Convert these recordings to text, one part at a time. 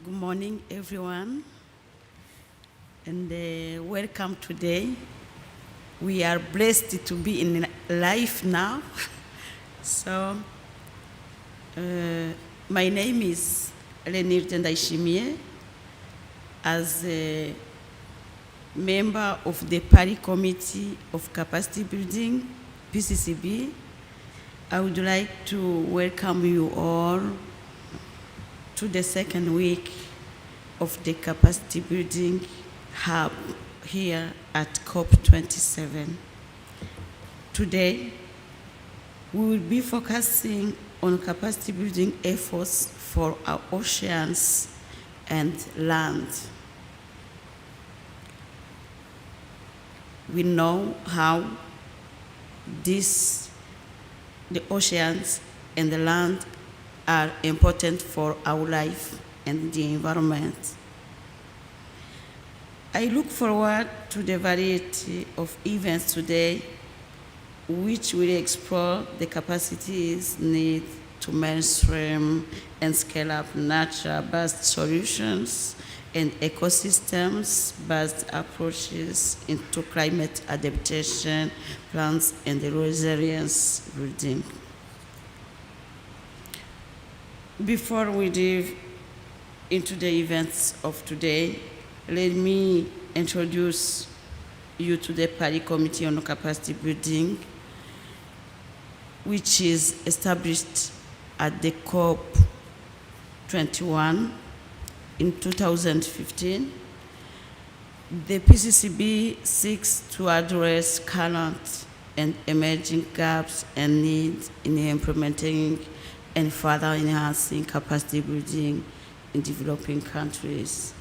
Good morning, everyone, and welcome today. We are blessed to be in life now. So, my name is Lenir Tendaishimie. As a member of the Paris Committee of Capacity Building, PCCB, I would like to welcome you all to the second week of the Capacity Building Hub here at COP27. Today, we will be focusing on capacity building efforts for our oceans and land. We know how the oceans and the land are important for our life and the environment. I look forward to the variety of events today, which will explore the capacities needed to mainstream and scale up nature-based solutions and ecosystems-based approaches into climate adaptation plans and resilience building. Before we dive into the events of today, let me introduce you to the Paris Committee on Capacity Building, which is established at the COP21 in 2015. The PCCB seeks to address current and emerging gaps and needs in implementing and further enhancing capacity building in developing countries.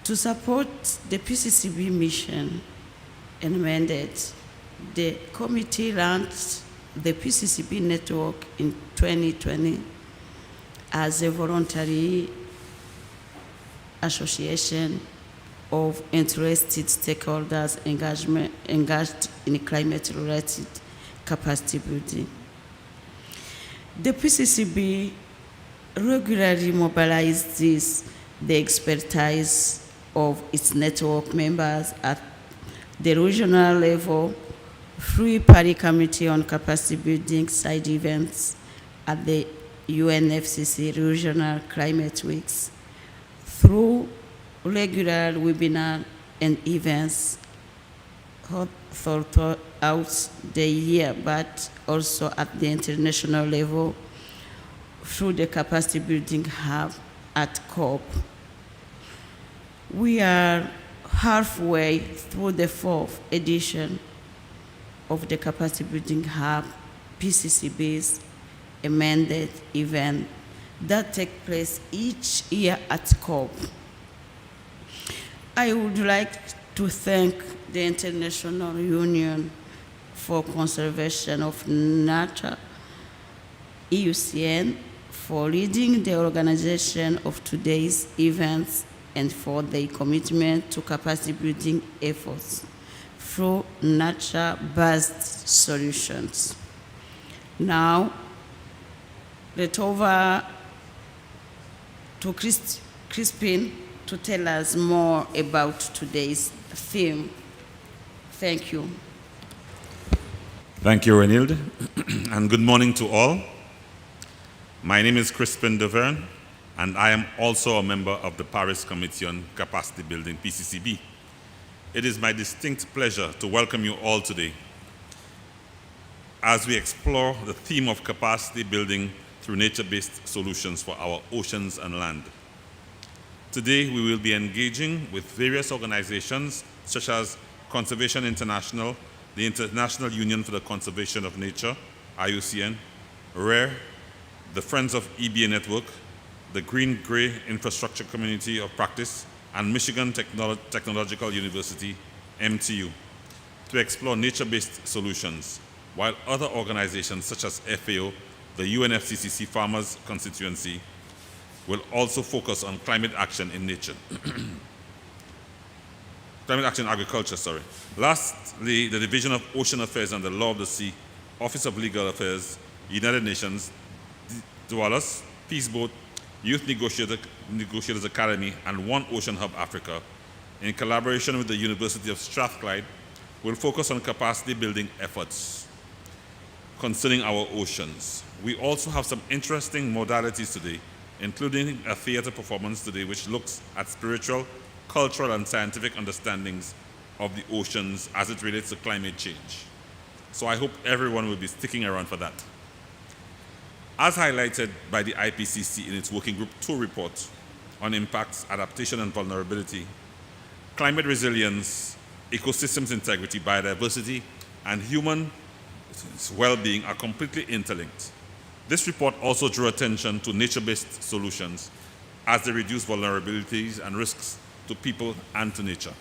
To support the PCCB mission and mandate, the committee launched the PCCB network in 2020 as a voluntary association of interested stakeholders engaged in climate-related capacity building. The PCCB regularly mobilizes the expertise of its network members at the regional level through Paris Committee on Capacity Building side events at the UNFCCC Regional Climate Weeks, through regular webinars and events throughout the year, but also at the international level through the Capacity Building Hub at COP. We are halfway through the fourth edition of the Capacity Building Hub PCCB's amended event that takes place each year at COP. I would like to thank the International Union for Conservation of Nature, IUCN, for leading the organization of today's events and for their commitment to capacity building efforts through nature-based solutions. Now, let's over to Crispin to tell us more about today's theme. Thank you. Thank you, Renilde, and good morning to all. My name is Crispin Deverne, and I am also a member of the Paris Committee on Capacity Building, PCCB. It is my distinct pleasure to welcome you all today as we explore the theme of capacity building through nature-based solutions for our oceans and land. Today, we will be engaging with various organizations such as Conservation International, the International Union for the Conservation of Nature, IUCN, RARE, the Friends of EbA Network, the Green-Gray Infrastructure Community of Practice, and Michigan Technological University, MTU, to explore nature-based solutions, while other organizations such as FAO, the UNFCCC Farmers Constituency, will also focus on climate action in nature. Climate action in agriculture, sorry. Lastly, the Division of Ocean Affairs and the Law of the Sea, Office of Legal Affairs, United Nations, DOALOS, Peace Boat, Youth Negotiators Academy, and One Ocean Hub Africa, in collaboration with the University of Strathclyde, will focus on capacity building efforts concerning our oceans. We also have some interesting modalities today, including a theater performance today which looks at spiritual, cultural, and scientific understandings of the oceans as it relates to climate change. So I hope everyone will be sticking around for that. As highlighted by the IPCC in its Working Group 2 report on impacts, adaptation, and vulnerability, climate resilience, ecosystems integrity, biodiversity, and human well-being are completely interlinked. This report also drew attention to nature-based solutions as they reduce vulnerabilities and risks to people and to nature.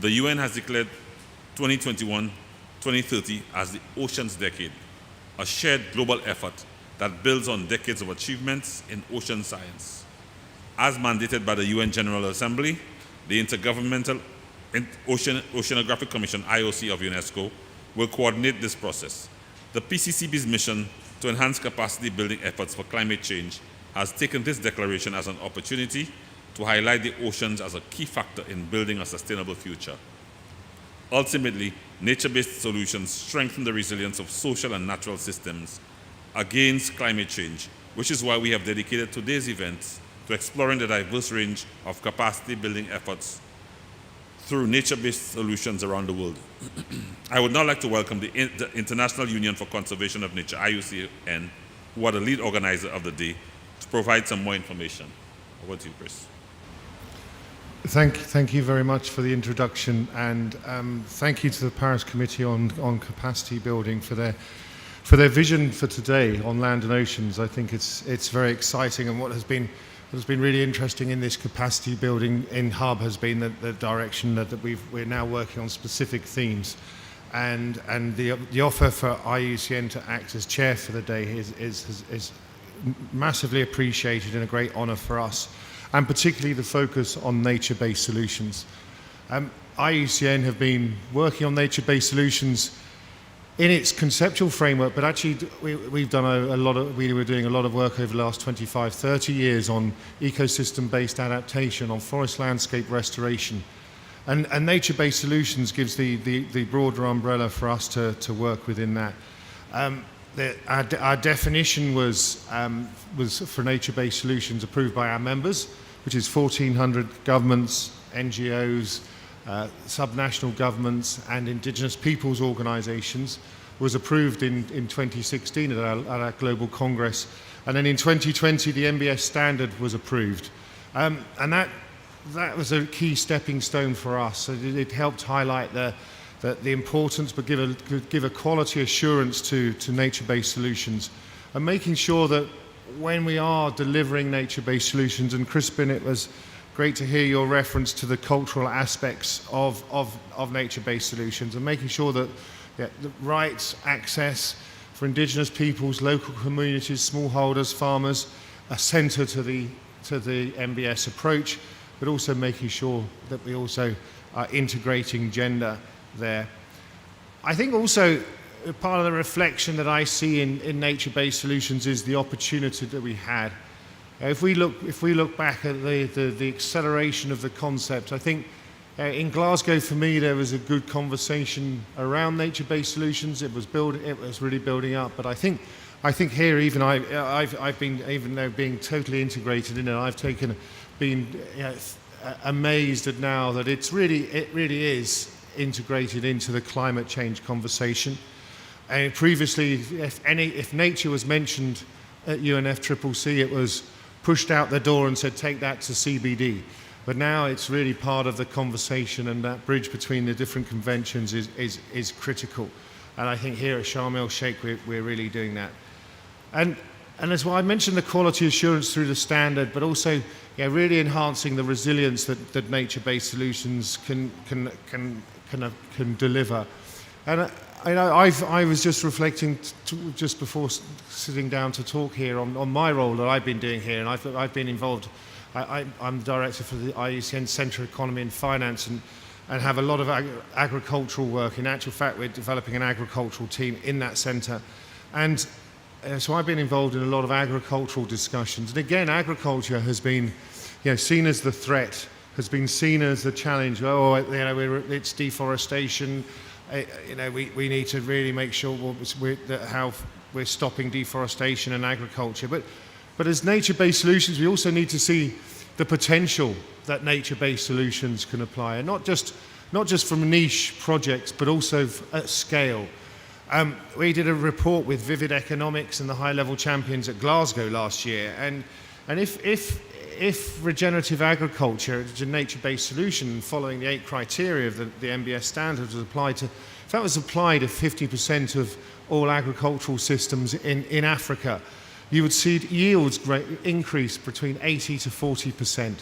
The UN has declared 2021-2030 as the Oceans Decade, a shared global effort that builds on decades of achievements in ocean science. As mandated by the UN General Assembly, the Intergovernmental Oceanographic Commission, IOC of UNESCO, will coordinate this process. The PCCB's mission to enhance capacity building efforts for climate change has taken this declaration as an opportunity to highlight the oceans as a key factor in building a sustainable future. Ultimately, nature-based solutions strengthen the resilience of social and natural systems against climate change, which is why we have dedicated today's event to exploring the diverse range of capacity-building efforts through nature-based solutions around the world. I would now like to welcome the International Union for Conservation of Nature, IUCN, who are the lead organizer of the day, to provide some more information. Over to you, Chris. Thank you very much for the introduction, and thank you to the Paris Committee on Capacity Building for their vision for today on land and oceans. I think it's very exciting, and what has been really interesting in this capacity building in Hub has been the direction that we're now working on specific themes, and the offer for IUCN to act as chair for the day is massively appreciated and a great honour for us, and particularly the focus on nature-based solutions. IUCN have been working on nature-based solutions in its conceptual framework, but actually we were doing a lot of work over the last 25, 30 years on ecosystem-based adaptation, on forest landscape restoration. And nature-based solutions gives the broader umbrella for us to work within that. Our definition was for nature-based solutions approved by our members, which is 1,400 governments, NGOs, subnational governments, and indigenous peoples organisations, was approved in 2016 at our Global Congress. And then in 2020, the NBS standard was approved. And that was a key stepping stone for us. So it helped highlight the importance, but give a quality assurance to nature-based solutions, and making sure that when we are delivering nature-based solutions, and Crispin, it was great to hear your reference to the cultural aspects of nature-based solutions, and making sure that the rights, access for indigenous peoples, local communities, smallholders, farmers are centre to the NBS approach, but also making sure that we also are integrating gender there. I think also part of the reflection that I see in nature-based solutions is the opportunity that we had. If we look back at the acceleration of the concept, I think in Glasgow for me there was a good conversation around nature-based solutions. It was really building up, but I think here I've been, even though being totally integrated in it, I've been amazed at now that it really is integrated into the climate change conversation. And previously, if nature was mentioned at UNFCCC, it was pushed out the door and said, take that to CBD. But now it's really part of the conversation, and that bridge between the different conventions is critical. And I think here at Sharm el-Sheikh, we're really doing that. And as well, I mentioned the quality assurance through the standard, but also really enhancing the resilience that nature-based solutions can deliver. And I was just reflecting just before sitting down to talk here on my role that I've been doing here, and I've been involved. I'm the director for the IUCN Centre of Economy and Finance, and have a lot of agricultural work. In actual fact, we're developing an agricultural team in that centre, and so I've been involved in a lot of agricultural discussions. And again, agriculture has been seen as the threat, has been seen as the challenge. Oh, it's deforestation. We need to really make sure how we're stopping deforestation and agriculture. But as nature-based solutions, we also need to see the potential that nature-based solutions can apply, and not just from niche projects, but also at scale. We did a report with Vivid Economics and the high-level champions at Glasgow last year, and if regenerative agriculture is a nature-based solution following the 8 criteria of the NBS standards was applied to, if that was applied to 50% of all agricultural systems in Africa, you would see yields increase between 80 to 40%.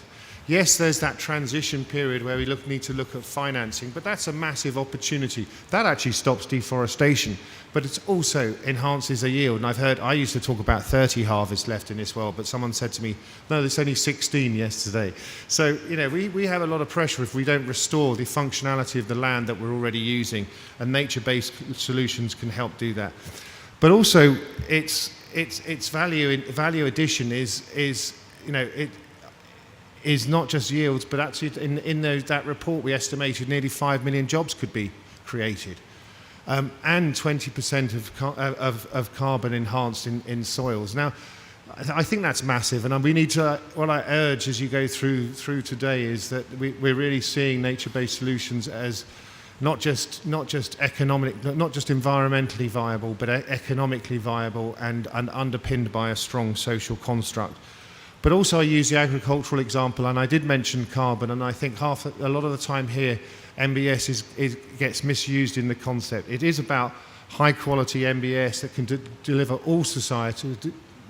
Yes, there's that transition period where we need to look at financing, but that's a massive opportunity. That actually stops deforestation, but it also enhances the yield. And I used to talk about 30 harvests left in this world, but someone said to me, no, there's only 16 yesterday. So, we have a lot of pressure if we don't restore the functionality of the land that we're already using, and nature-based solutions can help do that. But also, its value addition is not just yields, but actually in that report we estimated nearly 5 million jobs could be created, and 20% of carbon enhanced in soils. Now, I think that's massive, and we need to. What I urge as you go through today is that we're really seeing nature-based solutions as not just economic, not just environmentally viable, but economically viable and underpinned by a strong social construct. But also I use the agricultural example, and I did mention carbon, and I think a lot of the time here, MBS gets misused in the concept. It is about high quality MBS that can deliver all society,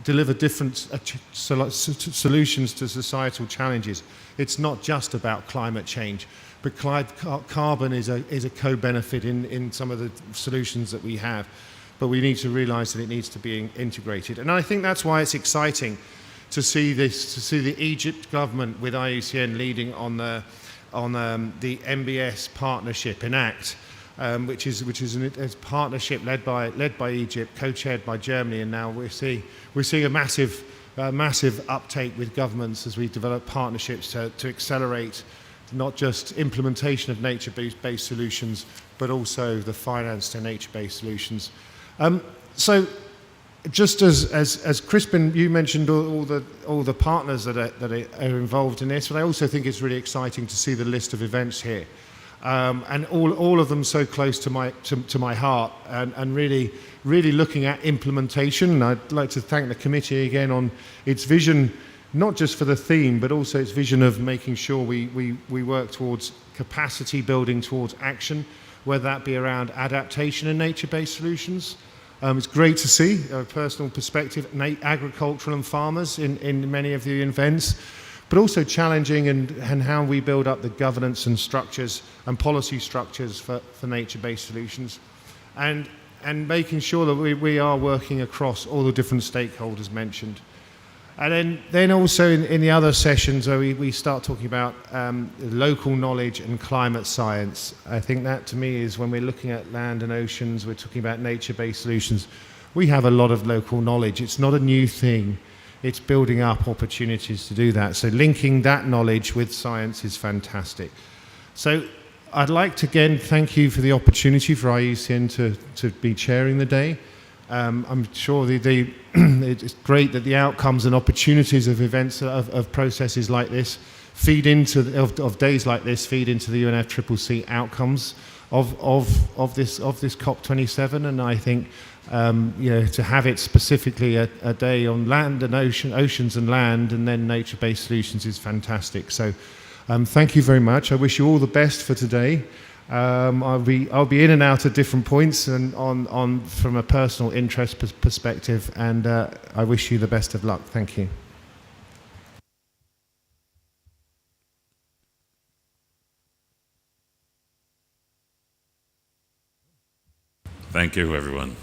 deliver different solutions to societal challenges. It's not just about climate change, but carbon is a co-benefit in some of the solutions that we have. But we need to realise that it needs to be integrated, and I think that's why it's exciting to see the Egypt government with IUCN leading on the MBS partnership ENACT, which is a partnership led by Egypt, co-chaired by Germany, and now we're seeing a massive uptake with governments as we develop partnerships to accelerate not just implementation of nature-based solutions, but also the finance to nature-based solutions. So. Just as Crispin, you mentioned all the partners that are involved in this, but I also think it's really exciting to see the list of events here, and all of them so close to my heart, and really looking at implementation. And I'd like to thank the committee again on its vision, not just for the theme, but also its vision of making sure we work towards capacity building, towards action, whether that be around adaptation and nature-based solutions. It's great to see a personal perspective, agricultural and farmers in many of the events, but also challenging and how we build up the governance and structures and policy structures for nature-based solutions, and making sure that we are working across all the different stakeholders mentioned. And then also in the other sessions where we start talking about local knowledge and climate science. I think that to me is when we're looking at land and oceans, we're talking about nature-based solutions. We have a lot of local knowledge. It's not a new thing. It's building up opportunities to do that. So linking that knowledge with science is fantastic. So I'd like to again thank you for the opportunity for IUCN to be chairing the day. I'm sure it's great that the outcomes and opportunities of events, of processes like this, of days like this, feed into the UNFCCC outcomes of this COP27. And I think to have it specifically a day on land and oceans and land, and then nature-based solutions is fantastic. So thank you very much. I wish you all the best for today. I'll be in and out at different points and on from a personal interest perspective, and I wish you the best of luck. Thank you. Thank you, everyone.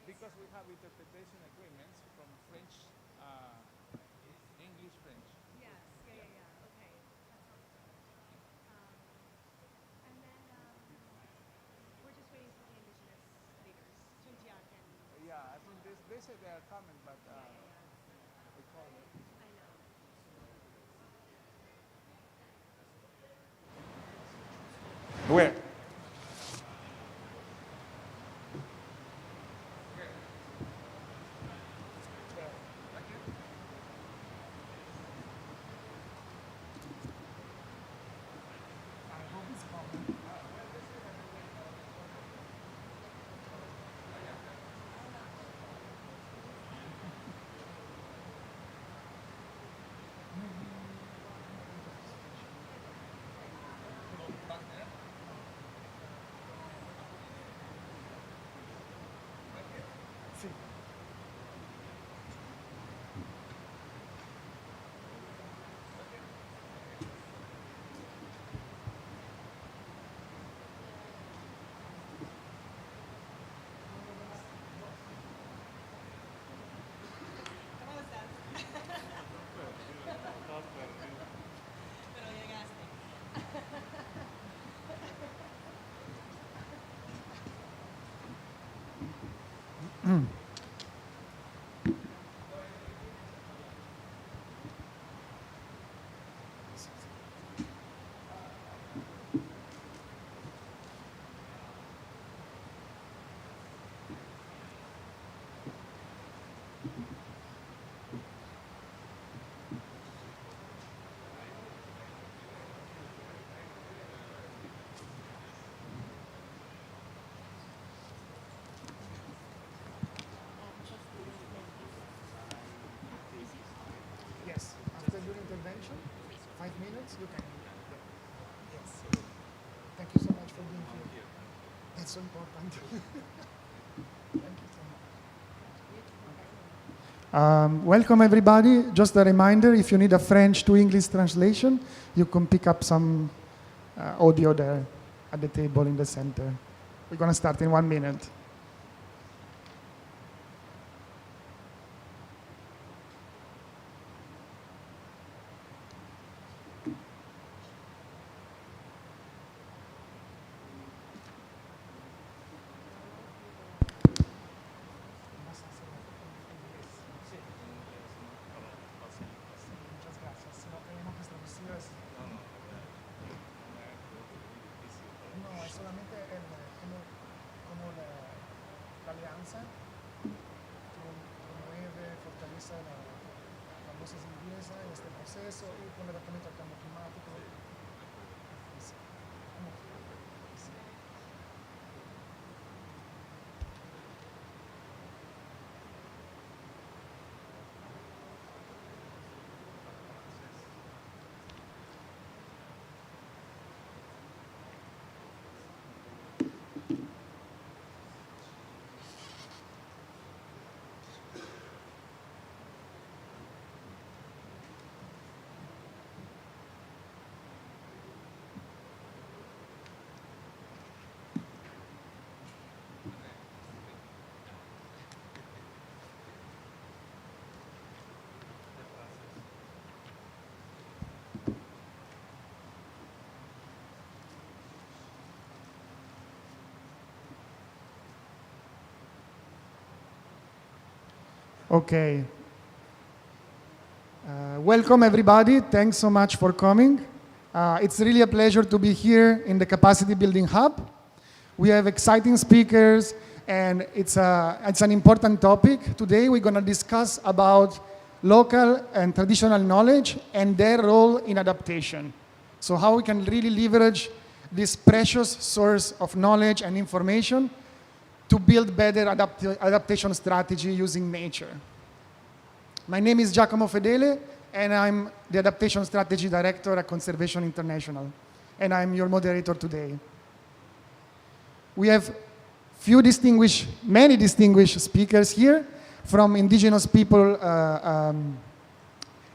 because we have interpretation agreements from French, English, French. Yes, yeah. Okay, that sounds good. And then we're just waiting for the indigenous leaders, Tuntiak and. Yeah, I think they say they are coming, but we call them. I know. Where? Pero llegaste. Yes, after your intervention, 5 minutes, you can. Yes. Thank you so much for being here. It's so important. Thank you so much. Welcome everybody. Just a reminder, if you need a French to English translation, you can pick up some audio there at the table in the center. We're going to start in 1 minute. Muchas gracias. Si no tenemos que traducirlas. No, es solamente como la alianza promueve, fortalece las voces inglesas en este proceso y con el adaptamiento al cambio climático. Sí. Sí. Okay. Welcome everybody. Thanks so much for coming. It's really a pleasure to be here in the Capacity Building Hub. We have exciting speakers and it's an important topic. Today we're going to discuss about local and traditional knowledge and their role in adaptation. So how we can really leverage this precious source of knowledge and information to build better adaptation strategy using nature. My name is Giacomo Fedele, and I'm the Adaptation Strategy Director at Conservation International, and I'm your moderator today. We have many distinguished speakers here from indigenous people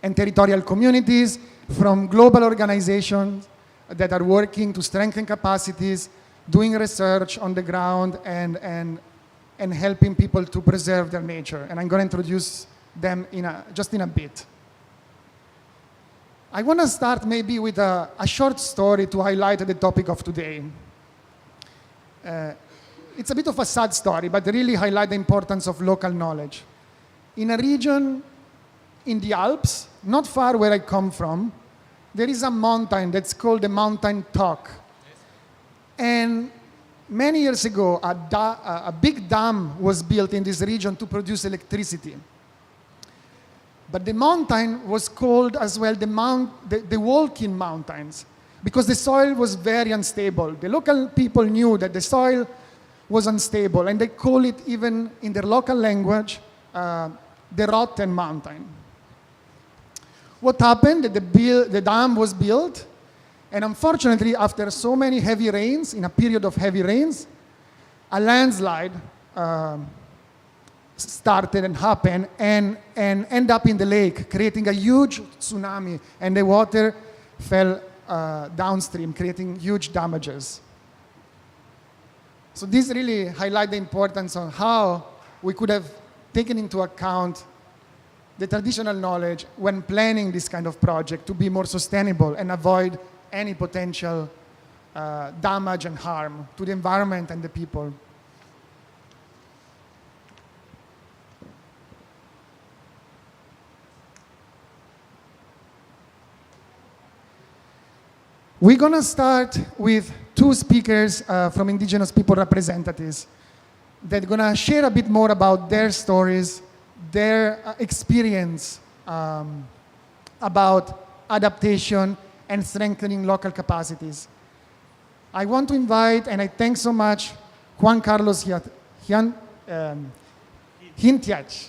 and territorial communities, from global organizations that are working to strengthen capacities, doing research on the ground, and and helping people to preserve their nature. And I'm going to introduce them just in a bit. I want to start maybe with a short story to highlight the topic of today. It's a bit of a sad story, but really highlight the importance of local knowledge. In a region in the Alps, not far where I come from, there is a mountain that's called the Mountain Talk. And many years ago, a big dam was built in this region to produce electricity. But the mountain was called as well the Walking Mountains, because the soil was very unstable. The local people knew that the soil was unstable, and they call it, even in their local language, the Rotten Mountain. What happened? The dam was built, and unfortunately, after so many heavy rains, in a period of heavy rains, a landslide started and happened and ended up in the lake, creating a huge tsunami, and the water fell downstream, creating huge damages. So this really highlights the importance of how we could have taken into account the traditional knowledge when planning this kind of project to be more sustainable and avoid any potential damage and harm to the environment and the people. We're going to start with two speakers from indigenous people representatives that are going to share a bit more about their stories, their experience about adaptation and strengthening local capacities. I want to invite, and I thank so much, Juan Carlos Hintiach.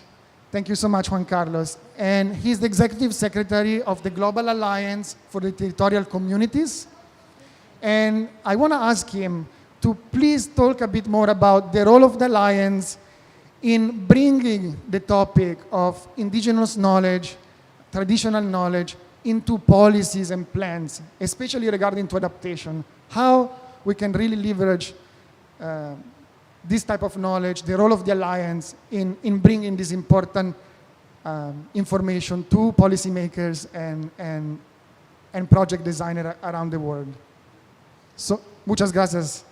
Thank you so much, Juan Carlos. And he's the Executive Secretary of the Global Alliance for the Territorial Communities. And I want to ask him to please talk a bit more about the role of the Alliance in bringing the topic of indigenous knowledge, traditional knowledge, into policies and plans, especially regarding to adaptation. How we can really leverage this type of knowledge, the role of the Alliance in bringing this important information to policymakers and project designers around the world. So, muchas gracias.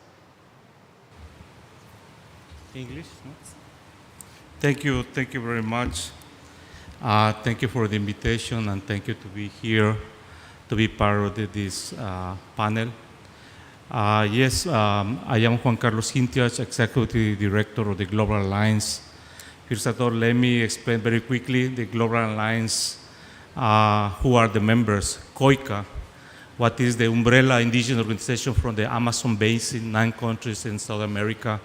English? No? Thank you very much. Thank you for the invitation, and thank you to be here, to be part of this panel. Yes, I am Juan Carlos Hintiach, Executive Director of the Global Alliance. First of all, let me explain very quickly the Global Alliance, who are the members. COICA, what is the umbrella indigenous organization from the Amazon Basin, 9 countries in South America,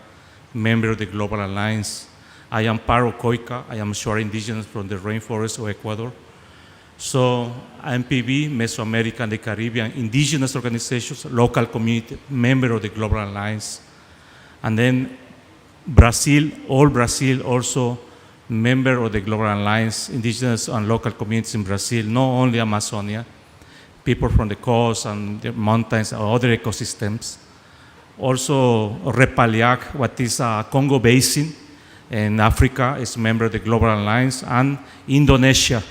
member of the Global Alliance. I am part of COICA. I am Shuar indigenous from the rainforest of Ecuador. So MPB, Mesoamerica and the Caribbean, indigenous organizations, local community, member of the Global Alliance. And then Brazil, all Brazil also member of the Global Alliance, indigenous and local communities in Brazil, not only Amazonia, people from the coast and the mountains and other ecosystems. Also Repaliac, what is Congo Basin in Africa, is member of the Global Alliance, and Indonesia,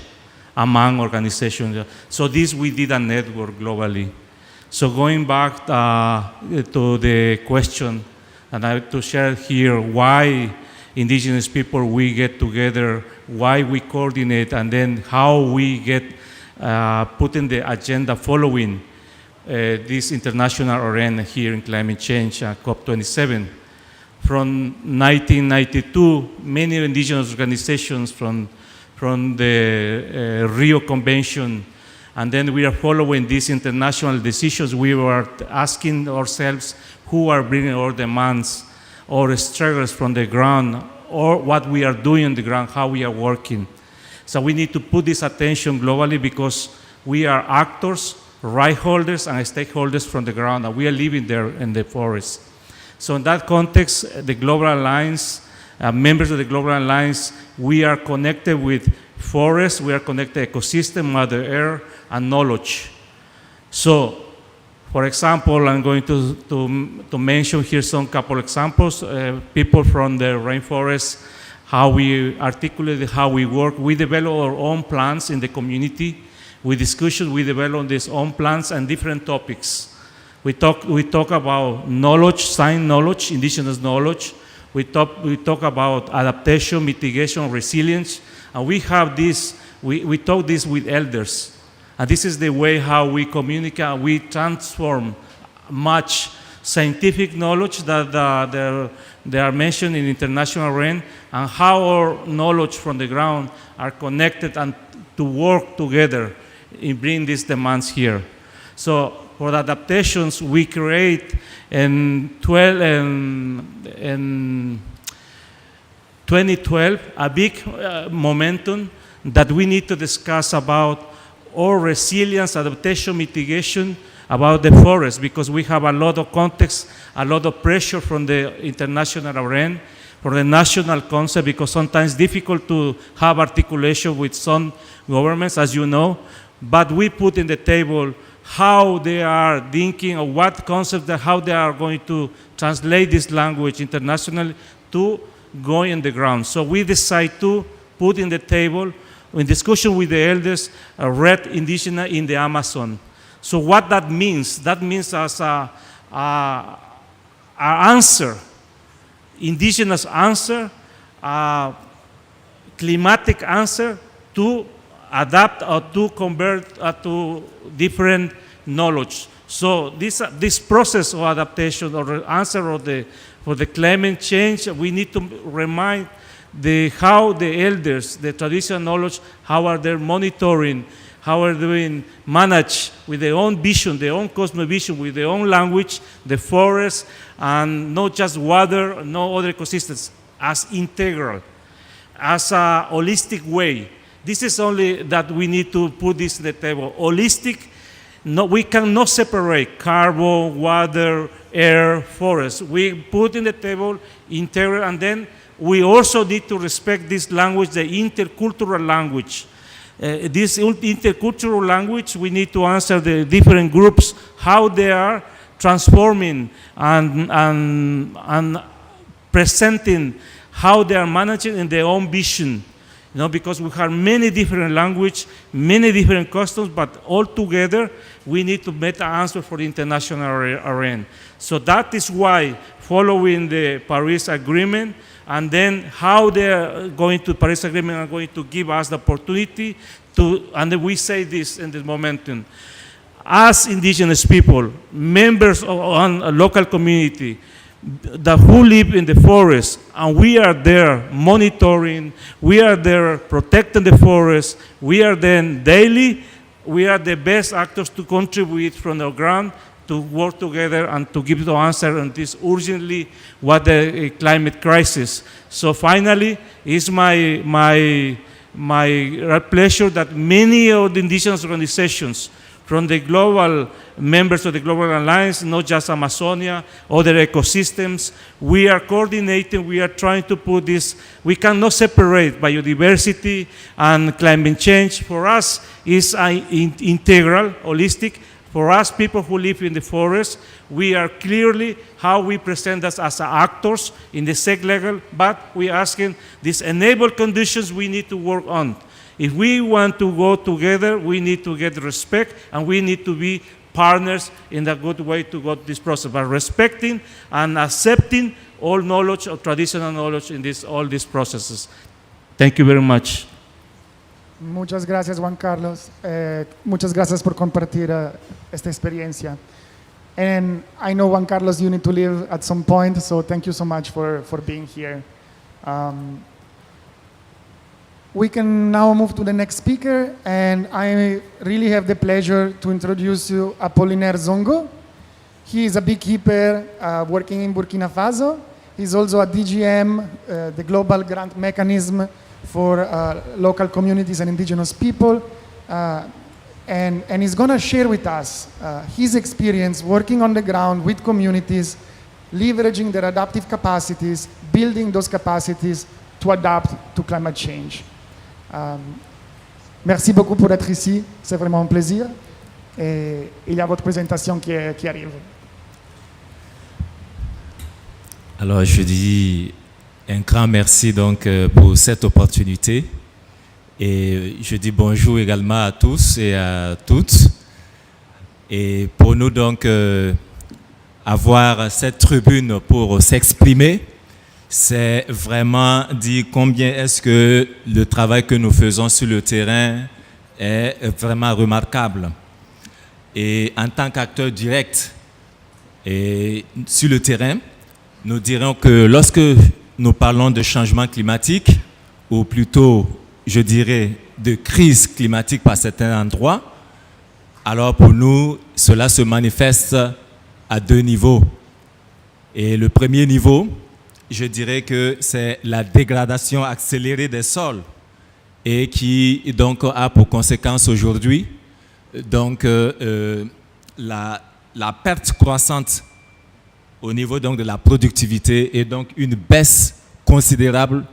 among organizations. So this, we did a network globally. So going back to the question, and I have to share here why indigenous people, we get together, why we coordinate, and then how we get put in the agenda following this international arena here in climate change, COP27. From 1992, many indigenous organizations from the Rio Convention, and then we are following these international decisions. We were asking ourselves who are bringing our demands or struggles from the ground, or what we are doing on the ground, how we are working. So we need to put this attention globally, because we are actors, right holders, and stakeholders from the ground, and we are living there in the forest. So in that context, the Global Alliance, members of the Global Alliance, we are connected with forests, we are connected to ecosystem, Mother Earth, and knowledge. So For example, I'm going to mention here some couple examples. People from the rainforest, how we articulate, how we work. We develop our own plans in the community. We develop these own plans and different topics. We talk about knowledge, science knowledge, indigenous knowledge. We talk about adaptation, mitigation, resilience. And we have this, we talk this with elders. And this is the way how we communicate, we transform much scientific knowledge that they are mentioned in international arena, and how our knowledge from the ground are connected and to work together in bringing these demands here. So for the adaptations, we create in 2012 a big momentum that we need to discuss about or resilience, adaptation, mitigation about the forest, because we have a lot of context, a lot of pressure from the international arena, for the national concept, because sometimes it's difficult to have articulation with some governments, as you know, but we put in the table how they are thinking of what concept, how they are going to translate this language internationally to go in the ground. So we decide to put in the table, in discussion with the elders, a red indigenous in the Amazon. So what that means as a answer, indigenous answer, climatic answer to adapt or to convert to different knowledge. So this process of adaptation or answer for the climate change, we need to remind how the elders, the traditional knowledge, how are they monitoring, how are they manage with their own vision, their own cosmovision, with their own language, the forest, and not just water, no other ecosystems, as integral, as a holistic way. This is only that we need to put this on the table. Holistic, no, we cannot separate carbon, water, air, forest. We put in the table integral, and then we also need to respect this language, the intercultural language. This intercultural language, we need to answer the different groups, how they are transforming and presenting, how they are managing in their own vision. You know, because we have many different languages, many different customs, but all together, we need to make an answer for the international arena. So that is why, following the Paris Agreement, and then how they are going to Paris Agreement are going to give us the opportunity to, and we say this in this momentum, as indigenous people, members of a local community, that who live in the forest, and we are there monitoring, we are there protecting the forest, we are then daily, we are the best actors to contribute from the ground to work together and to give the answer on this urgently what the climate crisis. So finally, it's my pleasure that many of the indigenous organizations from the global members of the Global Alliance, not just Amazonia, other ecosystems, we are coordinating, we are trying to put this, we cannot separate biodiversity and climate change. For us, it's integral, holistic. For us, people who live in the forest, we are clearly how we present us as actors in the sec level, but we are asking these enable conditions we need to work on. If we want to go together, we need to get respect, and we need to be partners in a good way to go this process, by respecting and accepting all knowledge or traditional knowledge in all these processes. Thank you very much. Muchas gracias, Juan Carlos. Muchas gracias por compartir esta experiencia. And I know, Juan Carlos, you need to leave at some point, so thank you so much for being here. We can now move to the next speaker, and I really have the pleasure to introduce you Apollinaire Zongo. He is a beekeeper working in Burkina Faso. He's also a DGM, the Global Grant Mechanism for local communities and indigenous people. And he's going to share with us his experience working on the ground with communities, leveraging their adaptive capacities, building those capacities to adapt to climate change. Merci beaucoup pour être ici, c'est vraiment un plaisir. Et il y a votre présentation qui arrive. Alors, je dis un grand merci donc pour cette opportunité. Et je dis bonjour également à tous et à toutes. Et pour nous donc avoir cette tribune pour s'exprimer, c'est vraiment dire combien est-ce que le travail que nous faisons sur le terrain est vraiment remarquable. Et en tant qu'acteur direct et sur le terrain, nous dirons que lorsque nous parlons de changement climatique, ou plutôt, je dirais, de crise climatique par certains endroits, alors pour nous, cela se manifeste à deux niveaux. Et le premier niveau, je dirais que c'est la dégradation accélérée des sols et qui donc a pour conséquence aujourd'hui donc la perte croissante au niveau donc de la productivité et donc une baisse considérable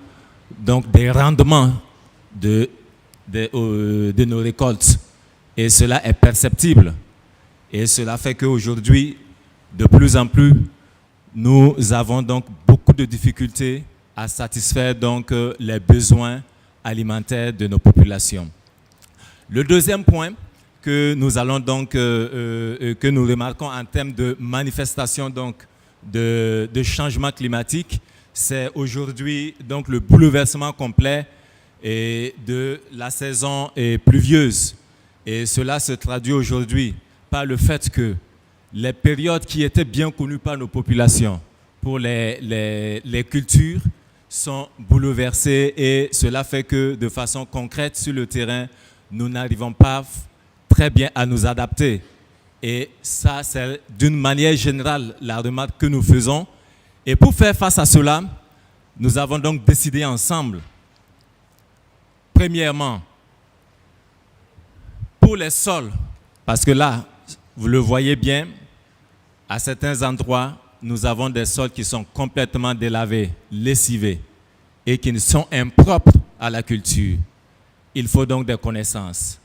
donc des rendements de nos récoltes. Et cela est perceptible. Et cela fait qu'aujourd'hui, de plus en plus, nous avons donc beaucoup de difficultés à satisfaire donc les besoins alimentaires de nos populations. Le deuxième point que nous allons donc que nous remarquons en termes de manifestation donc de changement climatique, c'est aujourd'hui donc le bouleversement complet de la saison pluvieuse. Et cela se traduit aujourd'hui par le fait que les périodes qui étaient bien connues par nos populations pour les cultures sont bouleversées et cela fait que de façon concrète sur le terrain, nous n'arrivons pas très bien à nous adapter. Et ça, c'est d'une manière générale la remarque que nous faisons. Et pour faire face à cela, nous avons donc décidé ensemble, premièrement, pour les sols, parce que là, vous le voyez bien, à certains endroits, nous avons des sols qui sont complètement délavés, lessivés et qui sont impropres à la culture. Il faut donc des connaissances.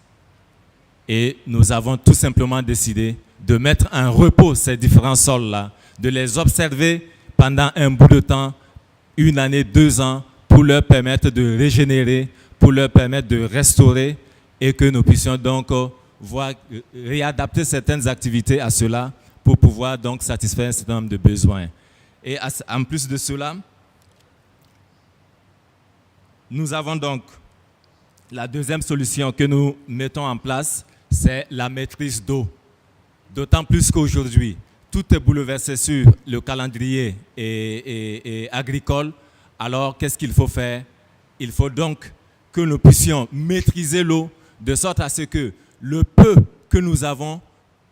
Et nous avons tout simplement décidé de mettre en repos ces différents sols-là, de les observer pendant un bout de temps, 1 année, 2 ans, pour leur permettre de régénérer, pour leur permettre de restaurer et que nous puissions donc réadapter certaines activités à cela pour pouvoir donc satisfaire un certain nombre de besoins. Et en plus de cela, nous avons donc la deuxième solution que nous mettons en place, c'est la maîtrise d'eau. D'autant plus qu'aujourd'hui, tout est bouleversé sur le calendrier et agricole. Alors, qu'est-ce qu'il faut faire? Il faut donc que nous puissions maîtriser l'eau de sorte à ce que le peu que nous avons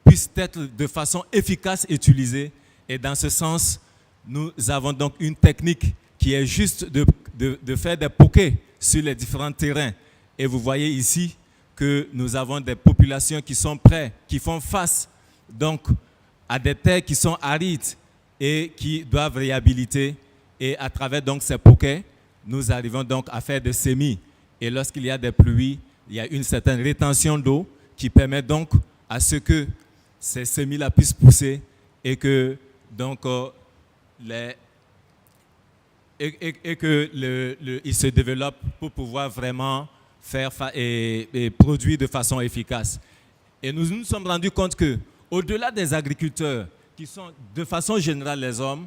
puisse être de façon efficace utilisé. Et dans ce sens, nous avons donc une technique qui est juste de faire des pokés sur les différents terrains. Et vous voyez ici que nous avons des populations qui sont prêtes, qui font face donc à des terres qui sont arides et qui doivent réhabiliter. Et à travers donc ces pokés, nous arrivons donc à faire des semis. Et lorsqu'il y a des pluies, il y a une certaine rétention d'eau qui permet donc à ce que ces semis-là puissent pousser et que donc ils se développent pour pouvoir vraiment faire et produire de façon efficace. Et nous nous sommes rendus compte que au-delà des agriculteurs qui sont de façon générale les hommes,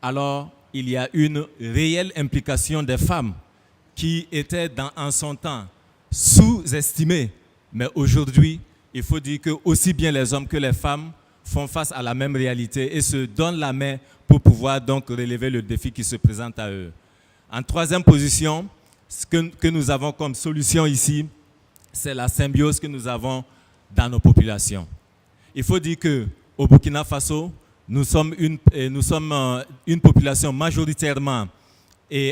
alors il y a une réelle implication des femmes qui étaient en son temps sous-estimées. Mais aujourd'hui, il faut dire que aussi bien les hommes que les femmes font face à la même réalité et se donnent la main pour pouvoir donc relever le défi qui se présente à eux. En troisième position, ce que nous avons comme solution ici, c'est la symbiose que nous avons dans nos populations. Il faut dire qu'au Burkina Faso, nous sommes une population majoritairement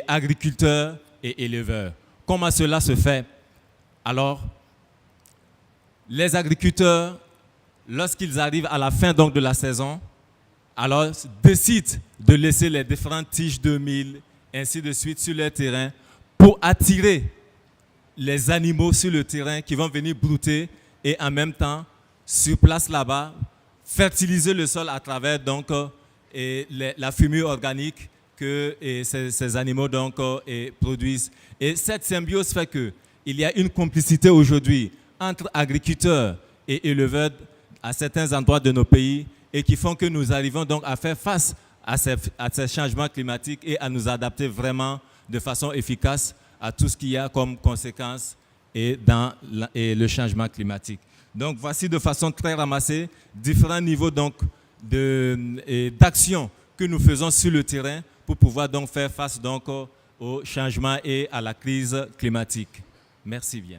agriculteurs et éleveurs. Comment cela se fait? Alors, les agriculteurs, lorsqu'ils arrivent à la fin donc de la saison, alors décident de laisser les différentes tiges de mil, ainsi de suite, sur leur terrain pour attirer les animaux sur le terrain qui vont venir brouter et en même temps sur place là-bas, fertiliser le sol à travers donc, la fumée organique que ces animaux donc, produisent. Et cette symbiose fait qu'il y a une complicité aujourd'hui entre agriculteurs et éleveurs à certains endroits de nos pays et qui font que nous arrivons donc à faire face à ces changements climatiques et à nous adapter vraiment de façon efficace à tout ce qu'il y a comme conséquence dans le changement climatique. Donc voici de façon très ramassée différents niveaux donc d'action que nous faisons sur le terrain pour pouvoir donc faire face donc au changement et à la crise climatique. Merci bien.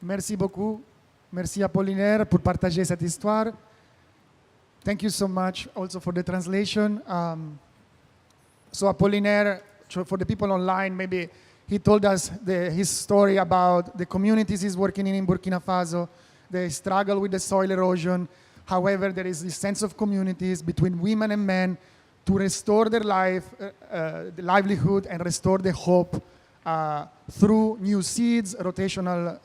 Merci beaucoup. Merci Apollinaire pour partager cette histoire. Thank you so much also for the translation. So Apollinaire, for the people online, maybe he told us his story about the communities he's working in Burkina Faso, the struggle with the soil erosion. However, there is this sense of communities between women and men to restore their life, the livelihood, and restore the hope through new seeds, rotational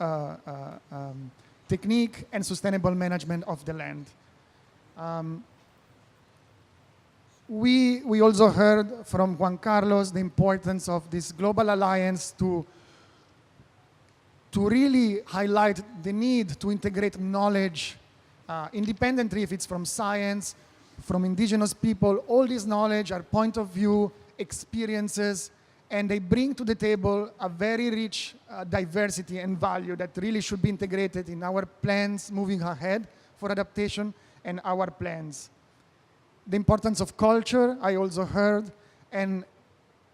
technique, and sustainable management of the land. We also heard from Juan Carlos the importance of this global alliance to really highlight the need to integrate knowledge independently if it's from science, from indigenous people. All this knowledge are point of view, experiences, and they bring to the table a very rich diversity and value that really should be integrated in our plans moving ahead for adaptation and our plans. The importance of culture, I also heard, and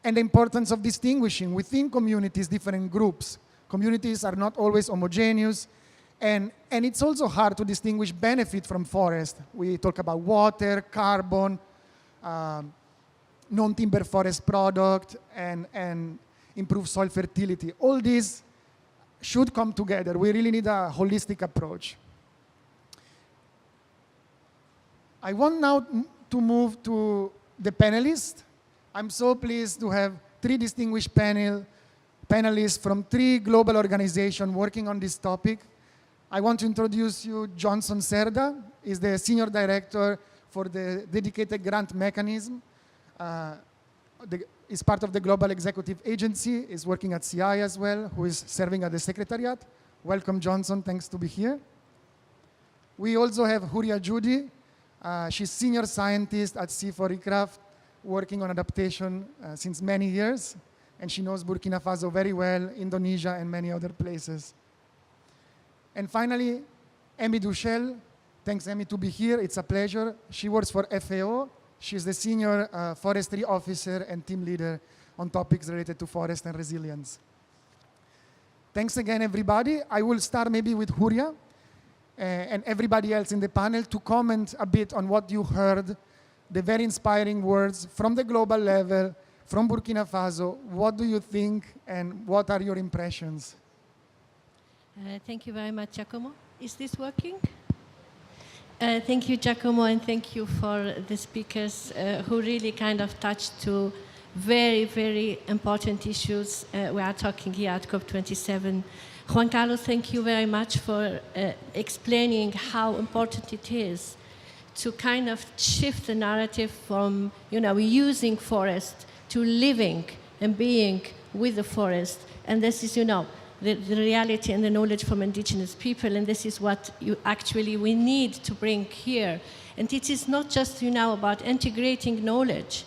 the importance of distinguishing within communities different groups. Communities are not always homogeneous, and it's also hard to distinguish benefit from forest. We talk about water, carbon, non-timber forest product, and improve soil fertility. All these should come together. We really need a holistic approach. I want now to move to the panelists. I'm so pleased to have three distinguished panelists from three global organizations working on this topic. I want to introduce you Johnson Cerda. He's the Senior Director for the dedicated grant mechanism. He's part of the Global Executive Agency. He's working at CI as well, who is serving at the Secretariat. Welcome, Johnson. Thanks to be here. We also have Huria Judy. She's Senior Scientist at C4ICRAFT, working on adaptation since many years. And she knows Burkina Faso very well, Indonesia, and many other places. And finally, Amy Duchel. Thanks, Amy, to be here. It's a pleasure. She works for FAO. She's the Senior Forestry Officer and Team Leader on topics related to forest and resilience. Thanks again, everybody. I will start maybe with Huria and everybody else in the panel to comment a bit on what you heard, the very inspiring words from the global level, from Burkina Faso. What do you think and what are your impressions? Thank you very much, Giacomo. Is this working? Thank you, Giacomo, and thank you for the speakers who really kind of touched to very, very important issues we are talking here at COP27. Juan Carlos, thank you very much for explaining how important it is to kind of shift the narrative from, using forest to living and being with the forest. And this is, the reality and the knowledge from indigenous people, and this is what we need to bring here. And it is not just, about integrating knowledge.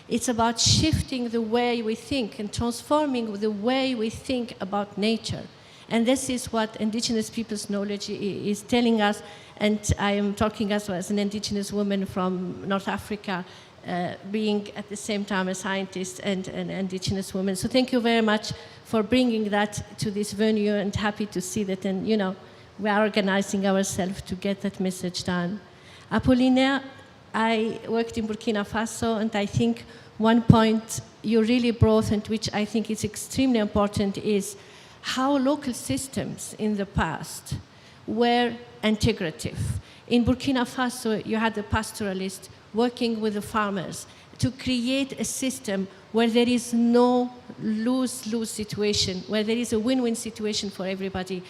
It's about shifting the way we think and transforming the way we think about nature. And this is what indigenous people's knowledge is telling us. And I am talking as well as an indigenous woman from North Africa, being at the same time a scientist and an indigenous woman. So thank you very much for bringing that to this venue, and happy to see that, and we are organizing ourselves to get that message done. Apollinaire, I worked in Burkina Faso, and I think one point you really brought, and which I think is extremely important, is how local systems in the past were integrative. In Burkina Faso, you had the pastoralists working with the farmers to create a system where there is no lose-lose situation, where there is a win-win situation for everybody.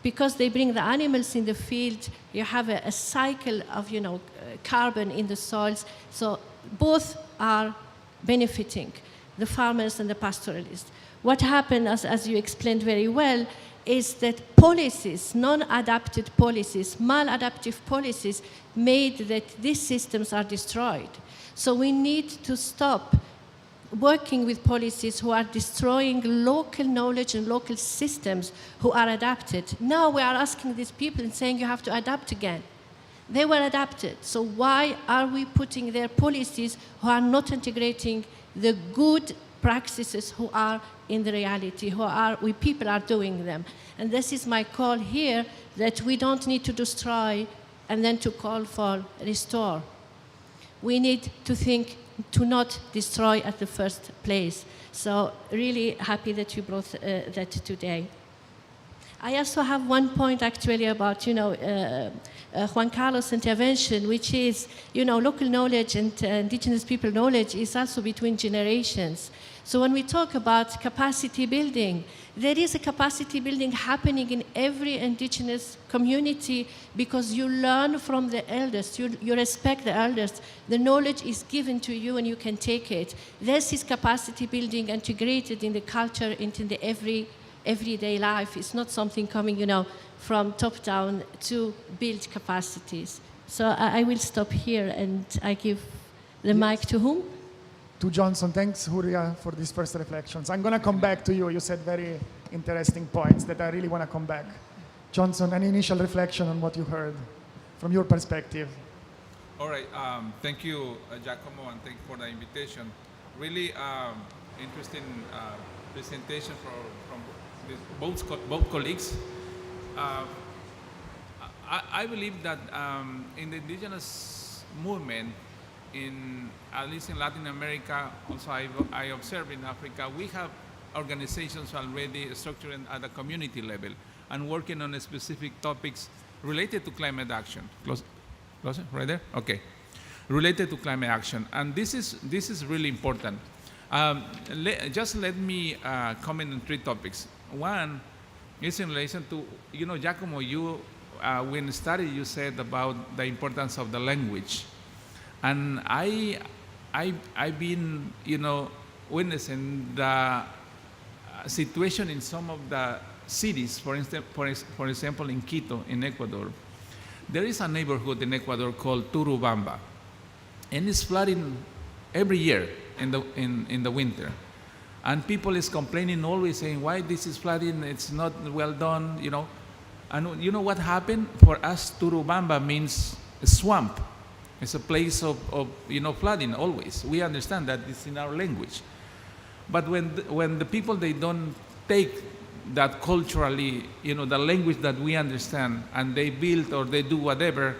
because they bring the animals in the field, you have a cycle of, carbon in the soils. So both are benefiting the farmers and the pastoralists. What happened, as you explained very well, is that policies, non-adapted policies, maladaptive policies, made that these systems are destroyed. So we need to stop working with policies who are destroying local knowledge and local systems who are adapted. Now we are asking these people and saying you have to adapt again. They were adapted. So why are we putting their policies who are not integrating the good practices who are in the reality, we people are doing them? And this is my call here, that we don't need to destroy and then to call for restore. We need to think to not destroy at the first place. So really happy that you brought that today. I also have one point actually about, Juan Carlos' intervention, which is, local knowledge and indigenous people knowledge is also between generations. So when we talk about capacity building, there is a capacity building happening in every indigenous community because you learn from the elders, you respect the elders, the knowledge is given to you and you can take it. This is capacity building integrated in the culture, into the everyday life. It's not something coming, from top down to build capacities. So I will stop here and I give the mic to whom? To Johnson. Thanks, Huria, for these first reflections. I'm going to come back to you. You said very interesting points that I really want to come back. Johnson, any initial reflection on what you heard from your perspective? All right. Thank you, Giacomo, and thank you for the invitation. Really interesting presentation from both colleagues. I believe that in the indigenous movement, at least in Latin America, also I observe in Africa, we have organizations already structured at the community level and working on specific topics related to climate action. Closer, right there? Okay. Related to climate action. And this is really important. Just let me comment on 3 topics. One is in relation to, Giacomo, when you started, you said about the importance of the language. And I've been, witnessing the situation in some of the cities. For example, in Quito, in Ecuador, there is a neighborhood in Ecuador called Turubamba, and it's flooding every year in the winter. And people is complaining, always saying, "Why this is flooding? It's not well done," And you know what happened? For us, Turubamba means a swamp. It's a place of flooding always. We understand that it's in our language. But when the people, they don't take that culturally, the language that we understand, and they build or they do whatever,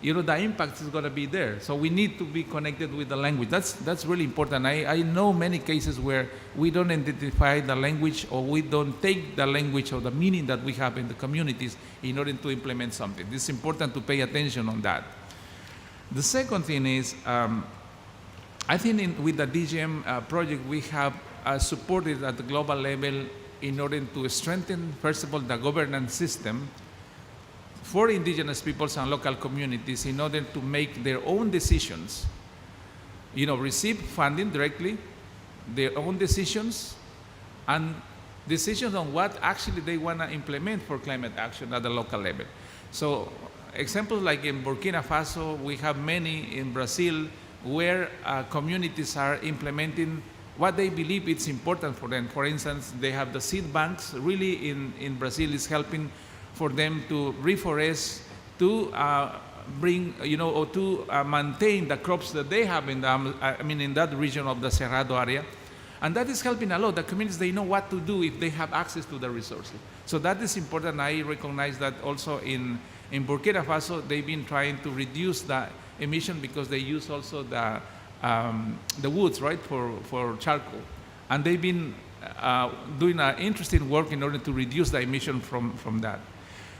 the impact is going to be there. So we need to be connected with the language. That's really important. I know many cases where we don't identify the language, or we don't take the language or the meaning that we have in the communities in order to implement something. It's important to pay attention on that. The second thing is, I think with the DGM project, we have supported at the global level in order to strengthen, first of all, the governance system for indigenous peoples and local communities in order to make their own decisions, receive funding directly, their own decisions, and decisions on what actually they want to implement for climate action at the local level. So examples like in Burkina Faso, we have many in Brazil, where communities are implementing what they believe it's important for them. For instance, they have the seed banks. Really in Brazil is helping for them to reforest, to bring, or to maintain the crops that they have in that region of the Cerrado area. And that is helping a lot. The communities, they know what to do if they have access to the resources. So that is important. I recognize that also in Burkina Faso, they've been trying to reduce the emission because they use also the woods, right, for charcoal. And they've been doing interesting work in order to reduce the emission from that.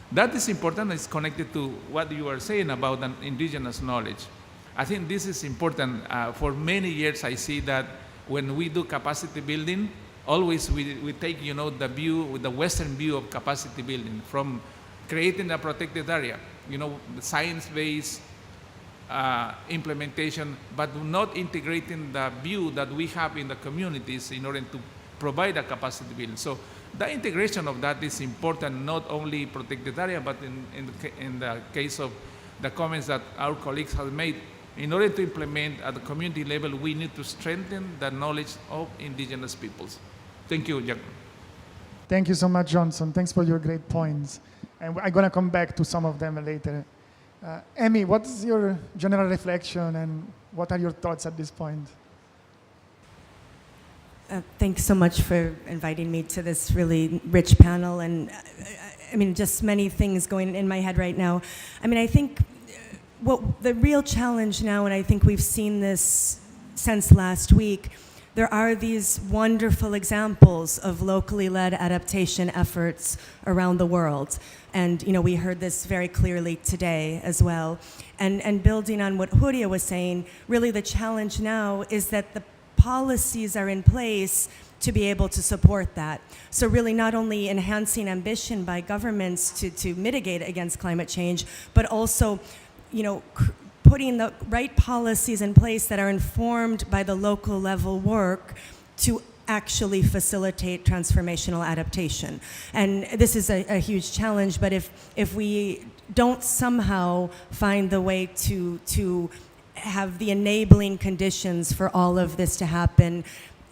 That is important. It's connected to what you are saying about an indigenous knowledge. I think this is important. For many years, I see that when we do capacity building, always we take, the view, the Western view of capacity building, from creating a protected area, the science-based implementation, but not integrating the view that we have in the communities in order to provide a capacity building. So the integration of that is important, not only protected area, but in the case of the comments that our colleagues have made, in order to implement at the community level, we need to strengthen the knowledge of indigenous peoples. Thank you, Jack. Thank you so much, Johnson. Thanks for your great points. And I'm going to come back to some of them later. Emmy, what's your general reflection and what are your thoughts at this point? Thanks so much for inviting me to this really rich panel. And I mean, just many things going in my head right now. I mean, I think what the real challenge now, and I think we've seen this since last week, there are these wonderful examples of locally led adaptation efforts around the world. And we heard this very clearly today as well. And building on what Huria was saying, really the challenge now is that the policies are in place to be able to support that. So really not only enhancing ambition by governments to mitigate against climate change, but also putting the right policies in place that are informed by the local level work to actually facilitate transformational adaptation. And this is a huge challenge, but if we don't somehow find the way to have the enabling conditions for all of this to happen,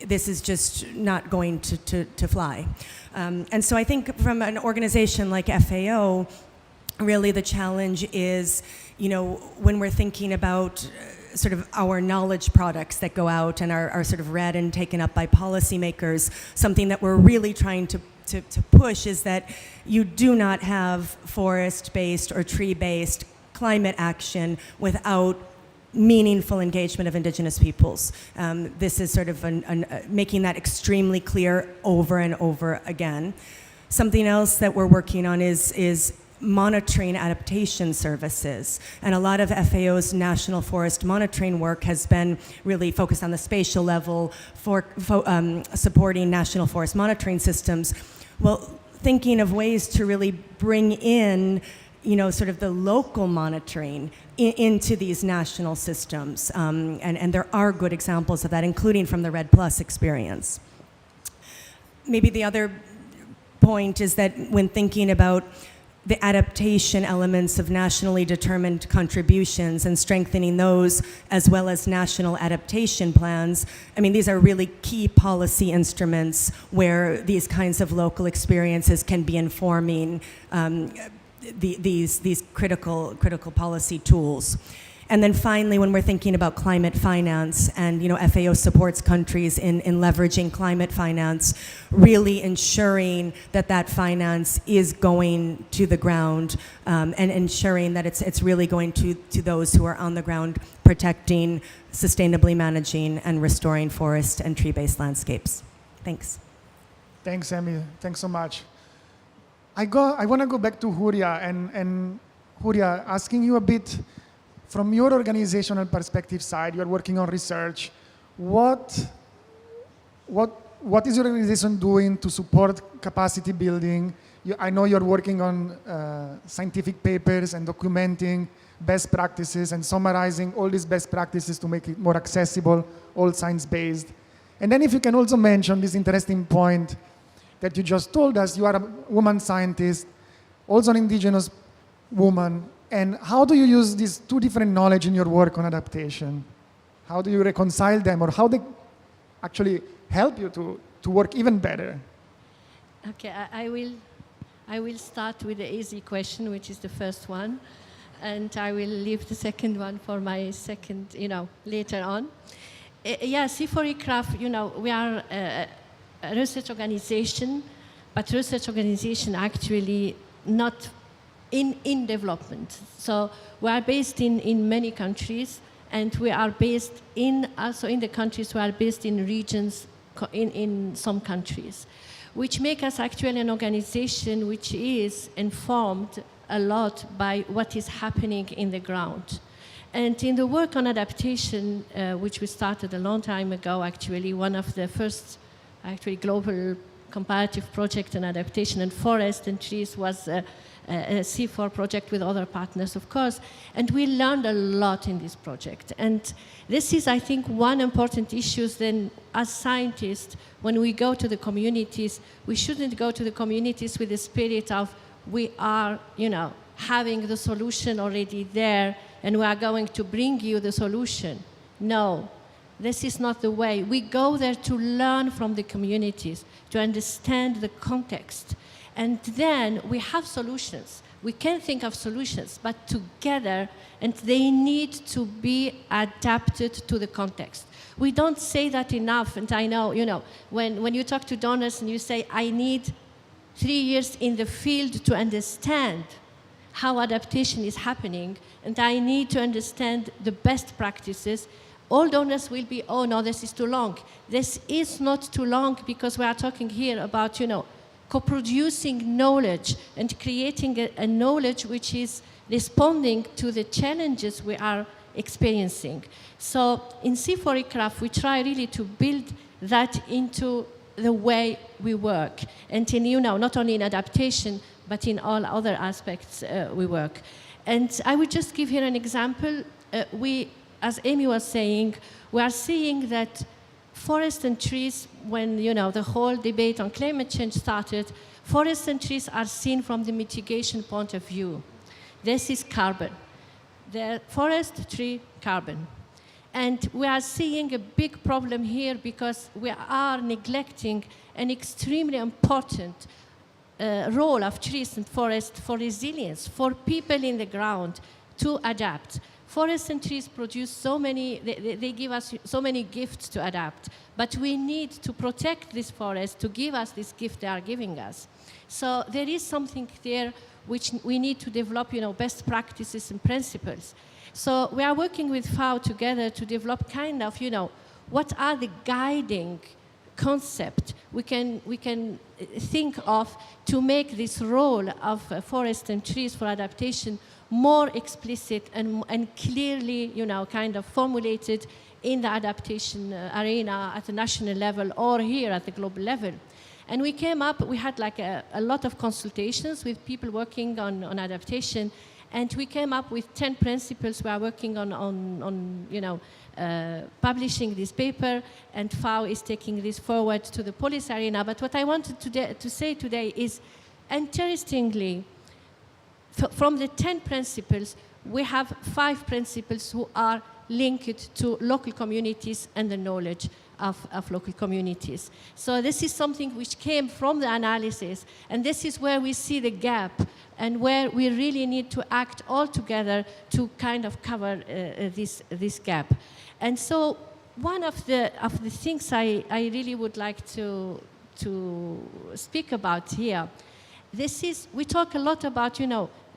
this is just not going to fly. And so I think from an organization like FAO, really the challenge is, when we're thinking about sort of our knowledge products that go out and are sort of read and taken up by policymakers, something that we're really trying to push is that you do not have forest-based or tree-based climate action without meaningful engagement of indigenous peoples. This is sort of making that extremely clear over and over again. Something else that we're working on is monitoring adaptation services. And a lot of FAO's national forest monitoring work has been really focused on the spatial level for supporting national forest monitoring systems. Well, thinking of ways to really bring in sort of the local monitoring into these national systems. And there are good examples of that, including from the REDD+ experience. Maybe the other point is that when thinking about the adaptation elements of nationally determined contributions and strengthening those, as well as national adaptation plans, I mean, these are really key policy instruments where these kinds of local experiences can be informing these critical policy tools. And then finally, when we're thinking about climate finance, and FAO supports countries in leveraging climate finance, really ensuring that finance is going to the ground, and ensuring that it's really going to those who are on the ground protecting, sustainably managing, and restoring forest and tree-based landscapes. Thanks. Thanks, Emmy. Thanks so much. I want to go back to Huria, and Huria, asking you a bit, from your organizational perspective side, you're working on research. What is your organization doing to support capacity building? I know you're working on scientific papers and documenting best practices and summarizing all these best practices to make it more accessible, all science-based. And then if you can also mention this interesting point that you just told us, you are a woman scientist, also an indigenous woman. And how do you use these two different knowledge in your work on adaptation? How do you reconcile them, or how they actually help you to work even better? Okay, I will start with the easy question, which is the first one, and I will leave the second one for my second, later on. Yeah, C4E-CRAF, we are a research organization, but research organization actually not in development. So we are based in many countries, and we are based also in the countries we are based in regions in some countries, which make us actually an organization which is informed a lot by what is happening in the ground. And in the work on adaptation, which we started a long time ago, actually, one of the first actually global comparative project on adaptation and forest and trees was a C4 project with other partners, of course, and we learned a lot in this project. And this is, I think, one important issue. Then, as scientists, when we go to the communities, we shouldn't go to the communities with the spirit of we are, having the solution already there, and we are going to bring you the solution. No, this is not the way. We go there to learn from the communities, to understand the context. And then we have solutions. We can think of solutions, but together, and they need to be adapted to the context. We don't say that enough, and I know, when you talk to donors and you say, I need 3 years in the field to understand how adaptation is happening, and I need to understand the best practices, all donors will be, oh no, this is too long. This is not too long, because we are talking here about, co-producing knowledge and creating a knowledge which is responding to the challenges we are experiencing. So in C4ECRAF, we try really to build that into the way we work, and in, not only in adaptation, but in all other aspects we work. And I would just give here an example. As Amy was saying, we are seeing that forests and trees, when the whole debate on climate change started, forests and trees are seen from the mitigation point of view. This is carbon. The forest, tree, carbon. And we are seeing a big problem here because we are neglecting an extremely important role of trees and forests for resilience, for people in the ground to adapt. Forests and trees produce so many, they give us so many gifts to adapt, but we need to protect this forest to give us this gift they are giving us. So there is something there which we need to develop, best practices and principles. So we are working with FAO together to develop kind of, what are the guiding concept we can think of to make this role of forest and trees for adaptation more explicit and clearly, kind of formulated in the adaptation arena at the national level or here at the global level. And we came up, we had like a lot of consultations with people working on adaptation, and we came up with 10 principles. We are working on publishing this paper, and FAO is taking this forward to the policy arena. But what I wanted to say today is, interestingly, from the 10 principles, we have 5 principles who are linked to local communities and the knowledge of local communities. So this is something which came from the analysis, and this is where we see the gap and where we really need to act all together to kind of cover this gap. And so one of the things I really would like to speak about here, we talk a lot about,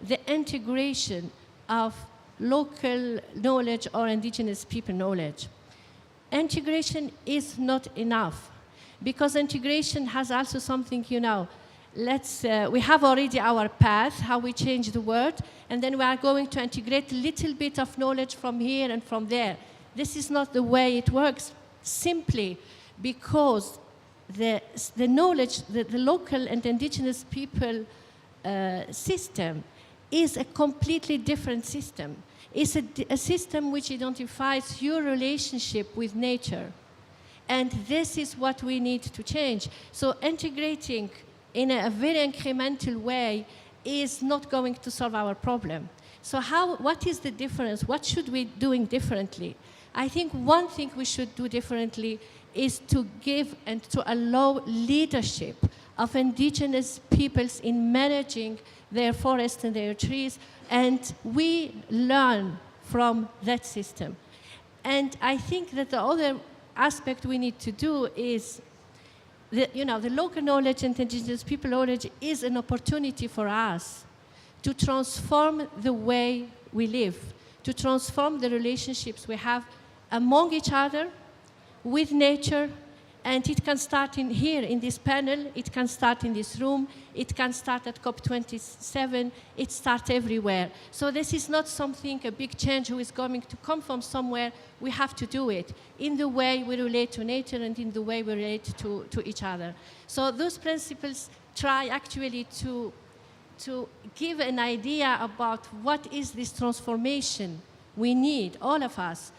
the integration of local knowledge or indigenous people knowledge. Integration is not enough, because integration has also something, we have already our path, how we change the world, and then we are going to integrate a little bit of knowledge from here and from there. This is not the way it works, simply because the knowledge, the local and indigenous people system is a completely different system. It's a system which identifies your relationship with nature. And this is what we need to change. So integrating in a very incremental way is not going to solve our problem. So what is the difference? What should we be doing differently? I think one thing we should do differently is to give and to allow leadership of indigenous peoples in managing their forests and their trees, and we learn from that system. And I think that the other aspect we need to do is, the local knowledge and indigenous people knowledge is an opportunity for us to transform the way we live, to transform the relationships we have among each other, with nature, And it can start in here in this panel, it can start in this room, it can start at COP27, it starts everywhere. So this is not something, a big change who is going to come from somewhere. We have to do it in the way we relate to nature and in the way we relate to each other. So those principles try actually to give an idea about what is this transformation we need, all of us.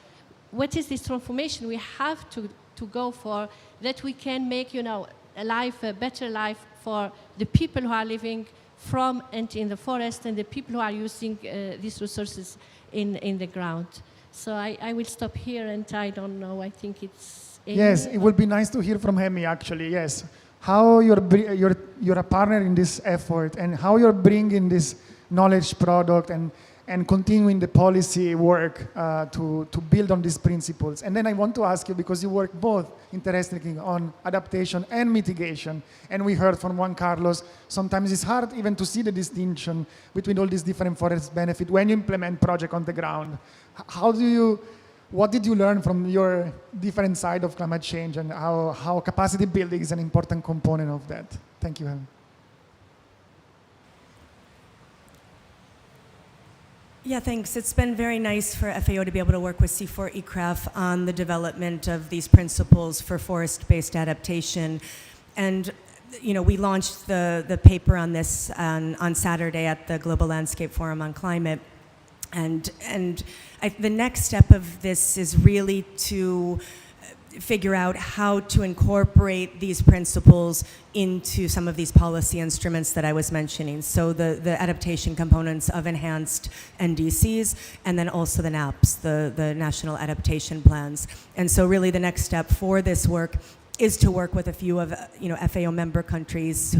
What is this transformation we have to go for, that we can make, you know, a better life for the people who are living from and in the forest and the people who are using these resources in the ground. So I will stop here, and I don't know, I think it's Amy. Yes, it would be nice to hear from Amy, actually, yes. How you're a partner in this effort, and how you're bringing this knowledge product and continuing the policy work to build on these principles. And then I want to ask you, because you work both, interestingly, on adaptation and mitigation, and we heard from Juan Carlos, sometimes it's hard even to see the distinction between all these different forest benefits when you implement project on the ground. What did you learn from your different side of climate change, and how capacity building is an important component of that? Thank you, Helen. Yeah, thanks. It's been very nice for FAO to be able to work with C4 ECRAF on the development of these principles for forest-based adaptation. And, you know, we launched the paper on this on Saturday at the Global Landscape Forum on Climate. And the next step of this is really to figure out how to incorporate these principles into some of these policy instruments that I was mentioning. So the adaptation components of enhanced NDCs, and then also the NAPs, the National Adaptation Plans. And so really the next step for this work is to work with a few of FAO member countries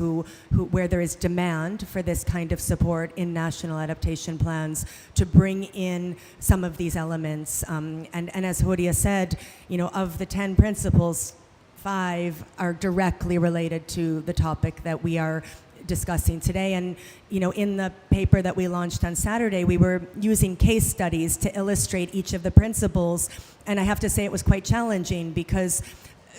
where there is demand for this kind of support in national adaptation plans to bring in some of these elements. And as Horia said, of the 10 principles, 5 are directly related to the topic that we are discussing today. And in the paper that we launched on Saturday, we were using case studies to illustrate each of the principles. And I have to say it was quite challenging, because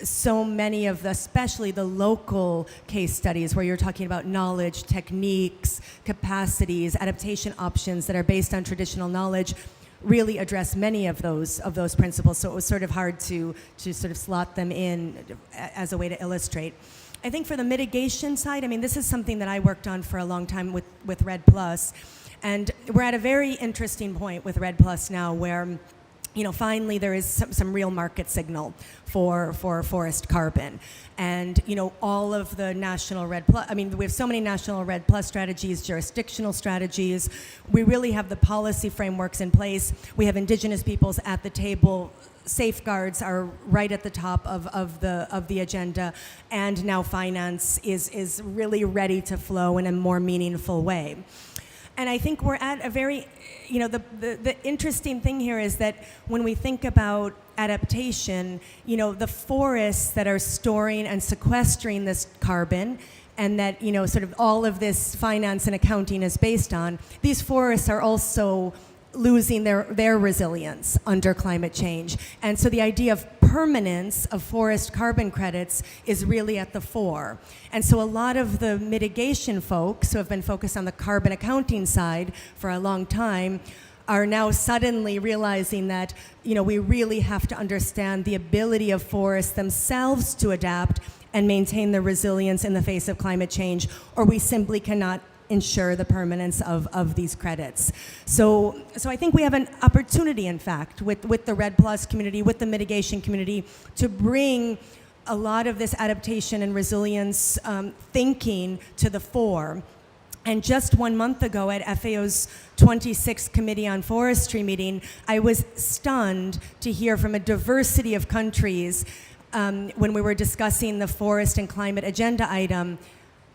so many of especially the local case studies where you're talking about knowledge, techniques, capacities, adaptation options that are based on traditional knowledge really address many of those principles. So it was sort of hard to sort of slot them in as a way to illustrate. I think for the mitigation side, this is something that I worked on for a long time with REDD+. And we're at a very interesting point with REDD+ now where finally there is some real market signal for forest carbon. And, all of the national REDD+, we have so many national REDD+ strategies, jurisdictional strategies. We really have the policy frameworks in place. We have indigenous peoples at the table. Safeguards are right at the top of the agenda. And now finance is really ready to flow in a more meaningful way. And I think we're at a very, the interesting thing here is that when we think about adaptation, the forests that are storing and sequestering this carbon, and that, sort of all of this finance and accounting is based on, these forests are also losing their resilience under climate change. And so the idea of permanence of forest carbon credits is really at the fore. And so a lot of the mitigation folks who have been focused on the carbon accounting side for a long time are now suddenly realizing that, we really have to understand the ability of forests themselves to adapt and maintain their resilience in the face of climate change, or we simply cannot ensure the permanence of these credits. So I think we have an opportunity, in fact, with the REDD+ community, with the mitigation community, to bring a lot of this adaptation and resilience thinking to the fore. And just 1 month ago at FAO's 26th Committee on Forestry meeting, I was stunned to hear from a diversity of countries when we were discussing the forest and climate agenda item.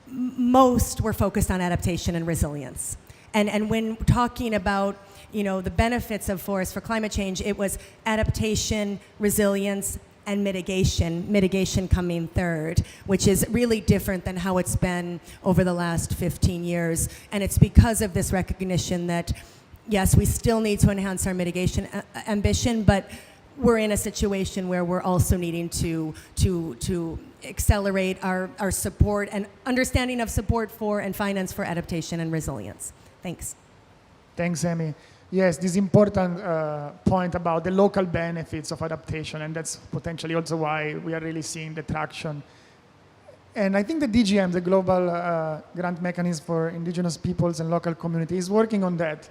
Most were focused on adaptation and resilience. And when talking about, the benefits of forests for climate change, it was adaptation, resilience, and mitigation coming third, which is really different than how it's been over the last 15 years. And it's because of this recognition that, yes, we still need to enhance our mitigation ambition, but we're in a situation where we're also needing to accelerate our support and understanding of support for and finance for adaptation and resilience. Thanks. Thanks, Amy. Yes, this important point about the local benefits of adaptation, and that's potentially also why we are really seeing the traction. And I think the DGM, the Global Grant Mechanism for Indigenous Peoples and Local Communities, is working on that.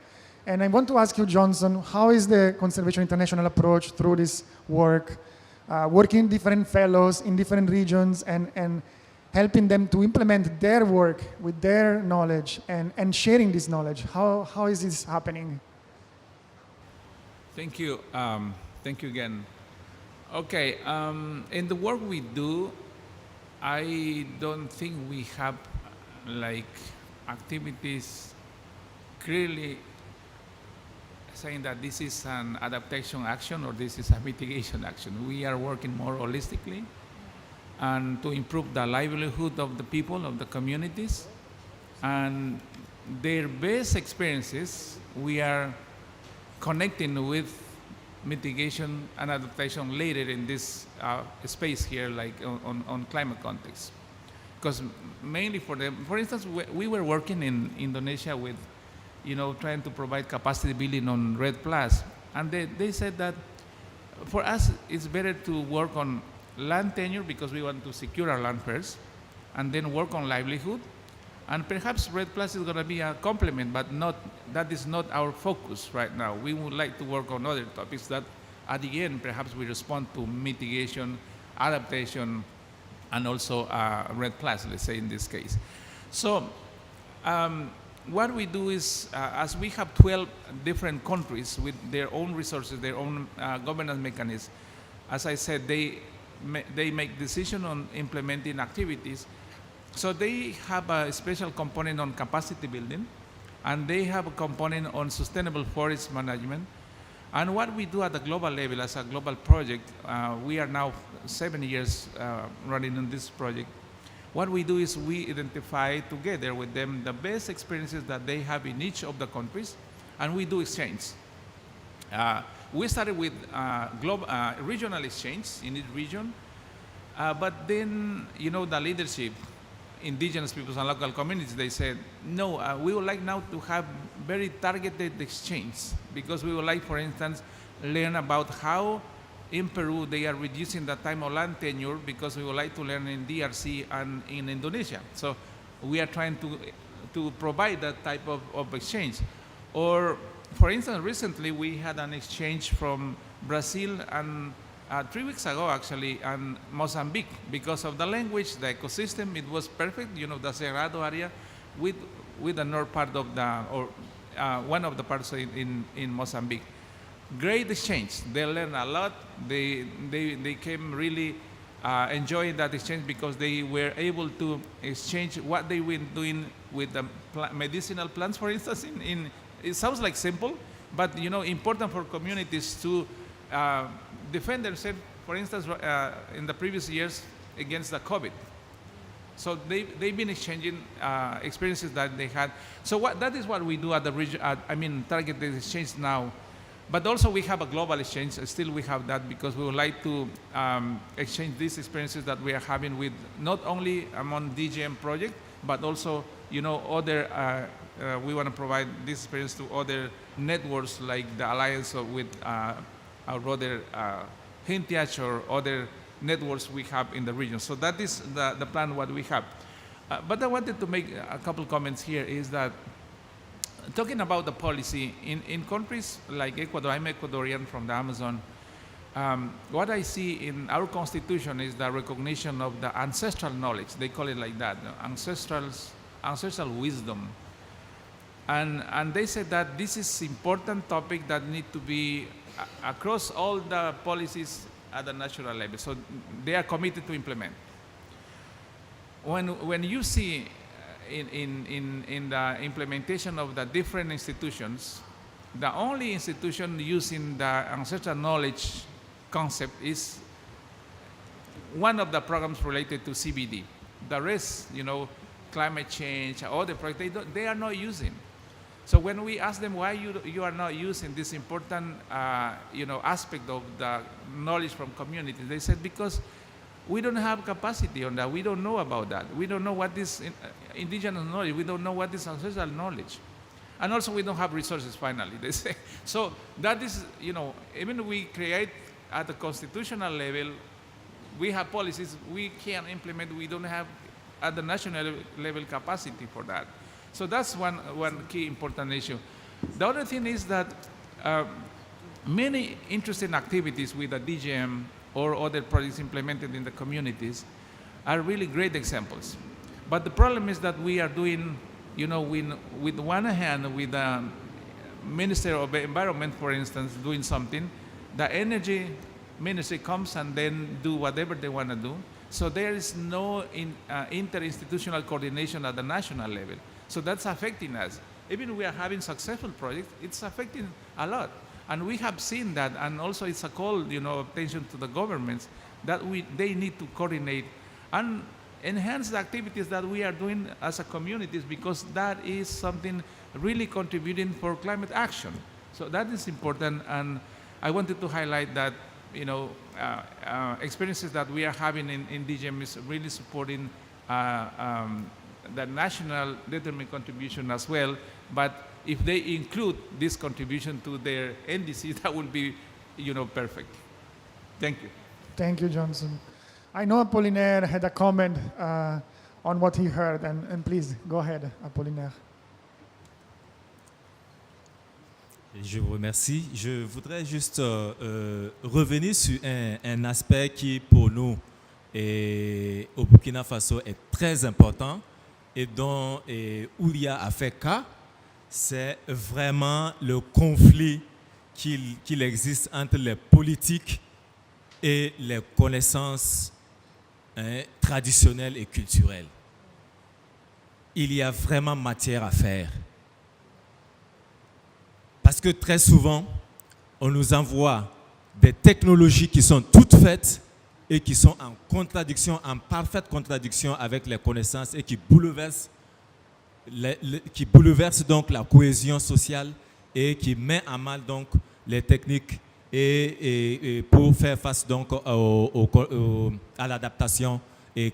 And I want to ask you, Johnson, how is the Conservation International approach through this work, working with different fellows in different regions and helping them to implement their work with their knowledge and sharing this knowledge? How is this happening? Thank you. Thank you again. Okay, in the work we do, I don't think we have like activities clearly saying that this is an adaptation action or this is a mitigation action. We are working more holistically and to improve the livelihood of the people, of the communities, and their best experiences we are connecting with mitigation and adaptation later in this space here, like on climate context. Because mainly for instance, we were working in Indonesia with, trying to provide capacity building on REDD+, and they said that for us it's better to work on land tenure because we want to secure our land first, and then work on livelihood. And perhaps REDD+ is going to be a complement, but that is not our focus right now. We would like to work on other topics that at the end perhaps we respond to mitigation, adaptation, and also REDD+, let's say in this case. So what we do is, as we have 12 different countries with their own resources, their own governance mechanisms, as I said, they make decisions on implementing activities. So they have a special component on capacity building, and they have a component on sustainable forest management. And what we do at the global level as a global project, we are now 7 years running on this project. What we do is we identify together with them the best experiences that they have in each of the countries, and we do exchange. We started with regional exchange in each region, but then, the leadership, indigenous peoples and local communities, they said, no, we would like now to have very targeted exchange, because we would like, for instance, learn about how in Peru they are reducing the time of land tenure, because we would like to learn in DRC and in Indonesia. So we are trying to provide that type of exchange. Or, for instance, recently we had an exchange from Brazil and 3 weeks ago, actually, and Mozambique, because of the language, the ecosystem, it was perfect. The Cerrado area with the north part of one of the parts in Mozambique. Great exchange. They learned a lot. They came really enjoying that exchange because they were able to exchange what they were doing with the medicinal plants, for instance. It sounds like simple, but important for communities to defend themselves, for instance, in the previous years against the COVID. So they've been exchanging experiences that they had. So that is what we do at the region. Targeted exchange now. But also we have a global exchange. Still we have that because we would like to exchange these experiences that we are having with not only among DGM project, but also other. We want to provide this experience to other networks like the Alliance with our other Hintiach or other networks we have in the region. So that is the plan what we have. But I wanted to make a couple comments here is that talking about the policy, in countries like Ecuador, I'm Ecuadorian from the Amazon, what I see in our constitution is the recognition of the ancestral knowledge. They call it like that, ancestral wisdom. And they said that this is important topic that need to be across all the policies at the national level. So they are committed to implement. When you see in the implementation of the different institutions, the only institution using the ancestral knowledge concept is one of the programs related to CBD. The rest, climate change, all the projects, they are not using. So when we ask them why you are not using this important aspect of the knowledge from communities, they said because we don't have capacity on that. We don't know about that. We don't know what is indigenous knowledge. We don't know what is ancestral knowledge. And also we don't have resources, finally, they say. So that is, even we create at the constitutional level, we have policies we can implement. We don't have at the national level capacity for that. So that's one key important issue. The other thing is that many interesting activities with the DGM or other projects implemented in the communities are really great examples. But the problem is that we are doing, with one hand, with the Minister of the Environment, for instance, doing something, the Energy Ministry comes and then do whatever they want to do. So there is no interinstitutional coordination at the national level. So that's affecting us. Even we are having successful projects, it's affecting a lot. And we have seen that, and also it's a call, attention to the governments that they need to coordinate and enhance the activities that we are doing as a communities, because that is something really contributing for climate action. So that is important, and I wanted to highlight that, experiences that we are having in DGM is really supporting the national determined contribution as well. But if they include this contribution to their NDCs, that would be, perfect. Thank you. Thank you, Johnson. I know Apollinaire had a comment on what he heard, and please, go ahead, Apollinaire. Je vous remercie. Je voudrais juste revenir sur un aspect qui, pour nous, au Burkina Faso, est très important et dont Ouria a fait cas. C'est vraiment le conflit qu'il existe entre les politiques et les connaissances traditionnelles et culturelles. Il y a vraiment matière à faire. Parce que très souvent, on nous envoie des technologies qui sont toutes faites et qui sont en contradiction, en parfaite contradiction avec les connaissances et qui bouleversent donc la cohésion sociale et qui met à mal donc les techniques et pour faire face donc à l'adaptation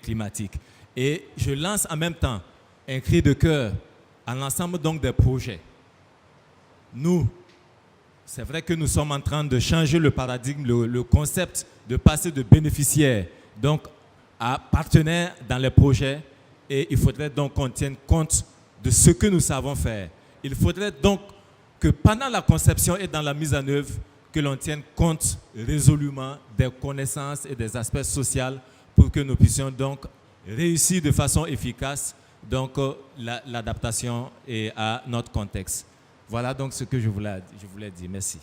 climatique. Et je lance en même temps un cri de cœur à l'ensemble donc des projets. Nous, c'est vrai que nous sommes en train de changer le paradigme, le concept de passer de bénéficiaire donc à partenaire dans les projets, et il faudrait donc qu'on tienne compte de ce que nous savons faire. Il faudrait donc que pendant la conception et dans la mise en œuvre, que l'on tienne compte résolument des connaissances et des aspects sociaux pour que nous puissions donc réussir de façon efficace donc l'adaptation à notre contexte. Voilà donc ce que je voulais dire. Merci.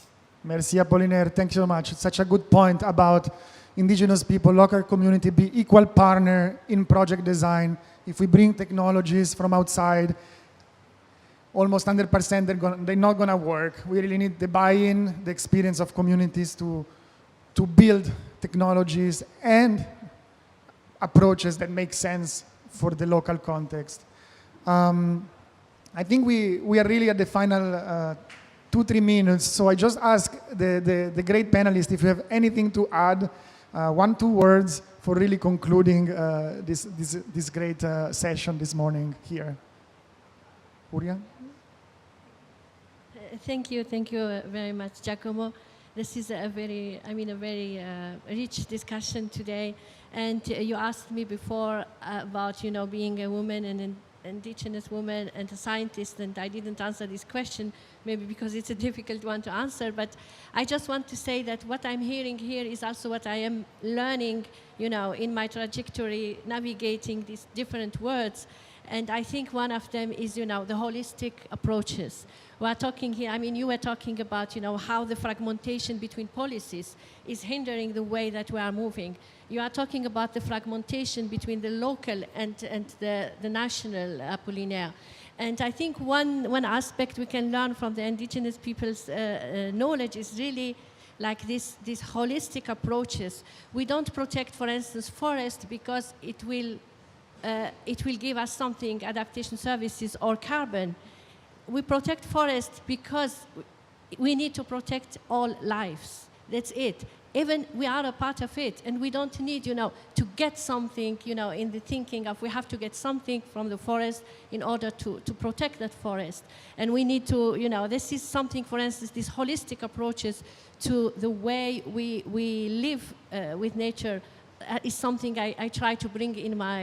Merci, Apollinaire. Thank you so much. It's such a good point about indigenous people, local community, be equal partner in project design. If we bring technologies from outside, almost 100% they're not going to work. We really need the buy-in, the experience of communities to build technologies and approaches that make sense for the local context. I think we are really at the final 2-3 minutes, so I just ask the great panelists if you have anything to add, 1-2 words for really concluding this great session this morning here. Urian? Thank you very much, Giacomo. This is a very rich discussion today. And you asked me before about, being a woman and an indigenous woman and a scientist, and I didn't answer this question, maybe because it's a difficult one to answer, but I just want to say that what I'm hearing here is also what I am learning, in my trajectory, navigating these different words. And I think one of them is, the holistic approaches. We are talking here, you were talking about, how the fragmentation between policies is hindering the way that we are moving. You are talking about the fragmentation between the local and the national, Apollinaire. And I think one aspect we can learn from the indigenous people's knowledge is really like these holistic approaches. We don't protect, for instance, forest because it will give us something, adaptation services or carbon. we protect forests because we need to protect all lives. That's it. Even we are a part of it, and we don't need, to get something, in the thinking of we have to get something from the forest in order to protect that forest. And we need to, this is something, for instance, these holistic approaches to the way we live with nature is something I try to bring in my,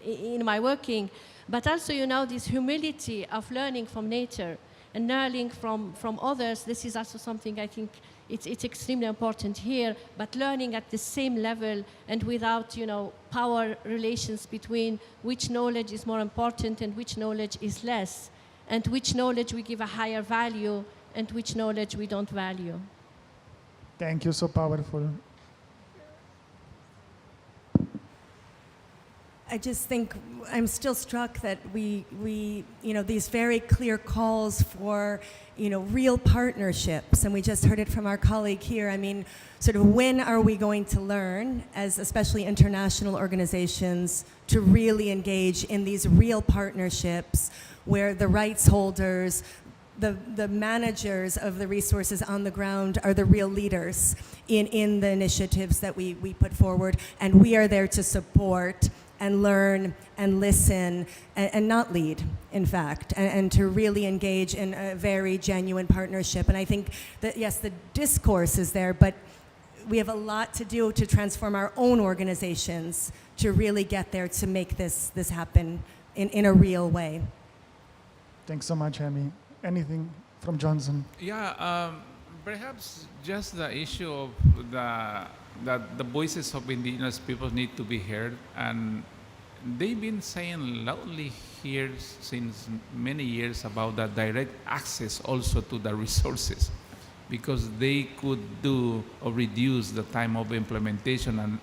in my working. But also, this humility of learning from nature and learning from others, this is also something I think it's extremely important here, but learning at the same level and without, power relations between which knowledge is more important and which knowledge is less, and which knowledge we give a higher value and which knowledge we don't value. Thank you, so powerful. I just think I'm still struck that we these very clear calls for, real partnerships, and we just heard it from our colleague here. I mean, sort of when are we going to learn, as especially international organizations, to really engage in these real partnerships where the rights holders, the managers of the resources on the ground are the real leaders in the initiatives that we put forward, and we are there to support and learn and listen and not lead, in fact, and to really engage in a very genuine partnership. And I think that, yes, the discourse is there, but we have a lot to do to transform our own organizations to really get there to make this happen in a real way. Thanks so much, Amy. Anything from Johnson? Yeah, perhaps just the issue of that the voices of indigenous people need to be heard, and they've been saying loudly here since many years about the direct access also to the resources, because they could do or reduce the time of implementation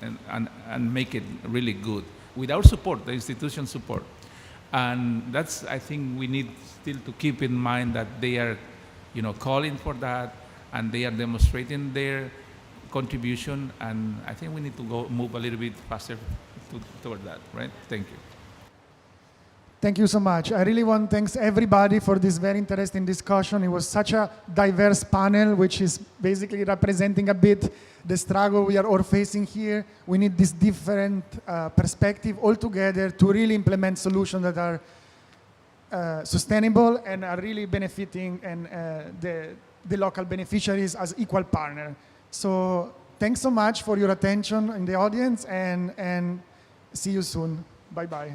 and make it really good with our support, the institution support. And that's, I think we need still to keep in mind that they are, calling for that, and they are demonstrating their contribution, and I think we need to move a little bit faster toward that, right? Thank you. Thank you so much. I really want to thank everybody for this very interesting discussion. It was such a diverse panel, which is basically representing a bit the struggle we are all facing here. We need this different perspective all together to really implement solutions that are sustainable and are really benefiting and the local beneficiaries as equal partner. So thanks so much for your attention in the audience, and see you soon. Bye-bye.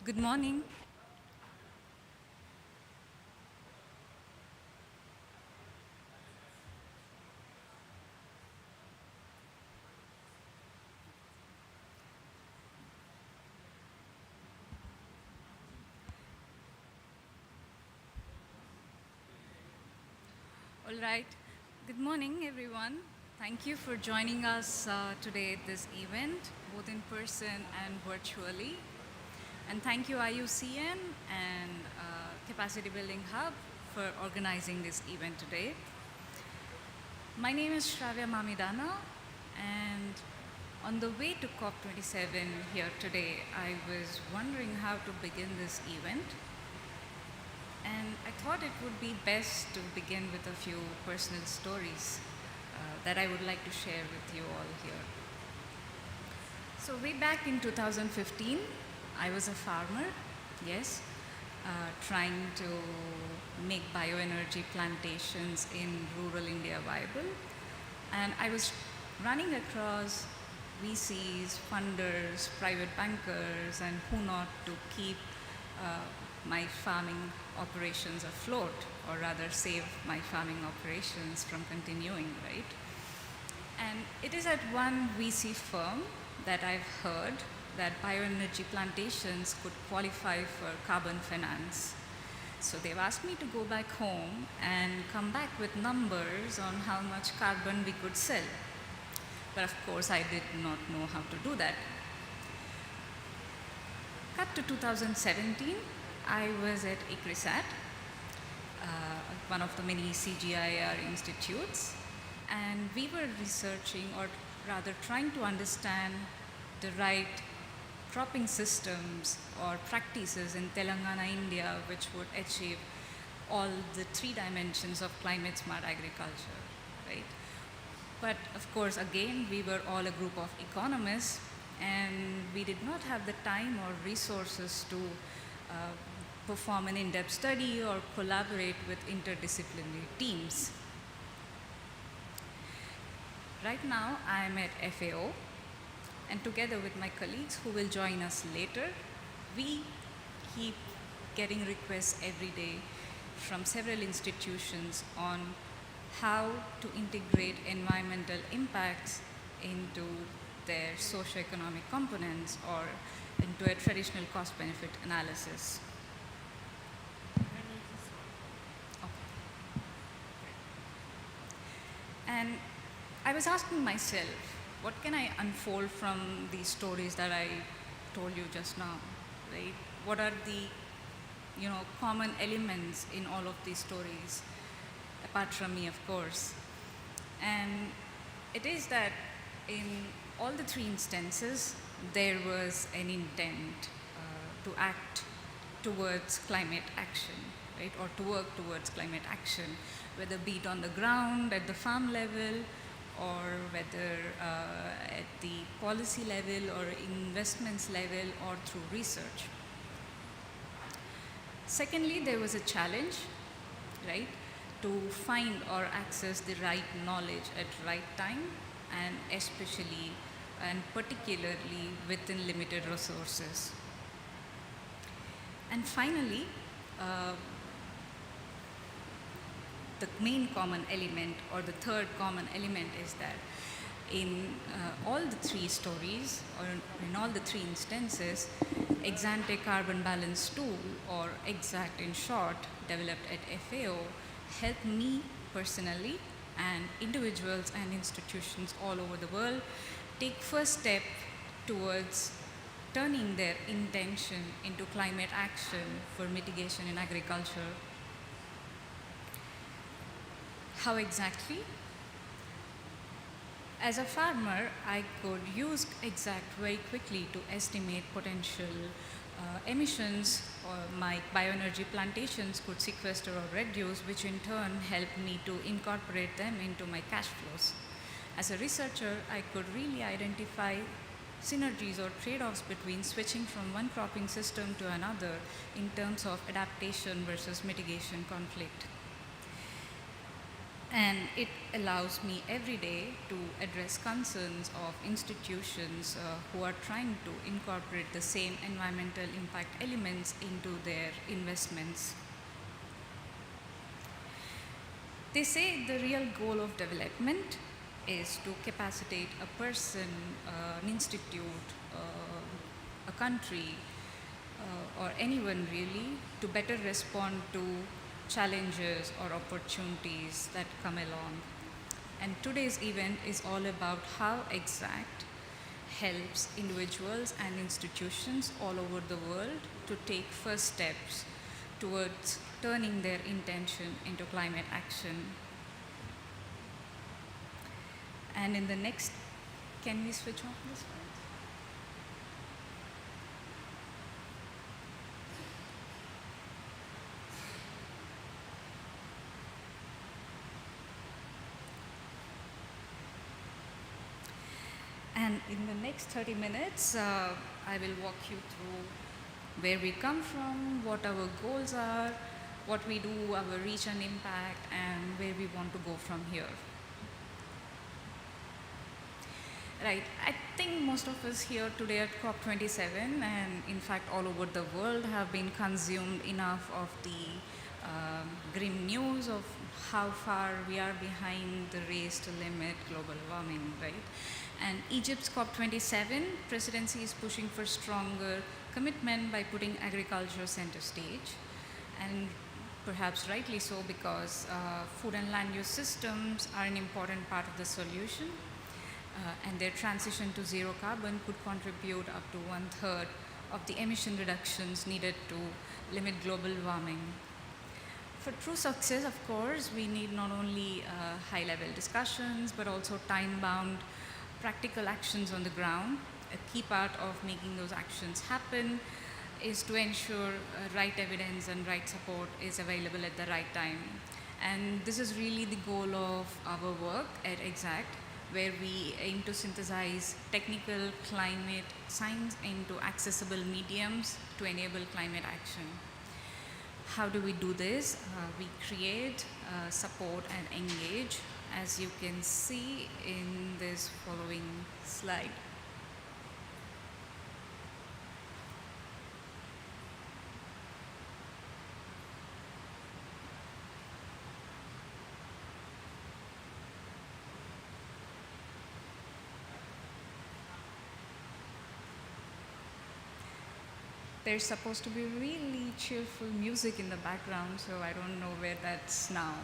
Good morning. All right. Good morning, everyone. Thank you for joining us today at this event, both in person and virtually. And thank you, IUCN and Capacity Building Hub for organizing this event today. My name is Shravya Mamidana, and on the way to COP27 here today, I was wondering how to begin this event. And I thought it would be best to begin with a few personal stories that I would like to share with you all here. So way back in 2015, I was a farmer, yes, trying to make bioenergy plantations in rural India viable. And I was running across VCs, funders, private bankers, and who not to keep my farming operations afloat, or rather save my farming operations from continuing, right? And it is at one VC firm that I've heard that bioenergy plantations could qualify for carbon finance. So they've asked me to go back home and come back with numbers on how much carbon we could sell. But of course, I did not know how to do that. Cut to 2017, I was at ICRISAT, one of the many CGIAR institutes, and we were researching, or rather trying to understand the right cropping systems or practices in Telangana, India, which would achieve all the three dimensions of climate smart agriculture, right? But of course, again, we were all a group of economists, and we did not have the time or resources to perform an in-depth study or collaborate with interdisciplinary teams. Right now, I'm at FAO, and together with my colleagues who will join us later, we keep getting requests every day from several institutions on how to integrate environmental impacts into their socioeconomic components or into a traditional cost-benefit analysis. And I was asking myself, what can I unfold from these stories that I told you just now, right? What are the, common elements in all of these stories, apart from me, of course? And it is that in all the three instances, there was an intent to act towards climate action, right? Or to work towards climate action, whether be it on the ground, at the farm level, or whether at the policy level or investments level or through research. Secondly, there was a challenge, right, to find or access the right knowledge at right time, and especially and particularly within limited resources. And finally, the main common element, or the third common element, is that in all the three stories, or in all the three instances, ex-ante carbon balance tool, or EXACT in short, developed at FAO, helped me personally and individuals and institutions all over the world take first step towards turning their intention into climate action for mitigation in agriculture. How exactly? As a farmer, I could use EXACT very quickly to estimate potential emissions my bioenergy plantations could sequester or reduce, which in turn helped me to incorporate them into my cash flows. As a researcher, I could really identify synergies or trade-offs between switching from one cropping system to another in terms of adaptation versus mitigation conflict. And it allows me every day to address concerns of institutions who are trying to incorporate the same environmental impact elements into their investments. They say the real goal of development is to capacitate a person, an institute, a country, or anyone really, to better respond to challenges or opportunities that come along. And today's event is all about how EXACT helps individuals and institutions all over the world to take first steps towards turning their intention into climate action. And in the next, can we switch off this one? And in the next 30 minutes, I will walk you through where we come from, what our goals are, what we do, our reach and impact, and where we want to go from here. Right, I think most of us here today at COP27, and in fact all over the world, have been consumed enough of the grim news of how far we are behind the race to limit global warming, right? And Egypt's COP27 presidency is pushing for stronger commitment by putting agriculture center stage, and perhaps rightly so, because food and land use systems are an important part of the solution, and their transition to zero carbon could contribute up to 1/3 of the emission reductions needed to limit global warming. For true success, of course, we need not only high-level discussions, but also time-bound practical actions on the ground. A key part of making those actions happen is to ensure right evidence and right support is available at the right time. And this is really the goal of our work at EXACT, where we aim to synthesize technical climate science into accessible mediums to enable climate action. How do we do this? We create, support, and engage, as you can see in this following slide. There's supposed to be really cheerful music in the background, so I don't know where that's now.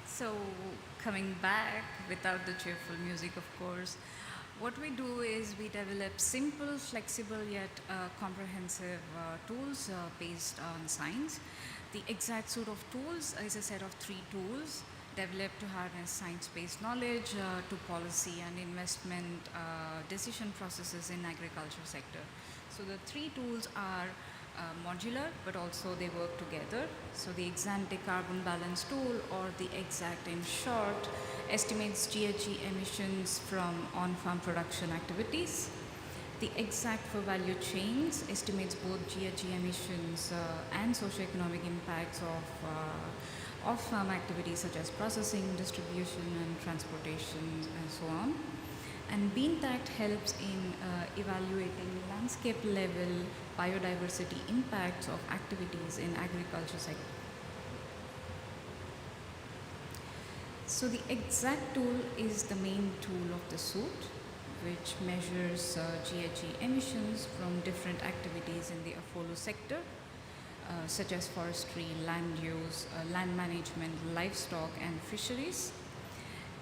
So coming back, without the cheerful music, of course, what we do is we develop simple, flexible, yet comprehensive tools based on science. The EXACT suite of tools is a set of 3 tools developed to harness science-based knowledge to policy and investment decision processes in agriculture sector. So the 3 tools are modular, but also they work together. So the ex-ante carbon balance tool, or the EXACT in short, estimates GHG emissions from on-farm production activities. The EXACT for value chains estimates both GHG emissions and socioeconomic impacts of off-farm activities such as processing, distribution, and transportation, and so on. And BeanTact helps in evaluating landscape-level biodiversity impacts of activities in agriculture sector. So the exact tool is the main tool of the suite, which measures GHG emissions from different activities in the AFOLO sector, such as forestry, land use, land management, livestock, and fisheries.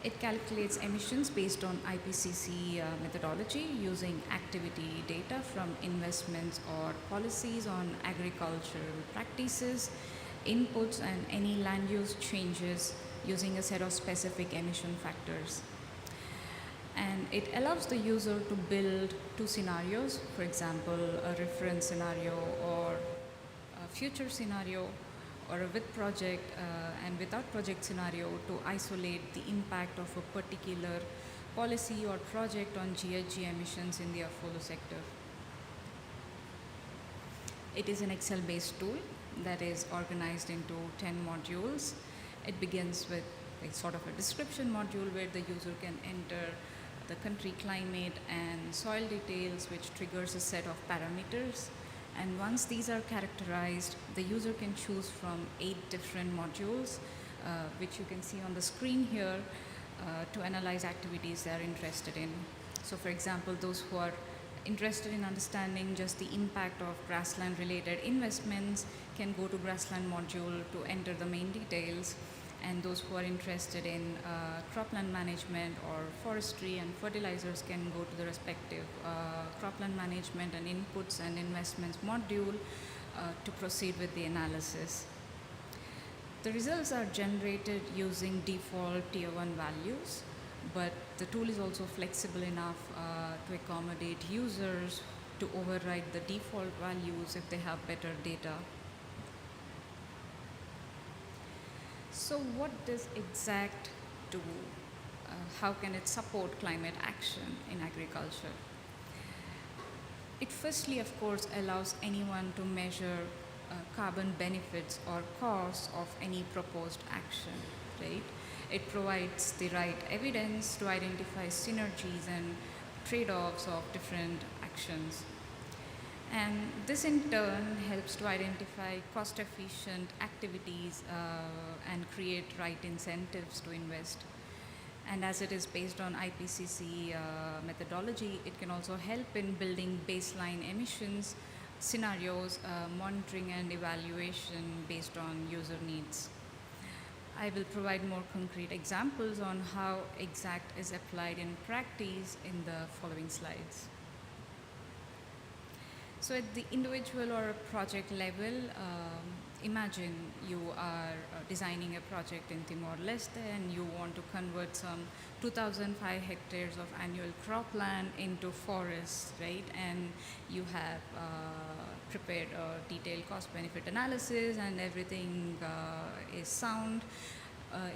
It calculates emissions based on IPCC methodology using activity data from investments or policies on agricultural practices, inputs, and any land use changes using a set of specific emission factors. And it allows the user to build two scenarios, for example, a reference scenario or a future scenario, or a with project and without project scenario to isolate the impact of a particular policy or project on GHG emissions in the AFOLO sector. It is an Excel-based tool that is organized into 10 modules. It begins with a sort of a description module where the user can enter the country climate and soil details, which triggers a set of parameters. And once these are characterized, the user can choose from 8 different modules, which you can see on the screen here, to analyze activities they are interested in. So for example, those who are interested in understanding just the impact of grassland related investments can go to grassland module to enter the main details. And those who are interested in cropland management or forestry and fertilizers can go to the respective cropland management and inputs and investments module to proceed with the analysis. The results are generated using default tier 1 values, but the tool is also flexible enough to accommodate users to override the default values if they have better data. So what does EXACT do? How can it support climate action in agriculture? It firstly, of course, allows anyone to measure carbon benefits or costs of any proposed action, right? It provides the right evidence to identify synergies and trade-offs of different actions. And this in turn helps to identify cost-efficient activities and create right incentives to invest. And as it is based on IPCC methodology, it can also help in building baseline emissions, scenarios, monitoring and evaluation based on user needs. I will provide more concrete examples on how EXACT is applied in practice in the following slides. So at the individual or project level, imagine you are designing a project in Timor-Leste and you want to convert some 2,005 hectares of annual cropland into forests, right? And you have prepared a detailed cost-benefit analysis and everything is sound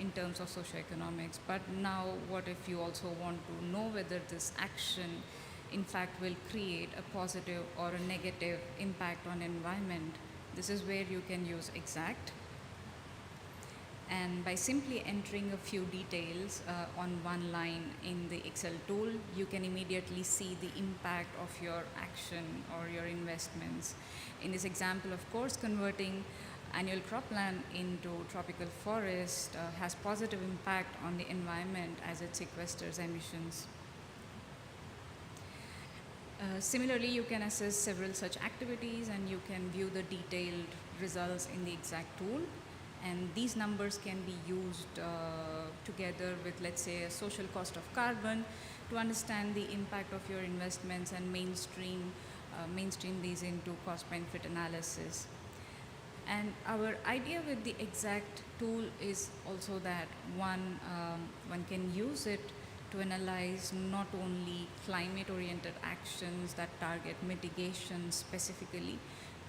in terms of socioeconomics. But now what if you also want to know whether this action in fact will create a positive or a negative impact on environment? This is where you can use EXACT. And by simply entering a few details on one line in the Excel tool, you can immediately see the impact of your action or your investments. In this example, of course, converting annual cropland into tropical forest has positive impact on the environment as it sequesters emissions. Similarly, you can assess several such activities and you can view the detailed results in the EXACT tool. And these numbers can be used together with, let's say, a social cost of carbon to understand the impact of your investments and mainstream these into cost-benefit analysis. And our idea with the EXACT tool is also that one can use it to analyze not only climate-oriented actions that target mitigation specifically,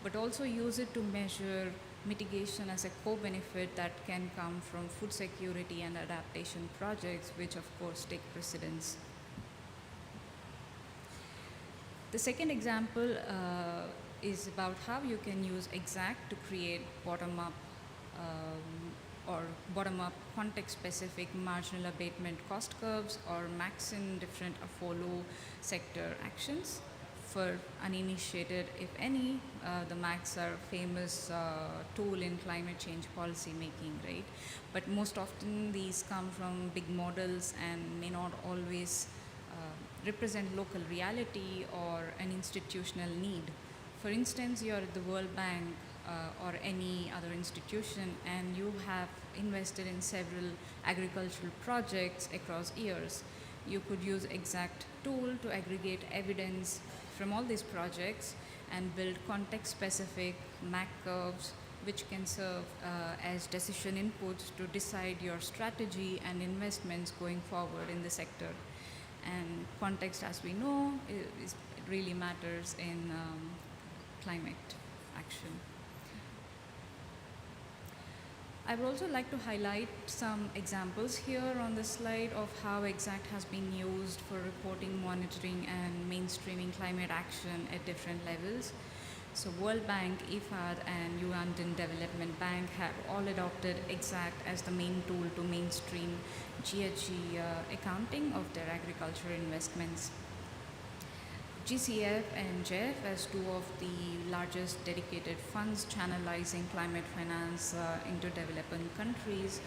but also use it to measure mitigation as a co-benefit that can come from food security and adaptation projects, which of course take precedence. The second example is about how you can use EXACT to create bottom-up or bottom-up context-specific marginal abatement cost curves, or max in different follow sector actions. For uninitiated, if any, the MACs are a famous tool in climate change policy making, right? But most often these come from big models and may not always represent local reality or an institutional need. For instance, you're at the World Bank or any other institution and you have invested in several agricultural projects across years. You could use exact tool to aggregate evidence from all these projects and build context-specific MAC curves which can serve as decision inputs to decide your strategy and investments going forward in the sector. And context, as we know, it really matters in climate action. I would also like to highlight some examples here on the slide of how EXACT has been used for reporting, monitoring, and mainstreaming climate action at different levels. So World Bank, IFAD, and UNWRLD Development Bank have all adopted EXACT as the main tool to mainstream GHG accounting of their agriculture investments. GCF and JEF, as two of the largest dedicated funds channelizing climate finance into developing countries,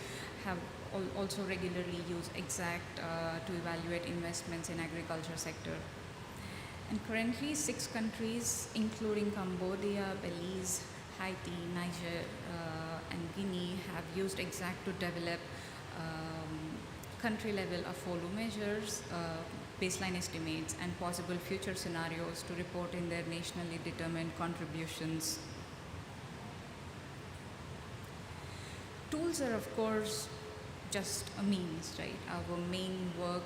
have also regularly used EXACT to evaluate investments in agriculture sector. And currently 6 countries, including Cambodia, Belize, Haiti, Niger, and Guinea, have used EXACT to develop country-level follow measures, baseline estimates, and possible future scenarios to report in their nationally determined contributions. Tools are, of course, just a means, right? Our main work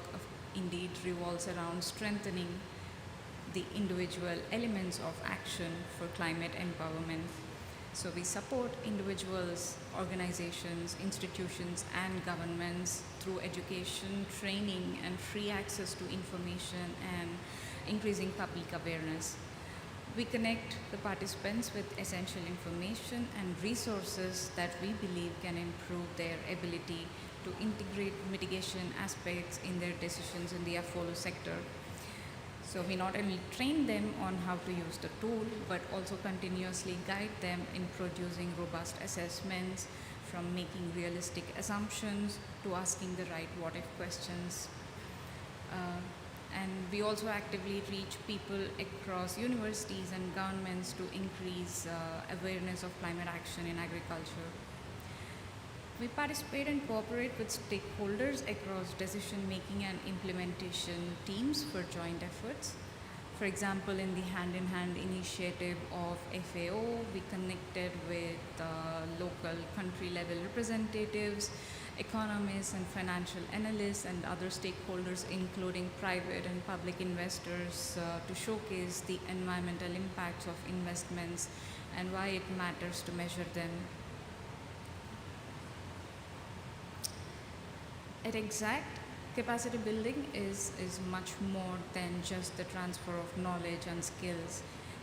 indeed revolves around strengthening the individual elements of action for climate empowerment. So we support individuals, organizations, institutions, and governments through education, training, and free access to information and increasing public awareness. We connect the participants with essential information and resources that we believe can improve their ability to integrate mitigation aspects in their decisions in the follow sector. So we not only train them on how to use the tool, but also continuously guide them in producing robust assessments, from making realistic assumptions to asking the right what-if questions. And we also actively reach people across universities and governments to increase awareness of climate action in agriculture. We participate and cooperate with stakeholders across decision-making and implementation teams for joint efforts. For example, in the hand-in-hand initiative of FAO, we connected with local country-level representatives, economists and financial analysts and other stakeholders, including private and public investors, to showcase the environmental impacts of investments and why it matters to measure them. At EXACT, capacity building is much more than just the transfer of knowledge and skills,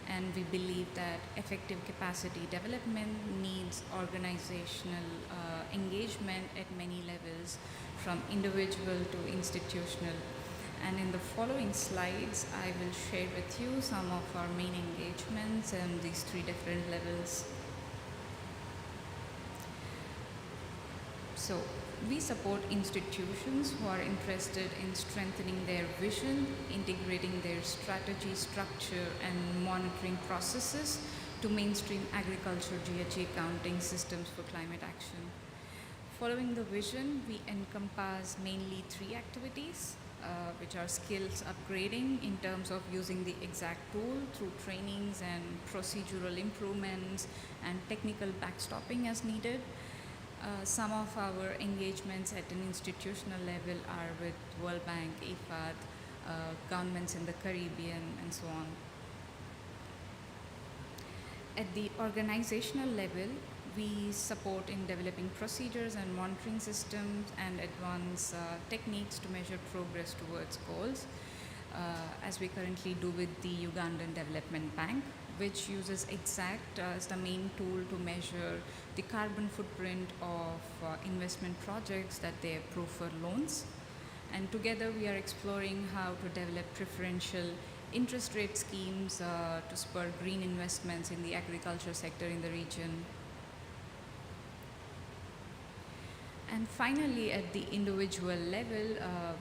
and we believe that effective capacity development needs organizational engagement at many levels, from individual to institutional. And in the following slides, I will share with you some of our main engagements in these 3 different levels. So, we support institutions who are interested in strengthening their vision, integrating their strategy, structure, and monitoring processes to mainstream agriculture GHG accounting systems for climate action. Following the vision, we encompass mainly 3 activities, which are skills upgrading in terms of using the EXACT tool through trainings and procedural improvements and technical backstopping as needed. Some of our engagements at an institutional level are with World Bank, IFAD, governments in the Caribbean, and so on. At the organizational level, we support in developing procedures and monitoring systems and advance techniques to measure progress towards goals, as we currently do with the Ugandan Development Bank, which uses EXACT as the main tool to measure the carbon footprint of investment projects that they approve for loans. And together we are exploring how to develop preferential interest rate schemes to spur green investments in the agriculture sector in the region. And finally, at the individual level,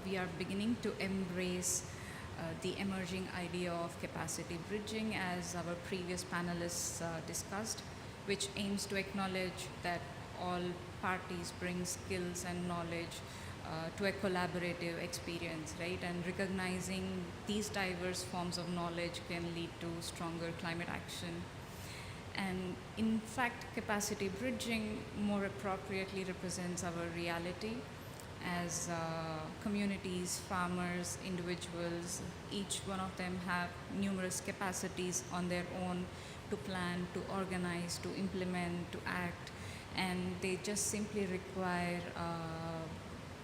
we are beginning to embrace the emerging idea of capacity bridging, as our previous panelists discussed, which aims to acknowledge that all parties bring skills and knowledge to a collaborative experience, right? And recognizing these diverse forms of knowledge can lead to stronger climate action. And in fact, capacity bridging more appropriately represents our reality as communities, farmers, individuals, each one of them have numerous capacities on their own to plan, to organize, to implement, to act, and they just simply require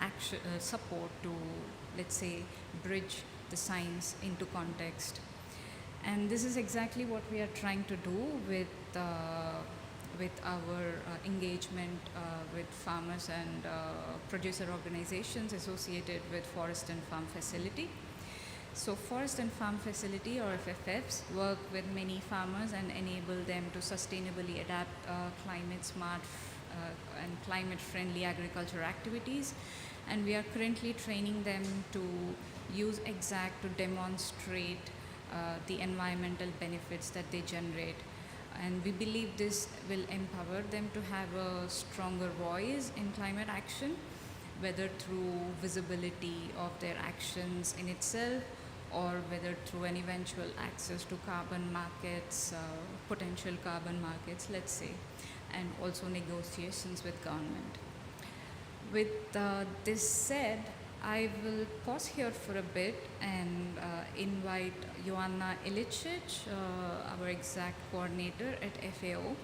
action, support to, let's say, bridge the science into context. And this is exactly what we are trying to do with our engagement with farmers and producer organizations associated with Forest and Farm Facility. So Forest and Farm Facility, or FFFs, work with many farmers and enable them to sustainably adapt climate smart and climate friendly agriculture activities. And we are currently training them to use EXACT to demonstrate the environmental benefits that they generate. And we believe this will empower them to have a stronger voice in climate action, whether through visibility of their actions in itself, or whether through an eventual access to carbon markets, potential carbon markets, let's say, and also negotiations with government. With this said, I will pause here for a bit and invite Joanna Ilicic, our EXACT coordinator at FAO,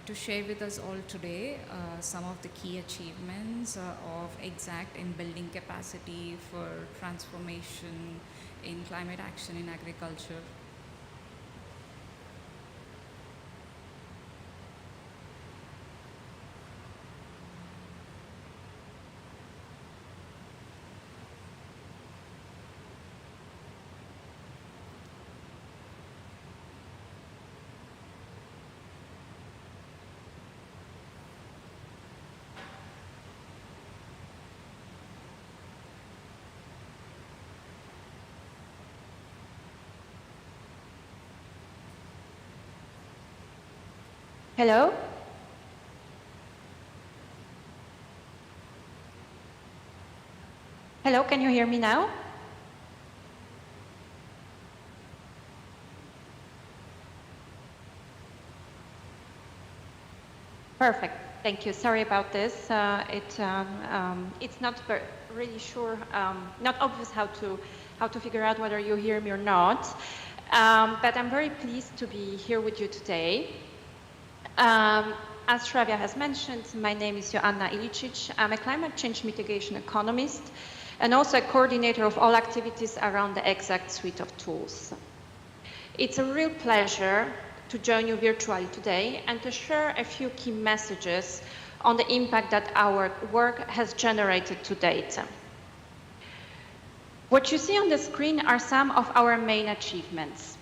to share with us all today some of the key achievements of EXACT in building capacity for transformation in climate action in agriculture. Hello? Hello, can you hear me now? Perfect, thank you. Sorry about this. It's not really sure, not obvious how to figure out whether you hear me or not. But I'm very pleased to be here with you today. As Shravya has mentioned, my name is Joanna Ilicic. I'm a climate change mitigation economist and also a coordinator of all activities around the EXACT suite of tools. It's a real pleasure to join you virtually today and to share a few key messages on the impact that our work has generated to date. What you see on the screen are some of our main achievements.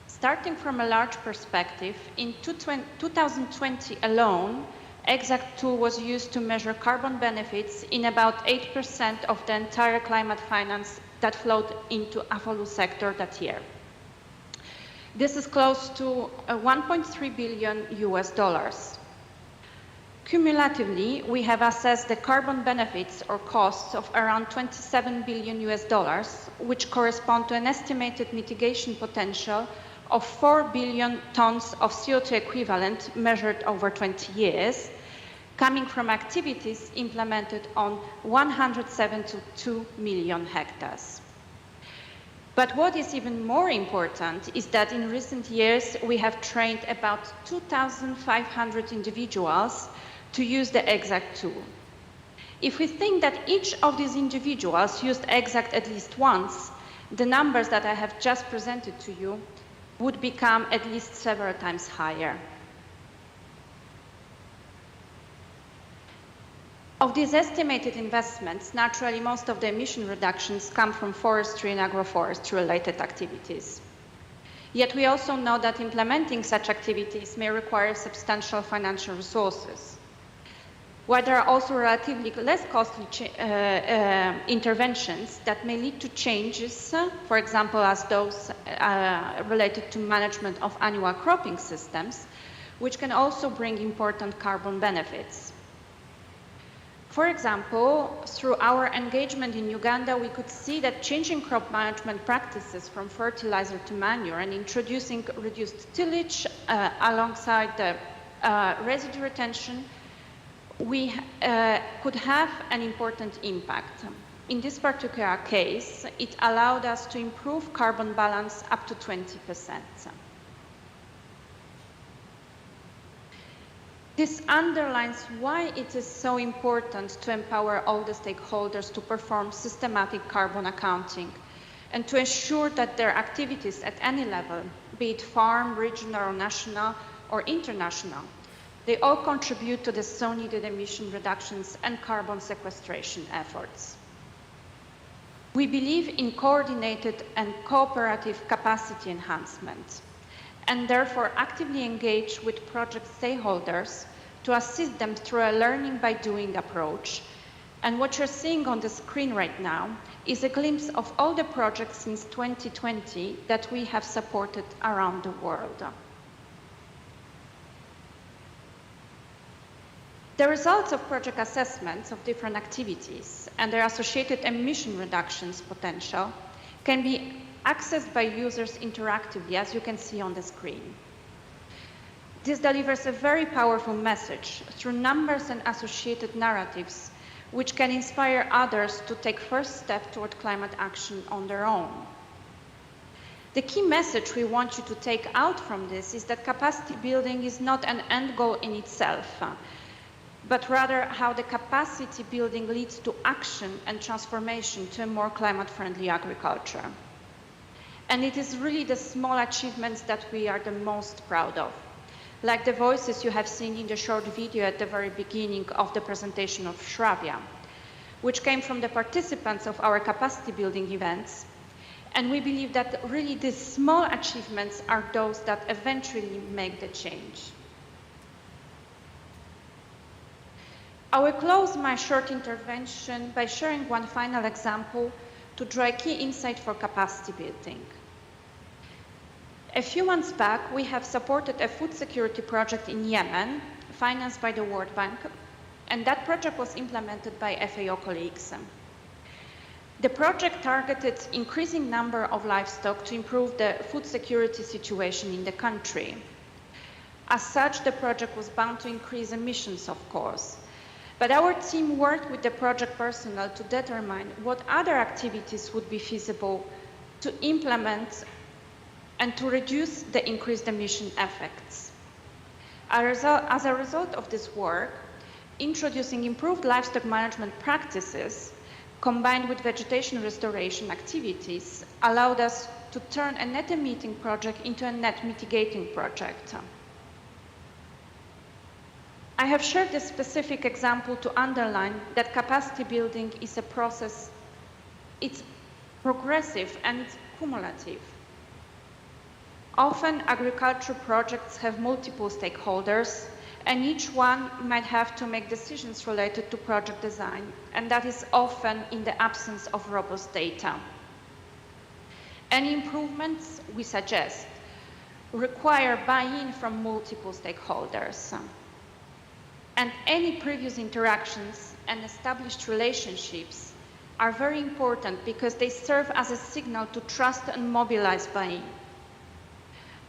Starting from a large perspective, in 2020 alone, EXACT tool was used to measure carbon benefits in about 8% of the entire climate finance that flowed into AFOLU sector that year. This is close to $1.3 billion US. Cumulatively, we have assessed the carbon benefits or costs of around $27 billion US, which correspond to an estimated mitigation potential of 4 billion tons of CO2 equivalent measured over 20 years, coming from activities implemented on 172 million hectares. But what is even more important is that in recent years, we have trained about 2,500 individuals to use the EXACT tool. If we think that each of these individuals used EXACT at least once, the numbers that I have just presented to you would become at least several times higher. Of these estimated investments, naturally most of the emission reductions come from forestry and agroforestry related activities. Yet we also know that implementing such activities may require substantial financial resources. While there are also relatively less costly interventions that may lead to changes, for example, as those related to management of annual cropping systems, which can also bring important carbon benefits. For example, through our engagement in Uganda, we could see that changing crop management practices from fertilizer to manure and introducing reduced tillage alongside the residue retention, we could have an important impact. In this particular case, it allowed us to improve carbon balance up to 20%. This underlines why it is so important to empower all the stakeholders to perform systematic carbon accounting and to ensure that their activities at any level, be it farm, regional, or national, or international, they all contribute to the so needed emission reductions and carbon sequestration efforts. We believe in coordinated and cooperative capacity enhancement, and therefore actively engage with project stakeholders to assist them through a learning by doing approach. And what you're seeing on the screen right now is a glimpse of all the projects since 2020 that we have supported around the world. The results of project assessments of different activities and their associated emission reductions potential can be accessed by users interactively, as you can see on the screen. This delivers a very powerful message through numbers and associated narratives, which can inspire others to take first step toward climate action on their own. The key message we want you to take out from this is that capacity building is not an end goal in itself, but rather how the capacity building leads to action and transformation to a more climate-friendly agriculture. And it is really the small achievements that we are the most proud of, like the voices you have seen in the short video at the very beginning of the presentation of Shravya, which came from the participants of our capacity building events. And we believe that really these small achievements are those that eventually make the change. I will close my short intervention by sharing one final example to draw a key insight for capacity building. A few months back, we have supported a food security project in Yemen, financed by the World Bank, and that project was implemented by FAO colleagues. The project targeted increasing number of livestock to improve the food security situation in the country. As such, the project was bound to increase emissions, of course. But our team worked with the project personnel to determine what other activities would be feasible to implement and to reduce the increased emission effects. As a result of this work, introducing improved livestock management practices combined with vegetation restoration activities allowed us to turn a net emitting project into a net mitigating project. I have shared this specific example to underline that capacity building is a process, it's progressive and it's cumulative. Often agriculture projects have multiple stakeholders and each one might have to make decisions related to project design, and that is often in the absence of robust data. Any improvements we suggest require buy-in from multiple stakeholders. And any previous interactions and established relationships are very important because they serve as a signal to trust and mobilize buy-in.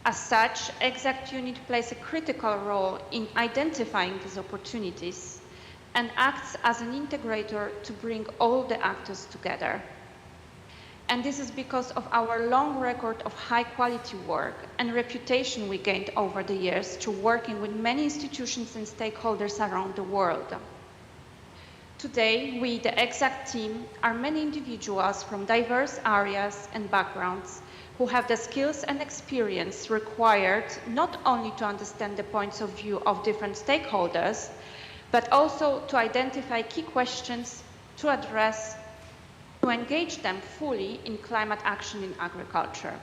As such, Exact Unit plays a critical role in identifying these opportunities and acts as an integrator to bring all the actors together. And this is because of our long record of high quality work and reputation we gained over the years through working with many institutions and stakeholders around the world. Today, we, the Exact team, are many individuals from diverse areas and backgrounds who have the skills and experience required not only to understand the points of view of different stakeholders, but also to identify key questions to address, to engage them fully in climate action in agriculture.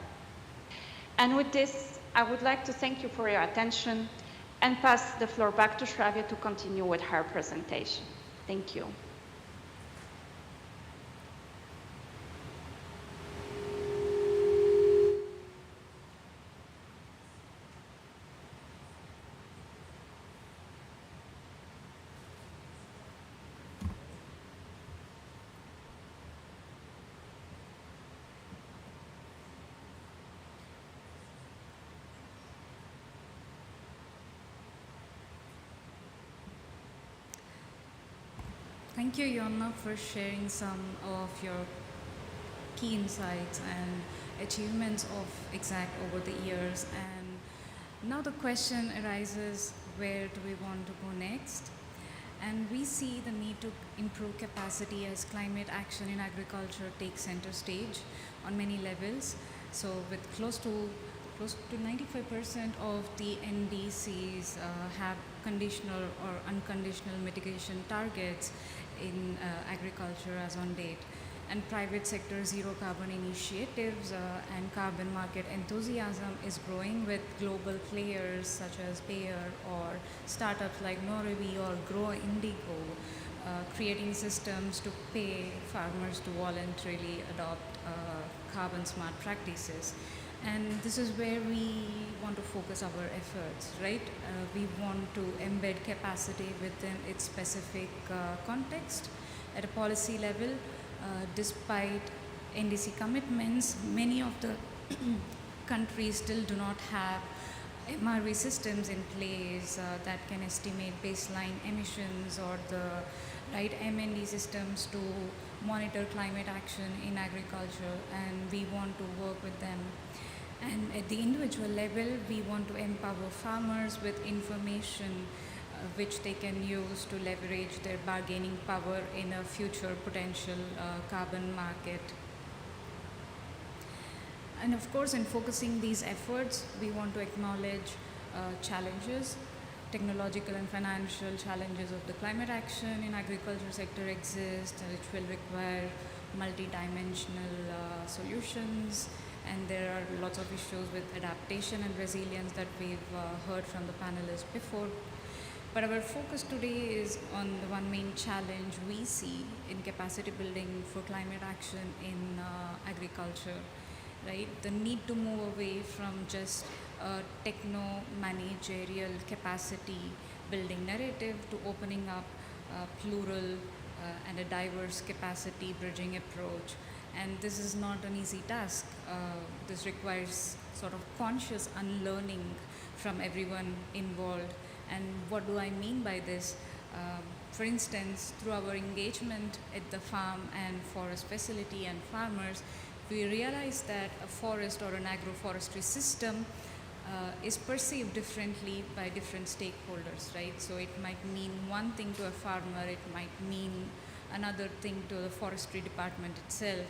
And with this, I would like to thank you for your attention and pass the floor back to Shravya to continue with her presentation. Thank you. Thank you, Yonna, for sharing some of your key insights and achievements of EXACT over the years. And now the question arises, where do we want to go next? And we see the need to improve capacity as climate action in agriculture takes center stage on many levels. So with close to 95% of the NDCs have conditional or unconditional mitigation targets in agriculture as on date. And private sector zero carbon initiatives and carbon market enthusiasm is growing with global players such as Bayer or startups like Norevi or Grow Indigo creating systems to pay farmers to voluntarily adopt carbon smart practices. And this is where we want to focus our efforts, right? We want to embed capacity within its specific context at a policy level. Despite NDC commitments, many of the countries still do not have MRV systems in place that can estimate baseline emissions or the right MND systems to monitor climate action in agriculture, and we want to work with them. And at the individual level, we want to empower farmers with information which they can use to leverage their bargaining power in a future potential carbon market. And of course, in focusing these efforts, we want to acknowledge challenges. Technological and financial challenges of the climate action in agriculture sector exist, which will require multi-dimensional solutions. And there are lots of issues with adaptation and resilience that we've heard from the panelists before. But our focus today is on the one main challenge we see in capacity building for climate action in agriculture, right? The need to move away from just a techno-managerial capacity building narrative to opening up a plural and a diverse capacity bridging approach. And this is not an easy task. This requires sort of conscious unlearning from everyone involved. And what do I mean by this? For instance, through our engagement at the farm and forest facility and farmers, we realize that a forest or an agroforestry system is perceived differently by different stakeholders, right? So it might mean one thing to a farmer, it might mean another thing to the forestry department itself.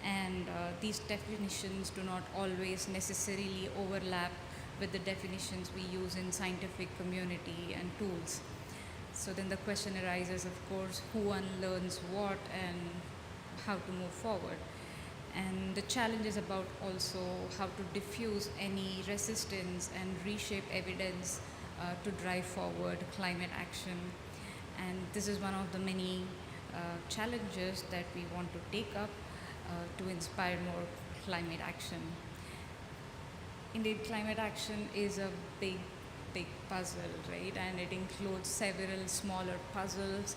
And these definitions do not always necessarily overlap with the definitions we use in scientific community and tools. So then the question arises, of course, who unlearns what and how to move forward. And the challenge is about also how to diffuse any resistance and reshape evidence to drive forward climate action. And this is one of the many challenges that we want to take up to inspire more climate action. Indeed, climate action is a big puzzle, right? And it includes several smaller puzzles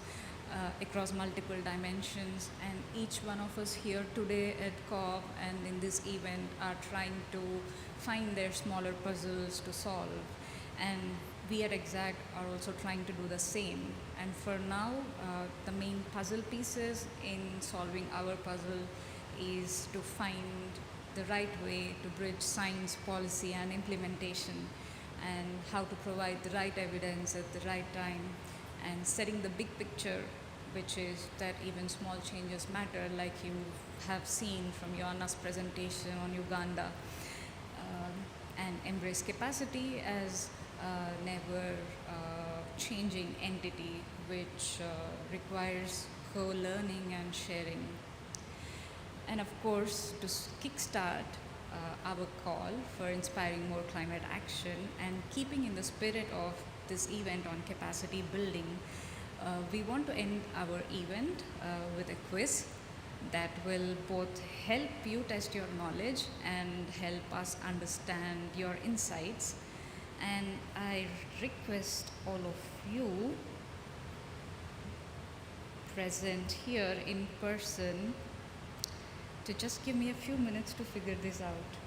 across multiple dimensions. And each one of us here today at COP and in this event are trying to find their smaller puzzles to solve. And we at EXACT are also trying to do the same. And for now, the main puzzle pieces in solving our puzzle is to find the right way to bridge science, policy, and implementation, and how to provide the right evidence at the right time, and setting the big picture which is that even small changes matter, like you have seen from Joanna's presentation on Uganda, and embrace capacity as a never changing entity which requires co-learning and sharing. And of course, to kickstart our call for inspiring more climate action and keeping in the spirit of this event on capacity building, we want to end our event with a quiz that will both help you test your knowledge and help us understand your insights. And I request all of you present here in person to just give me a few minutes to figure this out.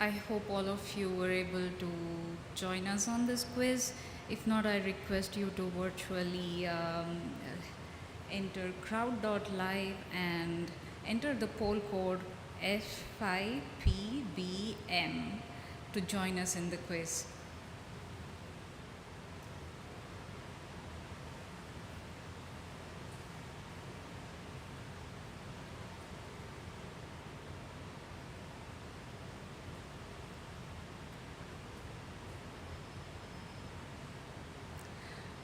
I hope all of you were able to join us on this quiz. If not, I request you to virtually enter crowd.live and enter the poll code F5PBM to join us in the quiz.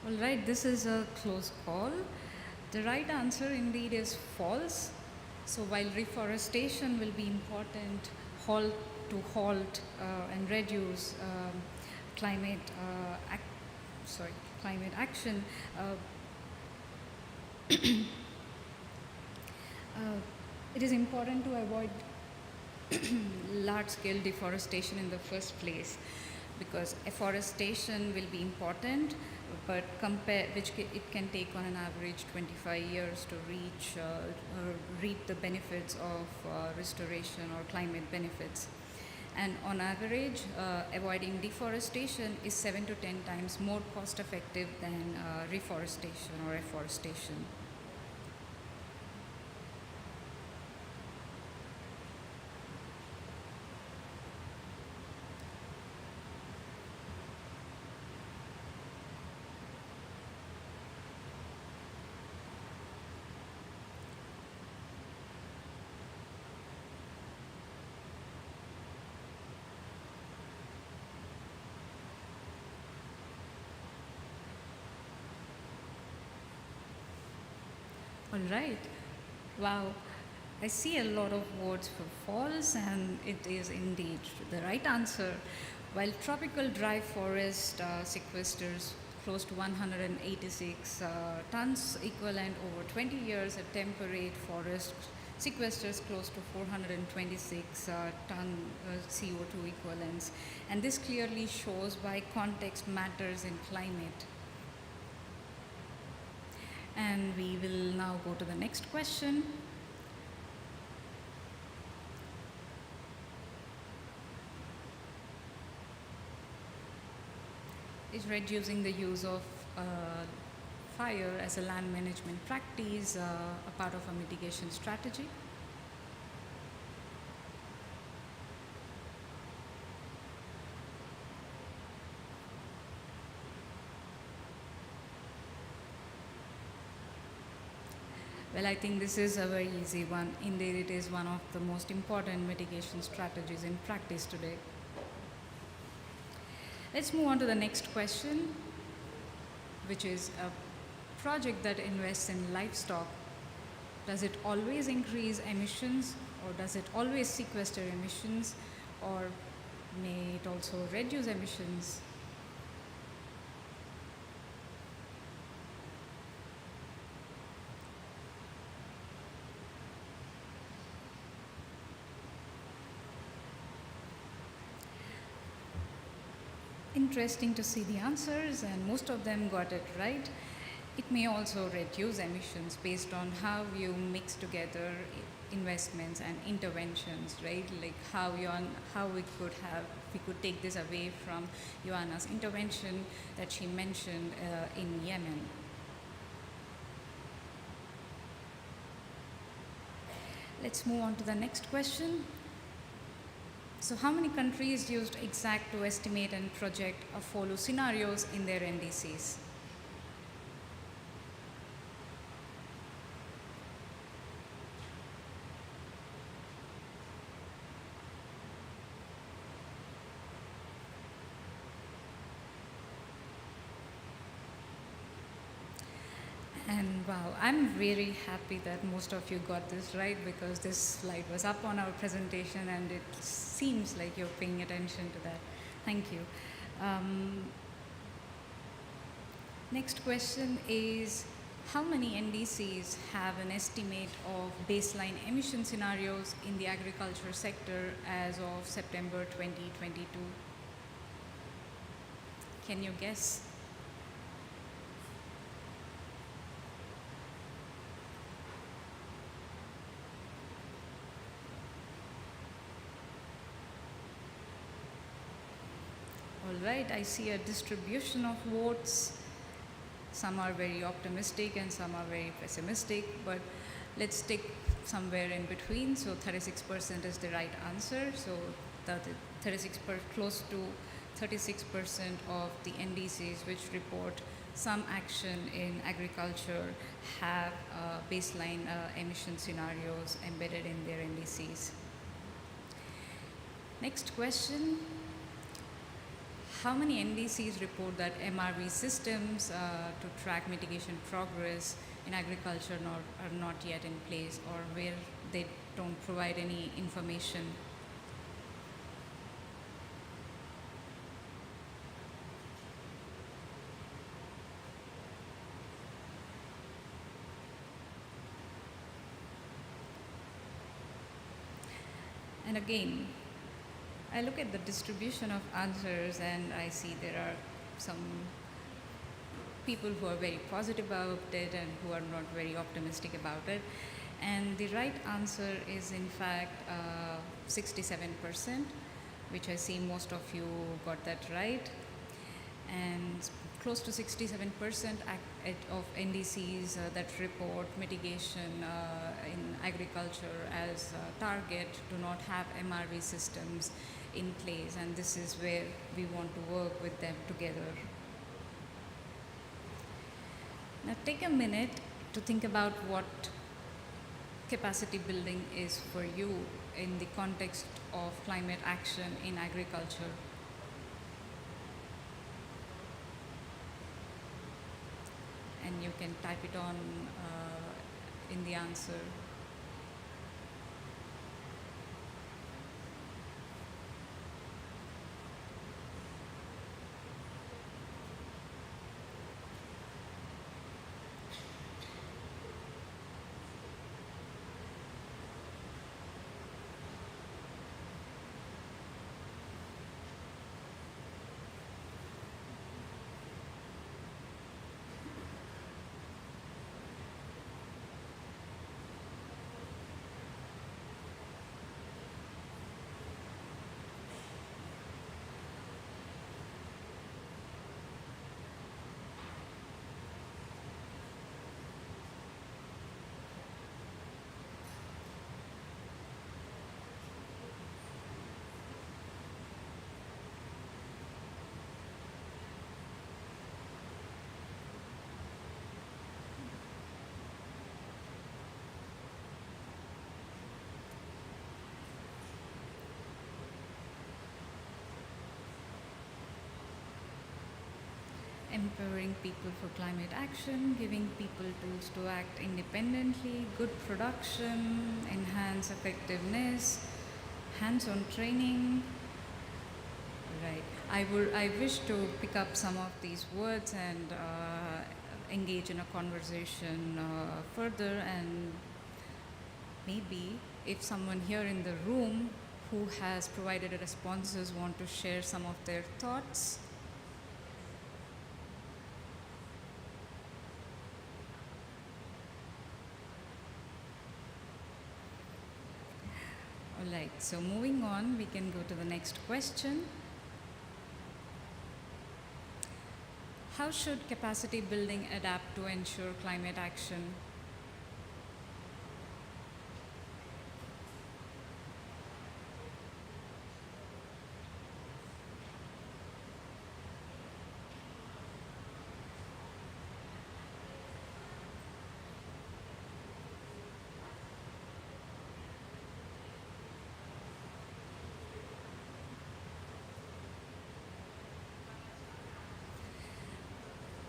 All right, this is a close call. The right answer indeed is false. So while reforestation will be important to halt and reduce climate action, it is important to avoid large-scale deforestation in the first place, because afforestation will be important, but it can take on an average 25 years to reap the benefits of restoration or climate benefits. And on average, avoiding deforestation is 7 to 10 times more cost effective than reforestation or afforestation. All right. Wow. I see a lot of votes for false, and it is indeed the right answer. While tropical dry forest sequesters close to 186 tons equivalent over 20 years, a temperate forest sequesters close to 426 ton CO2 equivalents. And this clearly shows why context matters in climate. And we will now go to the next question. Is reducing the use of fire as a land management practice a part of a mitigation strategy? Well, I think this is a very easy one. Indeed, it is one of the most important mitigation strategies in practice today. Let's move on to the next question, which is a project that invests in livestock. Does it always increase emissions, or does it always sequester emissions, or may it also reduce emissions? Interesting to see the answers, and most of them got it right. It may also reduce emissions based on how you mix together investments and interventions, right? Like how we could take this away from Joanna's intervention that she mentioned in Yemen. Let's move on to the next question. So how many countries used EXACT to estimate and project or follow scenarios in their NDCs? And wow, I'm very happy that most of you got this right, because this slide was up on our presentation and it seems like you're paying attention to that. Thank you. Next question is, how many NDCs have an estimate of baseline emission scenarios in the agriculture sector as of September 2022? Can you guess? All right, I see a distribution of votes. Some are very optimistic and some are very pessimistic, but let's take somewhere in between. So 36% is the right answer. So close to 36% of the NDCs which report some action in agriculture have baseline emission scenarios embedded in their NDCs. Next question. How many NDCs report that MRV systems to track mitigation progress in agriculture are not yet in place, or where they don't provide any information? And again, I look at the distribution of answers and I see there are some people who are very positive about it and who are not very optimistic about it. And the right answer is in fact 67%, which I see most of you got that right. And close to 67% of NDCs that report mitigation in agriculture as target do not have MRV systems in place, and this is where we want to work with them together. Now take a minute to think about what capacity building is for you in the context of climate action in agriculture. And you can type it on in the answer. empowering people for climate action, giving people tools to act independently, good production, enhance effectiveness, hands-on training. Right. I wish to pick up some of these words and engage in a conversation further, and maybe if someone here in the room who has provided responses want to share some of their thoughts. All right, so moving on, we can go to the next question. How should capacity building adapt to ensure climate action?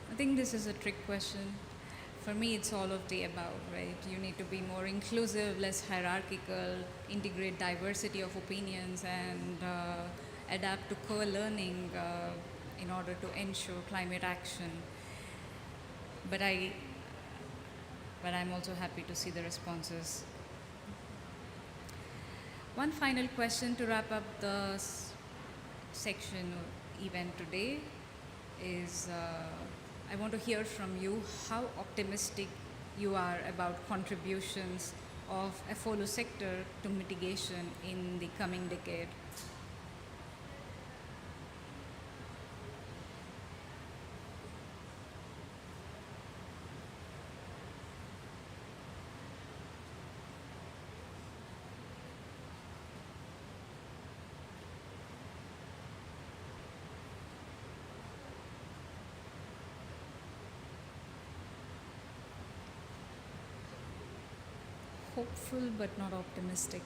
I think this is a trick question. For me, it's all of the above, right? You need to be more inclusive, less hierarchical, integrate diversity of opinions, and adapt to co-learning in order to ensure climate action. But I'm also happy to see the responses. One final question to wrap up the section or event today is I want to hear from you how optimistic you are about contributions of a follow sector to mitigation in the coming decade. Hopeful but not optimistic.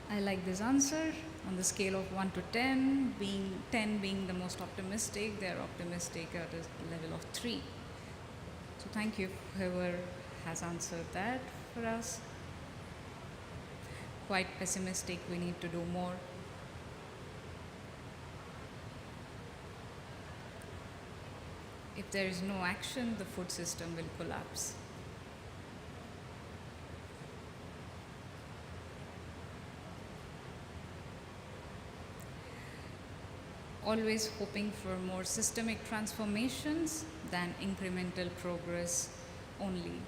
I like this answer. On the scale of 1 to 10, 10 being the most optimistic, they're optimistic at a level of 3. So thank you, whoever has answered that for us. Quite pessimistic, we need to do more. If there is no action, the food system will collapse. Always hoping for more systemic transformations than incremental progress only.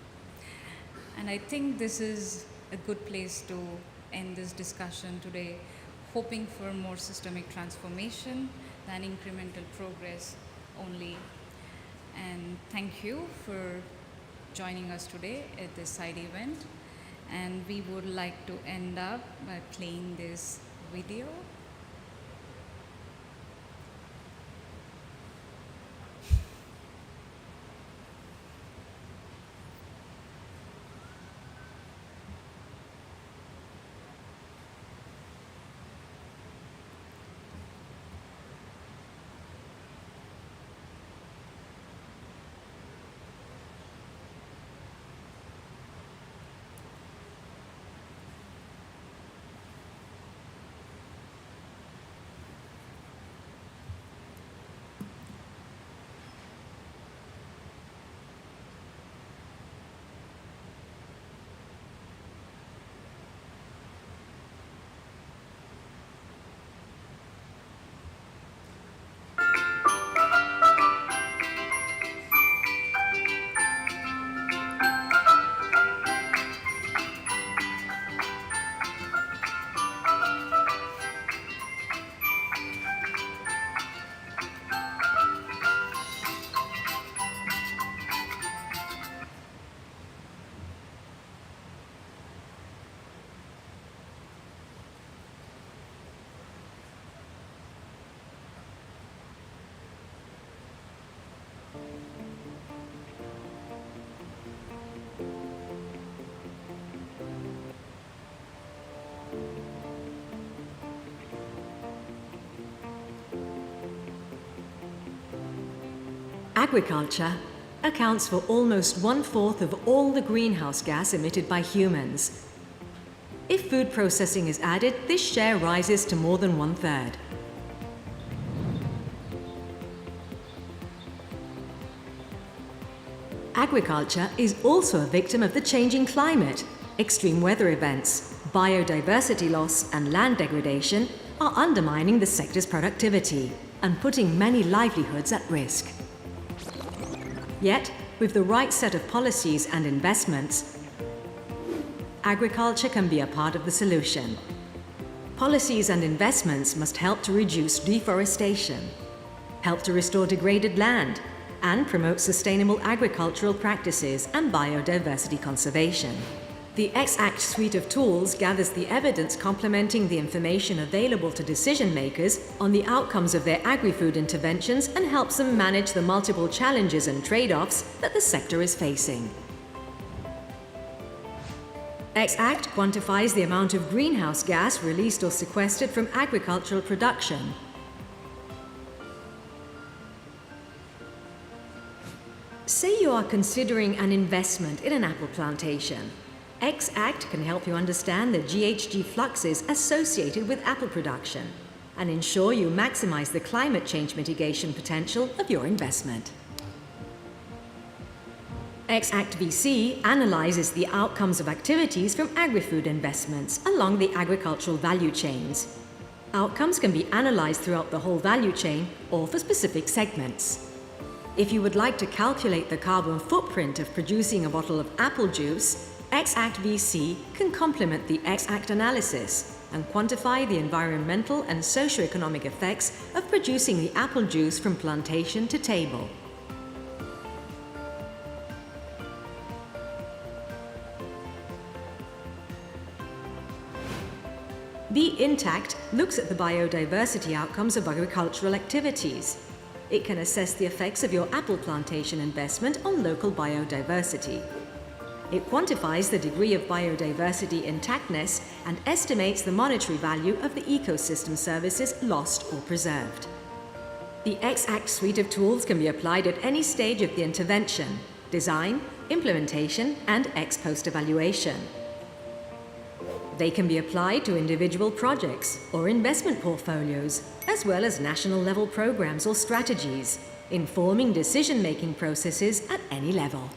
And I think this is a good place to end this discussion today, hoping for more systemic transformation than incremental progress only. And thank you for joining us today at this side event. And we would like to end up by playing this video. Agriculture accounts for almost 1/4 of all the greenhouse gas emitted by humans. If food processing is added, this share rises to more than 1/3. Agriculture is also a victim of the changing climate. Extreme weather events, biodiversity loss, and land degradation are undermining the sector's productivity and putting many livelihoods at risk. Yet, with the right set of policies and investments, agriculture can be a part of the solution. Policies and investments must help to reduce deforestation, help to restore degraded land, and promote sustainable agricultural practices and biodiversity conservation. The X-Act suite of tools gathers the evidence complementing the information available to decision makers on the outcomes of their agri-food interventions and helps them manage the multiple challenges and trade-offs that the sector is facing. X-Act quantifies the amount of greenhouse gas released or sequestered from agricultural production. Say you are considering an investment in an apple plantation. X-Act can help you understand the GHG fluxes associated with apple production and ensure you maximize the climate change mitigation potential of your investment. X-Act VC analyzes the outcomes of activities from agri-food investments along the agricultural value chains. Outcomes can be analyzed throughout the whole value chain or for specific segments. If you would like to calculate the carbon footprint of producing a bottle of apple juice, X-Act VC can complement the X-Act analysis and quantify the environmental and socioeconomic effects of producing the apple juice from plantation to table. Be Intact looks at the biodiversity outcomes of agricultural activities. It can assess the effects of your apple plantation investment on local biodiversity. It quantifies the degree of biodiversity intactness and estimates the monetary value of the ecosystem services lost or preserved. The X-Act suite of tools can be applied at any stage of the intervention: design, implementation, and ex-post evaluation. They can be applied to individual projects or investment portfolios, as well as national-level programs or strategies, informing decision-making processes at any level.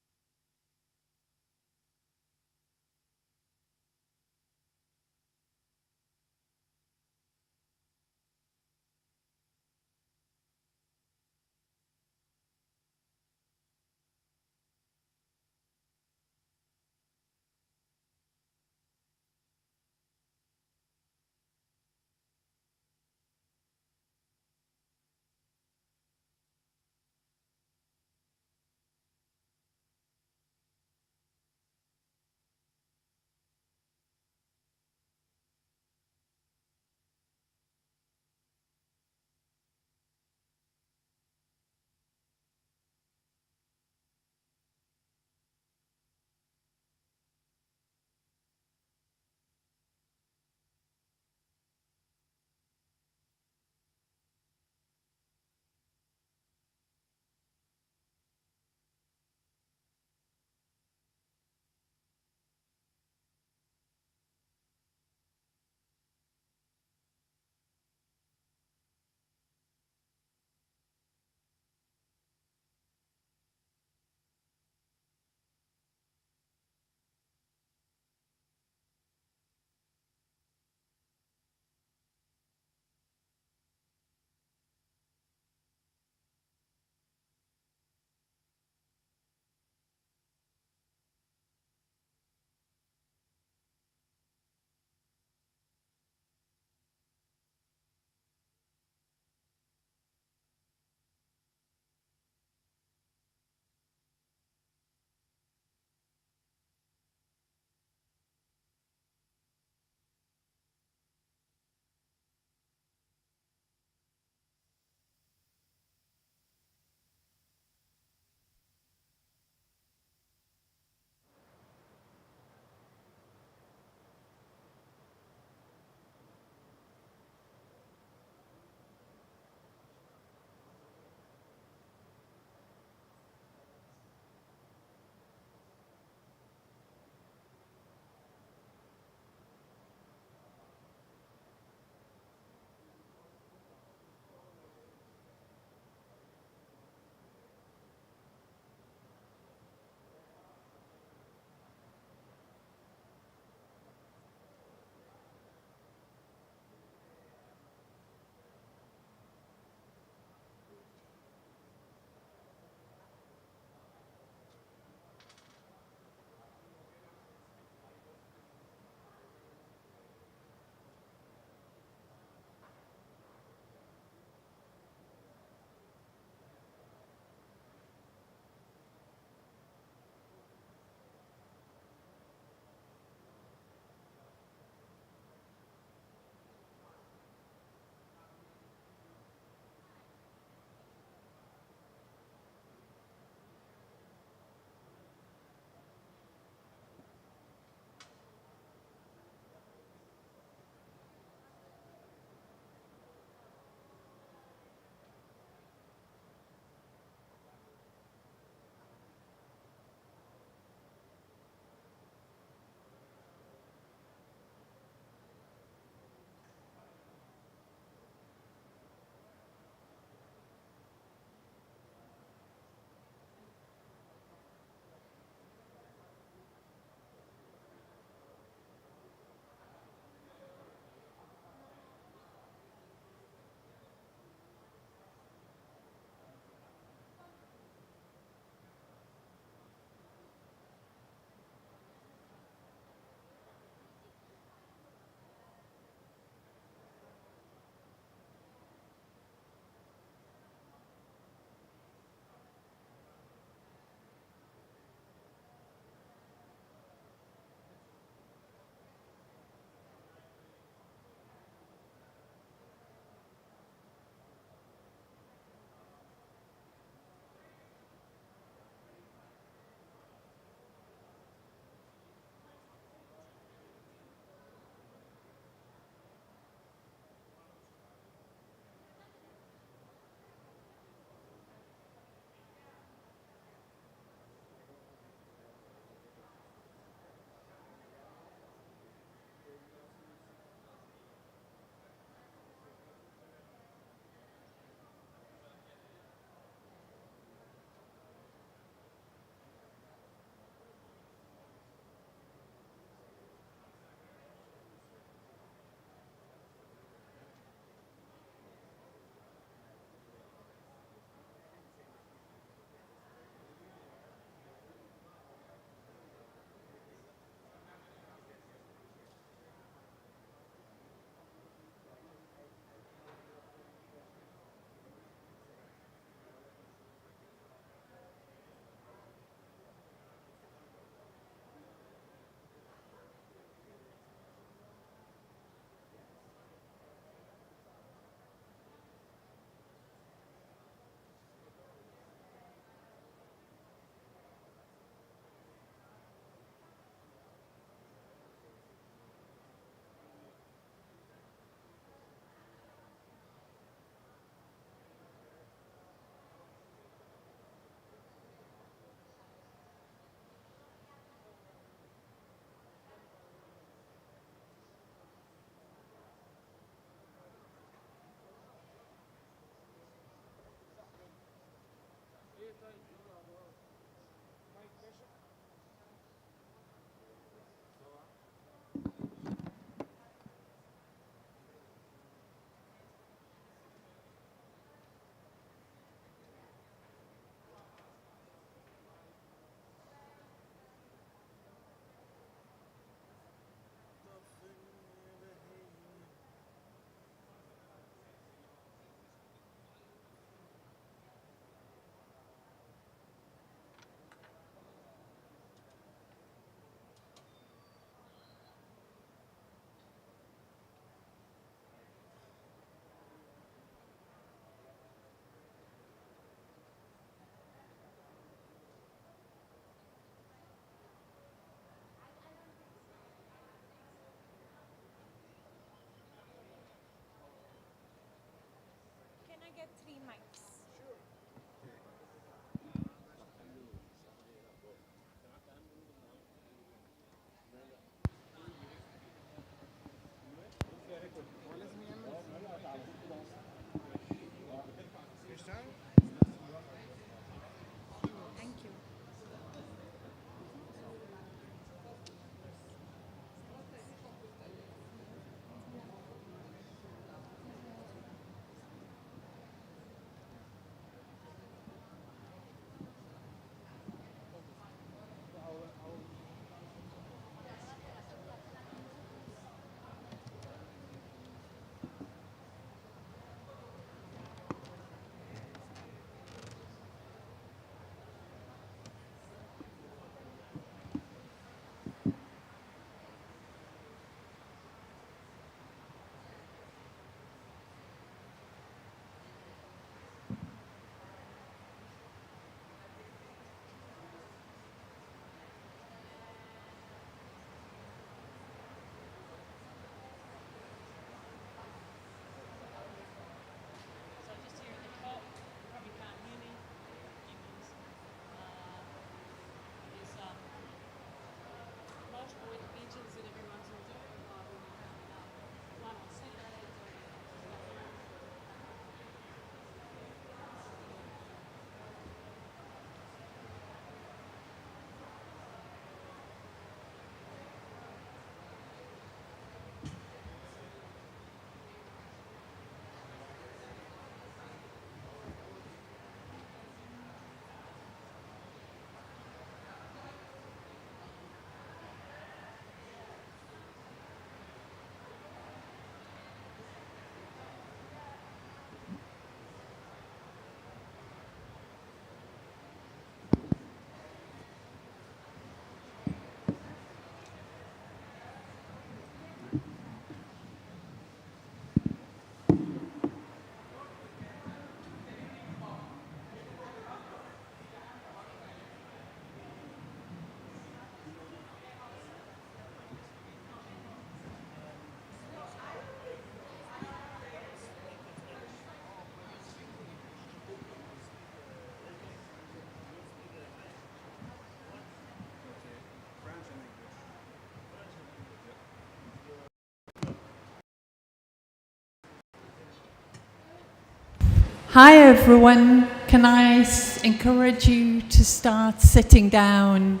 Hi everyone, can I encourage you to start sitting down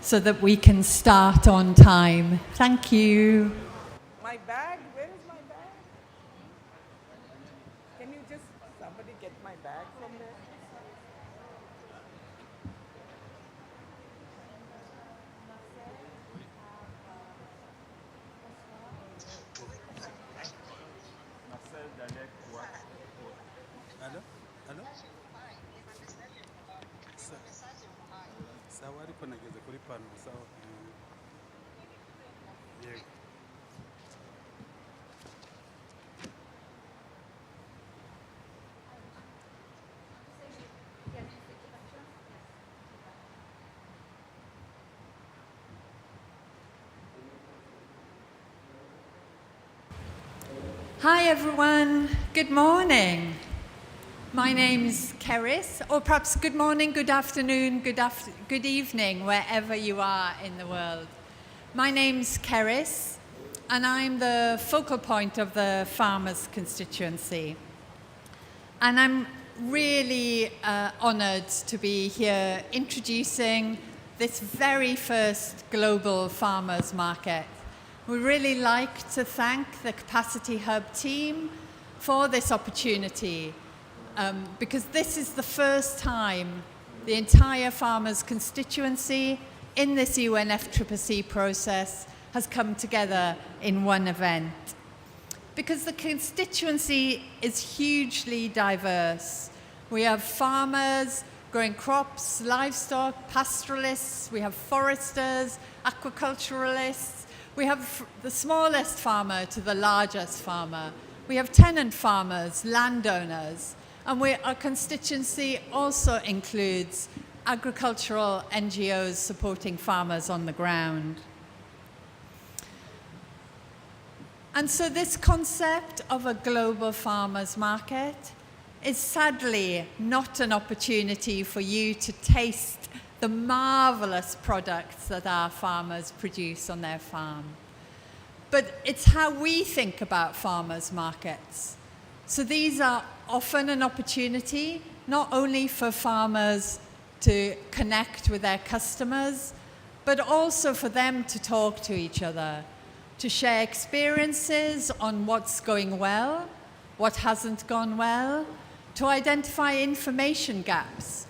so that we can start on time? Thank you. My bag, where is my bag? Can you just, somebody get my bag from there? Allô? Allô? Sawa ariko nageze kuri pano sawa. Yego. Hi everyone, good morning. My name's Keris, or perhaps good morning, good afternoon, good evening, wherever you are in the world. My name's Keris, and I'm the focal point of the farmers' constituency. And I'm really honoured to be here introducing this very first global farmers' market. We really like to thank the Capacity Hub team for this opportunity. Because this is the first time the entire farmers' constituency in this UNFCCC process has come together in one event. Because the constituency is hugely diverse. We have farmers growing crops, livestock, pastoralists, we have foresters, aquaculturalists, we have the smallest farmer to the largest farmer, we have tenant farmers, landowners, and our constituency also includes agricultural NGOs supporting farmers on the ground. And so this concept of a global farmers market is sadly not an opportunity for you to taste the marvelous products that our farmers produce on their farm. But it's how we think about farmers markets. So these are often an opportunity not only for farmers to connect with their customers, but also for them to talk to each other, to share experiences on what's going well, what hasn't gone well, to identify information gaps.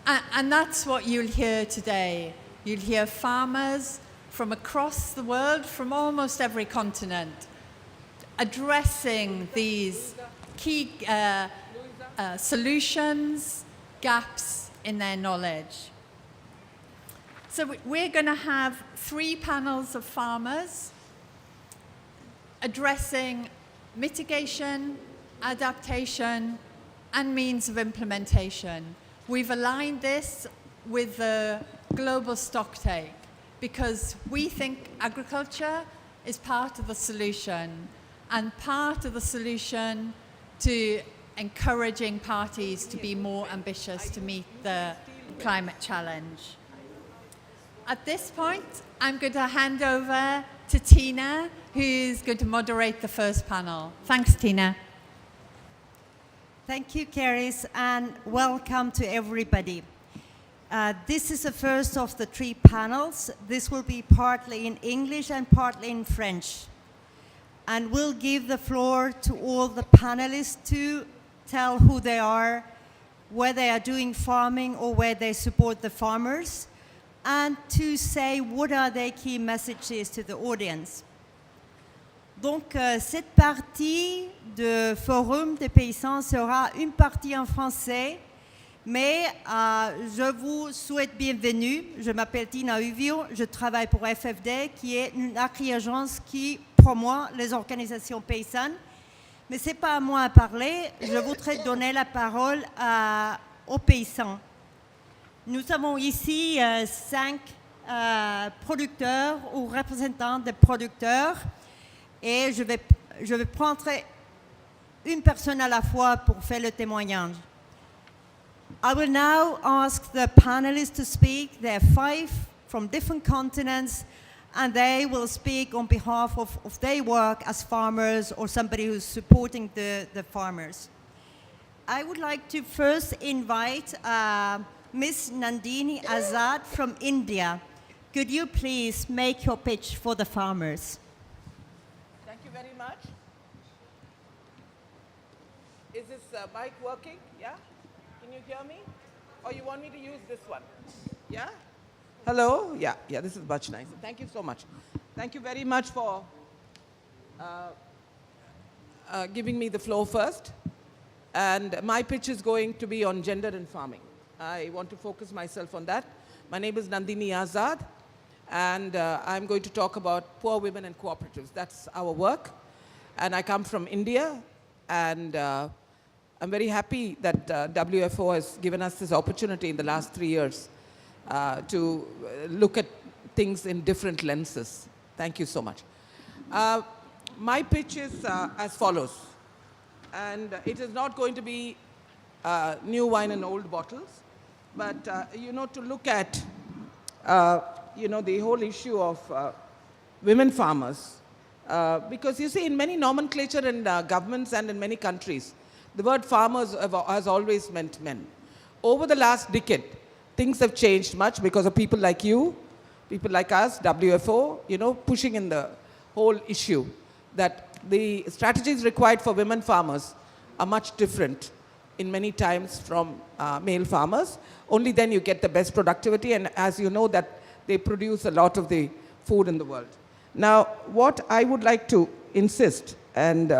And that's what you'll hear today. You'll hear farmers from across the world, from almost every continent, addressing these key solutions, gaps in their knowledge. So we're going to have 3 panels of farmers addressing mitigation, adaptation, and means of implementation. We've aligned this with the global stocktake because we think agriculture is part of the solution and part of the solution to encouraging parties to be more ambitious to meet the climate challenge. At this point, I'm going to hand over to Tina, who's going to moderate the first panel. Thanks, Tina. Thank you, Keris, and welcome to everybody. This is the first of the 3 panels. This will be partly in English and partly in French. And we'll give the floor to all the panelists to tell who they are, where they are doing farming or where they support the farmers, and to say what are their key messages to the audience. Donc, cette partie de Forum des paysans sera une partie en français, mais je vous souhaite bienvenue. Je m'appelle Tina Uvio, je travaille pour FFD, qui est une agence qui promeut les organisations paysannes. Mais ce n'est pas à moi à parler, je voudrais donner la parole aux paysans. Nous avons ici 5 producteurs ou représentants des producteurs. Et je vais prendre une personne à la fois pour faire le témoignage. I will now ask the panelists to speak. There are 5 from different continents, and they will speak on behalf of their work as farmers or somebody who's supporting the farmers. I would like to first invite Ms. Nandini Azad from India. Could you please make your pitch for the farmers? Thank you very much. Is this mic working? Yeah? Can you hear me? Or you want me to use this one? Yeah? Hello? Yeah, this is much nicer. Thank you so much. Thank you very much for giving me the floor first. And my pitch is going to be on gender and farming. I want to focus myself on that. My name is Nandini Azad, and I'm going to talk about poor women and cooperatives. That's our work. And I come from India, and I'm very happy that WFO has given us this opportunity in the last 3 years to look at things in different lenses. Thank you so much. My pitch is as follows. And it is not going to be new wine in old bottles, but to look at the whole issue of women farmers, because you see in many nomenclature in governments and in many countries, the word farmers has always meant men. Over the last decade, things have changed much because of people like you, people like us, WFO, pushing in the whole issue that the strategies required for women farmers are much different in many times from male farmers. Only then you get the best productivity, and as you know that they produce a lot of the food in the world. Now, what I would like to insist and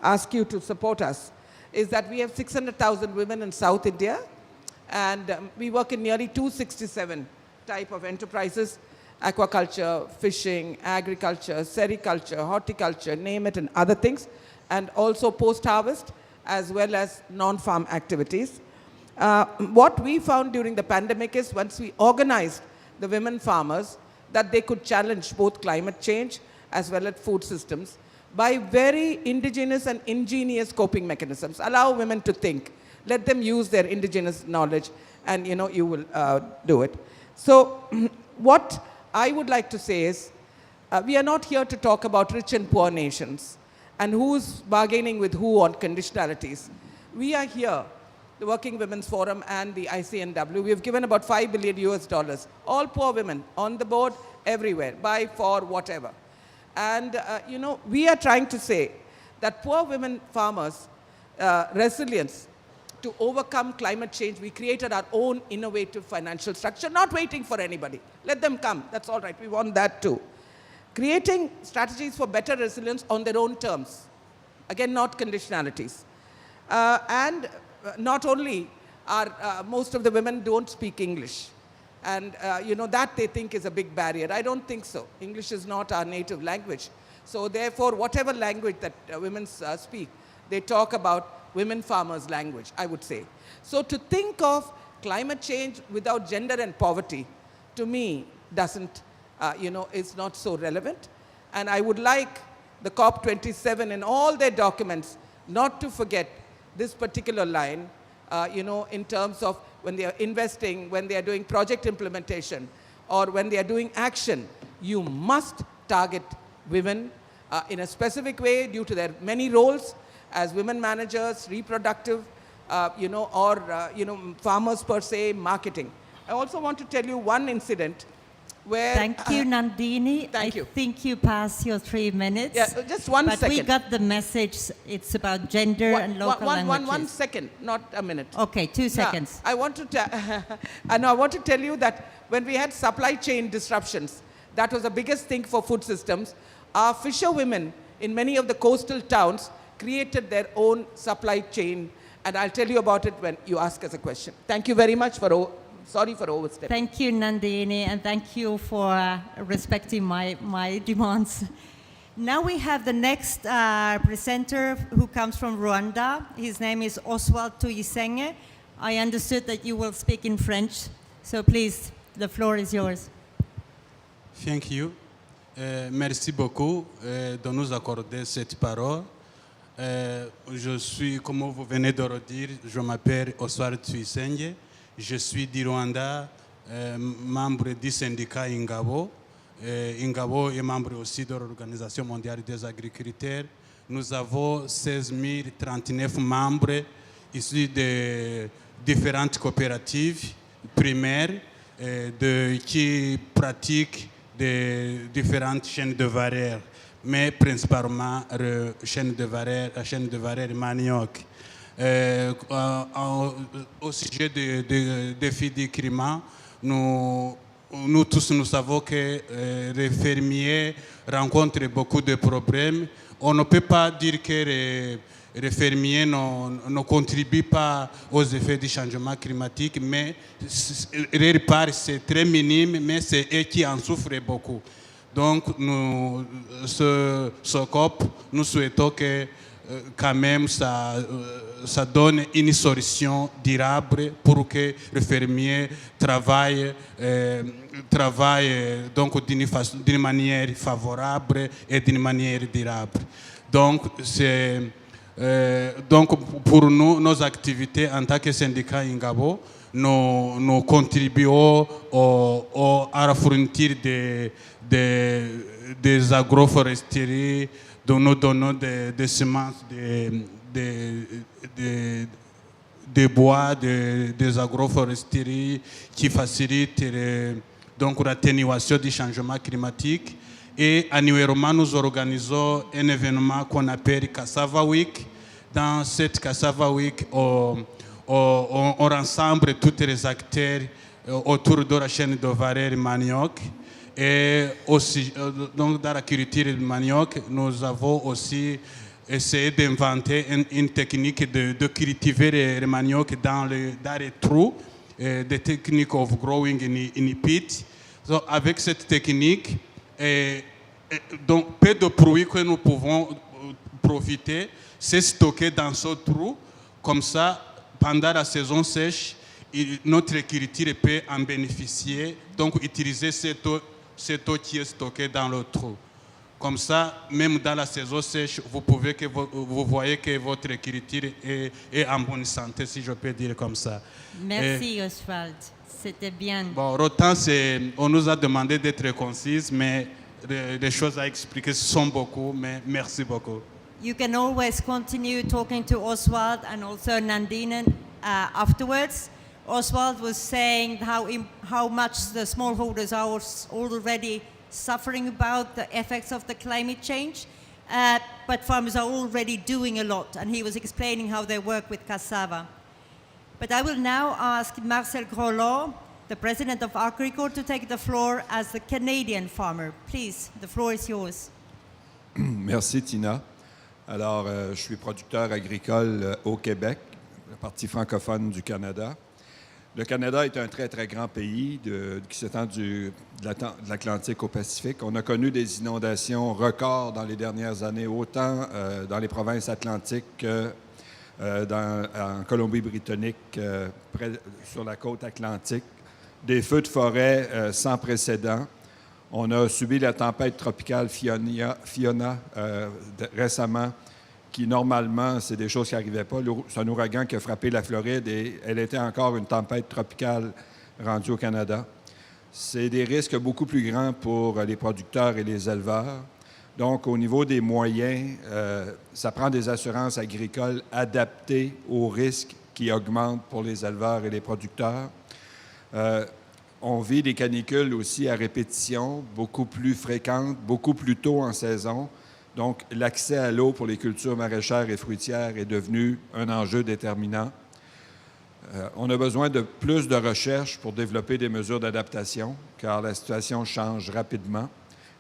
ask you to support us is that we have 600,000 women in South India, and we work in nearly 267 type of enterprises: aquaculture, fishing, agriculture, sericulture, horticulture, name it, and other things, and also post-harvest as well as non-farm activities. What we found during the pandemic is once we organized the women farmers, that they could challenge both climate change as well as food systems by very indigenous and ingenious coping mechanisms. Allow women to think, let them use their indigenous knowledge, and you will do it. So what I would like to say is, we are not here to talk about rich and poor nations and who's bargaining with who on conditionalities. We are here, the Working Women's Forum and the ICNW. We have given about $5 billion, all poor women on the board, everywhere, by, for, whatever. And, we are trying to say that poor women farmers' resilience to overcome climate change, we created our own innovative financial structure, not waiting for anybody. Let them come, that's all right, we want that too. Creating strategies for better resilience on their own terms. Again, not conditionalities. And not only are most of the women don't speak English. And that they think is a big barrier. I don't think so. English is not our native language. So therefore, whatever language that women speak, they talk about women farmers' language, I would say. So to think of climate change without gender and poverty, to me, doesn't, is not so relevant. And I would like the COP27 in all their documents not to forget this particular line, in terms of when they are investing, when they are doing project implementation, or when they are doing action, you must target women in a specific way due to their many roles as women managers, reproductive, farmers per se, marketing. I also want to tell you one incident where... Thank you, Nandini. Thank you. I think you passed your 3 minutes. Yeah, just one second. But we got the message. It's about gender and local languages. 1 second, not a minute. Okay, 2 seconds. I want to tell you that when we had supply chain disruptions, that was the biggest thing for food systems. Our fisherwomen in many of the coastal towns created their own supply chain, and I'll tell you about it when you ask us a question. Thank you very much sorry for overstepping. Thank you, Nandini, and thank you for respecting my demands. Now we have the next presenter who comes from Rwanda. His name is Oswald Tuyisenge. I understood that you will speak in French, so please, the floor is yours. Thank you. Merci beaucoup de nous accorder cette parole. Je suis, comme vous venez de le dire, je m'appelle Oswald Tuyisenge. Je suis du Rwanda, membre du syndicat Ingabo. Ingabo est membre aussi de l'Organisation mondiale des agriculteurs. Nous avons 16 039 membres issus de différentes coopératives primaires qui pratiquent des différentes chaînes de valeur, mais principalement la chaîne de valeur manioc. Au sujet des défis du climat, nous tous nous savons que les fermiers rencontrent beaucoup de problèmes. On ne peut pas dire que les fermiers ne contribuent pas aux effets du changement climatique, mais leur part c'est très minime, mais c'est eux qui en souffrent beaucoup. Donc, ce COP, nous souhaitons que quand même ça donne une solution durable pour que le fermier travaille donc d'une manière favorable et d'une manière durable. Donc, donc pour nous, nos activités en tant que syndicat Ingabo, nous contribuons à la fourniture des agroforesteries, nous donnons des semences de bois, des agroforesteries qui facilitent donc l'atténuation du changement climatique. Et annuellement, nous organisons un événement qu'on appelle Cassava Week. Dans cette Cassava Week, on rassemble tous les acteurs autour de la chaîne de valeur manioc. Et aussi, donc dans la culture du manioc, nous avons aussi essayé d'inventer une technique de cultiver le manioc dans les trous, des techniques of growing in pit. So, avec cette technique, donc peu de produits que nous pouvons profiter, c'est stocké dans ce trou. Comme ça, pendant la saison sèche, notre culture peut en bénéficier, donc utiliser cette eau qui est stockée dans le trou. Comme ça, même dans la saison sèche, vous voyez que votre culture est en bonne santé, si je peux dire comme ça. Merci Oswald, c'était bien. Bon, autant on nous a demandé d'être concise, mais les choses à expliquer sont beaucoup, mais merci beaucoup. You can always continue talking to Oswald and also Nandine afterwards. Oswald was saying how much the smallholders are already suffering about the effects of the climate change, but farmers are already doing a lot, and he was explaining how they work with cassava. But I will now ask Marcel Grolot, the President of Agricole, to take the floor as the Canadian farmer. Please, the floor is yours. Merci Tina. Alors, je suis producteur agricole au Québec, la partie francophone du Canada. Le Canada est un très, très grand pays qui s'étend de l'Atlantique au Pacifique. On a connu des inondations records dans les dernières années, autant dans les provinces atlantiques que en Colombie-Britannique, sur la côte atlantique. Des feux de forêt sans précédent. On a subi la tempête tropicale Fiona récemment, qui normalement, c'est des choses qui n'arrivaient pas. C'est un ouragan qui a frappé la Floride et elle était encore une tempête tropicale rendue au Canada. C'est des risques beaucoup plus grands pour les producteurs et les éleveurs. Donc, au niveau des moyens, ça prend des assurances agricoles adaptées aux risques qui augmentent pour les éleveurs et les producteurs. On vit des canicules aussi à répétition, beaucoup plus fréquentes, beaucoup plus tôt en saison. Donc, l'accès à l'eau pour les cultures maraîchères et fruitières est devenu un enjeu déterminant. On a besoin de plus de recherche pour développer des mesures d'adaptation, car la situation change rapidement,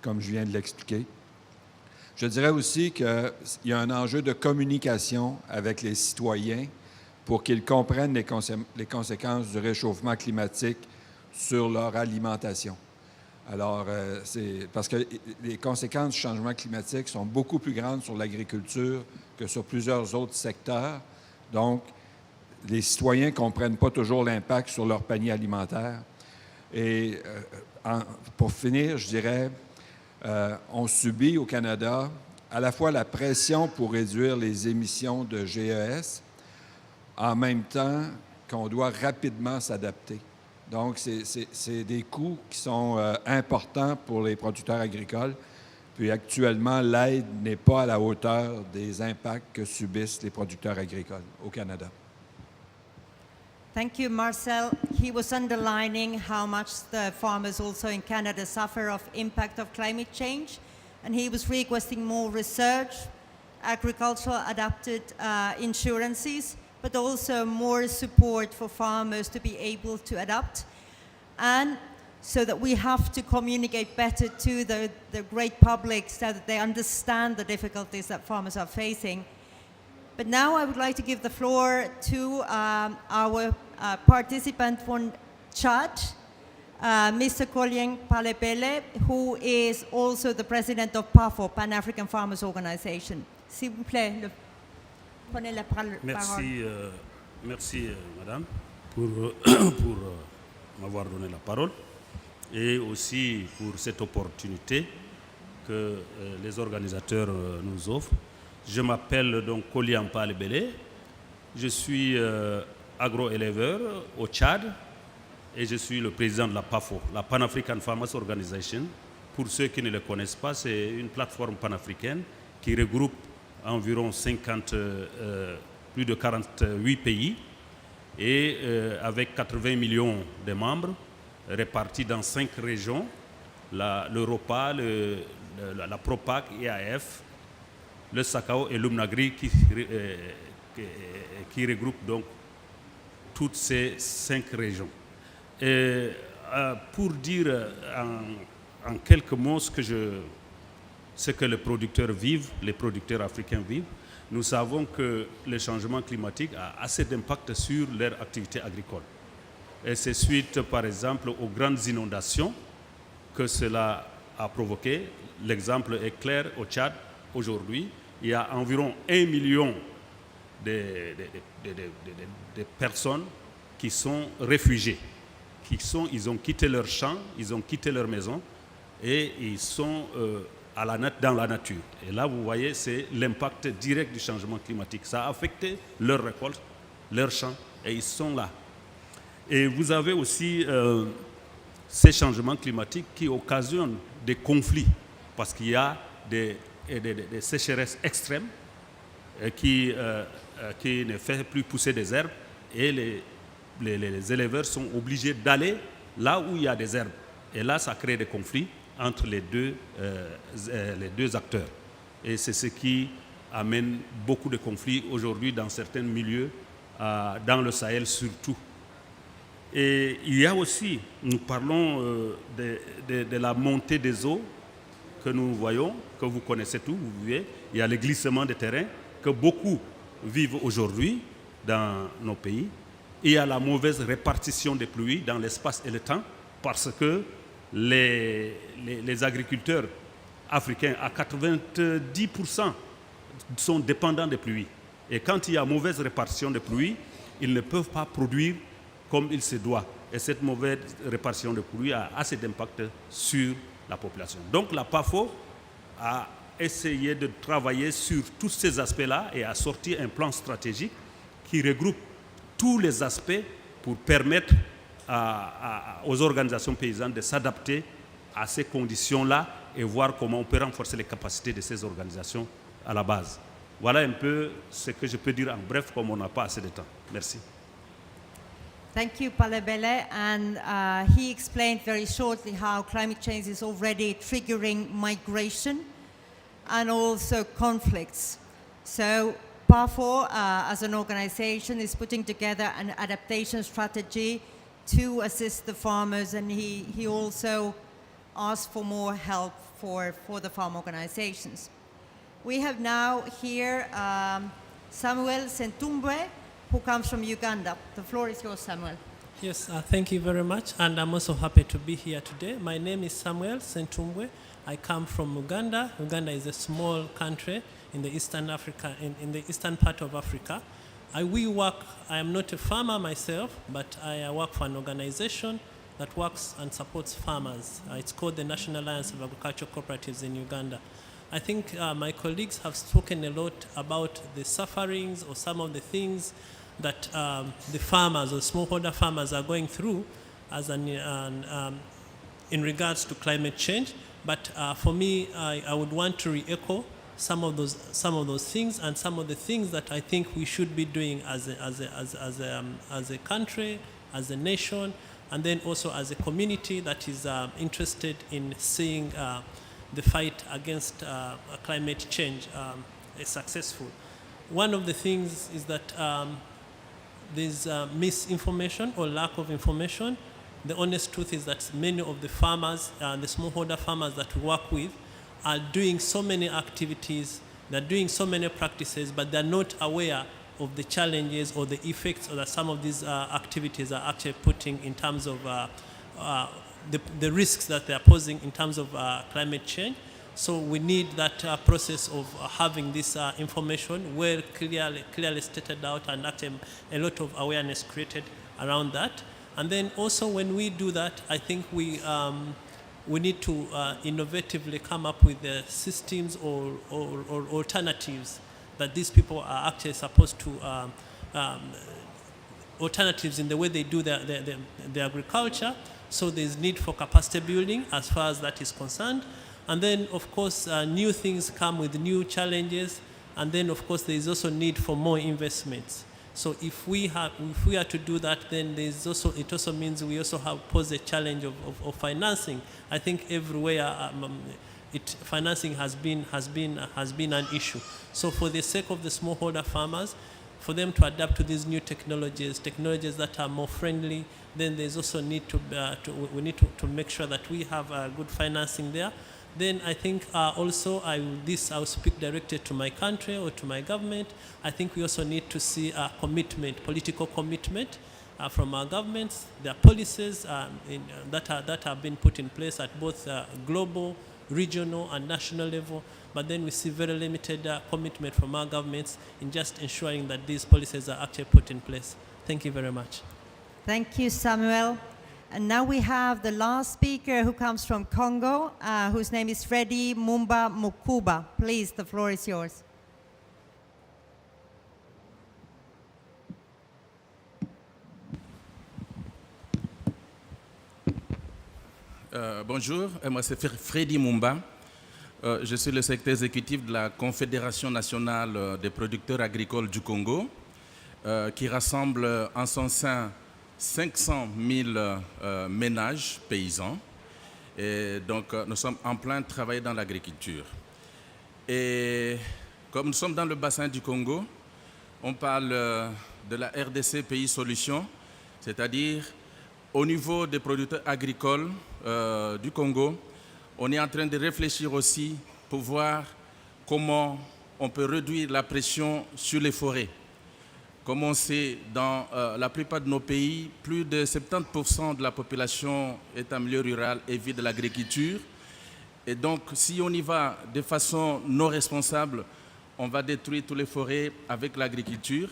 comme je viens de l'expliquer. Je dirais aussi qu'il y a un enjeu de communication avec les citoyens pour qu'ils comprennent les conséquences du réchauffement climatique sur leur alimentation. Alors, c'est parce que les conséquences du changement climatique sont beaucoup plus grandes sur l'agriculture que sur plusieurs autres secteurs. Donc, les citoyens ne comprennent pas toujours l'impact sur leur panier alimentaire. Et pour finir, je dirais, on subit au Canada à la fois la pression pour réduire les émissions de GES, en même temps qu'on doit rapidement s'adapter. Donc, c'est des coûts qui sont importants pour les producteurs agricoles. Puis actuellement, l'aide n'est pas à la hauteur des impacts que subissent les producteurs agricoles au Canada. Thank you, Marcel. He was underlining how much the farmers also in Canada suffer of impact of climate change, and he was requesting more research, agricultural adapted insurances, but also more support for farmers to be able to adapt, and so that we have to communicate better to the great public so that they understand the difficulties that farmers are facing. But now I would like to give the floor to our participant from Chad, Mr. Kolien Palebele, who is also the president of PAFO, Pan-African Farmers Organization. S'il vous plaît, prenez la parole. Merci, madame, pour m'avoir donné la parole et aussi pour cette opportunité que les organisateurs nous offrent. Je m'appelle donc Kolien Palebele, je suis agro-éleveur au Tchad et je suis le président de la PAFO, la Pan-African Farmers Organization. Pour ceux qui ne le connaissent pas, c'est une plateforme panafricaine qui regroupe environ plus de 48 pays et avec 80 millions de membres répartis dans 5 régions, l'Europa, la PROPAC, EAF, le Sakao et l'Umnagri qui regroupent donc toutes ces 5 régions. Et, pour dire en quelques mots ce que les producteurs vivent, les producteurs africains vivent, nous savons que le changement climatique a assez d'impact sur leur activité agricole. Et c'est suite, par exemple, aux grandes inondations que cela a provoqué. L'exemple est clair au Tchad. Aujourd'hui, il y a environ 1 million de personnes qui sont réfugiées. Ils ont quitté leurs champs, ils ont quitté leur maison et ils sont dans la nature. Et là, vous voyez, c'est l'impact direct du changement climatique. Ça a affecté leurs récoltes, leurs champs, et ils sont là. Et vous avez aussi ces changements climatiques qui occasionnent des conflits, parce qu'il y a des sécheresses extrêmes qui ne font plus pousser des herbes, et les éleveurs sont obligés d'aller là où il y a des herbes. Et là, ça crée des conflits entre les deux acteurs. Et c'est ce qui amène beaucoup de conflits aujourd'hui dans certains milieux, dans le Sahel surtout. Et il y a aussi, nous parlons de la montée des eaux que nous voyons, que vous connaissez tous, vous voyez. Il y a le glissement des terrains que beaucoup vivent aujourd'hui dans nos pays. Il y a la mauvaise répartition des pluies dans l'espace et le temps, parce que les agriculteurs africains, à 90%, sont dépendants des pluies. Et quand il y a mauvaise répartition des pluies, ils ne peuvent pas produire comme il se doit. Et cette mauvaise répartition de pluie a assez d'impact sur la population. Donc la PAFO a essayé de travailler sur tous ces aspects-là et a sorti un plan stratégique qui regroupe tous les aspects pour permettre aux organisations paysannes de s'adapter à ces conditions-là et voir comment on peut renforcer les capacités de ces organisations à la base. Voilà un peu ce que je peux dire en bref, comme on n'a pas assez de temps. Merci. Thank you, Palebele. And he explained very shortly how climate change is already triggering migration and also conflicts. So PAFO, as an organization, is putting together an adaptation strategy to assist the farmers, and he also asked for more help for the farm organizations. We have now here Samuel Sentumbwe, who comes from Uganda. The floor is yours, Samuel. Yes, thank you very much, and I'm also happy to be here today. My name is Samuel Sentumbwe. I come from Uganda. Uganda is a small country in the eastern Africa, in the eastern part of Africa. I am not a farmer myself, but I work for an organization that works and supports farmers. It's called the National Alliance of Agricultural Cooperatives in Uganda. I think my colleagues have spoken a lot about the sufferings or some of the things that the farmers or smallholder farmers are going through as in regards to climate change. But for me, I would want to re-echo some of those things, and some of the things that I think we should be doing as a country, as a nation, and then also as a community that is interested in seeing the fight against climate change successful. One of the things is that there's misinformation or lack of information. The honest truth is that many of the farmers, the smallholder farmers that we work with, are doing so many activities, they're doing so many practices, but they're not aware of the challenges or the effects that some of these activities are actually putting in terms of the risks that they're posing in terms of climate change. So we need that process of having this information well clearly stated out, and actually a lot of awareness created around that. And then also when we do that, I think we need to innovatively come up with the systems or alternatives that these people are actually supposed to, alternatives in the way they do their agriculture. So there's need for capacity building as far as that is concerned. And then, of course, new things come with new challenges. And then, of course, there is also need for more investments. So if we are to do that, then it also means we also pose a challenge of financing. I think everywhere financing has been an issue. So for the sake of the smallholder farmers, for them to adapt to these new technologies that are more friendly, then there's also need we need to make sure that we have good financing there. Then I think also I'll speak directly to my country or to my government. I think we also need to see a commitment, political commitment from our governments. There are policies that have been put in place at both global, regional, and national level. But then we see very limited commitment from our governments in just ensuring that these policies are actually put in place. Thank you very much. Thank you, Samuel. And now we have the last speaker who comes from Congo, whose name is Freddy Mumba Mukuba. Please, the floor is yours. Bonjour, moi c'est Freddy Mumba. Je suis le secrétaire exécutif de la Confédération nationale des producteurs agricoles du Congo, qui rassemble en son sein 500 000 ménages paysans. Et donc, nous sommes en plein travail dans l'agriculture. Et comme nous sommes dans le bassin du Congo, on parle de la RDC Pays Solutions, c'est-à-dire au niveau des producteurs agricoles du Congo, on est en train de réfléchir aussi pour voir comment on peut réduire la pression sur les forêts. Comme on sait, dans la plupart de nos pays, plus de 70% de la population est en milieu rural et vit de l'agriculture. Et donc, si on y va de façon non responsable, on va détruire toutes les forêts avec l'agriculture.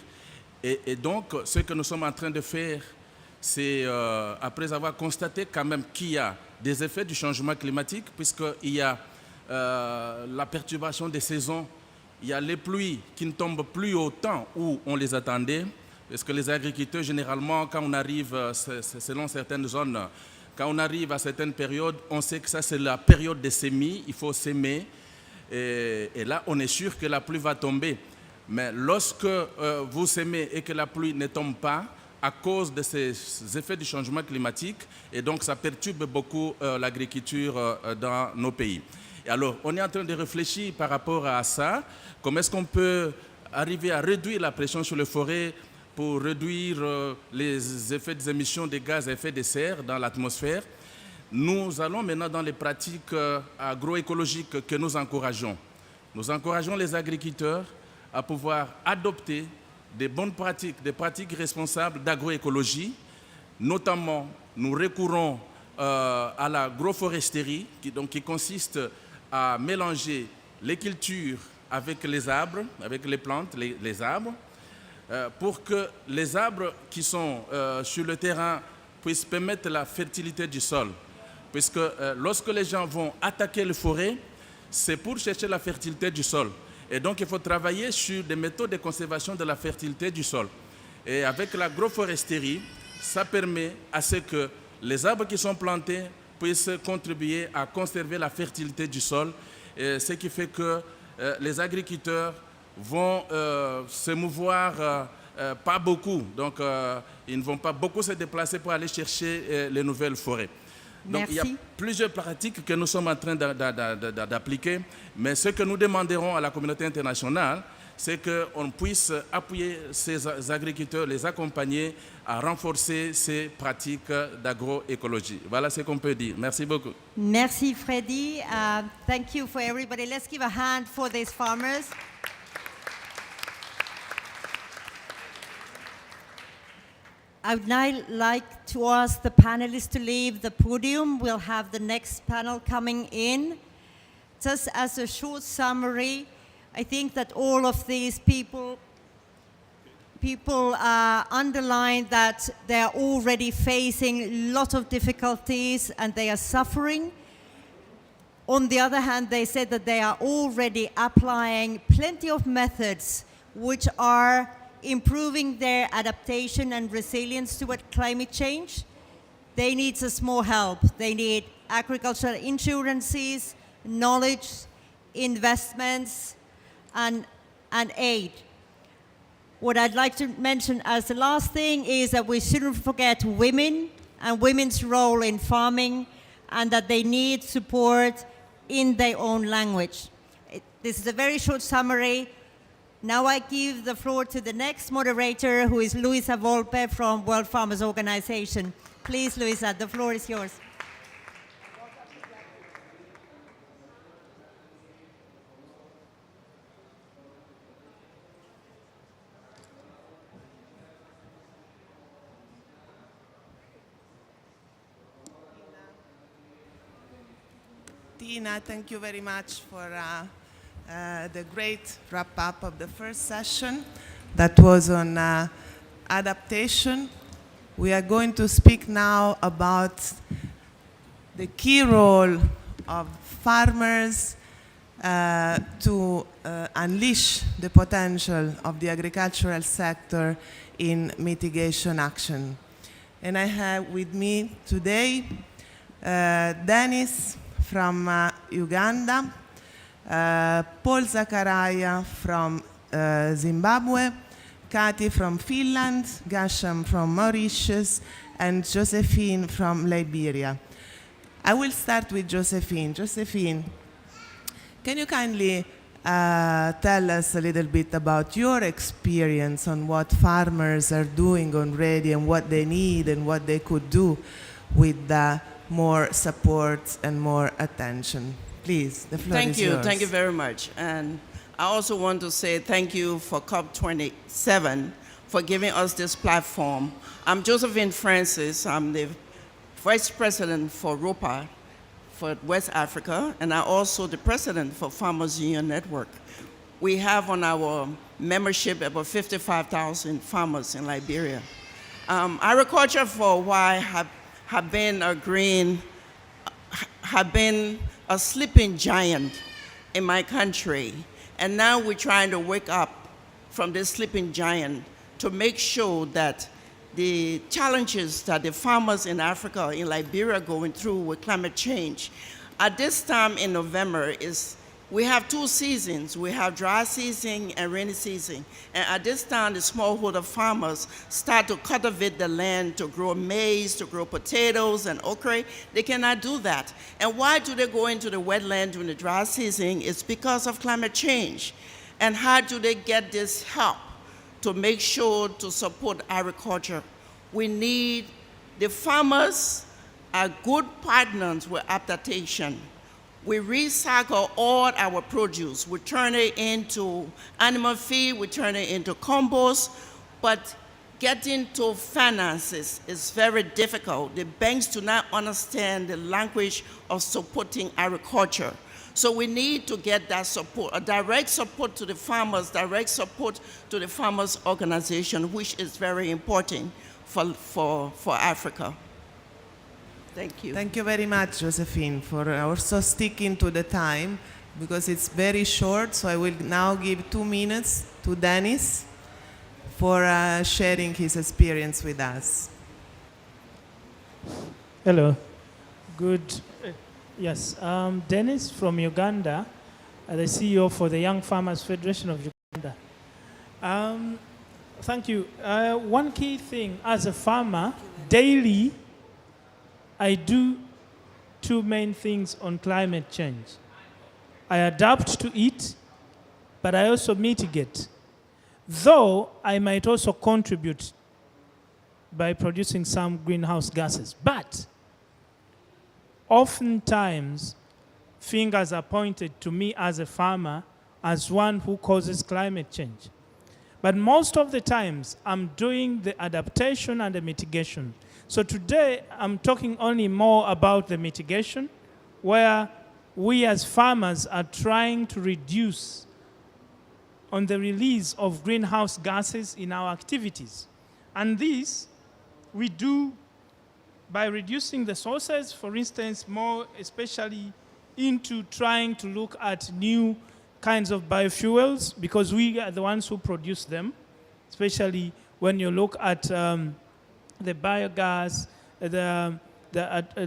Et donc, ce que nous sommes en train de faire, c'est, après avoir constaté quand même qu'il y a des effets du changement climatique, puisqu'il y a la perturbation des saisons, il y a les pluies qui ne tombent plus au temps où on les attendait, parce que les agriculteurs, généralement, quand on arrive, selon certaines zones, quand on arrive à certaines périodes, on sait que ça c'est la période des semis, il faut s'aimer, et là on est sûr que la pluie va tomber. Mais lorsque vous semez et que la pluie ne tombe pas, à cause de ces effets du changement climatique, et donc ça perturbe beaucoup l'agriculture dans nos pays. Et alors, on est en train de réfléchir par rapport à ça, comment est-ce qu'on peut arriver à réduire la pression sur les forêts pour réduire les effets des émissions de gaz à effet de serre dans l'atmosphère. Nous allons maintenant dans les pratiques agroécologiques que nous encourageons. Nous encourageons les agriculteurs à pouvoir adopter des bonnes pratiques, des pratiques responsables d'agroécologie. Notamment, nous recourons à l'agroforesterie, qui consiste à mélanger les cultures avec les arbres, avec les plantes, les arbres, pour que les arbres qui sont sur le terrain puissent permettre la fertilité du sol. Puisque lorsque les gens vont attaquer les forêts, c'est pour chercher la fertilité du sol. Et donc, il faut travailler sur des méthodes de conservation de la fertilité du sol. Et avec l'agroforesterie, ça permet à ce que les arbres qui sont plantés puissent contribuer à conserver la fertilité du sol, ce qui fait que les agriculteurs vont se mouvoir pas beaucoup. Donc, ils ne vont pas beaucoup se déplacer pour aller chercher les nouvelles forêts. Donc, il y a plusieurs pratiques que nous sommes en train d'appliquer, mais ce que nous demanderons à la communauté internationale, c'est qu'on puisse appuyer ces agriculteurs, les accompagner à renforcer ces pratiques d'agroécologie. Voilà ce qu'on peut dire. Merci beaucoup. Merci, Freddy. Thank you for everybody. Let's give a hand for these farmers. I would now like to ask the panelists to leave the podium. We'll have the next panel coming in. Just as a short summary, I think that all of these people underline that they are already facing a lot of difficulties and they are suffering. On the other hand, they said that they are already applying plenty of methods which are improving their adaptation and resilience toward climate change. They need some more help. They need agricultural insurances, knowledge, investments, and aid. What I'd like to mention as the last thing is that we shouldn't forget women and women's role in farming, and that they need support in their own language. This is a very short summary. Now I give the floor to the next moderator, who is Luisa Volpe from World Farmers Organization. Please, Luisa, the floor is yours. Tina, thank you very much for the great wrap-up of the first session that was on adaptation. We are going to speak now about the key role of farmers to unleash the potential of the agricultural sector in mitigation action. And I have with me today Dennis from Uganda, Paul Zakaria from Zimbabwe, Kati from Finland, Gasham from Mauritius, and Josephine from Liberia. I will start with Josephine. Josephine, can you kindly tell us a little bit about your experience on what farmers are doing already and what they need and what they could do with more support and more attention? Please, the floor is yours. Thank you very much. And I also want to say thank you for COP27 for giving us this platform. I'm Josephine Francis. I'm the Vice President for ROPA for West Africa, and I'm also the President for Farmers Union Network. We have on our membership about 55,000 farmers in Liberia. Agriculture for a while have been a sleeping giant in my country. And now we're trying to wake up from this sleeping giant to make sure that the challenges that the farmers in Africa, in Liberia, are going through with climate change. At this time in November, we have two seasons. We have dry season and rainy season. And at this time, the smallholder farmers start to cultivate the land to grow maize, to grow potatoes and okra. They cannot do that. And why do they go into the wetland during the dry season? It's because of climate change. And how do they get this help to make sure to support agriculture? We need the farmers are good partners with adaptation. We recycle all our produce. We turn it into animal feed, we turn it into compost, but getting to finances is very difficult. The banks do not understand the language of supporting agriculture. So we need to get that support, a direct support to the farmers, direct support to the farmers' organization, which is very important for Africa. Thank you. Thank you very much, Josephine, for also sticking to the time, because it's very short. So I will now give 2 minutes to Dennis for sharing his experience with us. Hello. Good. Yes, Dennis from Uganda. the CEO for the Young Farmers Federation of Uganda. Thank you. One key thing, as a farmer, daily, I do two main things on climate change. I adapt to it, but I also mitigate. Though I might also contribute by producing some greenhouse gases. But oftentimes, fingers are pointed to me as a farmer as one who causes climate change. But most of the times, I'm doing the adaptation and the mitigation. So today, I'm talking only more about the mitigation, where we as farmers are trying to reduce on the release of greenhouse gases in our activities. And this we do by reducing the sources, for instance, more especially into trying to look at new kinds of biofuels, because we are the ones who produce them, especially when you look at the biogas, the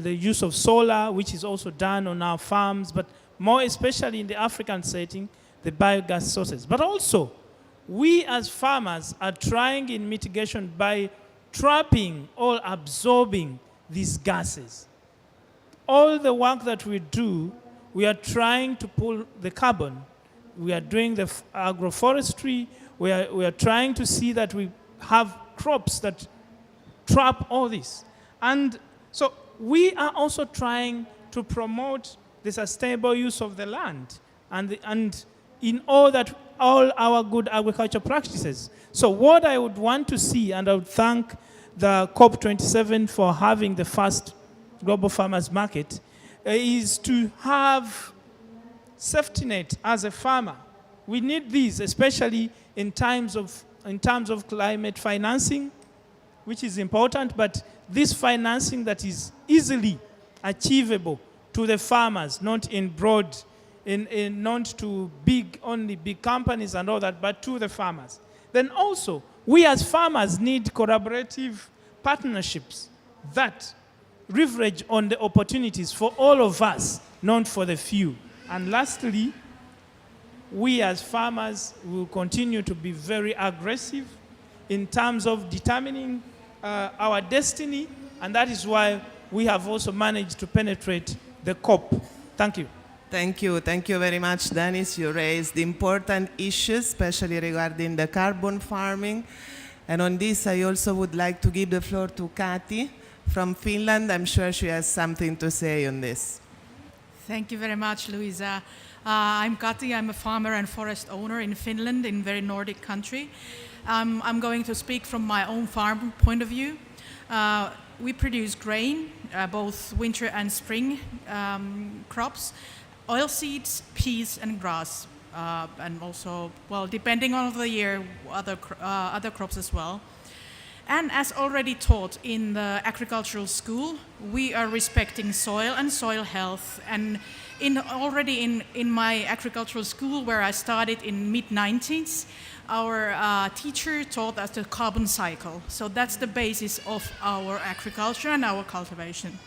use of solar, which is also done on our farms, but more especially in the African setting, the biogas sources. But also, we as farmers are trying in mitigation by trapping or absorbing these gases. All the work that we do, we are trying to pull the carbon. We are doing the agroforestry. We are trying to see that we have crops that trap all this. And so we are also trying to promote the sustainable use of the land and in all our good agriculture practices. So what I would want to see, and I would thank the COP27 for having the first global farmers market, is to have safety net as a farmer. We need these, especially in terms of climate financing, which is important, but this financing that is easily achievable to the farmers, not in broad, not to only big companies and all that, but to the farmers. Then also, we as farmers need collaborative partnerships that leverage on the opportunities for all of us, not for the few. And lastly, we as farmers will continue to be very aggressive in terms of determining our destiny, and that is why we have also managed to penetrate the COP. Thank you. Thank you. Thank you very much, Dennis. You raised important issues, especially regarding the carbon farming. And on this, I also would like to give the floor to Kati from Finland. I'm sure she has something to say on this. Thank you very much, Louisa. I'm Kati. I'm a farmer and forest owner in Finland, in a very Nordic country. I'm going to speak from my own farm point of view. We produce grain, both winter and spring crops, oilseeds, peas, and grass, and also, well, depending on the year, other crops as well. And as already taught in the agricultural school, we are respecting soil and soil health. And already in my agricultural school, where I started in mid-90s, our teacher taught us the carbon cycle. So that's the basis of our agriculture and our cultivation.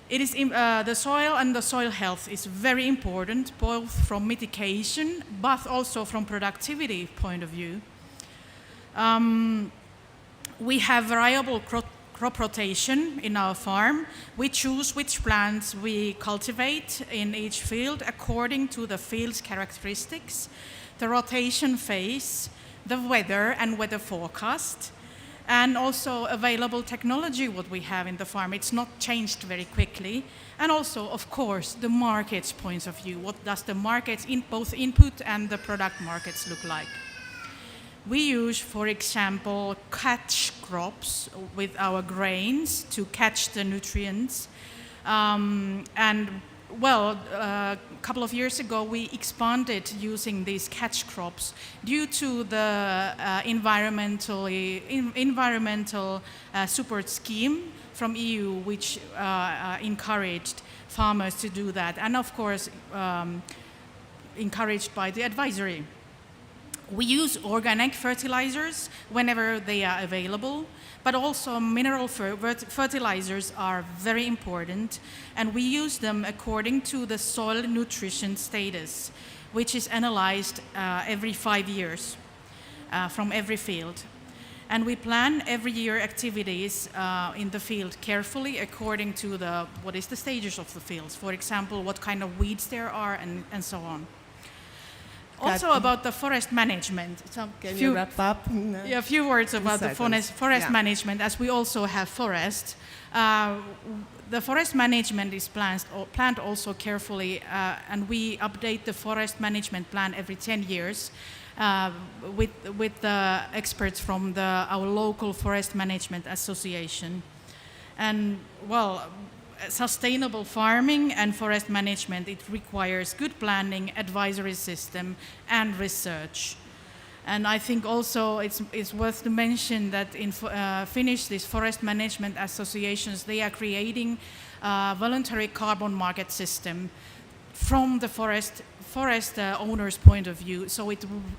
It is the soil and the soil health is very important, both from mitigation, but also from productivity point of view. We have variable crop rotation in our farm. We choose which plants we cultivate in each field according to the field's characteristics, the rotation phase, the weather and weather forecast, and also available technology what we have in the farm. It's not changed very quickly. And also, of course, the market's points of view. What does the markets, both input and the product markets look like? We use, for example, catch crops with our grains to catch the nutrients. A couple of years ago, we expanded using these catch crops due to the environmental support scheme from EU, which encouraged farmers to do that, and of course, encouraged by the advisory. We use organic fertilizers whenever they are available, but also mineral fertilizers are very important, and we use them according to the soil nutrition status. which is analyzed every 5 years from every field. And we plan every year activities in the field carefully according to what is the stages of the fields. For example, what kind of weeds there are and so on. Also about the forest management. Can you wrap up? Yeah, a few words about the forest management, as we also have forest. The forest management is planned also carefully, and we update the forest management plan every 10 years with the experts from our local forest management association. And well, sustainable farming and forest management, it requires good planning, advisory system, and research. And I think also it's worth to mention that in Finnish, these forest management associations, they are creating a voluntary carbon market system from the forest owner's point of view. So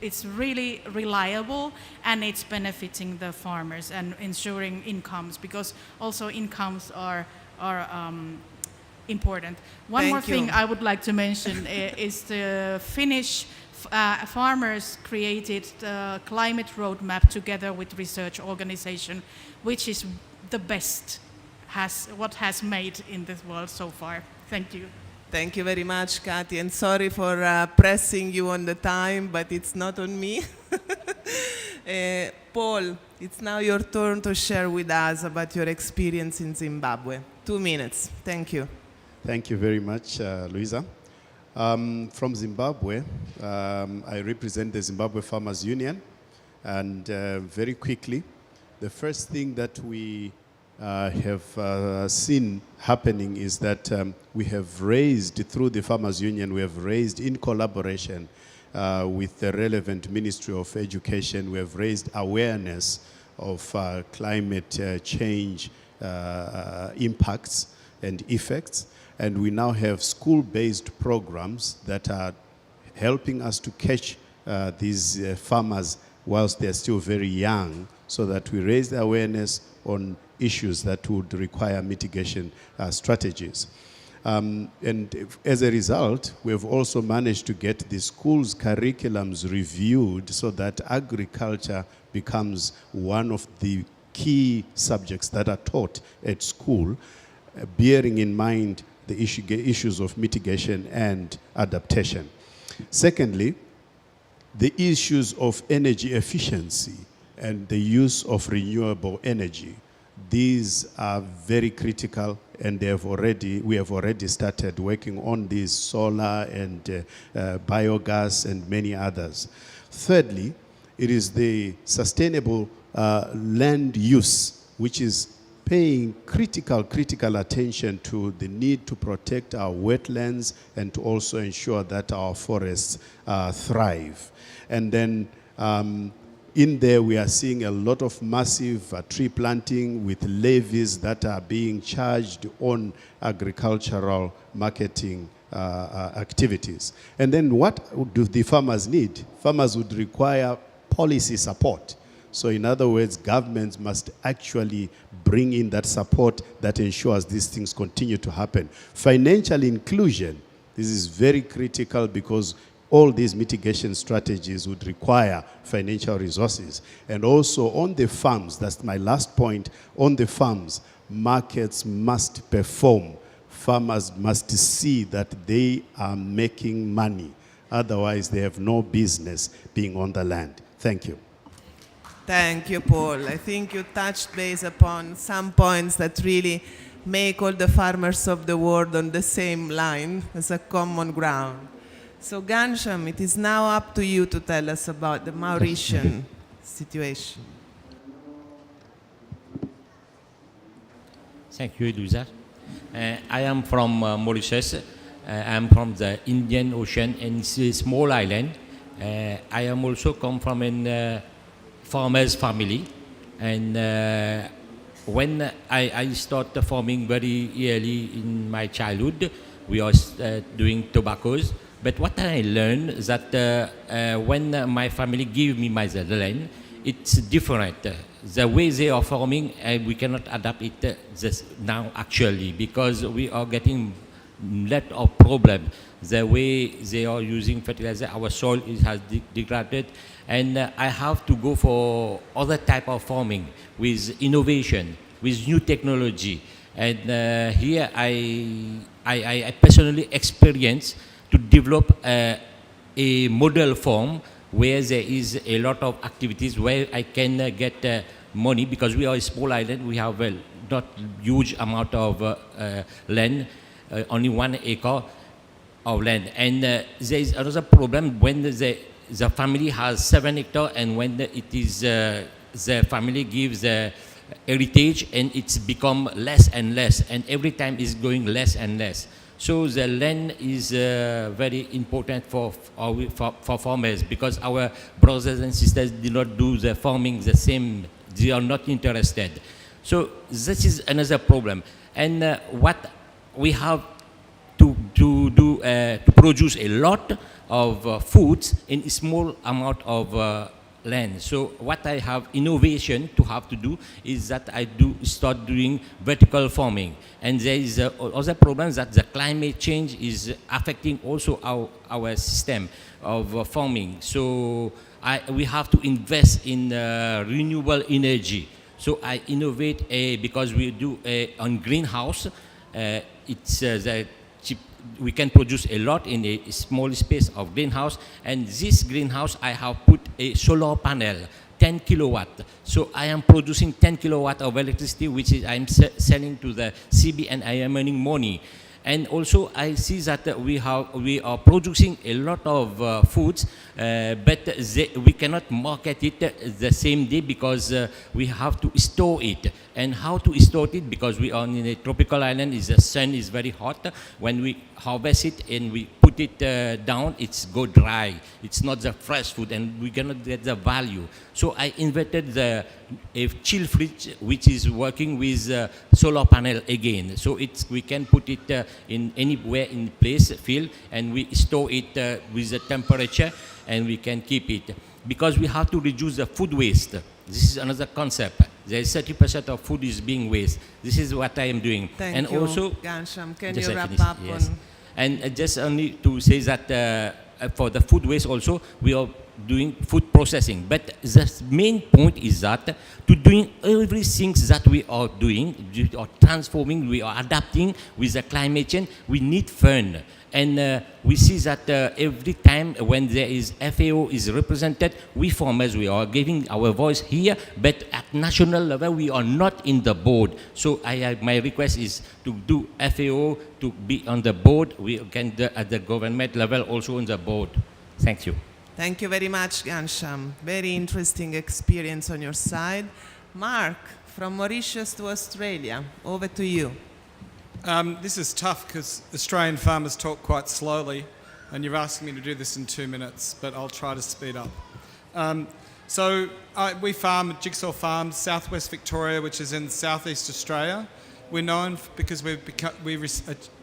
it's really reliable, and it's benefiting the farmers and ensuring incomes, because also incomes are important. One more thing I would like to mention is the Finnish farmers created the climate roadmap together with research organization, which is the best what has made in this world so far. Thank you. Thank you very much, Kati, and sorry for pressing you on the time, but it's not on me. Paul, it's now your turn to share with us about your experience in Zimbabwe. 2 minutes. Thank you. Thank you very much, Luisa. From Zimbabwe, I represent the Zimbabwe Farmers Union, and very quickly, the first thing that we have seen happening is that we have raised, through the Farmers Union, we have raised in collaboration with the relevant Ministry of Education, we have raised awareness of climate change impacts and effects. And we now have school-based programs that are helping us to catch these farmers whilst they're still very young, so that we raise the awareness on issues that would require mitigation strategies. And as a result, we have also managed to get the schools' curriculums reviewed so that agriculture becomes one of the key subjects that are taught at school, bearing in mind the issues of mitigation and adaptation. Secondly, the issues of energy efficiency and the use of renewable energy. These are very critical, and we have already started working on these, solar and biogas and many others. Thirdly, it is the sustainable land use, which is paying critical attention to the need to protect our wetlands and to also ensure that our forests thrive. And then in there, we are seeing a lot of massive tree planting with levies that are being charged on agricultural marketing activities. And then what do the farmers need? Farmers would require policy support. So in other words, governments must actually bring in that support that ensures these things continue to happen. Financial inclusion, this is very critical because all these mitigation strategies would require financial resources. And also on the farms, that's my last point, on the farms, markets must perform. Farmers must see that they are making money. Otherwise, they have no business being on the land. Thank you. Thank you, Paul. I think you touched base upon some points that really make all the farmers of the world on the same line as a common ground. So Ghansham, it is now up to you to tell us about the Mauritian situation. Thank you, Luisa. I am from Mauritius. I am from the Indian Ocean, and it's a small island. I am also come from a farmer's family, and when I started farming very early in my childhood, we are doing tobaccos. But what I learned is that when my family give me my land, it's different. The way they are farming, we cannot adapt it just now actually, because we are getting lot of problems. The way they are using fertilizer, our soil has degraded, and I have to go for other type of farming with innovation, with new technology. And here I personally experience to develop a model farm where there is a lot of activities where I can get money, because we are a small island. We have not huge amount of land, only 1 acre of land. And there is another problem when the family has 7 hectares, and when it is the family gives heritage, and it's become less and less, and every time is going less and less. So the land is very important for farmers, because our brothers and sisters do not do the farming the same. They are not interested. So this is another problem. And what we have to do to produce a lot of foods in a small amount of land. So what I have innovation to have to do is that I start doing vertical farming. And there is other problem that the climate change is affecting also our system of farming. So we have to invest in renewable energy. So I innovate because we do on greenhouse. It's the cheap. We can produce a lot in a small space of greenhouse, and this greenhouse I have put a solar panel, 10 kilowatt. So I am producing 10 kilowatt of electricity, which is I'm selling to the CB, and I am earning money. And also I see that we are producing a lot of foods, but we cannot market it the same day, because we have to store it. And how to store it? Because we are in a tropical island, the sun is very hot. When we harvest it and we put it down, it's go dry. It's not the fresh food, and we cannot get the value. So I invented a chill fridge, which is working with solar panel again. So we can put it in anywhere in place, field, and we store it with the temperature, and we can keep it. Because we have to reduce the food waste. This is another concept. There is 30% of food is being waste. This is what I am doing. Thank you, also, Gansham. Can you wrap up yes. on? And just only to say that for the food waste also, we are doing food processing. But the main point is that to doing everything that we are doing, we are transforming, we are adapting with the climate change, we need fund. And we see that every time when there is FAO is represented, we farmers, we are giving our voice here, but at national level, we are not in the board. So my request is to do FAO, to be on the board. We can, at the government level, also on the board. Thank you. Thank you very much, Gansham. Very interesting experience on your side. Mark, from Mauritius to Australia, over to you. This is tough because Australian farmers talk quite slowly, and you're asking me to do this in 2 minutes, but I'll try to speed up. We farm at Jigsaw Farms, southwest Victoria, which is in southeast Australia. We're known because we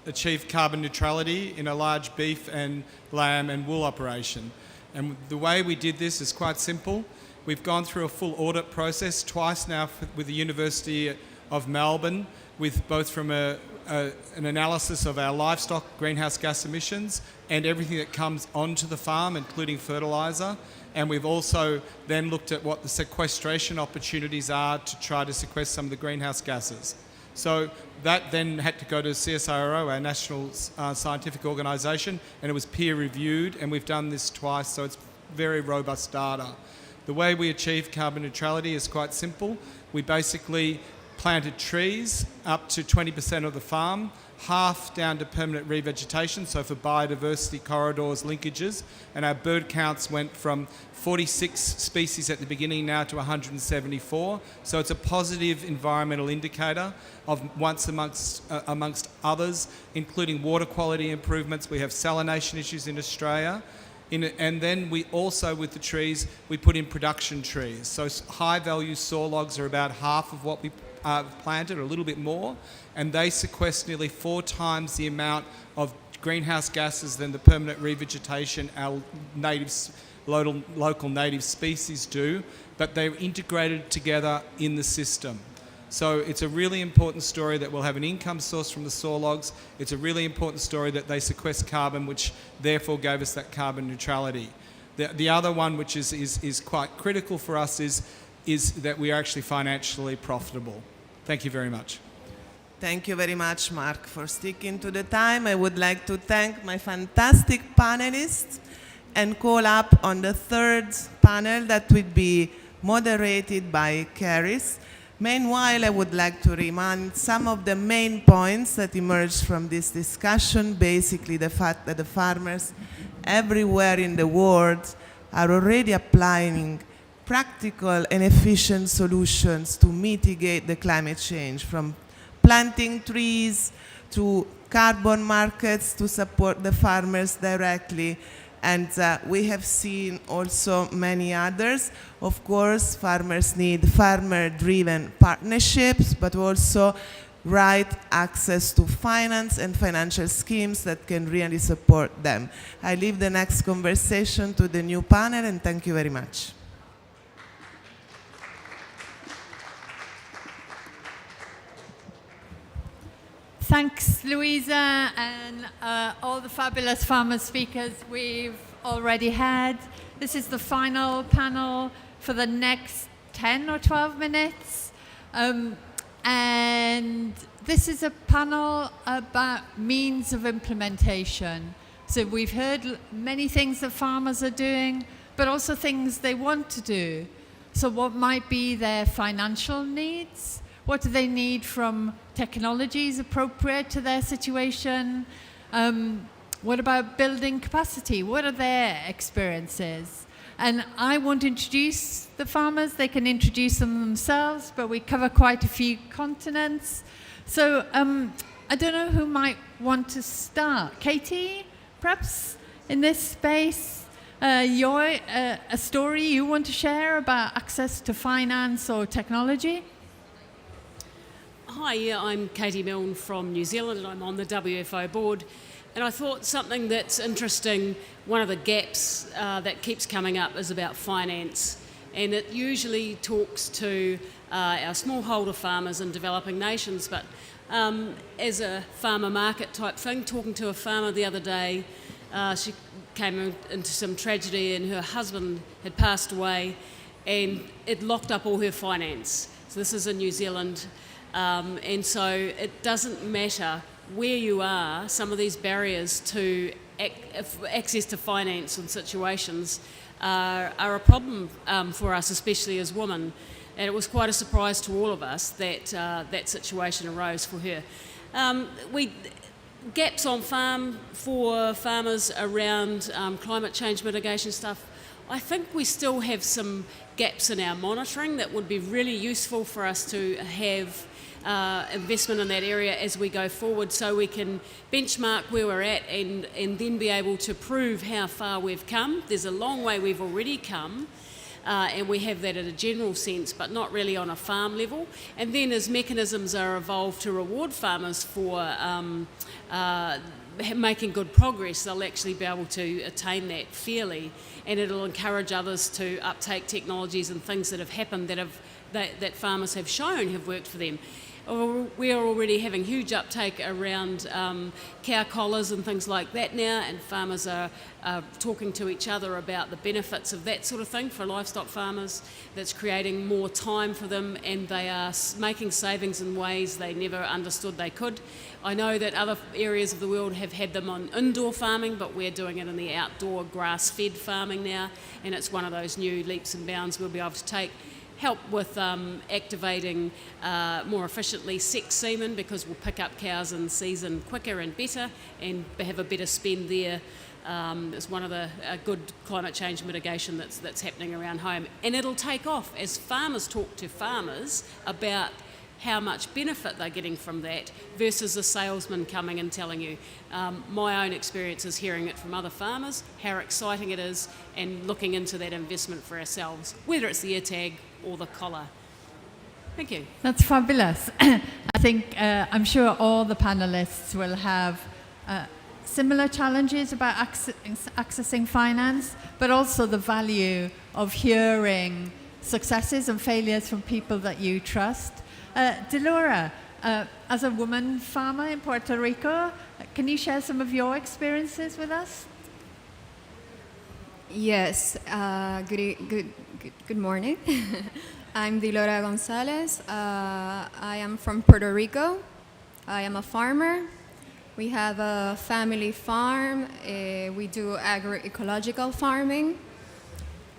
achieved carbon neutrality in a large beef and lamb and wool operation. And the way we did this is quite simple. We've gone through a full audit process twice now with the University of Melbourne, with both from an analysis of our livestock greenhouse gas emissions and everything that comes onto the farm, including fertiliser. And we've also then looked at what the sequestration opportunities are to try to sequester some of the greenhouse gases. So that then had to go to CSIRO, our national scientific organisation, and it was peer reviewed, and we've done this twice, so it's very robust data. The way we achieve carbon neutrality is quite simple. We basically planted trees up to 20% of the farm, half down to permanent revegetation, so for biodiversity corridors, linkages, and our bird counts went from 46 species at the beginning now to 174. So it's a positive environmental indicator of amongst others, including water quality improvements. We have salination issues in Australia. And then we also, with the trees, we put in production trees. So high value saw logs are about half of what we planted, or a little bit more, and they sequester nearly 4 times the amount of greenhouse gases than the permanent revegetation our local native species do, but they're integrated together in the system. So it's a really important story that we'll have an income source from the saw logs. It's a really important story that they sequester carbon, which therefore gave us that carbon neutrality. The other one, which is quite critical for us, is that we are actually financially profitable. Thank you very much. Thank you very much, Mark, for sticking to the time. I would like to thank my fantastic panelists and call up on the third panel that will be moderated by Caris. Meanwhile, I would like to remind some of the main points that emerged from this discussion, basically the fact that the farmers everywhere in the world are already applying practical and efficient solutions to mitigate the climate change, from planting trees to carbon markets to support the farmers directly. And we have seen also many others. Of course, farmers need farmer-driven partnerships, but also right access to finance and financial schemes that can really support them. I leave the next conversation to the new panel, and thank you very much. Thanks, Louisa, and all the fabulous farmer speakers we've already had. This is the final panel for the next 10 or 12 minutes. And this is a panel about means of implementation. So we've heard many things that farmers are doing, but also things they want to do. So what might be their financial needs? What do they need from technologies appropriate to their situation? What about building capacity? What are their experiences? And I won't introduce the farmers, they can introduce them themselves, but we cover quite a few continents. So I don't know who might want to start. Katie, perhaps in this space, a story you want to share about access to finance or technology? Hi, yeah, I'm Katie Milne from New Zealand and I'm on the WFO board. And I thought something that's interesting, one of the gaps that keeps coming up is about finance. And it usually talks to our smallholder farmers in developing nations, but as a farmer market type thing, talking to a farmer the other day, she came into some tragedy and her husband had passed away and it locked up all her finance. So this is in New Zealand. And so it doesn't matter where you are, some of these barriers to access to finance in situations are a problem for us, especially as women. And it was quite a surprise to all of us that that situation arose for her. Gaps on farm for farmers around climate change mitigation stuff. I think we still have some gaps in our monitoring that would be really useful for us to have investment in that area as we go forward, so we can benchmark where we're at and then be able to prove how far we've come. There's a long way we've already come, and we have that at a general sense, but not really on a farm level. And then as mechanisms are evolved to reward farmers for making good progress, they'll actually be able to attain that fairly, and it'll encourage others to uptake technologies and things that have happened that farmers have shown have worked for them. We are already having huge uptake around cow collars and things like that now, and farmers are talking to each other about the benefits of that sort of thing for livestock farmers. That's creating more time for them, and they are making savings in ways they never understood they could. I know that other areas of the world have had them on indoor farming, but we're doing it in the outdoor grass-fed farming now, and it's one of those new leaps and bounds we'll be able to take. Help with activating more efficiently sex semen, because we'll pick up cows in season quicker and better and have a better spend there. It's one of the good climate change mitigation that's happening around home. And it'll take off as farmers talk to farmers about how much benefit they're getting from that versus a salesman coming and telling you. My own experience is hearing it from other farmers, how exciting it is, and looking into that investment for ourselves, whether it's the ear tag or the collar. Thank you. That's fabulous. I think, I'm sure all the panelists will have similar challenges about accessing finance, but also the value of hearing successes and failures from people that you trust. Delora, as a woman farmer in Puerto Rico, can you share some of your experiences with us? Yes, good morning. I'm Delora Gonzalez. I am from Puerto Rico. I am a farmer. We have a family farm. We do agroecological farming.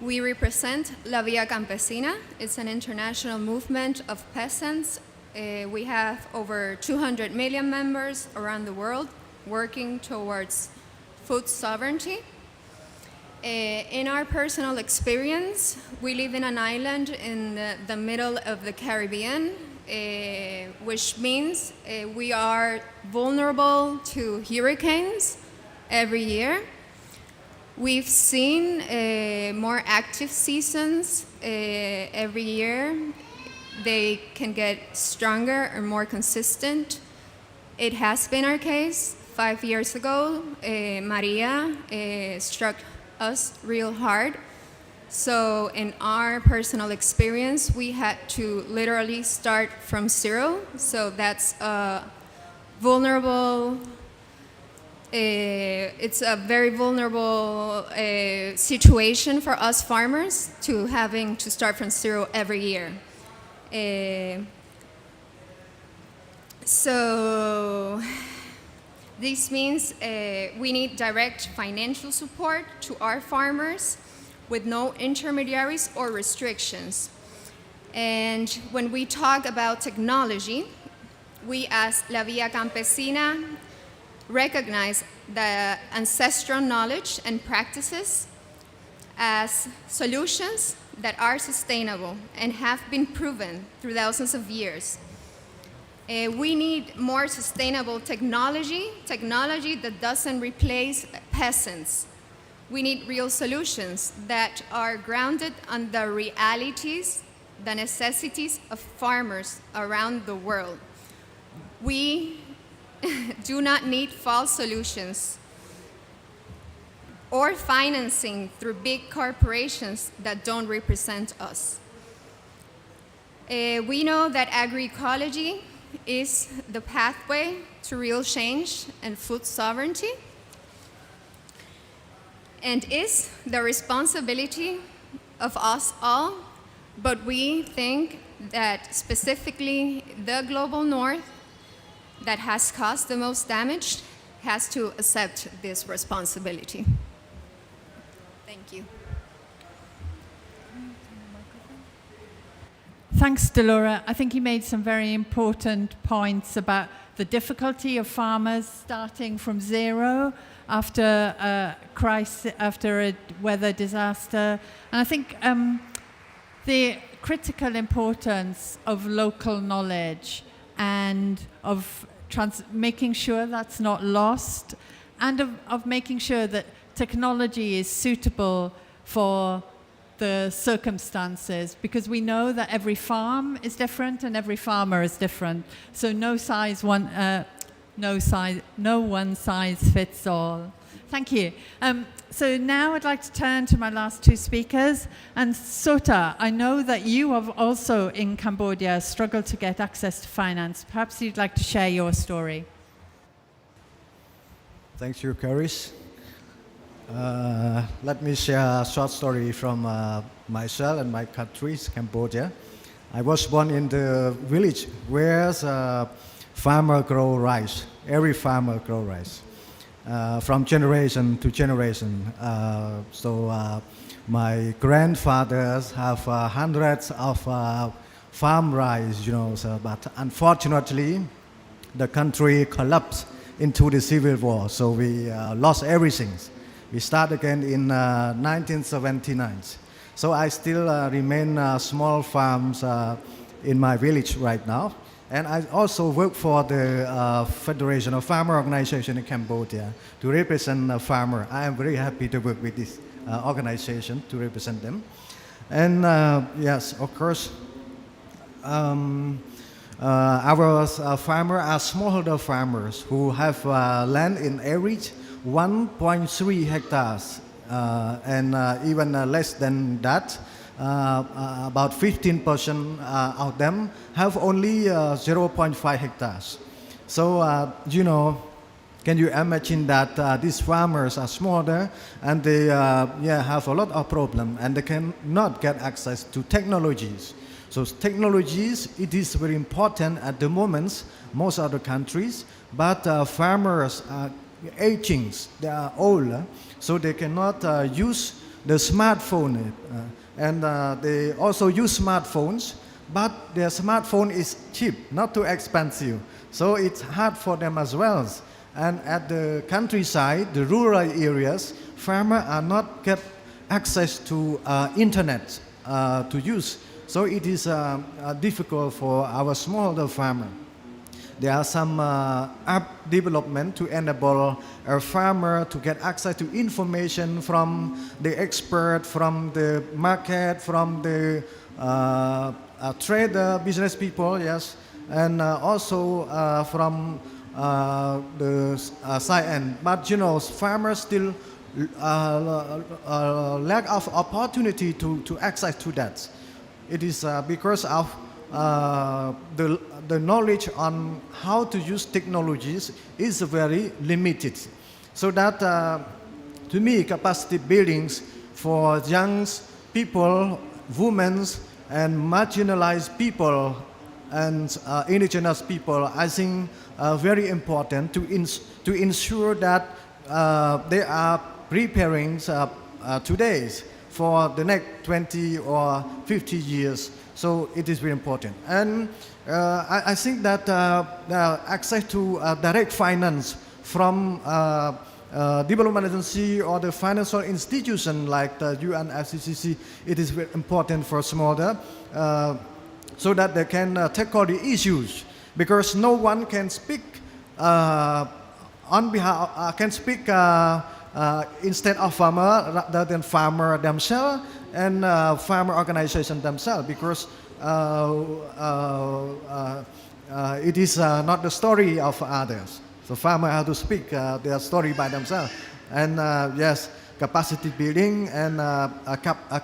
We represent La Via Campesina. It's an international movement of peasants. We have over 200 million members around the world working towards food sovereignty. In our personal experience, we live in an island in the middle of the Caribbean, which means we are vulnerable to hurricanes every year. We've seen more active seasons every year. They can get stronger and more consistent. It has been our case. 5 years ago, Maria struck us real hard. So in our personal experience, we had to literally start from zero. So that's a vulnerable, it's a very vulnerable situation for us farmers to having to start from zero every year. So this means we need direct financial support to our farmers with no intermediaries or restrictions. And when we talk about technology, we as La Via Campesina recognize the ancestral knowledge and practices as solutions that are sustainable and have been proven through thousands of years. We need more sustainable technology that doesn't replace peasants. We need real solutions that are grounded on the realities, the necessities of farmers around the world. We do not need false solutions or financing through big corporations that don't represent us. We know that agroecology is the pathway to real change and food sovereignty, and is the responsibility of us all, but we think that specifically the global north that has caused the most damage has to accept this responsibility. Thank you. Thanks, Delora. I think you made some very important points about the difficulty of farmers starting from zero after a crisis, after a weather disaster. And I think the critical importance of local knowledge and of making sure that's not lost, and of making sure that technology is suitable for the circumstances, because we know that every farm is different and every farmer is different. So no one size fits all. Thank you. So now I'd like to turn to my last two speakers. And Sota, I know that you have also in Cambodia struggled to get access to finance. Perhaps you'd like to share your story. Thank you, Caris. Let me share a short story from myself and my country, Cambodia. I was born in the village where farmer grow rice. Every farmer grow rice. From generation to generation. My grandfathers have hundreds of farm rice, but unfortunately, the country collapsed into the civil war, so we lost everything. We start again in 1979. So I still remain small farms in my village right now. And I also work for the Federation of Farmer Organization in Cambodia to represent a farmer. I am very happy to work with this organization to represent them. And yes, of course, our farmers are smallholder farmers who have land in average 1.3 hectares and even less than that about 15% of them have only 0.5 hectares. So, you know, can you imagine that these farmers are smaller and they have a lot of problems and they cannot get access to technologies. So technologies, it is very important at the moment, most other countries, but farmers are aging, they are old, so they cannot use the smartphone. And they also use smartphones, but their smartphone is cheap, not too expensive. So it's hard for them as well. And at the countryside, the rural areas, farmers are not get access to internet to use. So it is difficult for our smallholder farmer. There are some app development to enable a farmer to get access to information from the expert, from the market, from the trader, business people, yes, and also from the side end. But you know, farmers still lack of opportunity to access to that. It is because of the knowledge on how to use technologies is very limited. So that, to me, capacity buildings for young people, women, and marginalized people, and indigenous people, I think very important to ensure that they are preparing today for the next 20 or 50 years. So it is very important. And I think that access to direct finance from development agency or the financial institution like the UNFCCC, it is very important for smaller, so that they can tackle the issues. Because no one can speak on behalf, can speak instead of farmer rather than farmer themselves and farmer organization themselves, because it is not the story of others. So farmers have to speak their story by themselves. And yes, capacity building and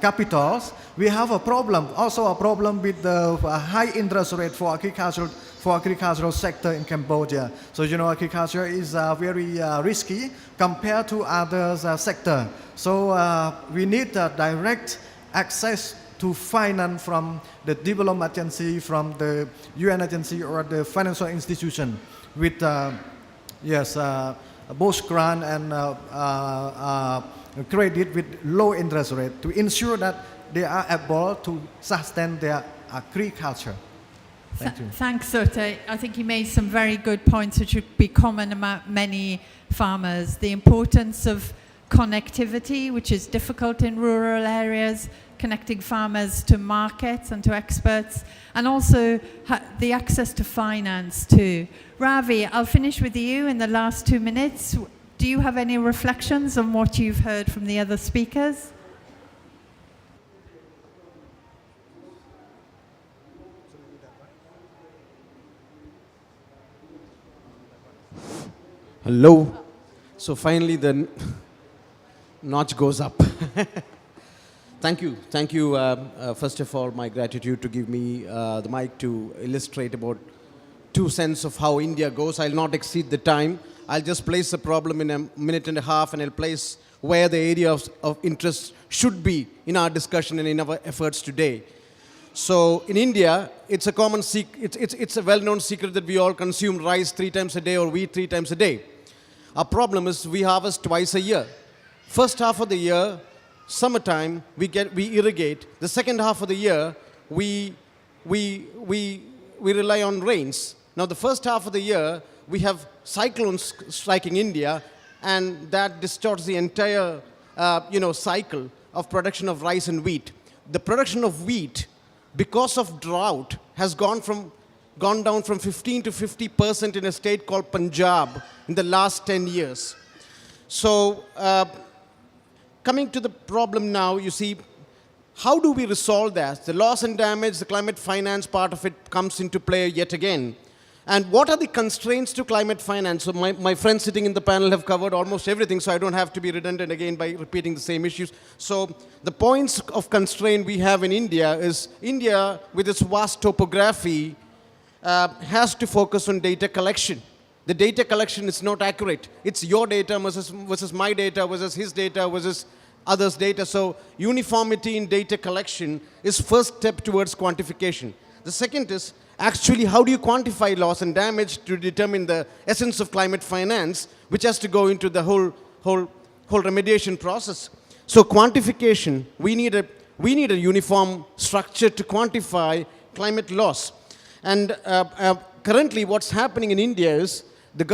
capitals. We have a problem, also a problem with the high interest rate for agricultural sector in Cambodia. So you know, agriculture is very risky compared to other sector. So we need direct access to finance from the development agency, from the UN agency or the financial institution with yes, both grant and credit with low interest rate to ensure that they are able to sustain their agriculture. Thank you. Thanks, Sote. I think you made some very good points which would be common among many farmers. The importance of connectivity, which is difficult in rural areas, connecting farmers to markets and to experts, and also the access to finance too. Ravi, I'll finish with you in the last 2 minutes. Do you have any reflections on what you've heard from the other speakers? Hello. So finally the notch goes up. Thank you. Thank you. First of all, my gratitude to give me the mic to illustrate about 2 cents of how India goes. I'll not exceed the time. I'll just place the problem in a minute and a half, and I'll place where the area of interest should be in our discussion and in our efforts today. So in India, it's a common secret, it's a well-known secret that we all consume rice 3 times a day or wheat 3 times a day. Our problem is we harvest twice a year. First half of the year, summertime, we irrigate. The second half of the year, we rely on rains. Now the first half of the year, we have cyclones striking India, and that distorts the entire cycle of production of rice and wheat. The production of wheat, because of drought, has gone down from 15 to 50% in a state called Punjab in the last 10 years. So coming to the problem now, you see, how do we resolve that? The loss and damage, the climate finance part of it comes into play yet again. And what are the constraints to climate finance? So my friends sitting in the panel have covered almost everything, so I don't have to be redundant again by repeating the same issues. So the points of constraint we have in India is India, with its vast topography, has to focus on data collection. The data collection is not accurate. It's your data versus my data versus his data versus others' data. So uniformity in data collection is first step towards quantification. The second is actually how do you quantify loss and damage to determine the essence of climate finance, which has to go into the whole remediation process. So quantification, we need a uniform structure to quantify climate loss. And currently what's happening in India is the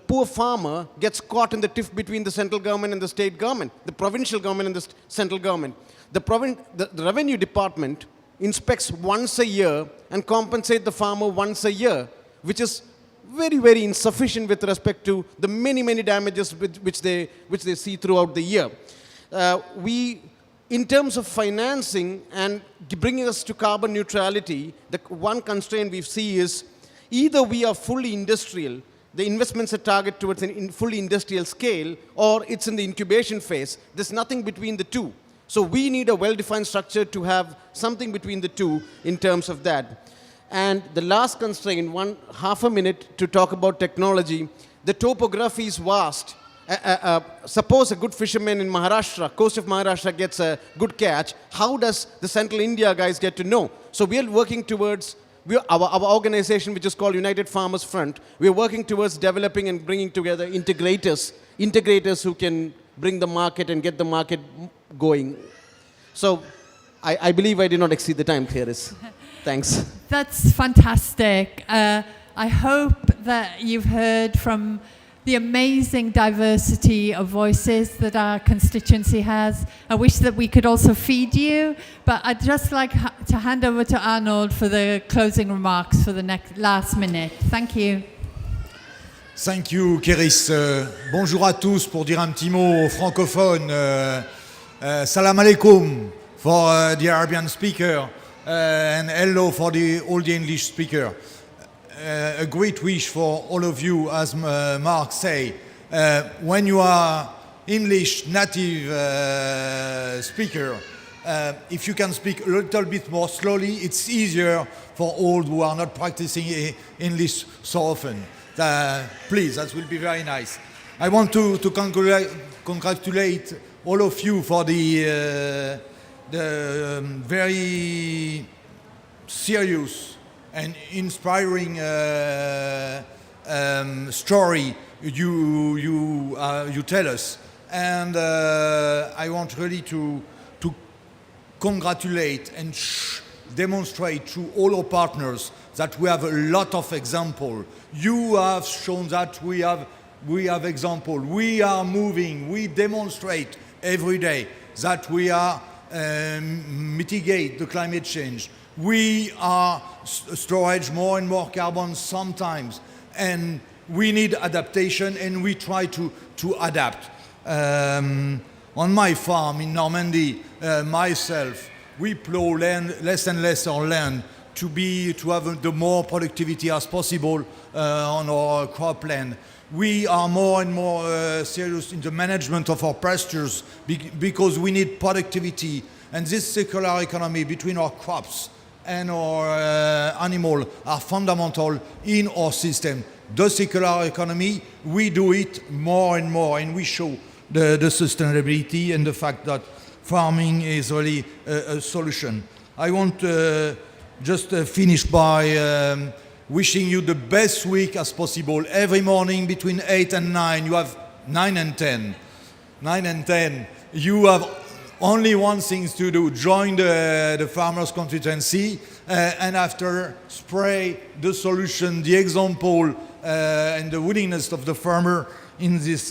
poor farmer gets caught in the tiff between the central government and the state government, the provincial government and the central government. The revenue department inspects once a year and compensate the farmer once a year, which is very, very insufficient with respect to the many, many damages which they see throughout the year. In terms of financing and bringing us to carbon neutrality, the one constraint we see is either we are fully industrial, the investments are targeted towards a fully industrial scale, or it's in the incubation phase. There's nothing between the two. So we need a well-defined structure to have something between the two in terms of that. And the last constraint, half a minute to talk about technology. The topography is vast. Suppose a good fisherman in Maharashtra, coast of Maharashtra, gets a good catch. How does the central India guys get to know? So we are working towards, our organization, which is called United Farmers Front, we are working towards developing and bringing together integrators who can bring the market and get the market going. So I believe I did not exceed the time, Clarice. Thanks. That's fantastic. I hope that you've heard from the amazing diversity of voices that our constituency has. I wish that we could also feed you, but I'd just like to hand over to Arnold for the closing remarks for the last minute. Thank you. Thank you, Kéris. Bonjour à tous, pour dire un petit mot francophone. Salam alaikum for the Arabian speaker, and hello for all the English speaker. A great wish for all of you, as Mark say. When you are English native speaker, if you can speak a little bit more slowly, it's easier for all who are not practicing English so often. Please, that will be very nice. I want to congratulate all of you for the very serious and inspiring story you tell us. And I want really to congratulate and demonstrate to all our partners that we have a lot of example. You have shown that we have example. We are moving. We demonstrate every day that we are mitigate the climate change. We are storage more and more carbon sometimes, and we need adaptation, and we try to adapt. On my farm in Normandy, myself, we plow less and less our land to have the more productivity as possible on our cropland. We are more and more serious in the management of our pastures because we need productivity, and this circular economy between our crops and our animal are fundamental in our system. The circular economy, we do it more and more, and we show the sustainability and the fact that farming is really a solution. I want just finish by wishing you the best week as possible. Every morning between 8 and 9, you have 9 and 10. 9 and 10, you have only one thing to do: join the farmers' constituency, and after spray the solution, the example, and the willingness of the farmer in this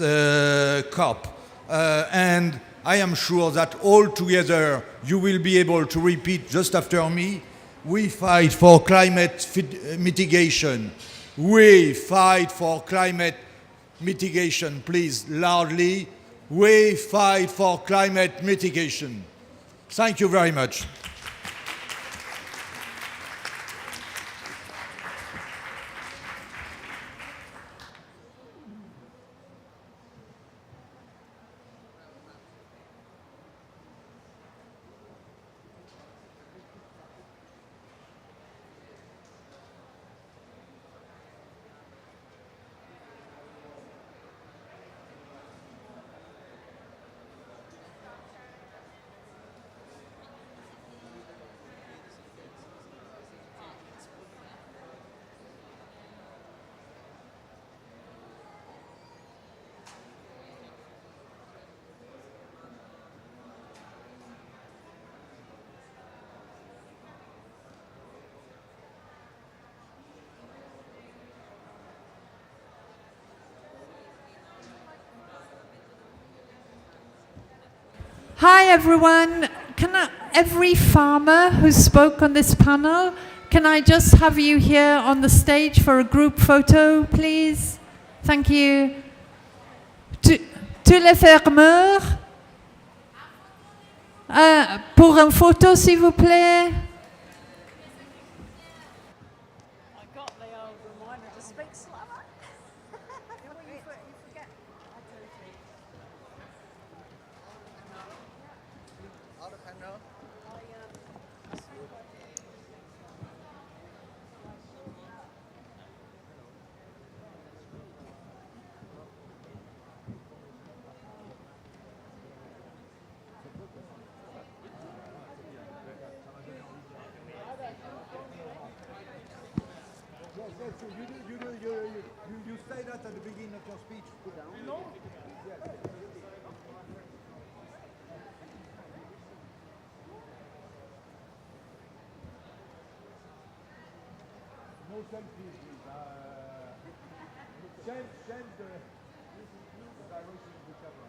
COP. And I am sure that all together you will be able to repeat just after me: we fight for climate mitigation. We fight for climate mitigation. Please, loudly. We fight for climate mitigation. Thank you very much. Hi everyone. Every farmer who spoke on this panel, can I just have you here on the stage for a group photo, please? Thank you. Tous les fermeurs, pour une photo, s'il vous plaît. You say that at the beginning of your speech. No. No selfies, please. Change the direction of the camera.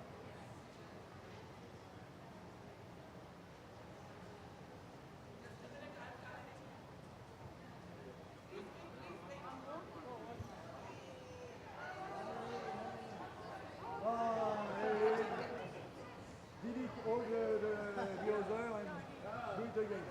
Delete all the other and do it again.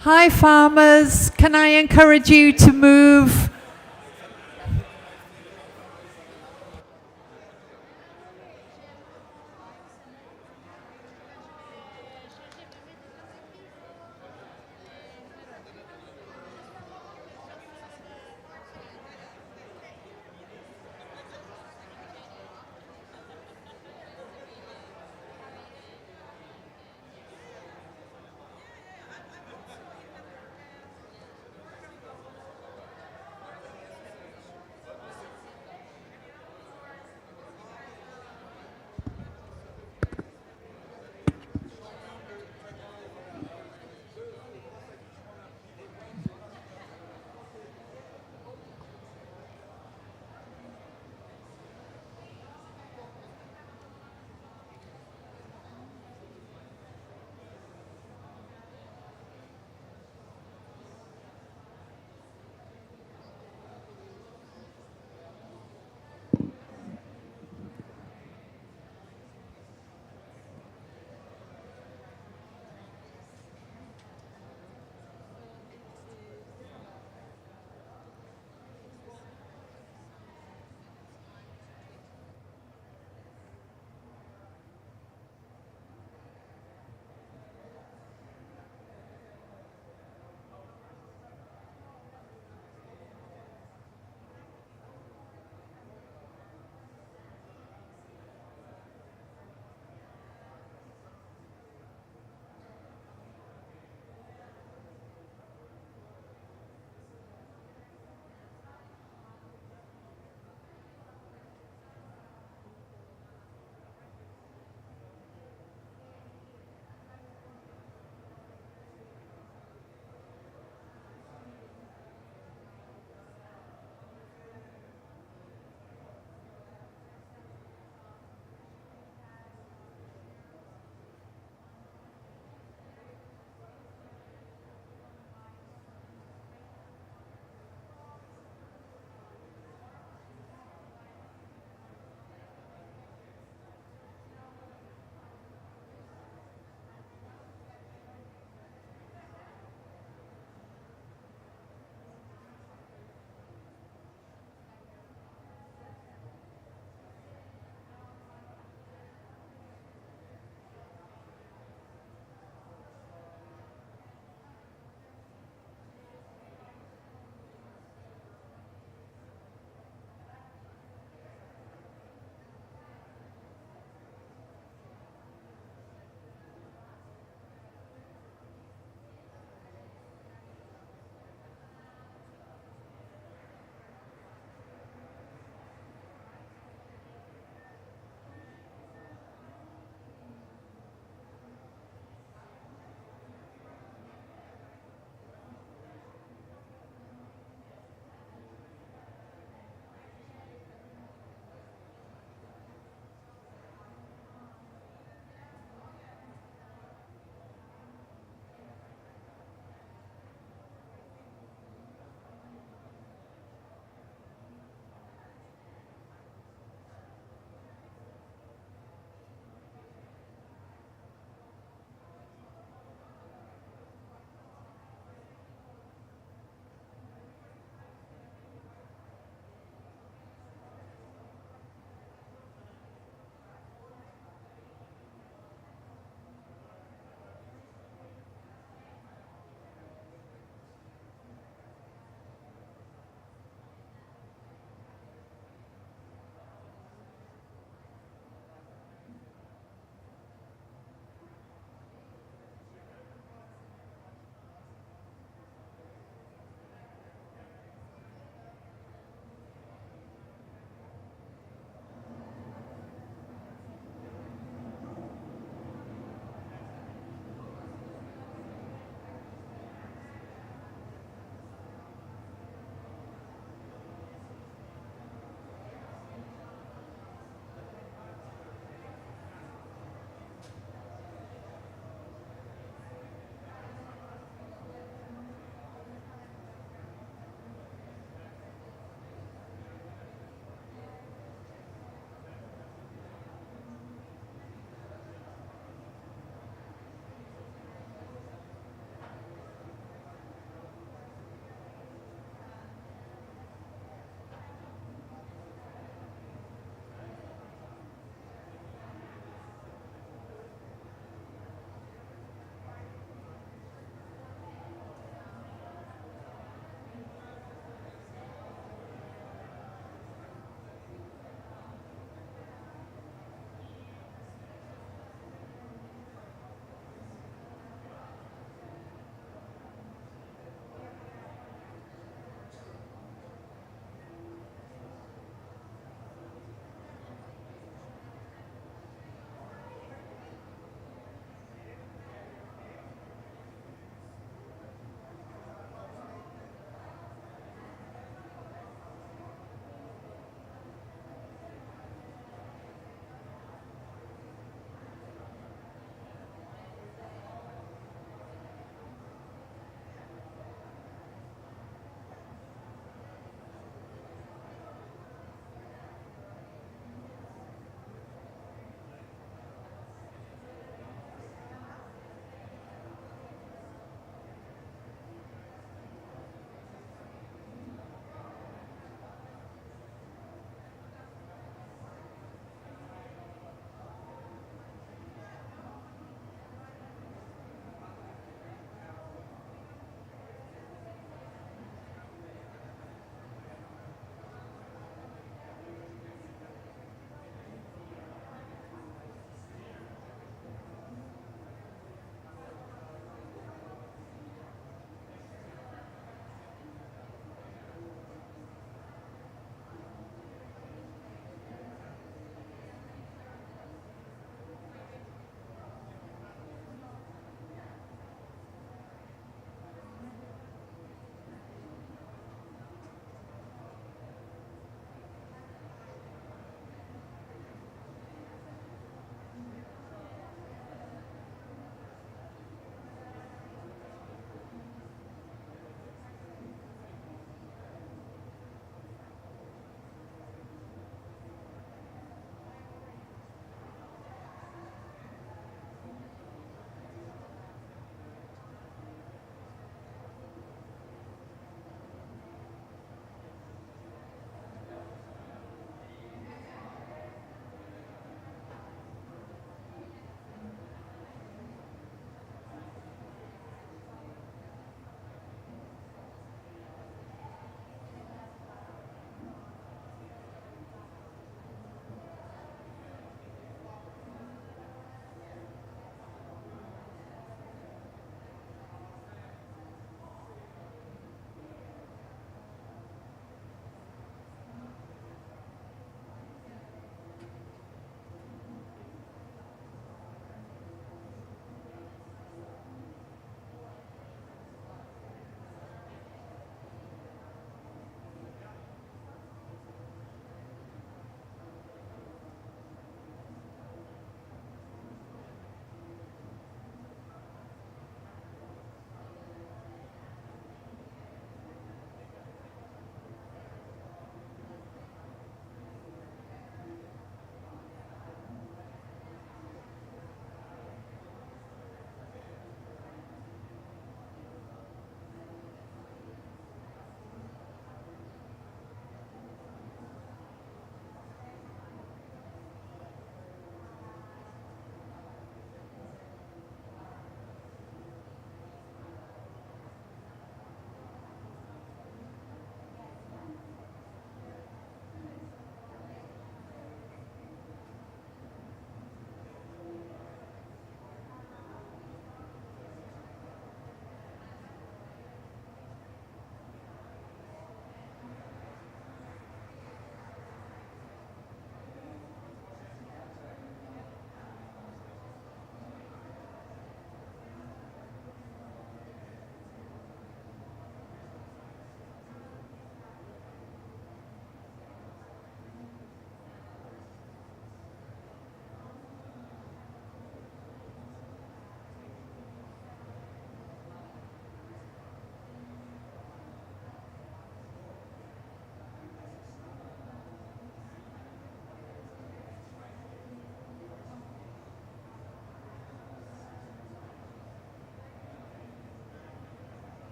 Hi farmers, can I encourage you to move?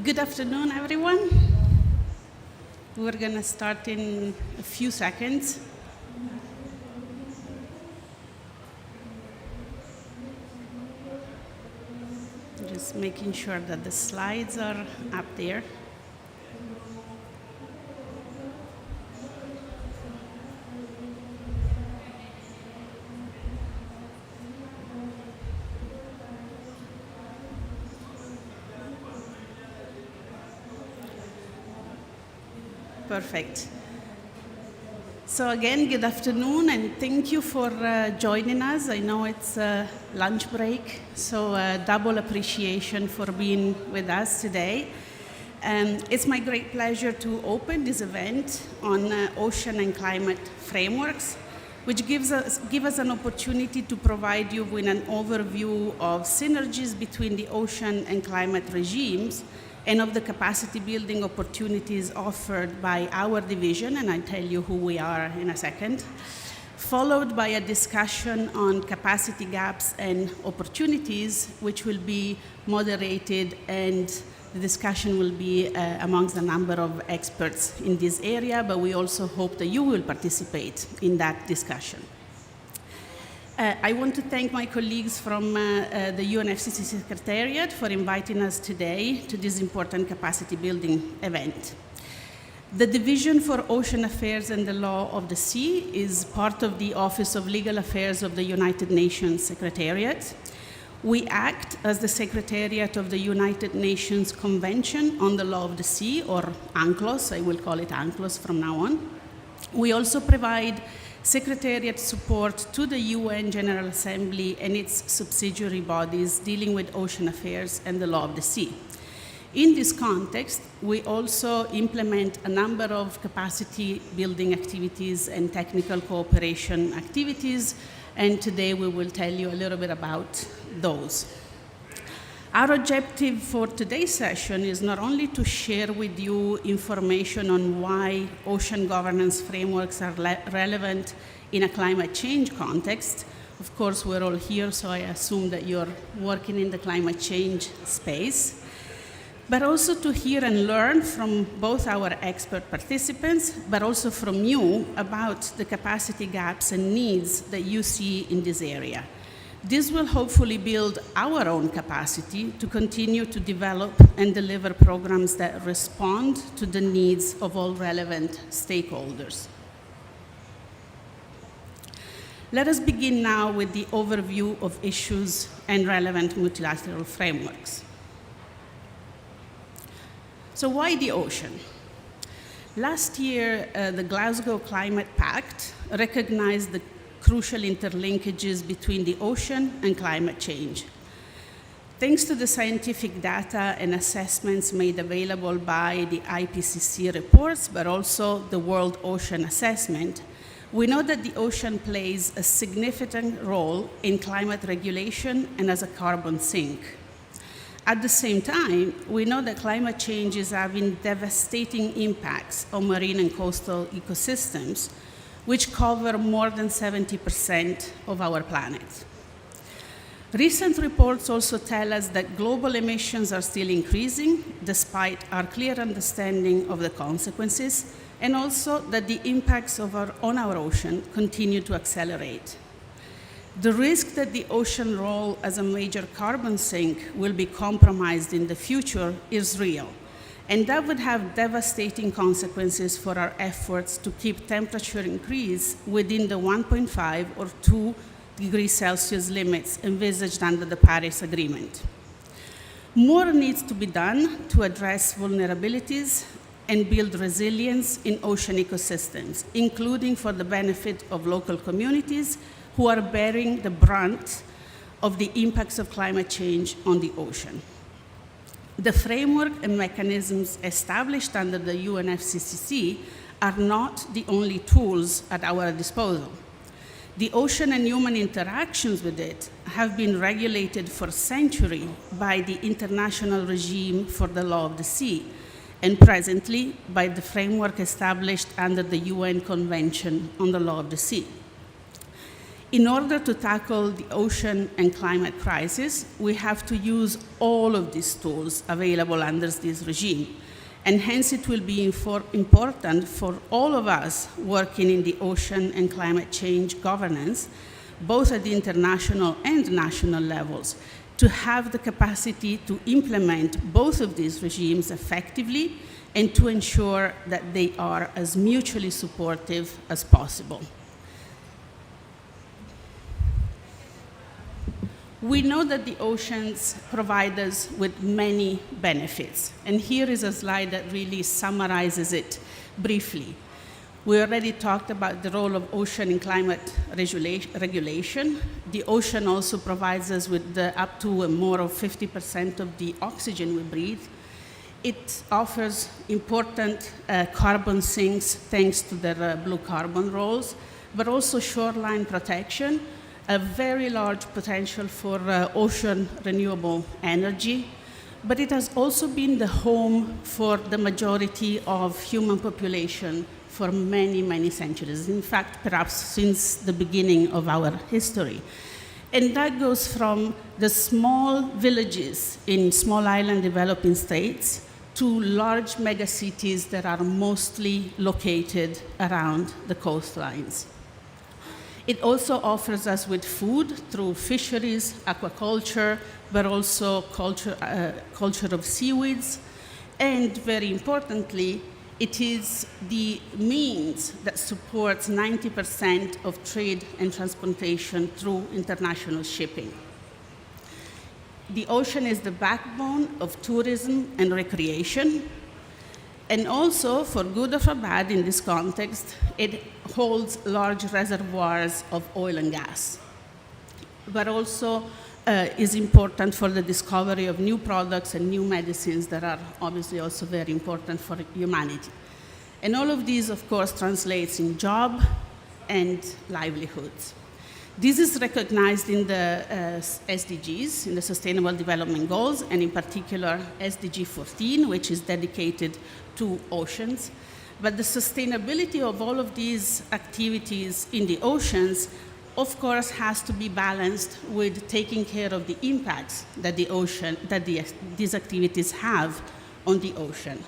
Good afternoon, everyone. We're going to start in a few seconds. Just making sure that the slides are up there. Perfect. So again, good afternoon, and thank you for joining us. I know it's a lunch break, so double appreciation for being with us today. It's my great pleasure to open this event on ocean and climate frameworks, which gives us an opportunity to provide you with an overview of synergies between the ocean and climate regimes and of the capacity building opportunities offered by our division, and I'll tell you who we are in a second, followed by a discussion on capacity gaps and opportunities, which will be moderated, and the discussion will be amongst a number of experts in this area, but we also hope that you will participate in that discussion. I want to thank my colleagues from the UNFCCC Secretariat for inviting us today to this important capacity building event. The Division for Ocean Affairs and the Law of the Sea is part of the Office of Legal Affairs of the United Nations Secretariat. We act as the Secretariat of the United Nations Convention on the Law of the Sea, or UNCLOS. I will call it UNCLOS from now on. We also provide Secretariat support to the UN General Assembly and its subsidiary bodies dealing with ocean affairs and the law of the sea. In this context, we also implement a number of capacity building activities and technical cooperation activities, and today we will tell you a little bit about those. Our objective for today's session is not only to share with you information on why ocean governance frameworks are relevant in a climate change context. Of course, we're all here, so I assume that you're working in the climate change space, but also to hear and learn from both our expert participants, but also from you about the capacity gaps and needs that you see in this area. This will hopefully build our own capacity to continue to develop and deliver programs that respond to the needs of all relevant stakeholders. Let us begin now with the overview of issues and relevant multilateral frameworks. So why the ocean? Last year, the Glasgow Climate Pact recognized the crucial interlinkages between the ocean and climate change. Thanks to the scientific data and assessments made available by the IPCC reports, but also the World Ocean Assessment, we know that the ocean plays a significant role in climate regulation and as a carbon sink. At the same time, we know that climate change is having devastating impacts on marine and coastal ecosystems, which cover more than 70% of our planet. Recent reports also tell us that global emissions are still increasing, despite our clear understanding of the consequences, and also that the impacts on our ocean continue to accelerate. The risk that the ocean role as a major carbon sink will be compromised in the future is real, and that would have devastating consequences for our efforts to keep temperature increase within the 1.5 or 2 degrees Celsius limits envisaged under the Paris Agreement. More needs to be done to address vulnerabilities and build resilience in ocean ecosystems, including for the benefit of local communities who are bearing the brunt of the impacts of climate change on the ocean. The framework and mechanisms established under the UNFCCC are not the only tools at our disposal. The ocean and human interactions with it have been regulated for centuries by the International Regime for the Law of the Sea, and presently by the framework established under the UN Convention on the Law of the Sea. In order to tackle the ocean and climate crisis, we have to use all of these tools available under this regime. And hence it will be important for all of us working in the ocean and climate change governance, both at the international and national levels, to have the capacity to implement both of these regimes effectively and to ensure that they are as mutually supportive as possible. We know that the oceans provide us with many benefits, and here is a slide that really summarizes it briefly. We already talked about the role of ocean in climate regulation. The ocean also provides us with up to and more of 50% of the oxygen we breathe. It offers important carbon sinks thanks to their blue carbon roles, but also shoreline protection, a very large potential for ocean renewable energy, but it has also been the home for the majority of human population for many, many centuries. In fact, perhaps since the beginning of our history. And that goes from the small villages in small island developing states to large megacities that are mostly located around the coastlines. It also offers us with food through fisheries, aquaculture, but also culture of seaweeds. And very importantly, it is the means that supports 90% of trade and transportation through international shipping. The ocean is the backbone of tourism and recreation. And also, for good or for bad in this context, it holds large reservoirs of oil and gas, but also is important for the discovery of new products and new medicines that are obviously also very important for humanity. And all of these, of course, translates in job and livelihoods. This is recognized in the SDGs, in the Sustainable Development Goals, and in particular SDG 14, which is dedicated to oceans. But the sustainability of all of these activities in the oceans, of course, has to be balanced with taking care of the impacts that these activities have on the ocean.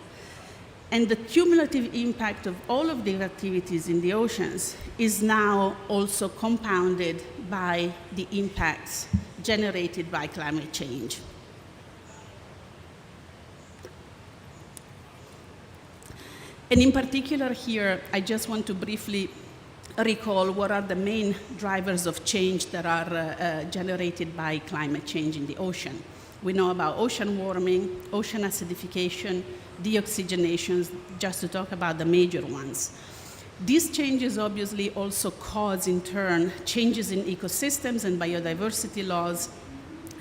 And the cumulative impact of all of the activities in the oceans is now also compounded by the impacts generated by climate change. And in particular here, I just want to briefly recall what are the main drivers of change that are generated by climate change in the ocean. We know about ocean warming, ocean acidification, deoxygenations, just to talk about the major ones. These changes obviously also cause, in turn, changes in ecosystems and biodiversity laws,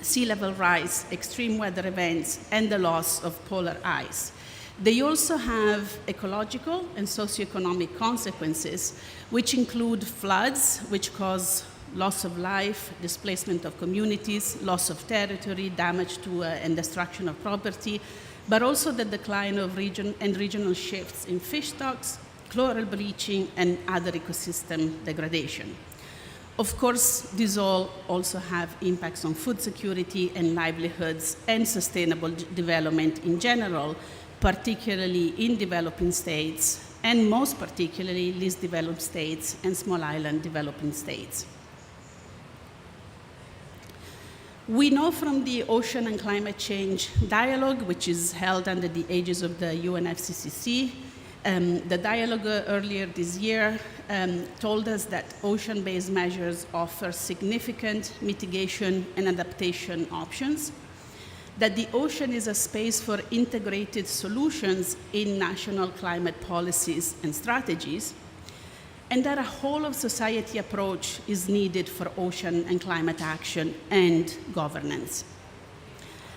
sea level rise, extreme weather events, and the loss of polar ice. They also have ecological and socioeconomic consequences, which include floods, which cause loss of life, displacement of communities, loss of territory, damage to and destruction of property, but also the decline of regional shifts in fish stocks, chloral bleaching, and other ecosystem degradation. Of course, these all also have impacts on food security and livelihoods and sustainable development in general, particularly in developing states, and most particularly least developed states and small island developing states. We know from the Ocean and Climate Change Dialogue, which is held under the aegis of the UNFCCC, the dialogue earlier this year told us that ocean-based measures offer significant mitigation and adaptation options, that the ocean is a space for integrated solutions in national climate policies and strategies, and that a whole-of-society approach is needed for ocean and climate action and governance.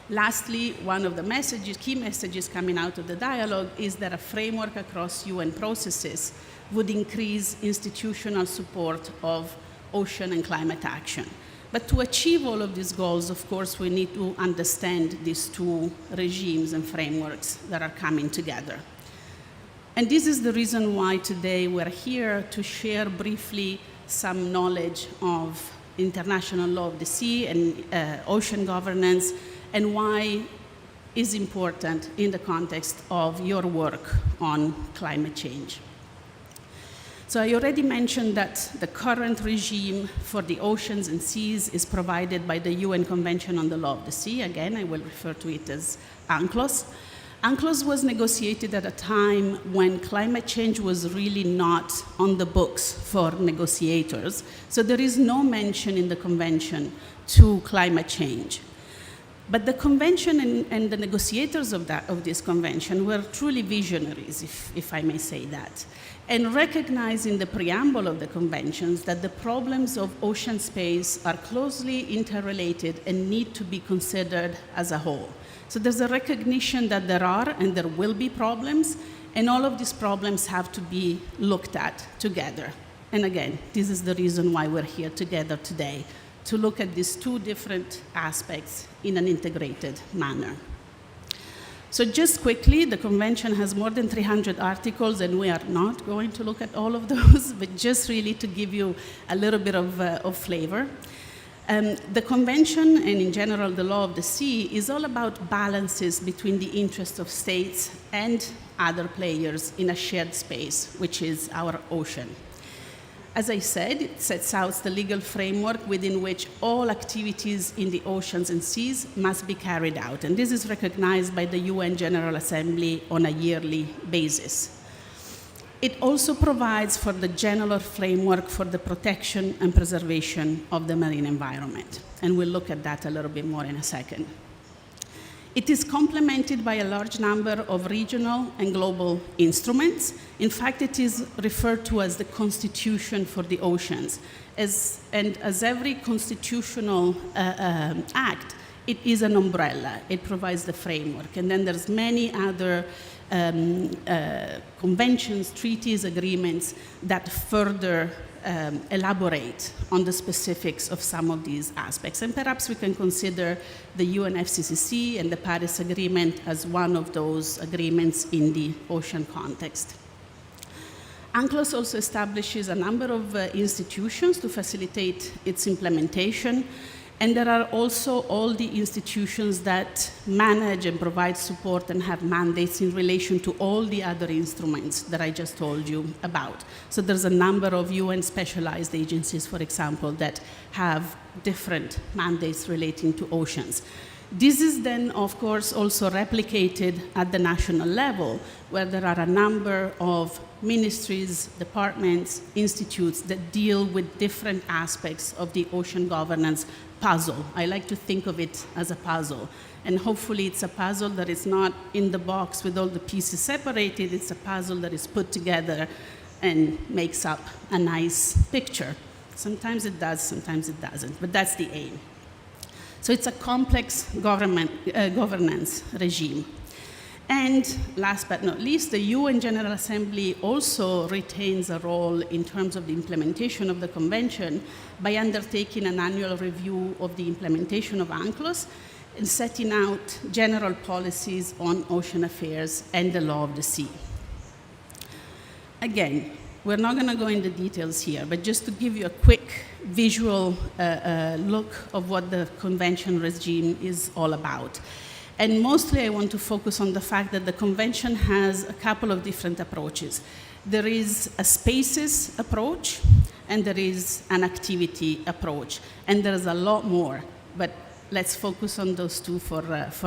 Lastly, one of the key messages coming out of the dialogue is that a framework across UN processes would increase institutional support of ocean and climate action. But to achieve all of these goals, of course, we need to understand these two regimes and frameworks that are coming together. And this is the reason why today we're here to share briefly some knowledge of international law of the sea and ocean governance, and why is important in the context of your work on climate change. So I already mentioned that the current regime for the oceans and seas is provided by the UN Convention on the Law of the Sea. Again, I will refer to it as UNCLOS. UNCLOS was negotiated at a time when climate change was really not on the books for negotiators. So there is no mention in the convention to climate change. But the convention and the negotiators of this convention were truly visionaries, if I may say that, and recognized in the preamble of the conventions that the problems of ocean space are closely interrelated and need to be considered as a whole. So there's a recognition that there are and there will be problems, and all of these problems have to be looked at together. And again, this is the reason why we're here together today, to look at these two different aspects in an integrated manner. So just quickly, the convention has more than 300 articles, and we are not going to look at all of those, but just really to give you a little bit of flavor. The convention, and in general the law of the sea, is all about balances between the interests of states and other players in a shared space, which is our ocean. As I said, it sets out the legal framework within which all activities in the oceans and seas must be carried out, and this is recognized by the UN General Assembly on a yearly basis. It also provides for the general framework for the protection and preservation of the marine environment, and we'll look at that a little bit more in a second. It is complemented by a large number of regional and global instruments. In fact, it is referred to as the Constitution for the Oceans. As every constitutional act, it is an umbrella. It provides the framework. And then there's many other conventions, treaties, agreements that further elaborate on the specifics of some of these aspects. And perhaps we can consider the UNFCCC and the Paris Agreement as one of those agreements in the ocean context. UNCLOS also establishes a number of institutions to facilitate its implementation, and there are also all the institutions that manage and provide support and have mandates in relation to all the other instruments that I just told you about. So there's a number of UN specialized agencies, for example, that have different mandates relating to oceans. This is then, of course, also replicated at the national level, where there are a number of ministries, departments, institutes that deal with different aspects of the ocean governance puzzle. I like to think of it as a puzzle. And hopefully it's a puzzle that is not in the box with all the pieces separated. It's a puzzle that is put together and makes up a nice picture. Sometimes it does, sometimes it doesn't, but that's the aim. So it's a complex governance regime. And last but not least, the UN General Assembly also retains a role in terms of the implementation of the convention by undertaking an annual review of the implementation of UNCLOS and setting out general policies on ocean affairs and the law of the sea. Again, we're not going to go into details here, but just to give you a quick visual look of what the convention regime is all about. And mostly I want to focus on the fact that the convention has a couple of different approaches. There is a spaces approach, and there is an activity approach. And there's a lot more, but let's focus on those two for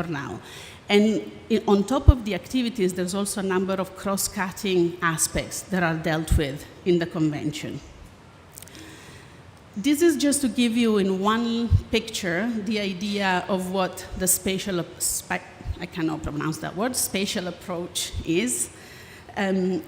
now. And on top of the activities, there's also a number of cross-cutting aspects that are dealt with in the convention. This is just to give you in one picture the idea of what the spatial, I cannot pronounce that word, spatial approach is. And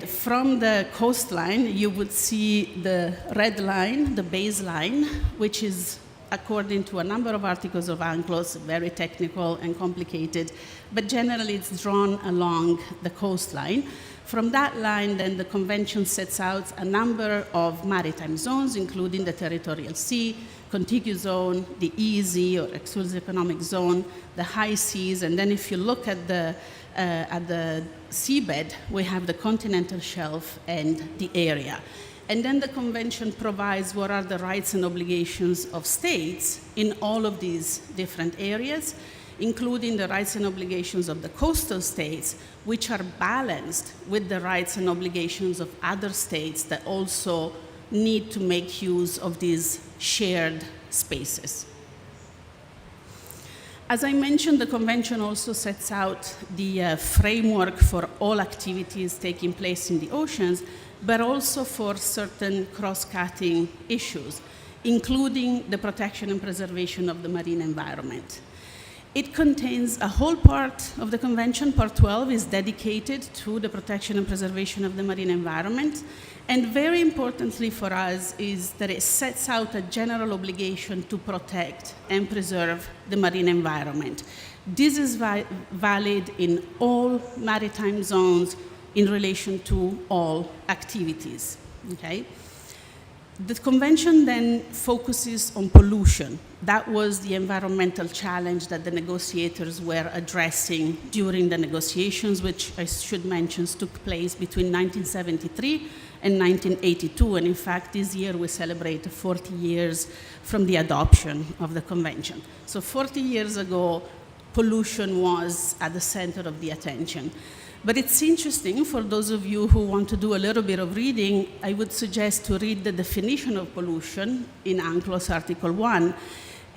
from the coastline, you would see the red line, the baseline, which is, according to a number of articles of UNCLOS, very technical and complicated, but generally it's drawn along the coastline. From that line, then, the convention sets out a number of maritime zones, including the territorial sea, contiguous zone, the EEZ, or exclusive economic zone, the high seas, and then if you look at the seabed, we have the continental shelf and the area. And then the convention provides what are the rights and obligations of states in all of these different areas, including the rights and obligations of the coastal states, which are balanced with the rights and obligations of other states that also need to make use of these shared spaces. As I mentioned, the convention also sets out the framework for all activities taking place in the oceans, but also for certain cross-cutting issues, including the protection and preservation of the marine environment. It contains a whole part of the convention. Part 12 is dedicated to the protection and preservation of the marine environment. And very importantly for us is that it sets out a general obligation to protect and preserve the marine environment. This is valid in all maritime zones in relation to all activities, okay? The convention then focuses on pollution. That was the environmental challenge that the negotiators were addressing during the negotiations, which I should mention took place between 1973 and 1982. And in fact, this year we celebrate 40 years from the adoption of the convention. So 40 years ago, pollution was at the center of the attention. But it's interesting, for those of you who want to do a little bit of reading, I would suggest to read the definition of pollution in UNCLOS Article 1,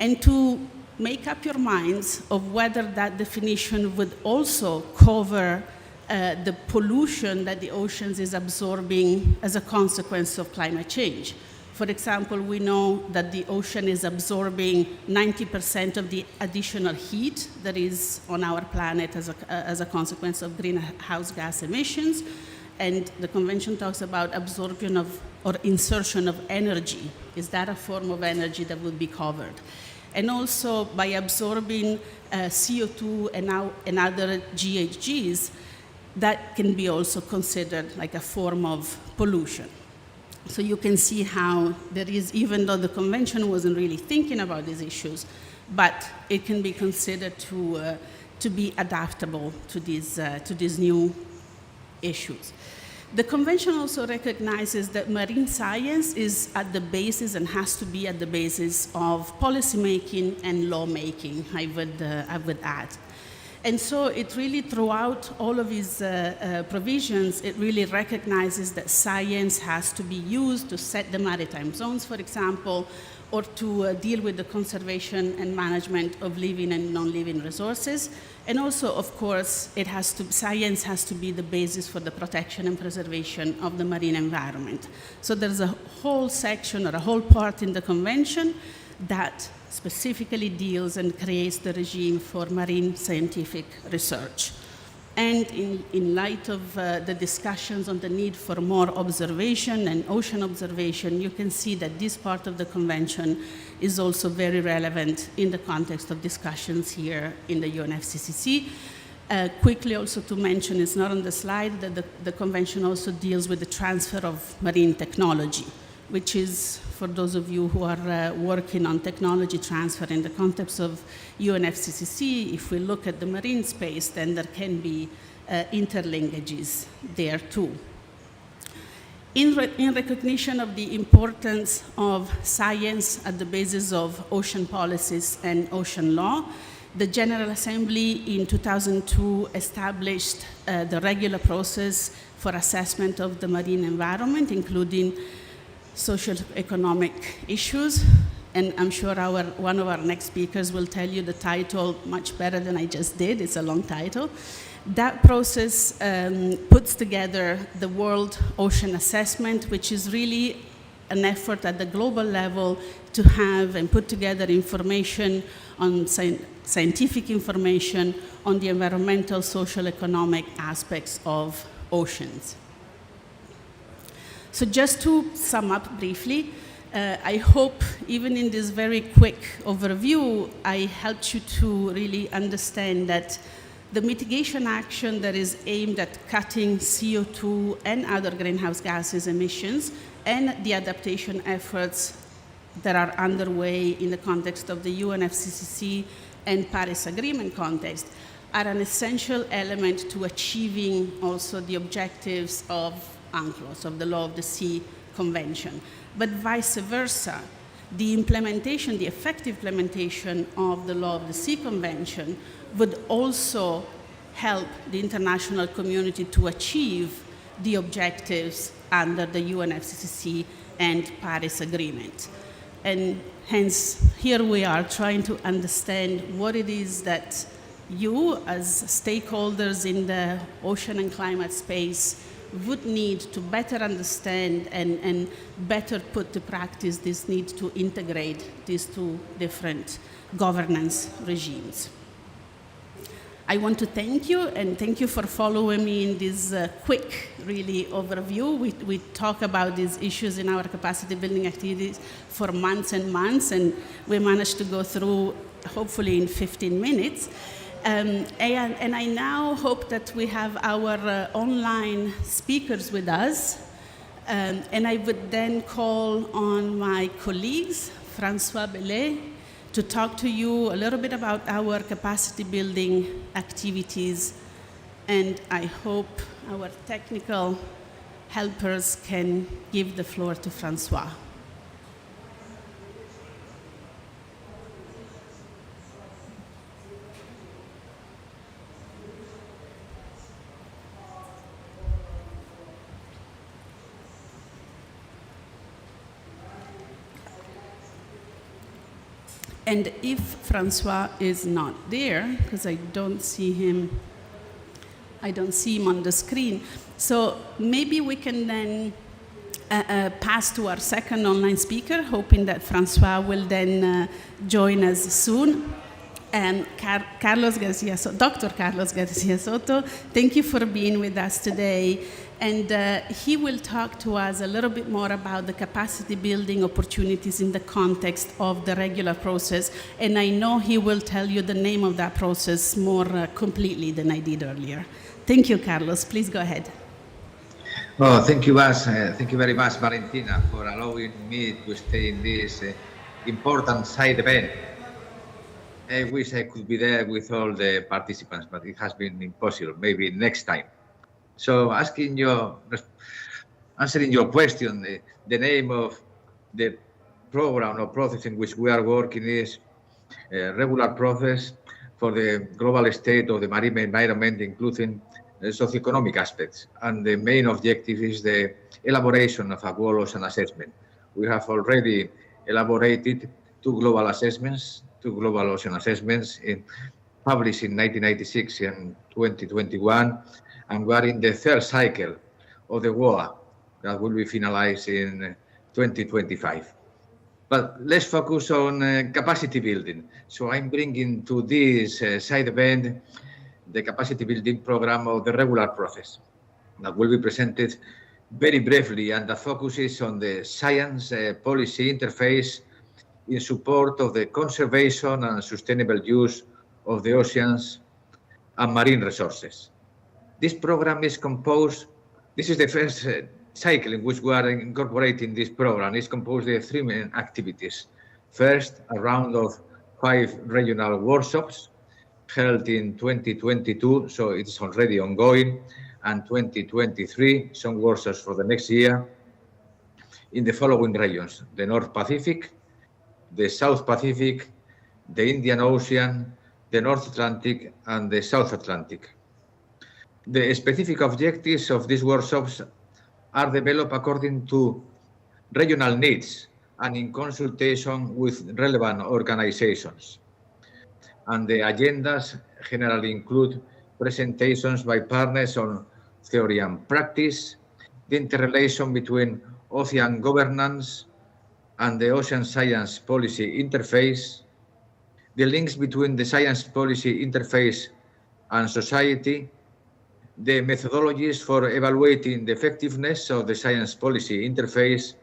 and to make up your minds of whether that definition would also cover the pollution that the oceans is absorbing as a consequence of climate change. For example, we know that the ocean is absorbing 90% of the additional heat that is on our planet as a consequence of greenhouse gas emissions. And the convention talks about absorption of, or insertion of energy. Is that a form of energy that would be covered? And also by absorbing CO2 and other GHGs, that can be also considered like a form of pollution. So you can see how there is, even though the convention wasn't really thinking about these issues, but it can be considered to be adaptable to these new issues. The convention also recognizes that marine science is at the basis and has to be at the basis of policymaking and lawmaking, I would add. And so it really, throughout all of these provisions, it really recognizes that science has to be used to set the maritime zones, for example, or to deal with the conservation and management of living and non-living resources. And also, of course, science has to be the basis for the protection and preservation of the marine environment. So there's a whole section or a whole part in the convention that specifically deals and creates the regime for marine scientific research. And in light of the discussions on the need for more observation and ocean observation, you can see that this part of the convention is also very relevant in the context of discussions here in the UNFCCC. Quickly also to mention, it's not on the slide, that the convention also deals with the transfer of marine technology, which is, for those of you who are working on technology transfer in the context of UNFCCC, if we look at the marine space, then there can be interlinkages there too. In recognition of the importance of science at the basis of ocean policies and ocean law, the General Assembly in 2002 established the regular process for assessment of the marine environment, including socio-economic issues, and I'm sure one of our next speakers will tell you the title much better than I just did. It's a long title. That process puts together the World Ocean Assessment, which is really an effort at the global level to have and put together information on scientific information on the environmental, social, economic aspects of oceans. So just to sum up briefly, I hope even in this very quick overview, I helped you to really understand that the mitigation action that is aimed at cutting CO2 and other greenhouse gases emissions and the adaptation efforts that are underway in the context of the UNFCCC and Paris Agreement context are an essential element to achieving also the objectives of UNCLOS, of the Law of the Sea convention. But vice versa, the implementation, the effective implementation of the Law of the Sea Convention would also help the international community to achieve the objectives under the UNFCCC and Paris Agreement. And hence, here we are trying to understand what it is that you, as stakeholders in the ocean and climate space, would need to better understand and better put to practice this need to integrate these two different governance regimes. I want to thank you, and thank you for following me in this quick, really, overview. We talk about these issues in our capacity building activities for months and months, and we managed to go through, hopefully, in 15 minutes. And I now hope that we have our online speakers with us. And I would then call on my colleagues, Francois Bellet, to talk to you a little bit about our capacity building activities. And I hope our technical helpers can give the floor to Francois. And if Francois is not there, because I don't see him on the screen, so maybe we can then pass to our second online speaker, hoping that Francois will then join us soon. And Dr. Carlos Garcia Soto, thank you for being with us today. And he will talk to us a little bit more about the capacity building opportunities in the context of the regular process. And I know he will tell you the name of that process more completely than I did earlier. Thank you, Carlos. Please go ahead. Oh, thank you very much, Valentina, for allowing me to stay in this important side event. I wish I could be there with all the participants, but it has been impossible. Maybe next time. So answering your question, the name of the program or process in which we are working is a regular process for the global state of the marine environment, including socioeconomic aspects. And the main objective is the elaboration of a goal ocean assessment. We have already elaborated two global ocean assessments published in 1996 and 2021. And we are in the third cycle of the WOA that will be finalized in 2025. But let's focus on capacity building. So I'm bringing to this side event the capacity building program of the regular process that will be presented very briefly, and the focus is on the science policy interface in support of the conservation and sustainable use of the oceans and marine resources. This program is composed, this is the first cycle in which we are incorporating this program. It's composed of three main activities. First, a round of 5 regional workshops held in 2022, so it's already ongoing, and 2023, some workshops for the next year in the following regions: the North Pacific, the South Pacific, the Indian Ocean, the North Atlantic, and the South Atlantic. The specific objectives of these workshops are developed according to regional needs and in consultation with relevant organizations. And the agendas generally include presentations by partners on theory and practice, the interrelation between ocean governance and the ocean science policy interface, the links between the science policy interface and society, the methodologies for evaluating the effectiveness of the science policy interface,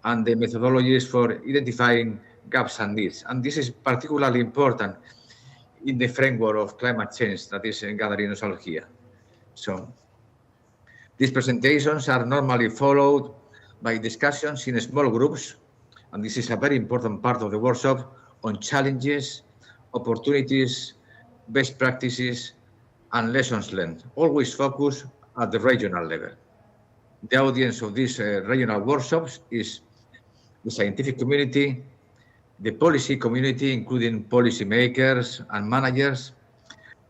and the methodologies for identifying gaps and needs. And this is particularly important in the framework of climate change that is gathering us all here. So these presentations are normally followed by discussions in small groups, and this is a very important part of the workshop, on challenges, opportunities, best practices, and lessons learned, always focused at the regional level. The audience of these regional workshops is the scientific community, the policy community, including policymakers and managers,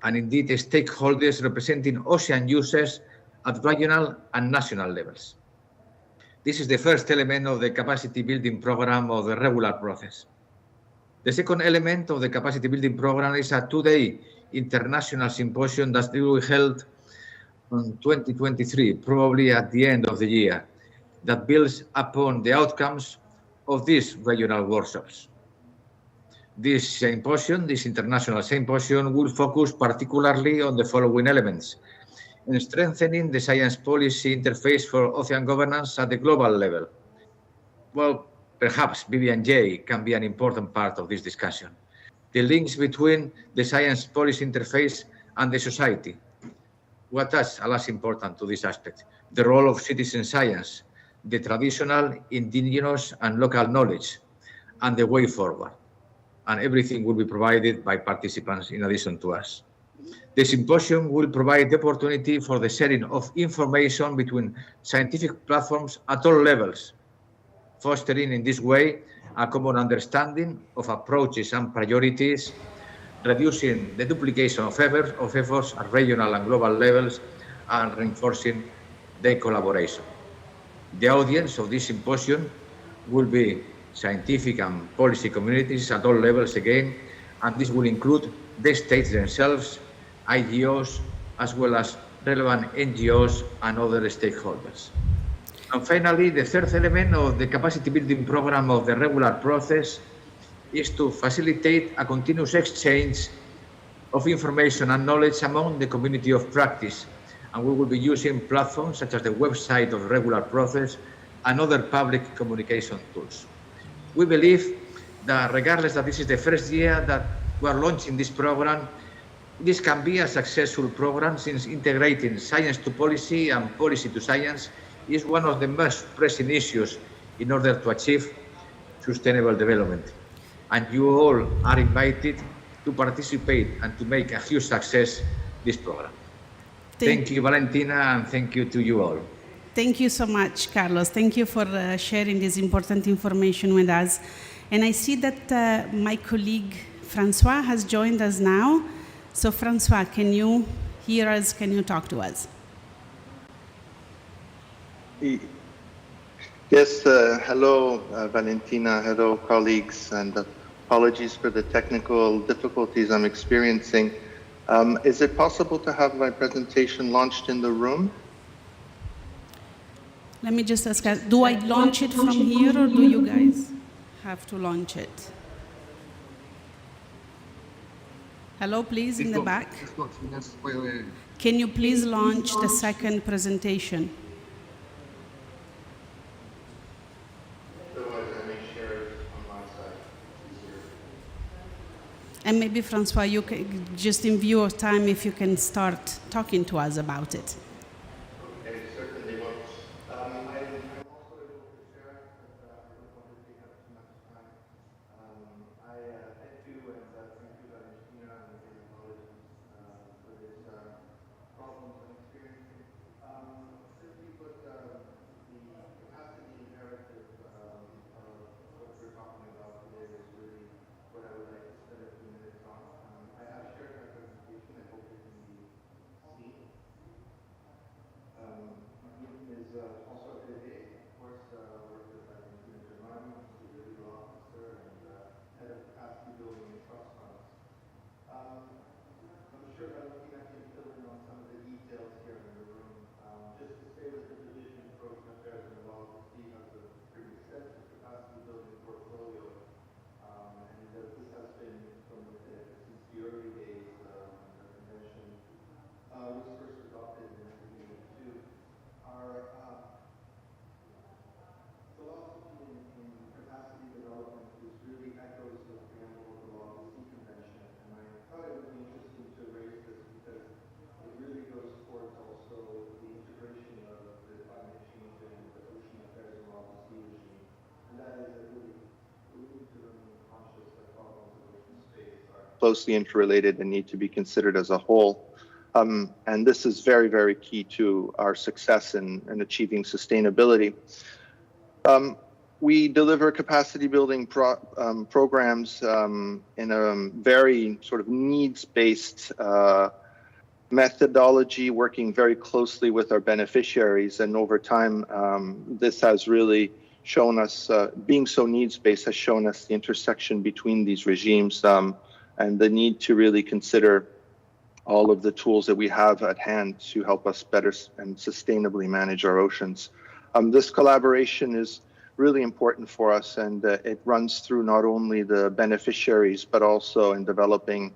and indeed stakeholders representing ocean users at regional and national levels. This is the first element of the capacity building program of the regular process. The second element of the capacity building program is a two-day international symposium that will be held in 2023, probably at the end of the year, that builds upon the outcomes of these regional workshops. This symposium, this international symposium, will focus particularly on the following elements: in strengthening the science policy interface for ocean governance at the global level. Well, perhaps BB&J can be an important part of this discussion. The links between the science policy interface and the society. What is less important to this aspect? The role of citizen science, the traditional, indigenous, and local knowledge, and the way forward. And everything will be provided by participants in addition to us. The symposium will provide the opportunity for the sharing of information between scientific platforms at all levels, fostering in this way a common understanding of approaches and priorities, reducing the duplication of efforts at regional and global levels, and reinforcing the collaboration. The audience of this symposium will be scientific and policy communities at all levels again, and this will include the states themselves, IGOs, as well as relevant NGOs and other stakeholders. And finally, the third element of the capacity building program of the regular process is to facilitate a continuous exchange of information and knowledge among the community of practice. And we will be using platforms such as the website of the regular process and other public communication tools. We believe that regardless that this is the first year that we are launching this program, this can be a successful program since integrating science to policy and policy to science is one of the most pressing issues in order to achieve sustainable development. And you all are invited to participate and to make a huge success this program. Thank you, Valentina, and thank you to you all. Thank you so much, Carlos. Thank you for sharing this important information with us. And I see that my colleague Francois has joined us now. So Francois, can you hear us? Can you talk to us? Yes, hello, Valentina. Hello, colleagues, and apologies for the technical difficulties I'm experiencing. Is it possible to have my presentation launched in the room? Let me just ask, do I launch it from here or do you guys have to launch it? Hello, please, in the back. Can you please launch the second presentation? And maybe, Francois, you can, just in view of time, if you can start talking to us about it. Okay, certainly won't. I'm also able to share, but I don't want to take up too much time. I thank you, and thank you, Valentina, and the apologies for this problems I'm experiencing. Simply put, the capacity imperative of what we're talking about today is really what I would like to spend a few minutes on. I have shared my presentation. I hope it can be seen. Is also a PhD, of course, worked with Valentina Germano, who's the legal officer and head of capacity building and trust funds. I'm sure Valentina can fill in on some of the details here in the room. Just to say that the division of Ocean Affairs and Democracy has a pretty extensive capacity building portfolio, and this has been from since the early days of the convention was first adopted in 1982. Our philosophy in capacity development is really echoes the preamble of the Law of the Sea Convention, and I thought it would be interesting to raise this because it really goes towards also the integration of the climate change and the ocean affairs and Law of the Sea regime, and that is that we need to remain conscious that problems of ocean space are closely interrelated and need to be considered as a whole. And this is very, very key to our success in achieving sustainability. We deliver capacity building programs in a very sort of needs-based methodology, working very closely with our beneficiaries. And over time, this has really shown us, being so needs-based has shown us the intersection between these regimes and the need to really consider all of the tools that we have at hand to help us better and sustainably manage our oceans. This collaboration is really important for us, and it runs through not only the beneficiaries, but also in developing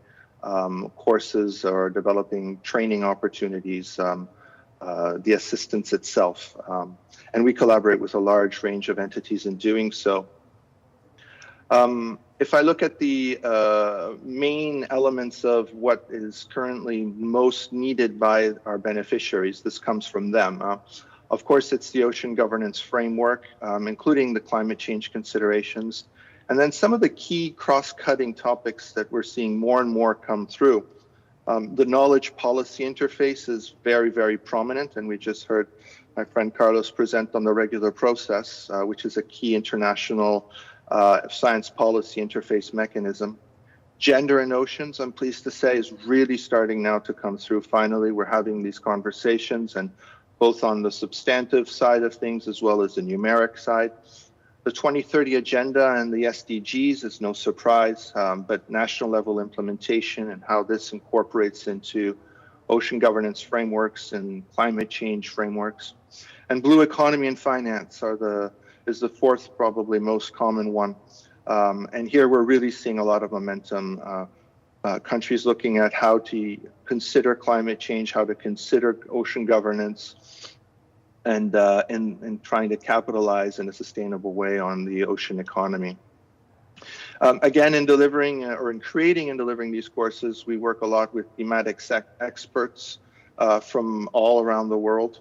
courses or developing training opportunities, the assistance itself. And we collaborate with a large range of entities in doing so. If I look at the main elements of what is currently most needed by our beneficiaries, this comes from them. Of course, it's the ocean governance framework, including the climate change considerations, and then some of the key cross-cutting topics that we're seeing more and more come through. The knowledge policy interface is very, very prominent, and we just heard my friend Carlos present on the regular process, which is a key international science policy interface mechanism. Gender in oceans, I'm pleased to say, is really starting now to come through. Finally, we're having these conversations, and both on the substantive side of things as well as the numeric side. The 2030 agenda and the SDGs is no surprise, but national level implementation and how this incorporates into ocean governance frameworks and climate change frameworks. And blue economy and finance is the fourth probably most common one. And here we're really seeing a lot of momentum. Countries looking at how to consider climate change, how to consider ocean governance, and trying to capitalize in a sustainable way on the ocean economy. Again, in delivering or in creating and delivering these courses, we work a lot with thematic experts from all around the world.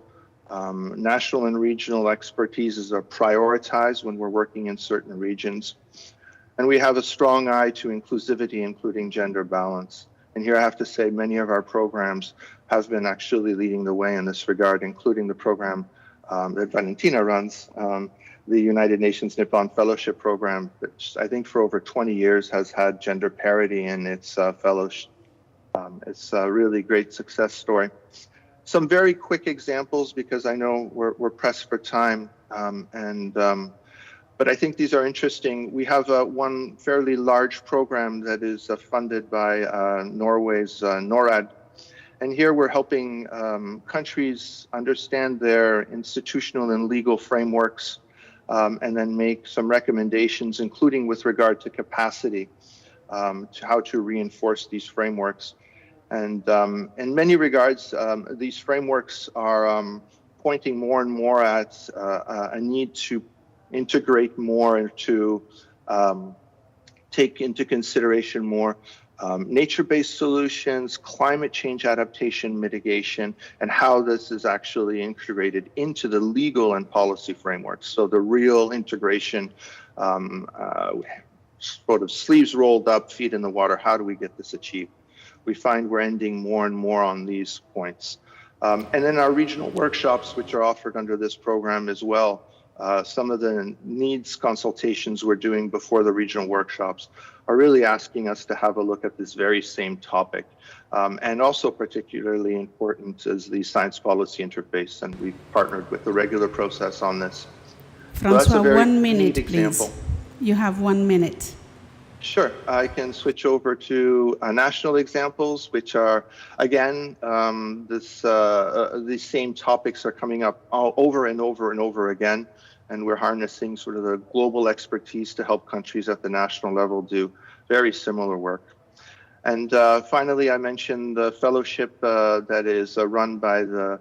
National and regional expertises are prioritized when we're working in certain regions. And we have a strong eye to inclusivity, including gender balance. And here I have to say many of our programs have been actually leading the way in this regard, including the program that Valentina runs, the United Nations Nippon Fellowship Program, which I think for over 20 years has had gender parity in its fellowship. It's a really great success story. Some very quick examples, because I know we're pressed for time, but I think these are interesting. We have one fairly large program that is funded by Norway's NORAD. And here we're helping countries understand their institutional and legal frameworks and then make some recommendations, including with regard to capacity, to how to reinforce these frameworks. And in many regards, these frameworks are pointing more and more at a need to integrate more, to take into consideration more nature-based solutions, climate change adaptation mitigation, and how this is actually integrated into the legal and policy frameworks. So the real integration, sort of sleeves rolled up, feet in the water, how do we get this achieved? We find we're ending more and more on these points. And then our regional workshops, which are offered under this program as well. Some of the needs consultations we're doing before the regional workshops are really asking us to have a look at this very same topic. And also particularly important is the science policy interface, and we've partnered with the regular process on this. Francois, so 1 minute, please. You have 1 minute. Sure, I can switch over to national examples, which are, again, these same topics are coming up over and over and over again, and we're harnessing sort of the global expertise to help countries at the national level do very similar work. And finally, I mentioned the fellowship that is run by the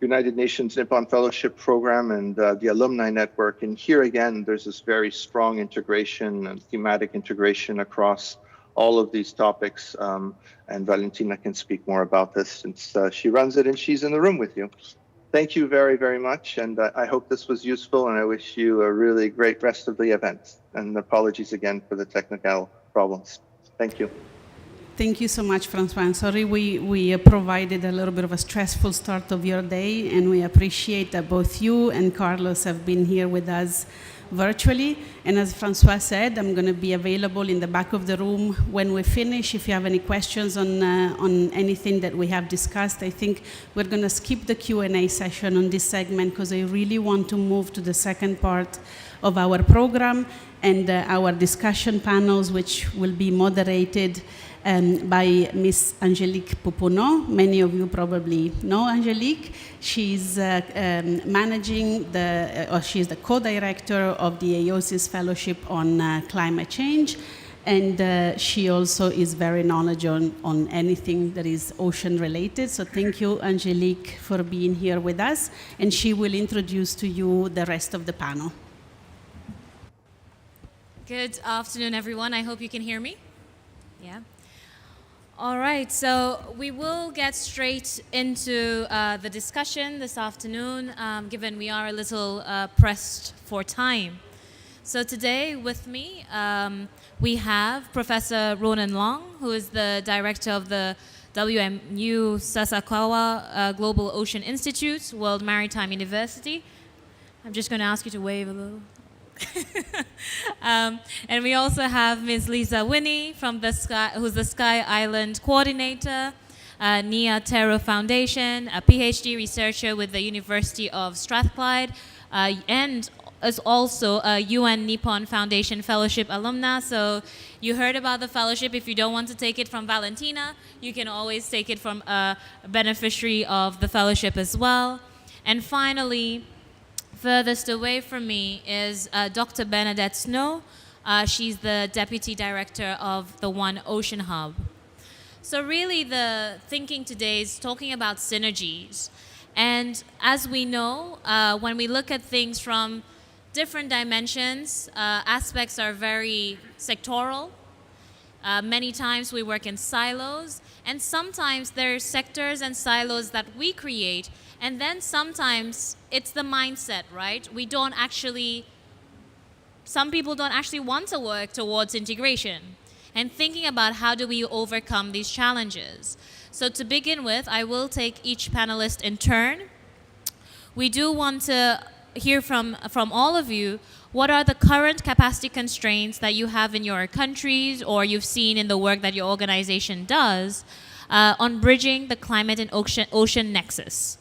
United Nations Nippon Fellowship Program and the Alumni Network. And here again, there's this very strong integration and thematic integration across all of these topics. And Valentina can speak more about this since she runs it and she's in the room with you. Thank you very, very much. And I hope this was useful, and I wish you a really great rest of the event. And apologies again for the technical problems. Thank you. Thank you so much, Francois. I'm sorry we provided a little bit of a stressful start of your day, and we appreciate that both you and Carlos have been here with us virtually. And as Francois said, I'm going to be available in the back of the room when we finish. If you have any questions on anything that we have discussed, I think we're going to skip the Q&A session on this segment because I really want to move to the second part of our program and our discussion panels, which will be moderated by Miss Angelique Pouponneau. Many of you probably know Angelique. She's managing she's the co-director of the AOSIS Fellowship on Climate Change, and she also is very knowledgeable on anything that is ocean related. So thank you, Angelique, for being here with us, and she will introduce to you the rest of the panel. Good afternoon, everyone. I hope you can hear me. Yeah. All right, so we will get straight into the discussion this afternoon, given we are a little pressed for time. So today with me, we have Professor Ronan Long, who is the director of the WMU Sasakawa Global Ocean Institute, World Maritime University. I'm just going to ask you to wave a little. And we also have Ms. Lisa Winnie from the Sky, who's the Sky Island coordinator, Nia Tero Foundation, a PhD researcher with the University of Strathclyde, and is also a UN Nippon Foundation Fellowship alumna. So you heard about the fellowship. If you don't want to take it from Valentina, you can always take it from a beneficiary of the fellowship as well. And finally, furthest away from me is Dr. Bernadette Snow. She's the Deputy Director of the One Ocean Hub. So really the thinking today is talking about synergies. And as we know, when we look at things from different dimensions, aspects are very sectoral. Many times we work in silos, and sometimes there are sectors and silos that we create. And then sometimes it's the mindset, right? Some people don't actually want to work towards integration and thinking about how do we overcome these challenges. So to begin with, I will take each panelist in turn. We do want to hear from all of you, what are the current capacity constraints that you have in your countries or you've seen in the work that your organization does on bridging the climate and ocean nexus?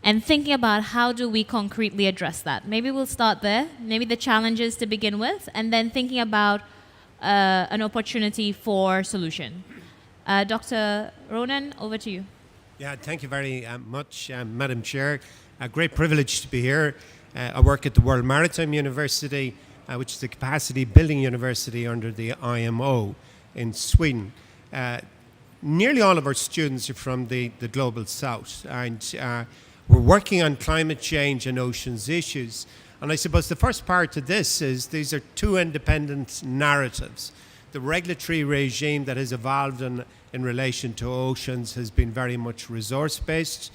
And thinking about how do we concretely address that. Maybe we'll start there, maybe the challenges to begin with, and then thinking about an opportunity for solution. Dr. Ronan, over to you. Yeah, thank you very much, Madam Chair. A great privilege to be here. I work at the World Maritime University, which is the capacity building university under the IMO in Sweden. Nearly all of our students are from the Global South, and we're working on climate change and oceans issues. And I suppose the first part of this is these are two independent narratives. The regulatory regime that has evolved in relation to oceans has been very much resource-based.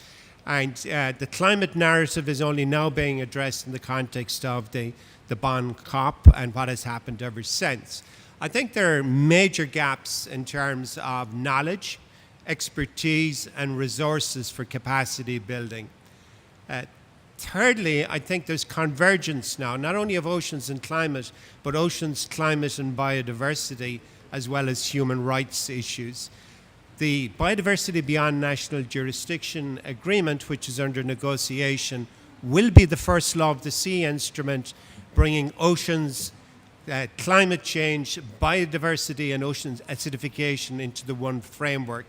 And the climate narrative is only now being addressed in the context of the Bonn COP and what has happened ever since. I think there are major gaps in terms of knowledge, expertise, and resources for capacity building. Thirdly, I think there's convergence now, not only of oceans and climate, but oceans, climate, and biodiversity, as well as human rights issues. The Biodiversity Beyond National Jurisdiction Agreement, which is under negotiation, will be the first Law of the Sea instrument bringing oceans, climate change, biodiversity, and ocean acidification into the one framework.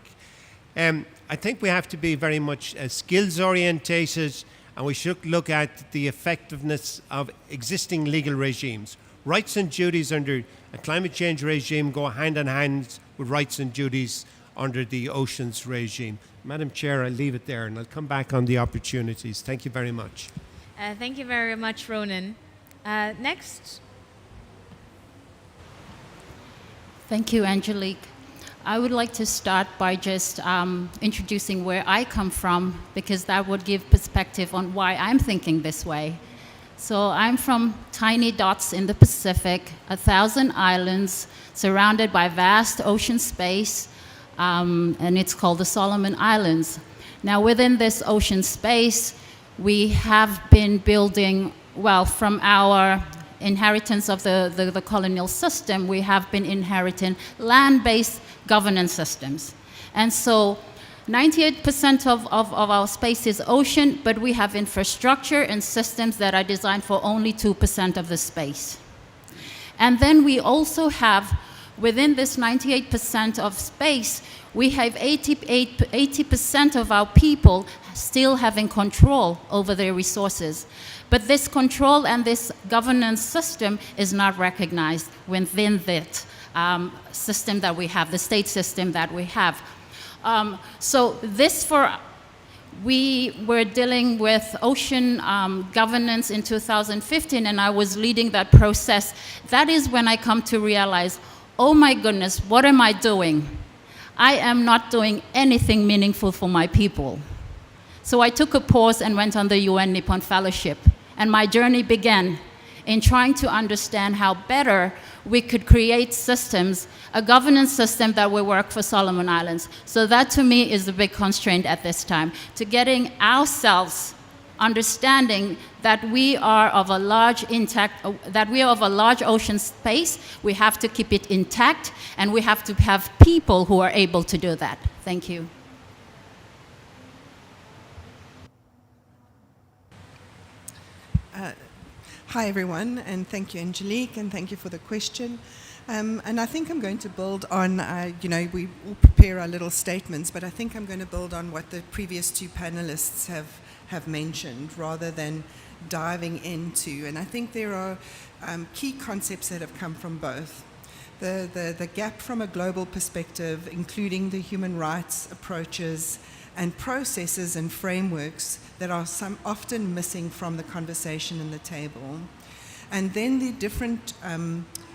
I think we have to be very much skills orientated, and we should look at the effectiveness of existing legal regimes. Rights and duties under a climate change regime go hand in hand with rights and duties under the oceans regime. Madam Chair, I'll leave it there and I'll come back on the opportunities. Thank you very much. Thank you very much, Ronan. Next. Thank you, Angelique. I would like to start by just introducing where I come from, because that would give perspective on why I'm thinking this way. So I'm from tiny dots in the Pacific, 1,000 islands surrounded by vast ocean space, and it's called the Solomon Islands. Now within this ocean space, we have been building, well, from our inheritance of the colonial system, we have been inheriting land-based governance systems. And so 98% of our space is ocean, but we have infrastructure and systems that are designed for only 2% of the space. And then we also have, within this 98% of space, we have 80% of our people still having control over their resources. But this control and this governance system is not recognized within that system that we have, the state system that we have. So this we were dealing with ocean governance in 2015, and I was leading that process. That is when I come to realize, oh my goodness, what am I doing? I am not doing anything meaningful for my people. So I took a pause and went on the UN Nippon Fellowship, and my journey began in trying to understand how better we could create systems, a governance system that will work for Solomon Islands. So that to me is the big constraint at this time, to getting ourselves understanding that we are of a large ocean space, we have to keep it intact, and we have to have people who are able to do that. Thank you. Hi everyone, and thank you Angelique, and thank you for the question. And I think I'm going to build on, we all prepare our little statements, but I think I'm going to build on what the previous two panelists have mentioned rather than diving into. And I think there are key concepts that have come from both. The gap from a global perspective, including the human rights approaches and processes and frameworks that are often missing from the conversation and the table. And then the different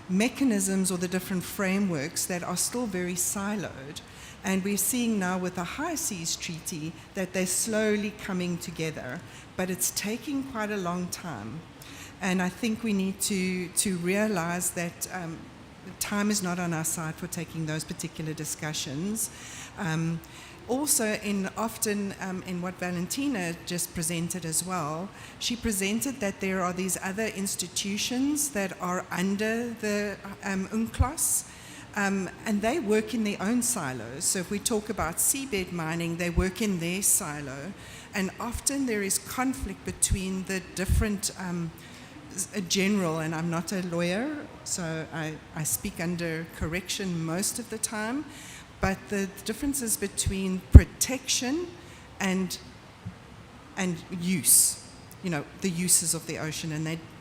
mechanisms or the different frameworks that are still very siloed. And we're seeing now with the High Seas Treaty that they're slowly coming together, but it's taking quite a long time. And I think we need to realize that time is not on our side for taking those particular discussions. Also, often in what Valentina just presented as well, she presented that there are these other institutions that are under the UNCLOS, and they work in their own silos. So if we talk about seabed mining, they work in their silo, and often there is conflict between the different general, and I'm not a lawyer, so I speak under correction most of the time, but the differences between protection and use, the uses of the ocean,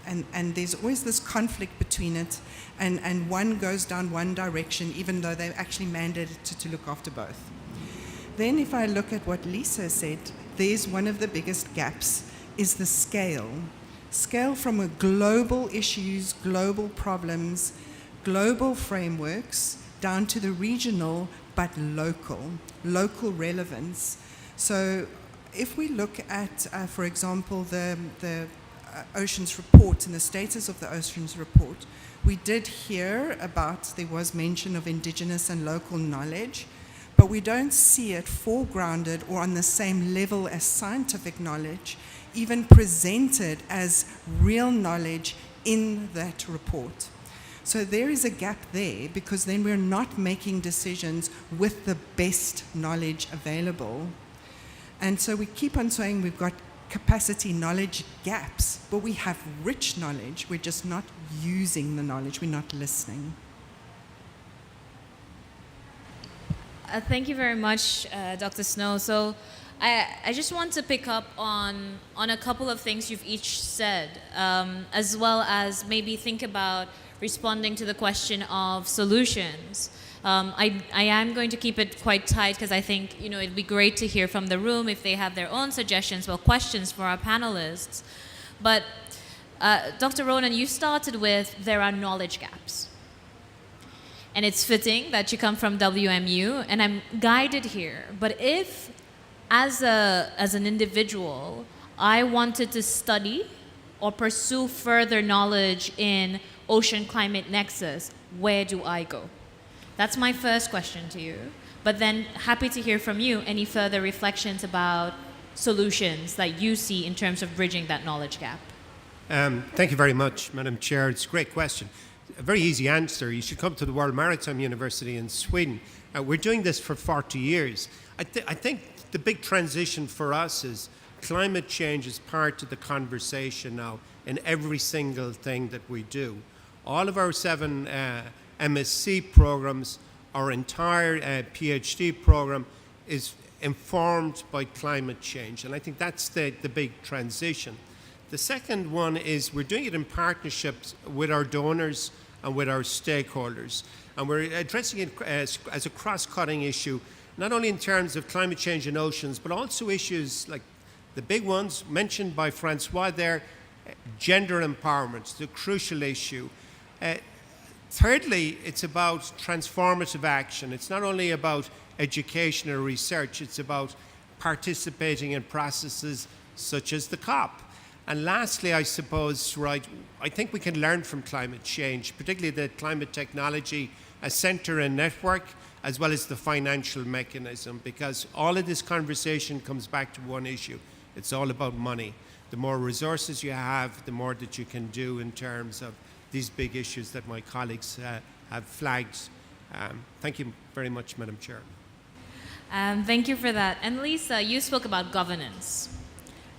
and there's always this conflict between it, and one goes down one direction even though they're actually mandated to look after both. Then if I look at what Lisa said, there's one of the biggest gaps is the scale. Scale from a global issues, global problems, global frameworks, down to the regional but local relevance. So if we look at, for example, the Oceans Report and the status of the Oceans Report, we did hear about, there was mention of indigenous and local knowledge, but we don't see it foregrounded or on the same level as scientific knowledge, even presented as real knowledge in that report. So there is a gap there, because then we're not making decisions with the best knowledge available. And so we keep on saying we've got capacity knowledge gaps, but we have rich knowledge. We're just not using the knowledge. We're not listening. Thank you very much, Dr. Snow. So I just want to pick up on a couple of things you've each said, as well as maybe think about responding to the question of solutions. I am going to keep it quite tight, because I think it'd be great to hear from the room if they have their own suggestions or questions for our panelists. But Dr. Ronan, you started with there are knowledge gaps. And it's fitting that you come from WMU, and I'm guided here. But if, as an individual, I wanted to study or pursue further knowledge in ocean climate nexus, where do I go? That's my first question to you. But then happy to hear from you any further reflections about solutions that you see in terms of bridging that knowledge gap. Thank you very much, Madam Chair. It's a great question. A very easy answer. You should come to the World Maritime University in Sweden. We're doing this for 40 years. I think the big transition for us is climate change is part of the conversation now in every single thing that we do. All of our 7 MSc programs, our entire PhD program is informed by climate change. And I think that's the big transition. The second one is we're doing it in partnerships with our donors and with our stakeholders. And we're addressing it as a cross-cutting issue, not only in terms of climate change in oceans, but also issues like the big ones mentioned by Francois there, gender empowerment, the crucial issue. Thirdly, it's about transformative action. It's not only about education or research, it's about participating in processes such as the COP. And lastly, I suppose, right, I think we can learn from climate change, particularly the climate technology, a centre and network, as well as the financial mechanism, because all of this conversation comes back to one issue. It's all about money. The more resources you have, the more that you can do in terms of these big issues that my colleagues have flagged. Thank you very much, Madam Chair. Thank you for that. And Lisa, you spoke about governance.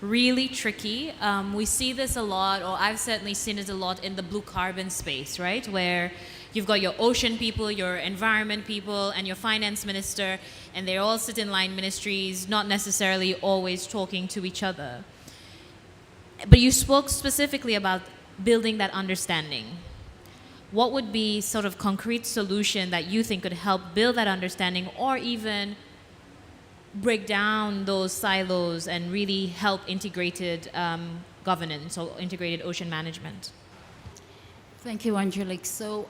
Really tricky. We see this a lot, or I've certainly seen it a lot in the blue carbon space, right? Where you've got your ocean people, your environment people, and your finance minister, and they all sit in line ministries, not necessarily always talking to each other. But you spoke specifically about building that understanding. What would be sort of concrete solution that you think could help build that understanding, or even break down those silos and really help integrated governance or integrated ocean management? Thank you, Angelique. So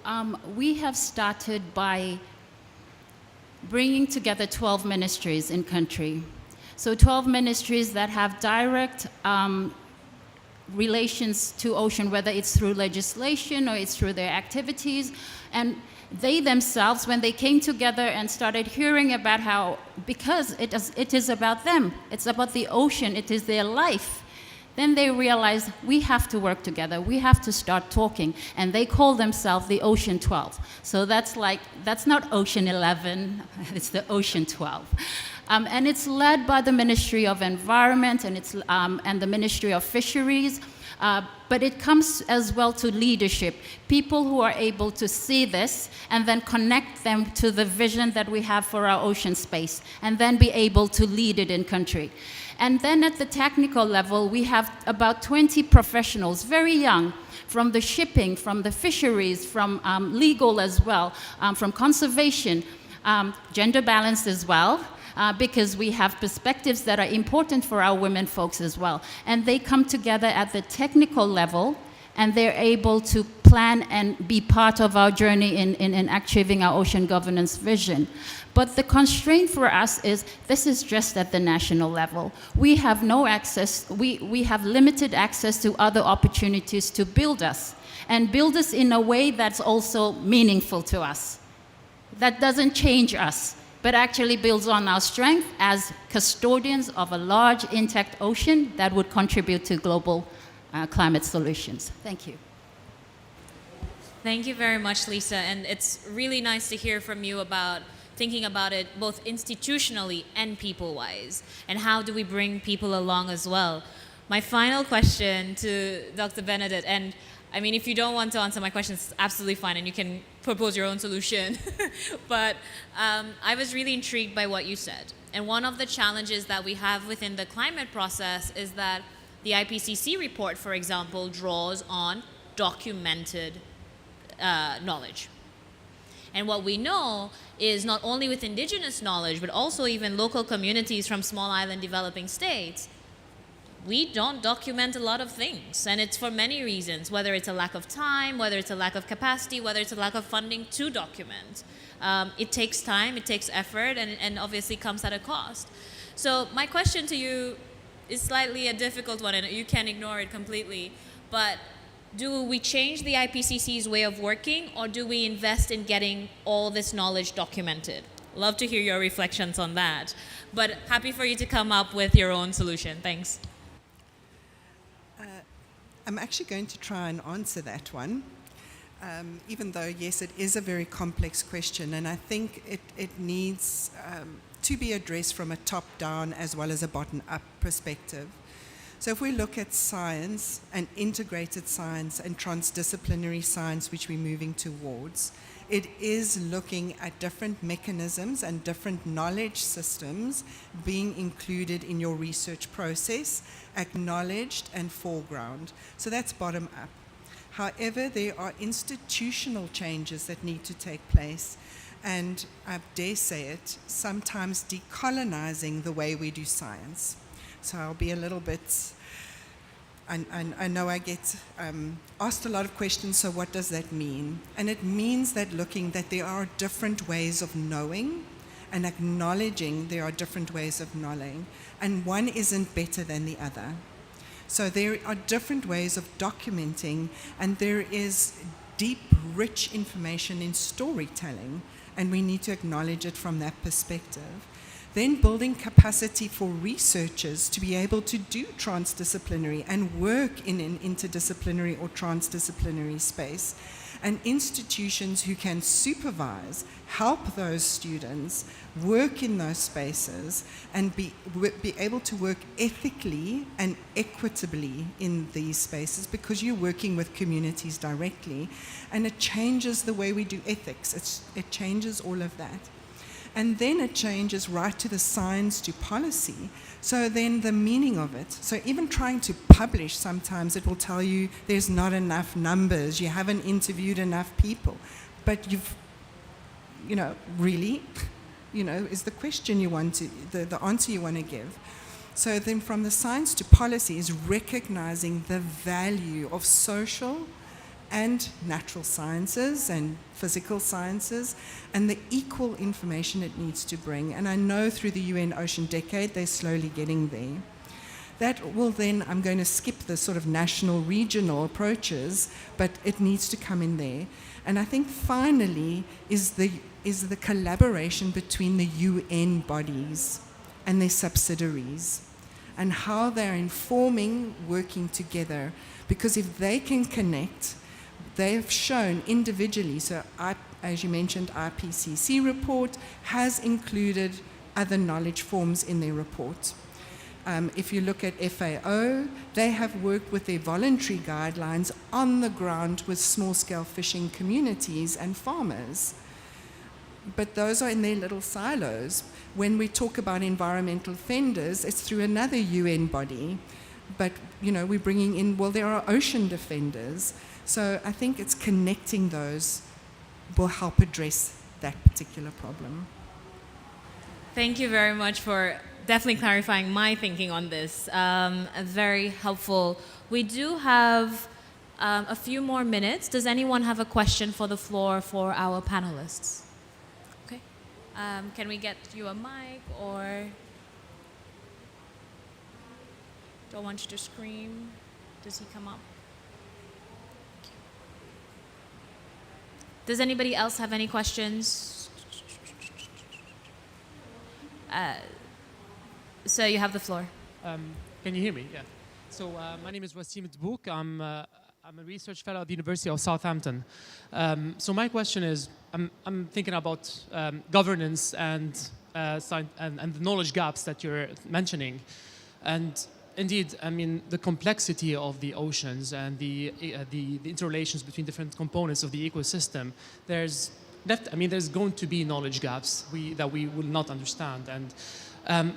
we have started by bringing together 12 ministries in country. So 12 ministries that have direct relations to ocean, whether it's through legislation or it's through their activities. And they themselves, when they came together and started hearing about how, because it is about them, it's about the ocean, it is their life, then they realized we have to work together, we have to start talking, and they call themselves the Ocean 12. So that's not Ocean 11, it's the Ocean 12. And it's led by the Ministry of Environment and the Ministry of Fisheries. But it comes as well to leadership, people who are able to see this and then connect them to the vision that we have for our ocean space, and then be able to lead it in country. And then at the technical level, we have about 20 professionals, very young, from the shipping, from the fisheries, from legal as well, from conservation, gender balance as well. Because we have perspectives that are important for our women folks as well. And they come together at the technical level, and they're able to plan and be part of our journey in achieving our ocean governance vision. But the constraint for us is this is just at the national level. We have no access, we have limited access to other opportunities to build us, and build us in a way that's also meaningful to us. That doesn't change us, but actually builds on our strength as custodians of a large intact ocean that would contribute to global climate solutions. Thank you. Thank you very much, Lisa. And it's really nice to hear from you about thinking about it both institutionally and people-wise. And how do we bring people along as well? My final question to Dr. Benedict, and I mean, if you don't want to answer my question, it's absolutely fine, and you can propose your own solution. But I was really intrigued by what you said. And one of the challenges that we have within the climate process is that the IPCC report, for example, draws on documented knowledge. And what we know is not only with indigenous knowledge, but also even local communities from small island developing states, we don't document a lot of things, and it's for many reasons, whether it's a lack of time, whether it's a lack of capacity, whether it's a lack of funding to document. It takes time, it takes effort, and obviously comes at a cost. So my question to you is slightly a difficult one, and you can't ignore it completely, but do we change the IPCC's way of working, or do we invest in getting all this knowledge documented? Love to hear your reflections on that, but happy for you to come up with your own solution. Thanks. I'm actually going to try and answer that one, even though, yes, it is a very complex question, and I think it needs to be addressed from a top-down as well as a bottom-up perspective. So if we look at science and integrated science and transdisciplinary science, which we're moving towards, it is looking at different mechanisms and different knowledge systems being included in your research process, acknowledged and foreground. So that's bottom up. However, there are institutional changes that need to take place, and I dare say it, sometimes decolonizing the way we do science. So I'll be a little bit, I know I get asked a lot of questions, so what does that mean? And it means that looking that there are different ways of knowing and acknowledging there are different ways of knowing, and one isn't better than the other. So there are different ways of documenting, and there is deep, rich information in storytelling, and we need to acknowledge it from that perspective. Then building capacity for researchers to be able to do transdisciplinary and work in an interdisciplinary or transdisciplinary space, and institutions who can supervise, help those students work in those spaces and be able to work ethically and equitably in these spaces, because you're working with communities directly, and it changes the way we do ethics. It changes all of that. And then it changes right to the science to policy. So then the meaning of it. So even trying to publish, sometimes it will tell you there's not enough numbers, you haven't interviewed enough people. But you've, really, is the question you want to, the answer you want to give. So then from the science to policy is recognizing the value of social and natural sciences and physical sciences, and the equal information it needs to bring. And I know through the UN Ocean Decade, they're slowly getting there. That will then, I'm going to skip the sort of national, regional approaches, but it needs to come in there. And I think finally is the collaboration between the UN bodies and their subsidiaries, and how they're informing, working together. Because if they can connect, they have shown individually, so as you mentioned, our PCC report has included other knowledge forms in their report. If you look at FAO, they have worked with their voluntary guidelines on the ground with small-scale fishing communities and farmers. But those are in their little silos. When we talk about environmental offenders, it's through another UN body. But, we're bringing in, there are ocean defenders. So I think it's connecting those will help address that particular problem. Thank you very much for definitely clarifying my thinking on this. Very helpful. We do have a few more minutes. Does anyone have a question for the floor for our panelists? Okay. Can we get you a mic, or do I want you to scream? Does he come up? Does anybody else have any questions? So you have the floor. Can you hear me? Yeah. So my name is Wasim Dbouk. I'm a research fellow at the University of Southampton. So my question is, I'm thinking about governance and the knowledge gaps that you're mentioning. And indeed, the complexity of the oceans and the interrelations between different components of the ecosystem, there's going to be knowledge gaps that we will not understand.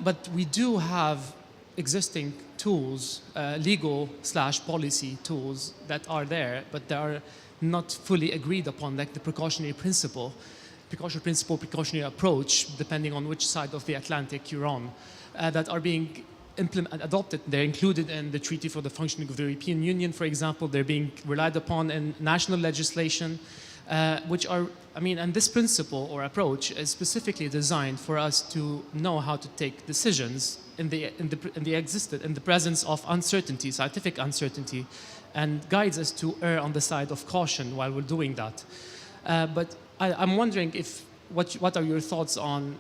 But we do have existing tools, legal/policy tools that are there, but they are not fully agreed upon, like the precautionary approach, depending on which side of the Atlantic you're on, that are being adopted. They're included in the Treaty for the Functioning of the European Union, for example. They're being relied upon in national legislation. which are, I mean, and this principle or approach is specifically designed for us to know how to take decisions in the presence of uncertainty, scientific uncertainty, and guides us to err on the side of caution while we're doing that. But I'm wondering what are your thoughts on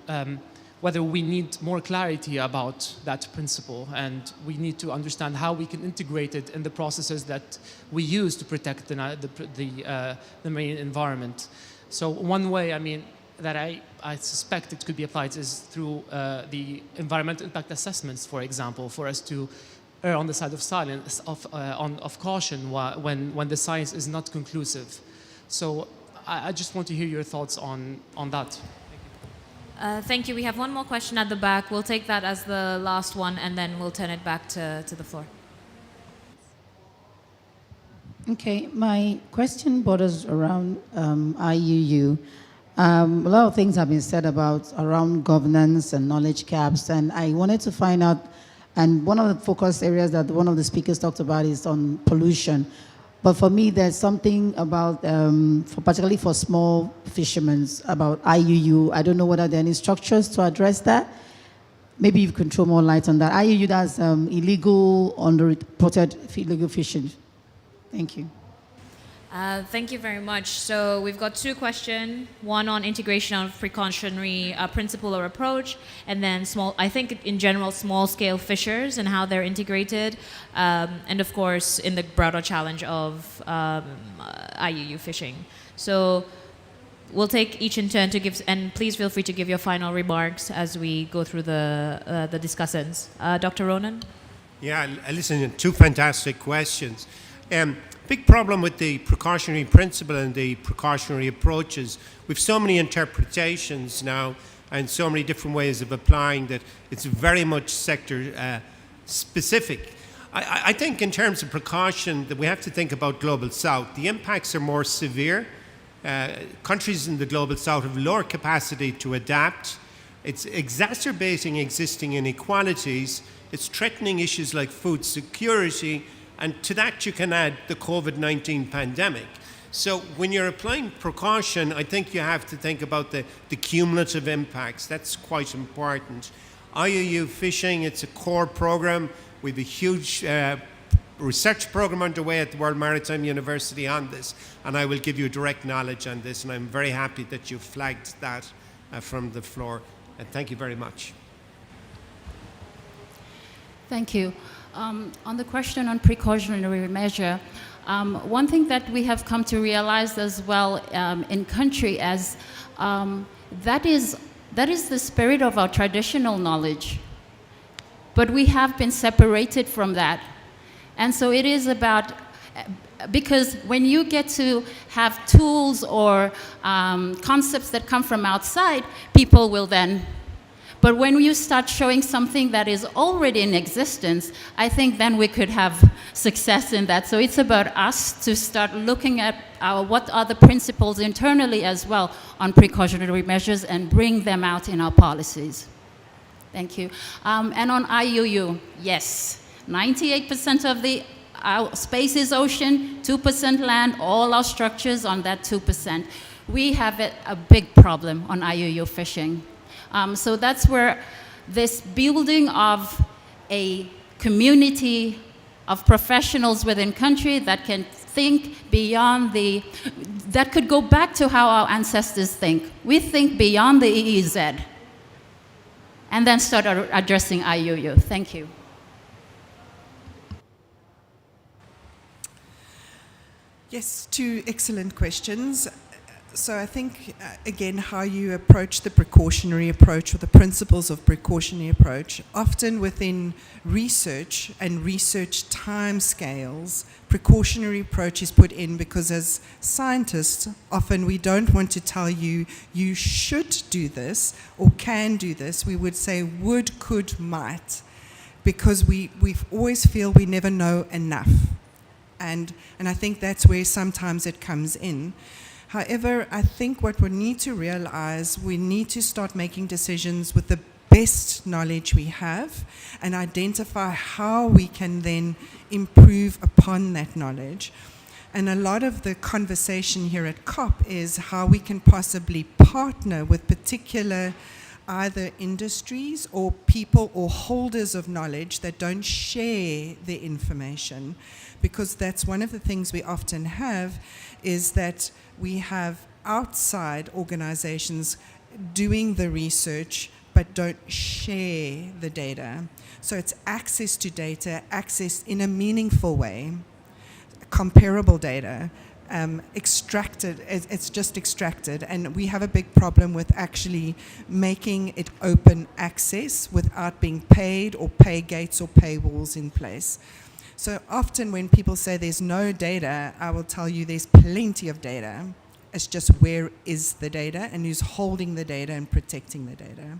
whether we need more clarity about that principle, and we need to understand how we can integrate it in the processes that we use to protect the marine environment. So one way, I mean, that I suspect it could be applied is through the environmental impact assessments, for example, for us to err on the side of silence, of caution when the science is not conclusive. So I just want to hear your thoughts on that. Thank you. We have one more question at the back. We'll take that as the last one, and then we'll turn it back to the floor. Okay, my question borders around IUU. A lot of things have been said around governance and knowledge gaps, and I wanted to find out, and one of the focus areas that one of the speakers talked about is on pollution. But for me, there's something about, particularly for small fishermen, about IUU. I don't know whether there are any structures to address that. Maybe you can throw more light on that. IUU does illegal, underreported illegal fishing. Thank you. Thank you very much. So we've got two questions, one on integration of precautionary principle or approach, and then I think in general, small-scale fishers and how they're integrated, and of course, in the broader challenge of IUU fishing. So we'll take each in turn to give, and please feel free to give your final remarks as we go through the discussants. Dr. Ronan? Yeah, listen, two fantastic questions. Big problem with the precautionary principle and the precautionary approaches. We've so many interpretations now and so many different ways of applying that it's very much sector specific. I think in terms of precaution that we have to think about Global South. The impacts are more severe. Countries in the Global South have lower capacity to adapt. It's exacerbating existing inequalities. It's threatening issues like food security. And to that you can add the COVID-19 pandemic. So when you're applying precaution, I think you have to think about the cumulative impacts. That's quite important. IUU fishing, it's a core program. We have a huge research program underway at the World Maritime University on this, and I will give you direct knowledge on this, and I'm very happy that you flagged that from the floor. Thank you very much. Thank you. On the question on precautionary measure, one thing that we have come to realize as well in country as that is the spirit of our traditional knowledge. But we have been separated from that. And so it is about, because when you get to have tools or concepts that come from outside, people will then. But when you start showing something that is already in existence, I think then we could have success in that. So it's about us to start looking at what are the principles internally as well on precautionary measures and bring them out in our policies. Thank you. And on IUU, yes, 98% of the space is ocean, 2% land, all our structures on that 2%. We have a big problem on IUU fishing. So that's where this building of a community of professionals within country that can think beyond that could go back to how our ancestors think. We think beyond the EEZ and then start addressing IUU. Thank you. Yes, two excellent questions. So I think, again, how you approach the precautionary approach or the principles of precautionary approach, often within research and research timescales, precautionary approach is put in because as scientists, often we don't want to tell you, you should do this or can do this. We would say would, could, might, because we always feel we never know enough. And I think that's where sometimes it comes in. However, I think what we need to realize, we need to start making decisions with the best knowledge we have and identify how we can then improve upon that knowledge. And a lot of the conversation here at COP is how we can possibly partner with particular either industries or people or holders of knowledge that don't share the information. Because that's one of the things we often have, is that we have outside organizations doing the research but don't share the data. So it's access to data, access in a meaningful way, comparable data, extracted, it's just extracted. And we have a big problem with actually making it open access without being paid or pay gates or paywalls in place. So often when people say there's no data, I will tell you there's plenty of data. It's just where is the data and who's holding the data and protecting the data.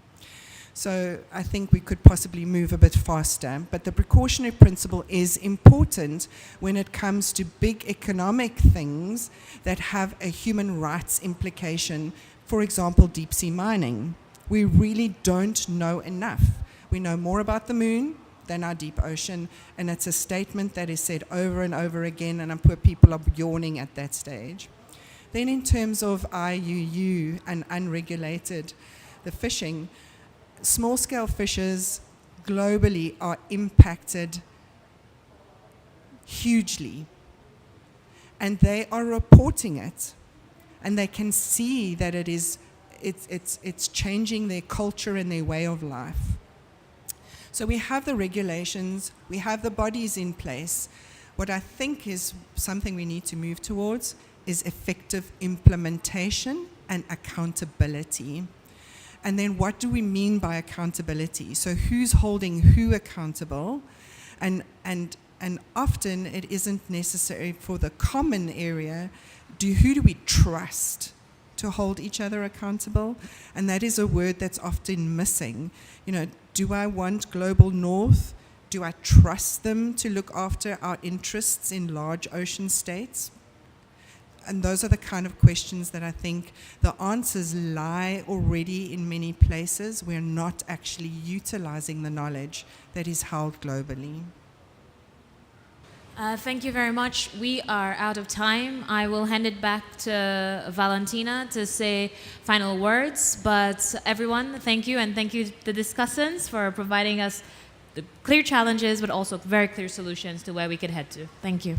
So I think we could possibly move a bit faster, but the precautionary principle is important when it comes to big economic things that have a human rights implication. For example, deep sea mining. We really don't know enough. We know more about the moon than our deep ocean, and it's a statement that is said over and over again, and I'm poor people are yawning at that stage. Then in terms of IUU and unregulated, the fishing, small-scale fishers globally are impacted hugely, and they are reporting it, and they can see that it's changing their culture and their way of life. So we have the regulations, we have the bodies in place. What I think is something we need to move towards is effective implementation and accountability. And then what do we mean by accountability? So who's holding who accountable? And often it isn't necessary for the common area. Who do we trust to hold each other accountable? And that is a word that's often missing. You know, do I want Global North? Do I trust them to look after our interests in large ocean states? And those are the kind of questions that I think the answers lie already in many places. We're not actually utilizing the knowledge that is held globally. Thank you very much. We are out of time. I will hand it back to Valentina to say final words. But everyone, thank you, and thank you to the discussants for providing us the clear challenges, but also very clear solutions to where we could head to. Thank you.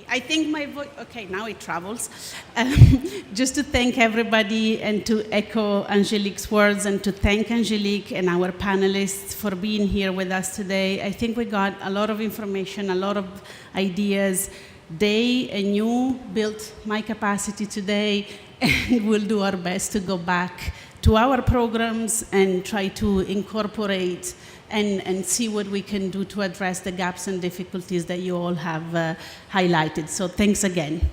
I think my voice, okay, now it travels. Just to thank everybody and to echo Angelique's words and to thank Angelique and our panelists for being here with us today. I think we got a lot of information, a lot of ideas. They and you built my capacity today, and we'll do our best to go back to our programs and try to incorporate and see what we can do to address the gaps and difficulties that you all have highlighted. So thanks again.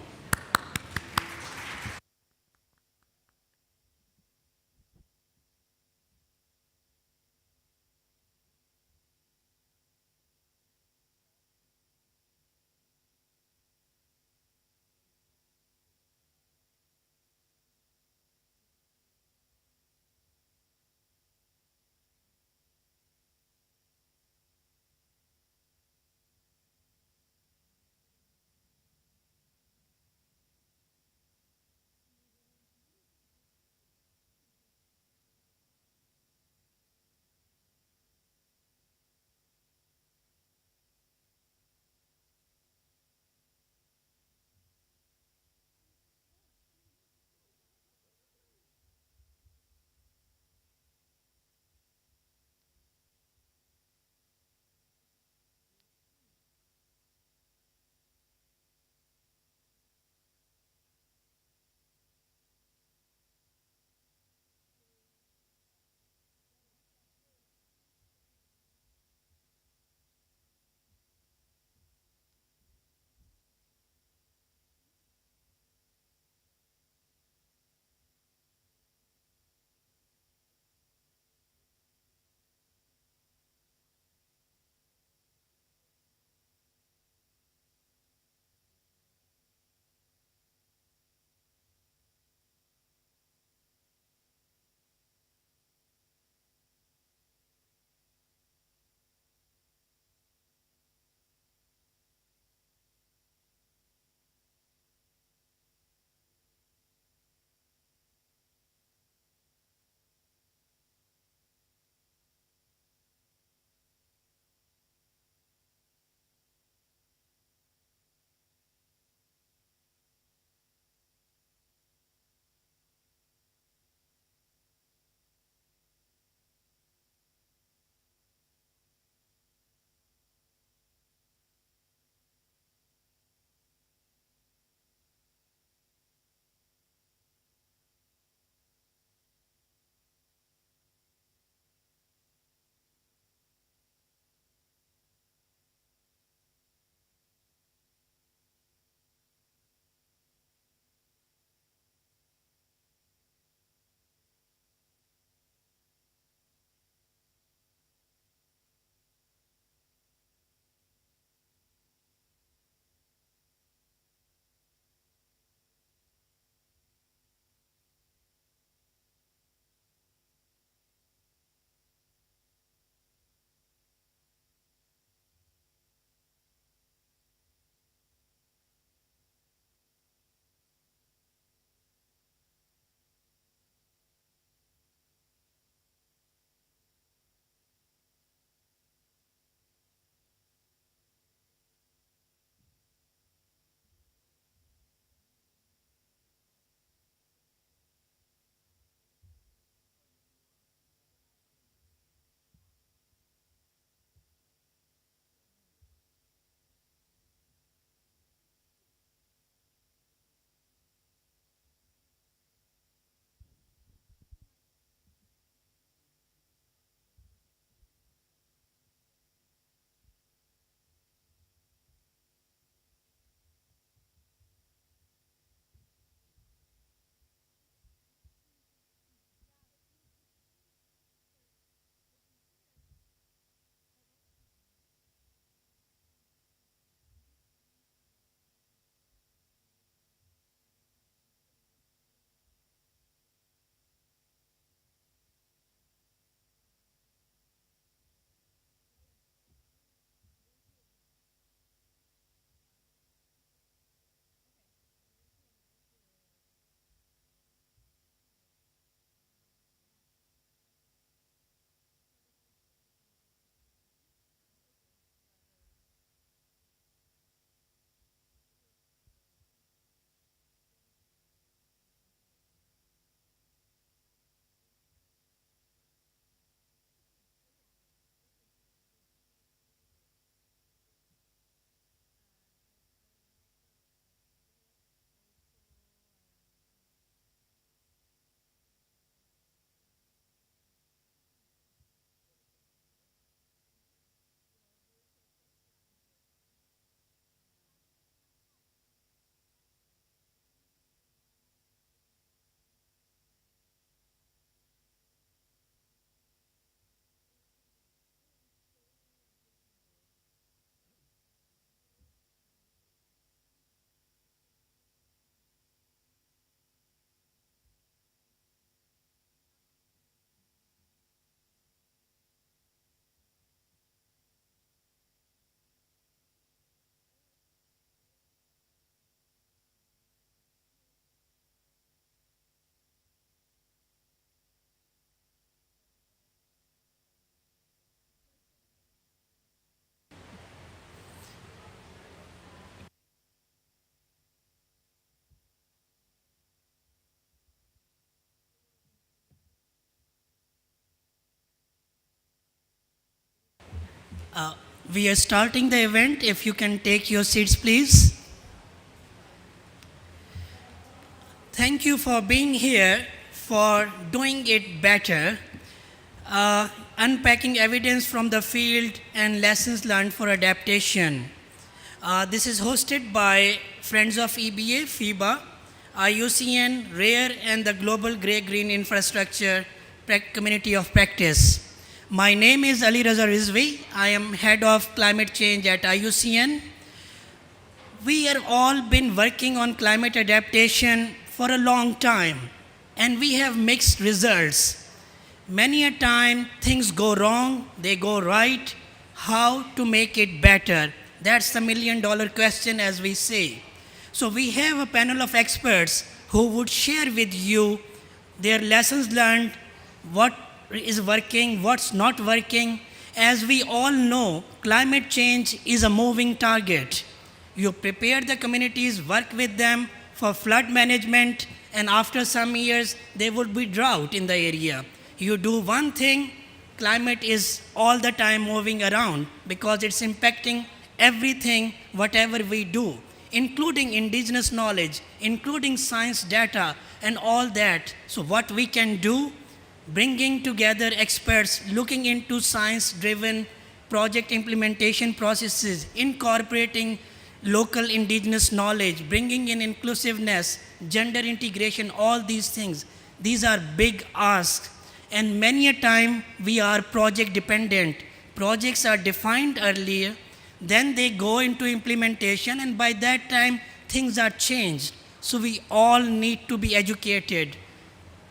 We are starting the event. If you can take your seats, please. Thank you for being here, for doing it better, unpacking evidence from the field and lessons learned for adaptation. This is hosted by Friends of EbA, FEBA, IUCN, RARE, and the Global Grey-Green Infrastructure Community of Practice. My name is Ali Raza Rizvi. I am Head of Climate Change at IUCN. We have all been working on climate adaptation for a long time, and we have mixed results. Many a time, things go wrong, they go right. How to make it better? That's the million-dollar question, as we say. So we have a panel of experts who would share with you their lessons learned, what is working, what's not working. As we all know, climate change is a moving target. You prepare the communities, work with them for flood management, and after some years, there would be drought in the area. You do one thing, climate is all the time moving around because it's impacting everything, whatever we do, including indigenous knowledge, including science data, and all that. So what we can do, bringing together experts, looking into science-driven project implementation processes, incorporating local indigenous knowledge, bringing in inclusiveness, gender integration, all these things. These are big asks. And many a time we are project dependent. Projects are defined earlier, then they go into implementation, and by that time things are changed. So we all need to be educated.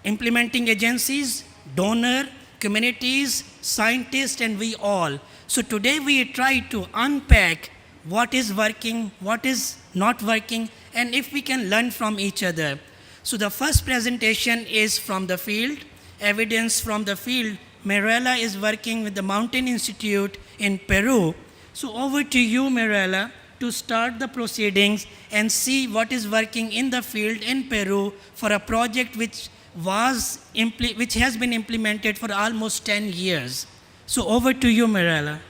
Implementing agencies, donor, communities, scientists, and we all. So today we try to unpack what is working, what is not working, and if we can learn from each other. So the first presentation is from the field, evidence from the field. Mirella is working with the Mountain Institute in Peru. So over to you, Mirella, to start the proceedings and see what is working in the field in Peru for a project which has been implemented for almost 10 years. So over to you, Mirella.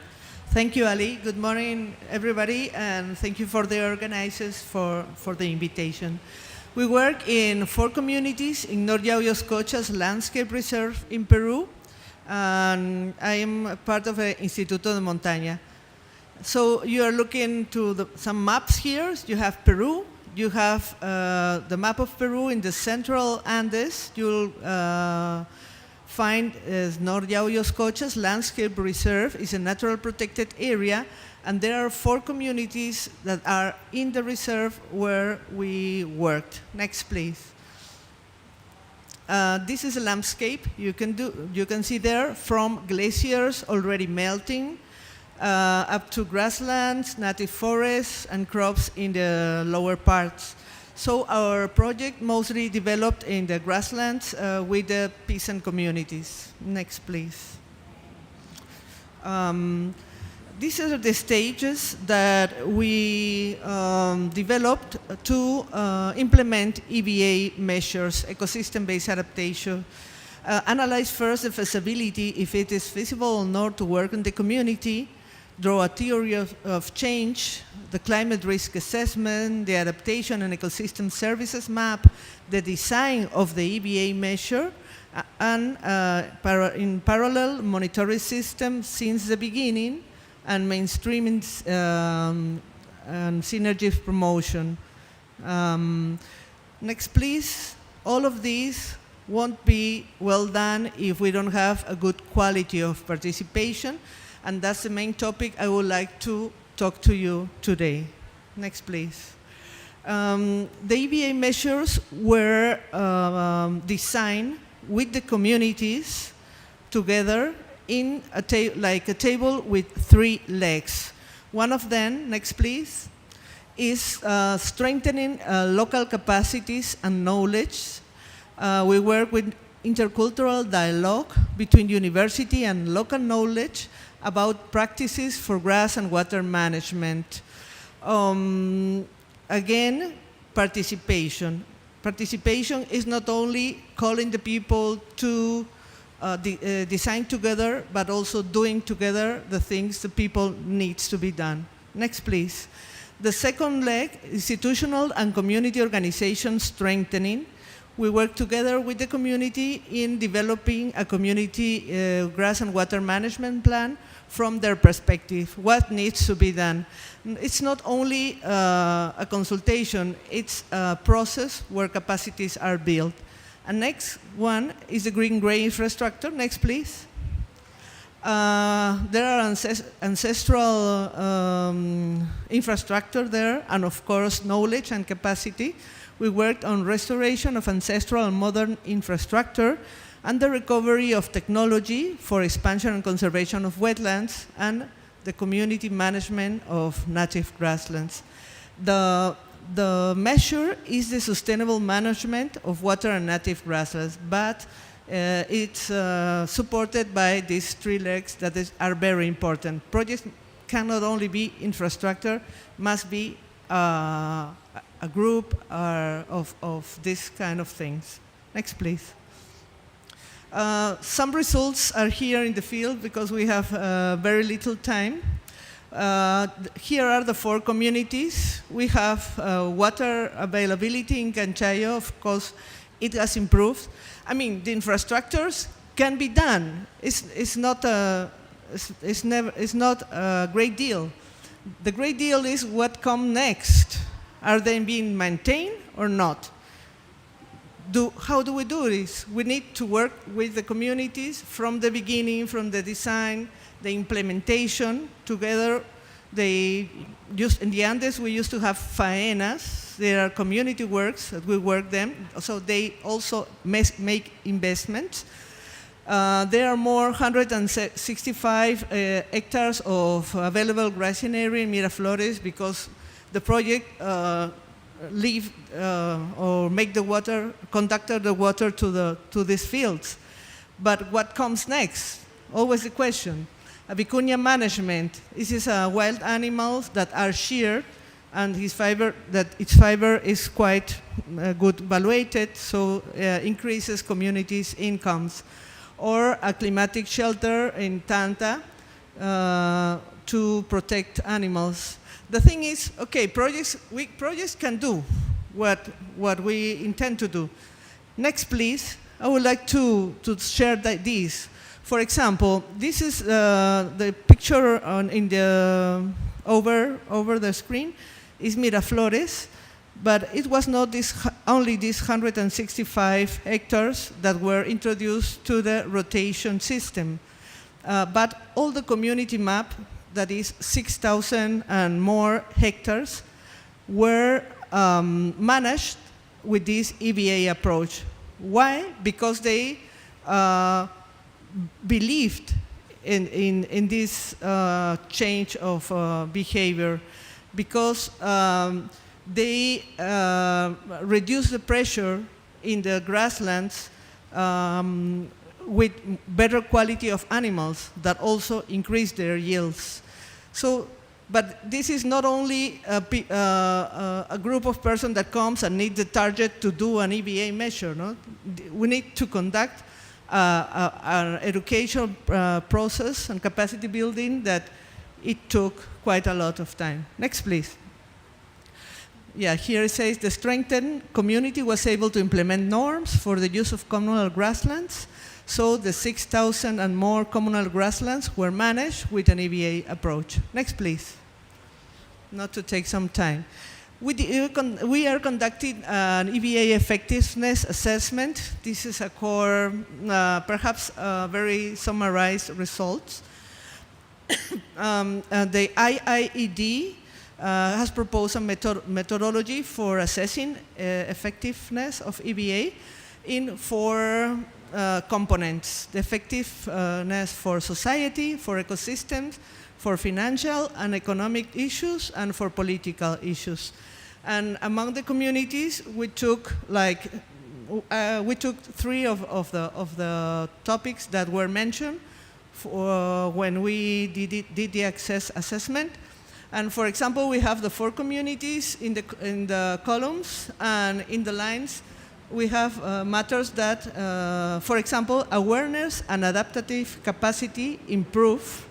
Thank you, Ali. Good morning, everybody, and thank you for the organizers for the invitation. We work in 4 communities in North Yauyoscocha's landscape reserve in Peru, and I am part of the Instituto de Montaña. So you are looking to some maps here. You have Peru. You have the map of Peru in the central Andes. You'll find North Yauyoscocha's landscape reserve is a natural protected area, and there are 4 communities that are in the reserve where we worked. Next, please. This is a landscape you can see there, from glaciers already melting up to grasslands, native forests, and crops in the lower parts. So our project mostly developed in the grasslands with the peasant communities. Next, please. These are the stages that we developed to implement EBA measures, ecosystem-based adaptation. Analyze first the feasibility, if it is feasible or not to work in the community, draw a theory of change, the climate risk assessment, the adaptation and ecosystem services map, the design of the EBA measure, and in parallel, monitoring system since the beginning, and mainstreaming and synergies promotion. Next, please. All of these won't be well done if we don't have a good quality of participation, and that's the main topic I would like to talk to you today. Next, please. The EBA measures were designed with the communities together in like a table with 3 legs. One of them, next please, is strengthening local capacities and knowledge. We work with intercultural dialogue between university and local knowledge about practices for grass and water management. Again, participation. Participation is not only calling the people to design together, but also doing together the things the people needs to be done. Next, please. The second leg, institutional and community organization strengthening. We work together with the community in developing a community grass and water management plan from their perspective, what needs to be done. It's not only a consultation, it's a process where capacities are built. And next one is the green-gray infrastructure. Next, please. There are ancestral infrastructure there, and of course, knowledge and capacity. We worked on restoration of ancestral and modern infrastructure and the recovery of technology for expansion and conservation of wetlands and the community management of native grasslands. The measure is the sustainable management of water and native grasslands, but it's supported by these three legs that are very important. Projects cannot only be infrastructure, must be a group of this kind of things. Next, please. Some results are here in the field because we have very little time. Here are the 4 communities. We have water availability in Canchayo. Of course, it has improved. I mean, the infrastructures can be done. It's not a great deal. The great deal is what comes next. Are they being maintained or not? How do we do this? We need to work with the communities from the beginning, from the design, the implementation together. In the Andes, we used to have faenas. There are community works that we work them, so they also make investments. There are more 165 hectares of available grazing area in Miraflores because the project or make the water, conducted the water to these fields. But what comes next? Always the question. A vicuña management. This is wild animals that are sheared, and its fiber is quite good evaluated, so increases communities' incomes. Or a climatic shelter in Tanta to protect animals. The thing is, okay, projects can do what we intend to do. Next, please. I would like to share these. For example, this is the picture over the screen is Miraflores, but it was not only these 165 hectares that were introduced to the rotation system, but all the community map, that is 6,000 and more hectares, were managed with this EBA approach. Why? Because they believed in this change of behavior, because they reduced the pressure in the grasslands with better quality of animals that also increase their yields. So, but this is not only a group of persons that comes and need the target to do an EBA measure. No? We need to conduct an educational process and capacity building that it took quite a lot of time. Next, please. Yeah, here it says the strengthened community was able to implement norms for the use of communal grasslands. So the 6,000 and more communal grasslands were managed with an EBA approach. Next, please. Not to take some time. We are conducting an EBA effectiveness assessment. This is a core, perhaps very summarized results. The IIED has proposed a methodology for assessing effectiveness of EBA in 4 components: the effectiveness for society, for ecosystems, for financial and economic issues, and for political issues. And among the communities, we took 3 of the topics that were mentioned when we did the access assessment. And for example, we have the 4 communities in the columns, and in the lines, we have matters that, for example, awareness and adaptive capacity improve.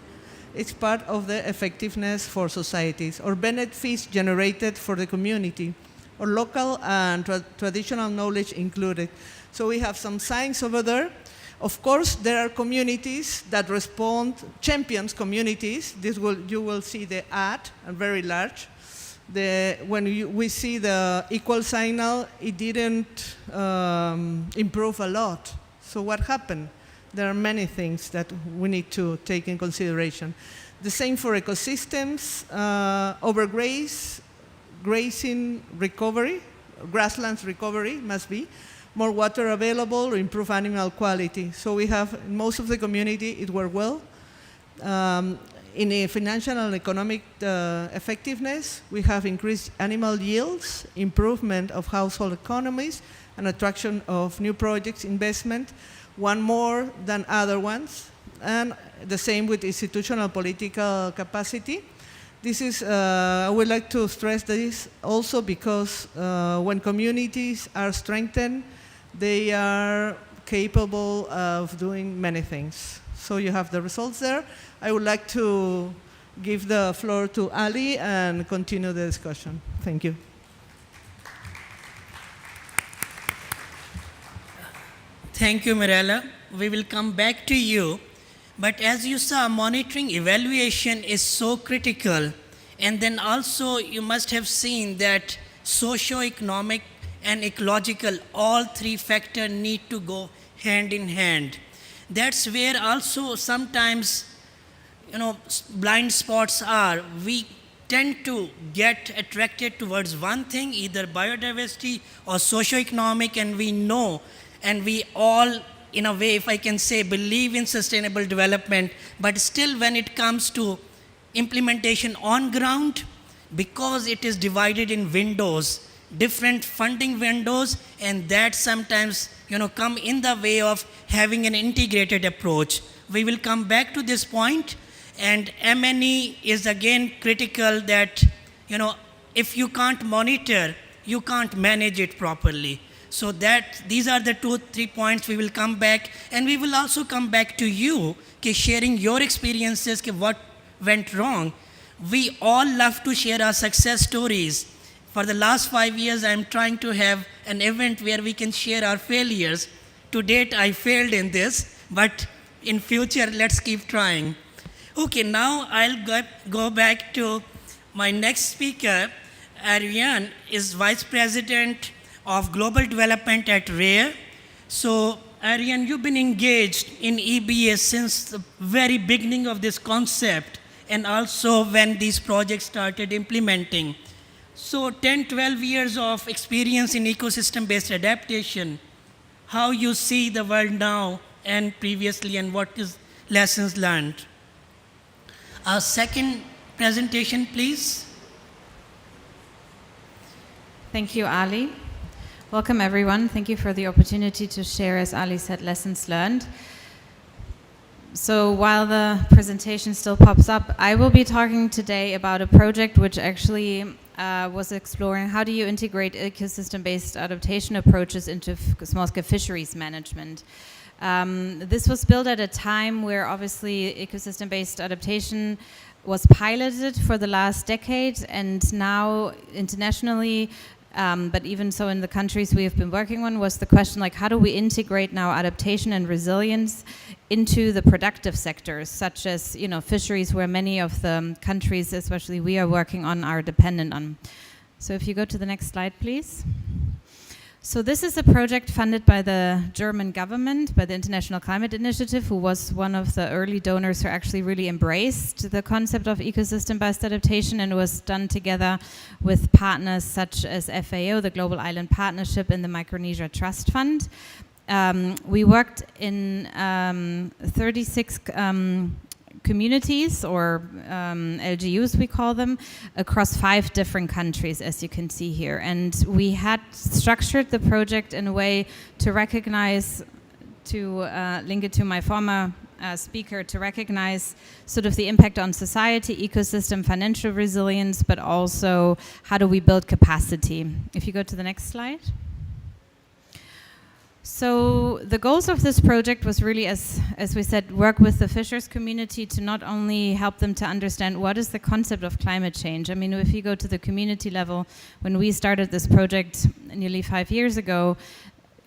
It's part of the effectiveness for societies, or benefits generated for the community, or local and traditional knowledge included. So we have some signs over there. Of course, there are communities that respond, champions communities. You will see the ad, and very large. When we see the equal signal, it didn't improve a lot. So what happened? There are many things that we need to take in consideration. The same for ecosystems, grazing recovery, grasslands recovery must be, more water available, improve animal quality. So we have, in most of the community, it worked well. In a financial and economic effectiveness, we have increased animal yields, improvement of household economies, and attraction of new projects, investment, one more than other ones, and the same with institutional political capacity. This is, I would like to stress this also because when communities are strengthened, they are capable of doing many things. So you have the results there. I would like to give the floor to Ali and continue the discussion. Thank you. Thank you, Mirella. We will come back to you. But as you saw, monitoring evaluation is so critical. And then also you must have seen that socio-economic and ecological, all three factors need to go hand in hand. That's where also sometimes, blind spots are. We tend to get attracted towards one thing, either biodiversity or socio-economic, and we know, and we all, in a way, if I can say, believe in sustainable development, but still when it comes to implementation on ground, because it is divided in windows, different funding windows, and that sometimes come in the way of having an integrated approach. We will come back to this point, and M&E is again critical that if you can't monitor, you can't manage it properly. So these are the 2-3 points we will come back, and we will also come back to you, sharing your experiences, what went wrong. We all love to share our success stories. For the last 5 years, I'm trying to have an event where we can share our failures. To date, I failed in this, but in future, let's keep trying. Okay, now I'll go back to my next speaker. Ariane is Vice President of Global Development at RARE. So, Ariane, you've been engaged in EBA since the very beginning of this concept, and also when these projects started implementing. So 10, 12 years of experience in ecosystem-based adaptation, how you see the world now and previously, and what is lessons learned. Our second presentation, please. Thank you, Ali. Welcome, everyone. Thank you for the opportunity to share, as Ali said, lessons learned. So while the presentation still pops up, I will be talking today about a project which actually was exploring how do you integrate ecosystem-based adaptation approaches into small-scale fisheries management. This was built at a time where obviously ecosystem-based adaptation was piloted for the last decade, and now internationally, but even so in the countries we have been working on, was the question like, how do we integrate now adaptation and resilience into the productive sectors, such as fisheries, where many of the countries, especially we are working on, are dependent on. So if you go to the next slide, please. So this is a project funded by the German government, by the International Climate Initiative, who was one of the early donors who actually really embraced the concept of ecosystem-based adaptation, and was done together with partners such as FAO, the Global Island Partnership, and the Micronesia Trust Fund. We worked in 36 communities, or LGUs we call them, across 5 different countries, as you can see here. And we had structured the project in a way to recognize, to link it to my former speaker, to recognize sort of the impact on society, ecosystem, financial resilience, but also how do we build capacity. If you go to the next slide. So the goals of this project was really, as we said, work with the fishers community to not only help them to understand what is the concept of climate change. I mean, if you go to the community level, when we started this project nearly 5 years ago,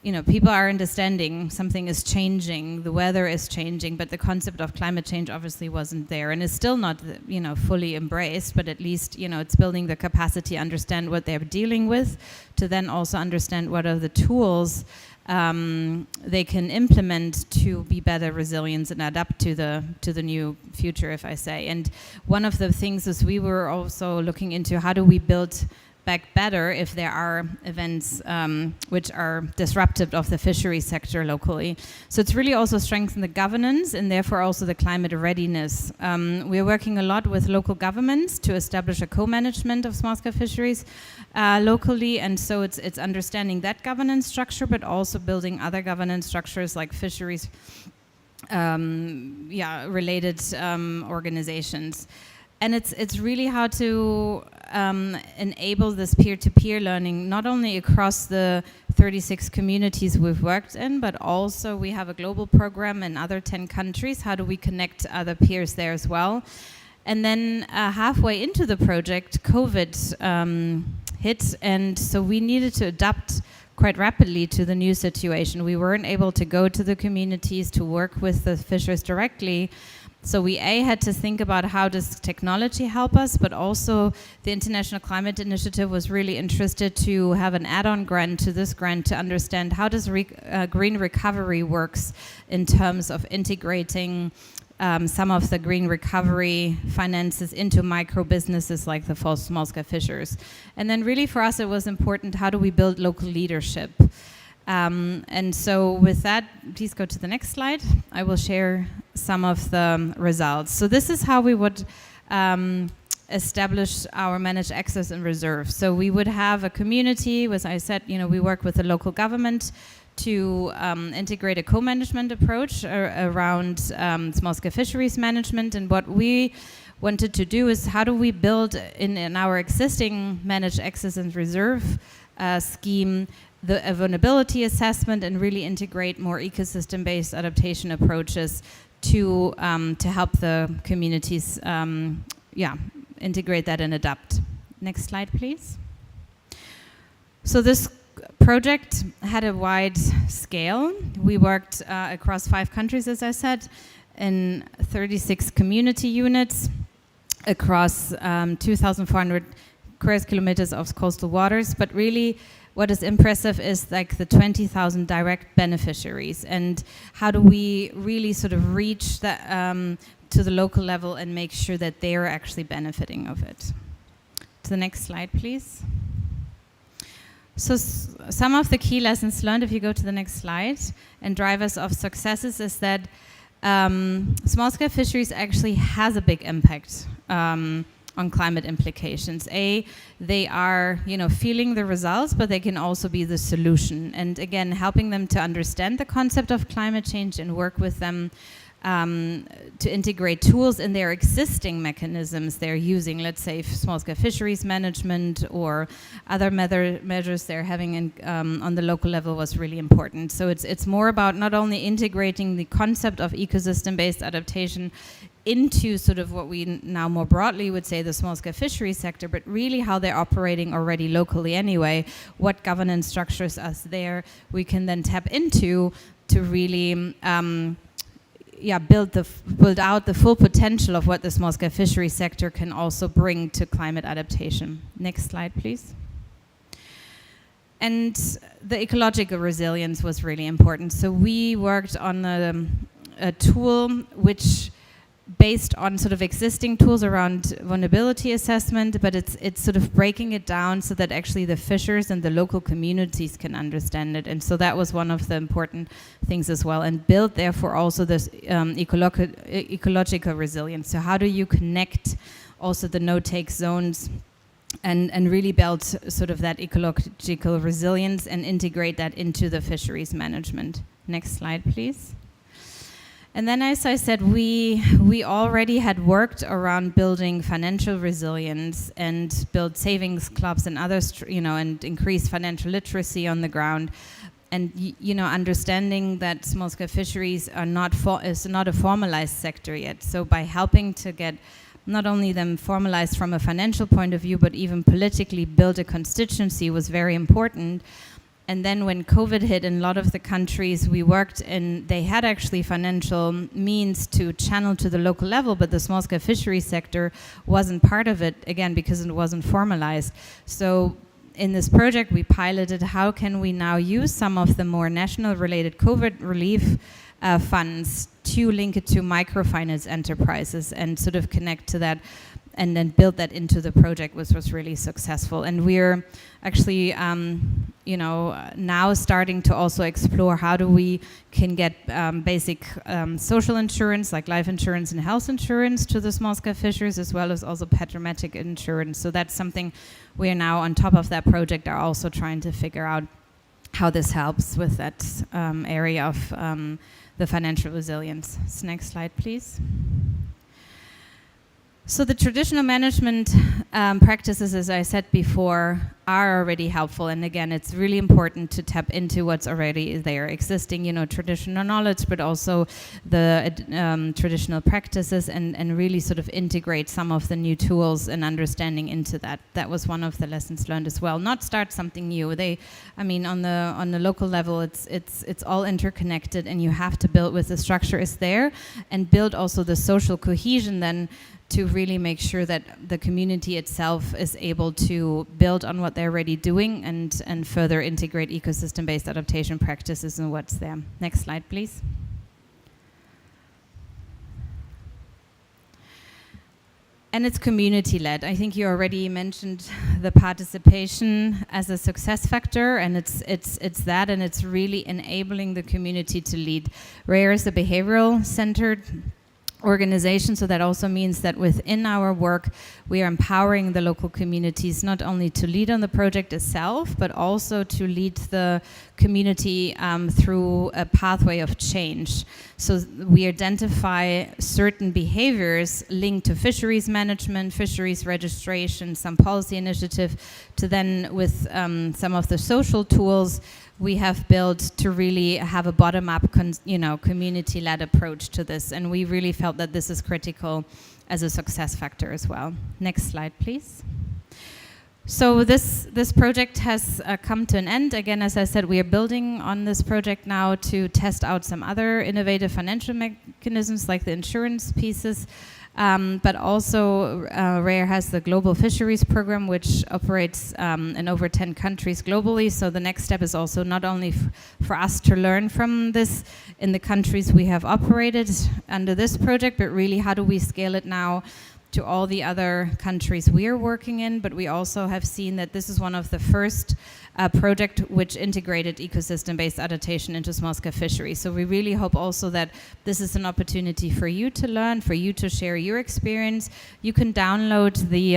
you know, people are understanding something is changing, the weather is changing, but the concept of climate change obviously wasn't there and is still not, you know, fully embraced, but at least, you know, it's building the capacity to understand what they're dealing with, to then also understand what are the tools they can implement to be better resilient and adapt to the new future, if I say. And one of the things is we were also looking into how do we build back better if there are events which are disruptive of the fishery sector locally. So it's really also strengthen the governance and therefore also the climate readiness. We're working a lot with local governments to establish a co-management of small-scale fisheries locally, and so it's understanding that governance structure, but also building other governance structures like fisheries related organizations. And it's really how to enable this peer-to-peer learning, not only across the 36 communities we've worked in, but also we have a global program in other 10 countries. How do we connect other peers there as well? And then halfway into the project, COVID hit, and so we needed to adapt quite rapidly to the new situation. We weren't able to go to the communities to work with the fishers directly. So we had to think about how does technology help us, but also the International Climate Initiative was really interested to have an add-on grant to this grant to understand how does green recovery works in terms of integrating some of the green recovery finances into micro businesses like the small-scale fishers. And then really for us it was important, how do we build local leadership? And so with that, please go to the next slide. I will share some of the results. So this is how we would establish our managed access and reserve. So we would have a community, as I said, you know, we work with the local government to integrate a co-management approach around small-scale fisheries management. And what we wanted to do is how do we build in our existing managed access and reserve scheme the vulnerability assessment and really integrate more ecosystem-based adaptation approaches to help the communities integrate that and adapt. Next slide, please. So this project had a wide scale. We worked across 5 countries, as I said, in 36 community units across 2,400 square kilometers of coastal waters, but really what is impressive is like the 20,000 direct beneficiaries and how do we really sort of reach that to the local level and make sure that they are actually benefiting of it. To the next slide, please. So some of the key lessons learned, if you go to the next slide, and drivers of successes is that small-scale fisheries actually has a big impact on climate implications. They are, you know, feeling the results, but they can also be the solution. And again, helping them to understand the concept of climate change and work with them to integrate tools in their existing mechanisms they're using, let's say small-scale fisheries management or other measures they're having on the local level was really important. So it's more about not only integrating the concept of ecosystem-based adaptation into sort of what we now more broadly would say the small-scale fisheries sector, but really how they're operating already locally anyway, what governance structures are there we can then tap into to really build out the full potential of what the small-scale fisheries sector can also bring to climate adaptation. Next slide, please. And the ecological resilience was really important. So we worked on a tool which based on sort of existing tools around vulnerability assessment, but it's sort of breaking it down so that actually the fishers and the local communities can understand it. And so that was one of the important things as well, and build therefore also this ecological resilience. So how do you connect also the no-take zones and really build sort of that ecological resilience and integrate that into the fisheries management. Next slide, please. And then, as I said, we already had worked around building financial resilience and build savings clubs and others, and increase financial literacy on the ground. and understanding that small-scale fisheries are is not a formalized sector yet. So by helping to get not only them formalized from a financial point of view, but even politically build a constituency was very important. And then when COVID hit in a lot of the countries we worked in, they had actually financial means to channel to the local level, but the small-scale fishery sector wasn't part of it, again, because it wasn't formalized. So in this project, we piloted how can we now use some of the more national-related COVID relief funds to link it to microfinance enterprises and sort of connect to that and then build that into the project, which was really successful. And we're actually, now starting to also explore how do we can get basic social insurance, like life insurance and health insurance to the small-scale fisheries, as well as also patriotic insurance. So that's something we are now on top of that project are also trying to figure out how this helps with that area of the financial resilience. So next slide, please. So the traditional management practices, as I said before, are already helpful. And again, it's really important to tap into what's already there, existing, traditional knowledge, but also the traditional practices and really sort of integrate some of the new tools and understanding into that. That was one of the lessons learned as well. Not start something new. On the local level, it's all interconnected, and you have to build with the structure is there and build also the social cohesion then to really make sure that the community itself is able to build on what they're already doing and further integrate ecosystem-based adaptation practices and what's there. Next slide, please. And it's community-led. I think you already mentioned the participation as a success factor, and it's that, and it's really enabling the community to lead. RARE is a behavioral-centered organization, so that also means that within our work we are empowering the local communities not only to lead on the project itself, but also to lead the community through a pathway of change. So we identify certain behaviors linked to fisheries management, fisheries registration, some policy initiative, to then with some of the social tools we have built to really have a bottom-up, community-led approach to this. And we really felt that this is critical as a success factor as well. Next slide, please. So this project has come to an end. Again, as I said, we are building on this project now to test out some other innovative financial mechanisms like the insurance pieces. But also RARE has the Global Fisheries Program, which operates in over 10 countries globally. So the next step is also not only for us to learn from this in the countries we have operated under this project, but really how do we scale it now to all the other countries we are working in. But we also have seen that this is one of the first project which integrated ecosystem-based adaptation into small-scale fisheries. So we really hope also that this is an opportunity for you to learn, for you to share your experience. You can download the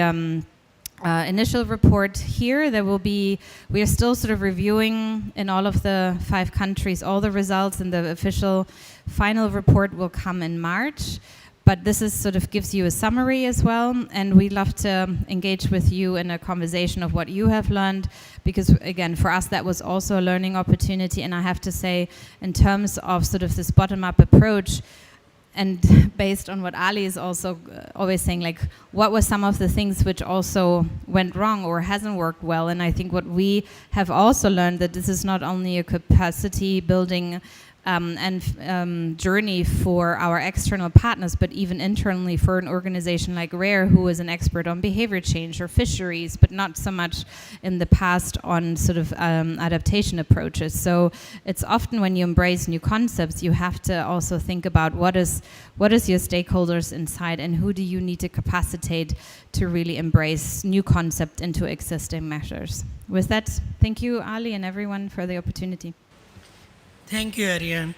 initial report here. We are still sort of reviewing in all of the 5 countries all the results, and the official final report will come in March. But this is sort of gives you a summary as well, and we'd love to engage with you in a conversation of what you have learned, because again, for us that was also a learning opportunity. And I have to say, in terms of sort of this bottom-up approach, and based on what Ali is also always saying, like, what were some of the things which also went wrong or hasn't worked well? And I think what we have also learned, that this is not only a capacity building journey for our external partners, but even internally for an organization like RARE, who is an expert on behavior change or fisheries, but not so much in the past on sort of adaptation approaches. So it's often when you embrace new concepts, you have to also think about what is your stakeholders inside, and who do you need to capacitate to really embrace new concept into existing measures. With that, thank you, Ali, and everyone for the opportunity. Thank you, Ariane.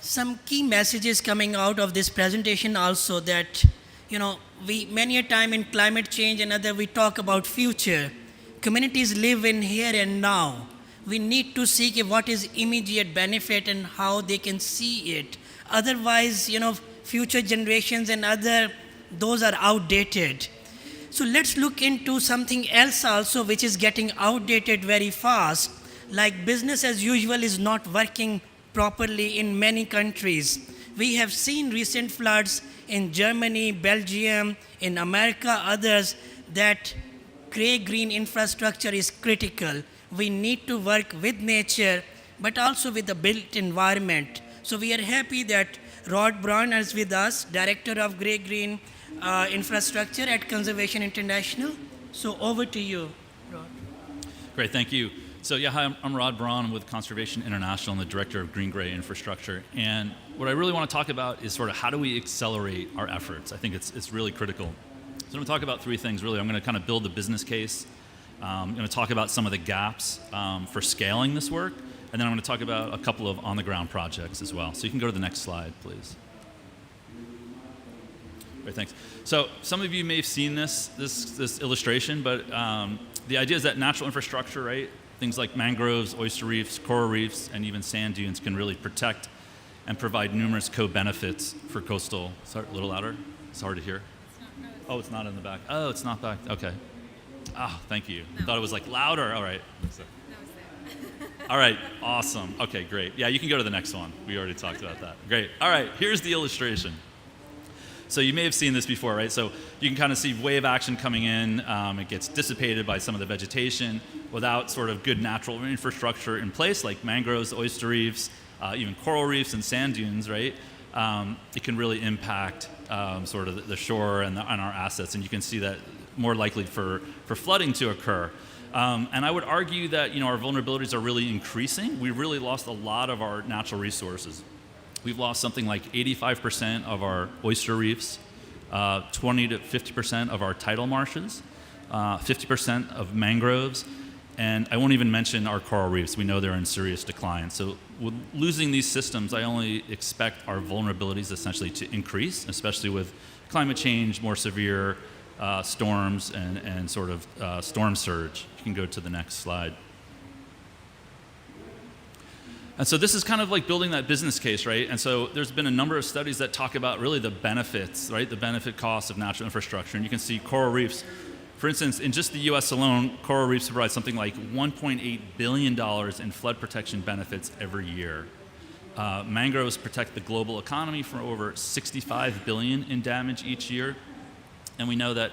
Some key messages coming out of this presentation also, that, we many a time in climate change and other, we talk about future. Communities live in here and now. We need to seek what is immediate benefit and how they can see it. Otherwise, future generations and those are outdated. So let's look into something else also which is getting outdated very fast, like business as usual is not working properly in many countries. We have seen recent floods in Germany, Belgium, in America, others, that gray-green infrastructure is critical. We need to work with nature, but also with the built environment. So we are happy that Rod Brown is with us, Director of Gray-Green Infrastructure at Conservation International. So over to you, Rod. Great, thank you. So yeah, hi, I'm Rod Braun. I'm with Conservation International. I'm the Director of Green-Gray Infrastructure. And what I really want to talk about is sort of how do we accelerate our efforts. I think it's really critical. So I'm going to talk about three things, really. I'm going to kind of build the business case. I'm going to talk about some of the gaps for scaling this work. And then I'm going to talk about a couple of on-the-ground projects as well. So you can go to the next slide, please. Great, thanks. So some of you may have seen this illustration, but the idea is that natural infrastructure, right, things like mangroves, oyster reefs, coral reefs, and even sand dunes can really protect and provide numerous co-benefits for coastal. Sorry, a little louder. It's hard to hear. Oh, it's not in the back. Oh, it's not back. Okay. Ah, thank you. I thought it was like louder. All right. All right, awesome. Okay, great. Yeah, you can go to the next one. We already talked about that. Great. All right, here's the illustration. So you may have seen this before, right? So you can kind of see wave action coming in. It gets dissipated by some of the vegetation without sort of good natural infrastructure in place, like mangroves, oyster reefs, even coral reefs and sand dunes, right? It can really impact sort of the shore and our assets, and you can see that more likely for flooding to occur. And I would argue that our vulnerabilities are really increasing. We really lost a lot of our natural resources. We've lost something like 85% of our oyster reefs, 20 to 50% of our tidal marshes, 50% of mangroves, and I won't even mention our coral reefs. We know they're in serious decline. So with losing these systems, I only expect our vulnerabilities essentially to increase, especially with climate change, more severe storms, and sort of storm surge. You can go to the next slide. And so this is kind of like building that business case, right? And so there's been a number of studies that talk about really the benefits, right? The benefit costs of natural infrastructure. And you can see coral reefs. For instance, in just the US alone, coral reefs provide something like $1.8 billion in flood protection benefits every year. Mangroves protect the global economy from over $65 billion in damage each year. And we know that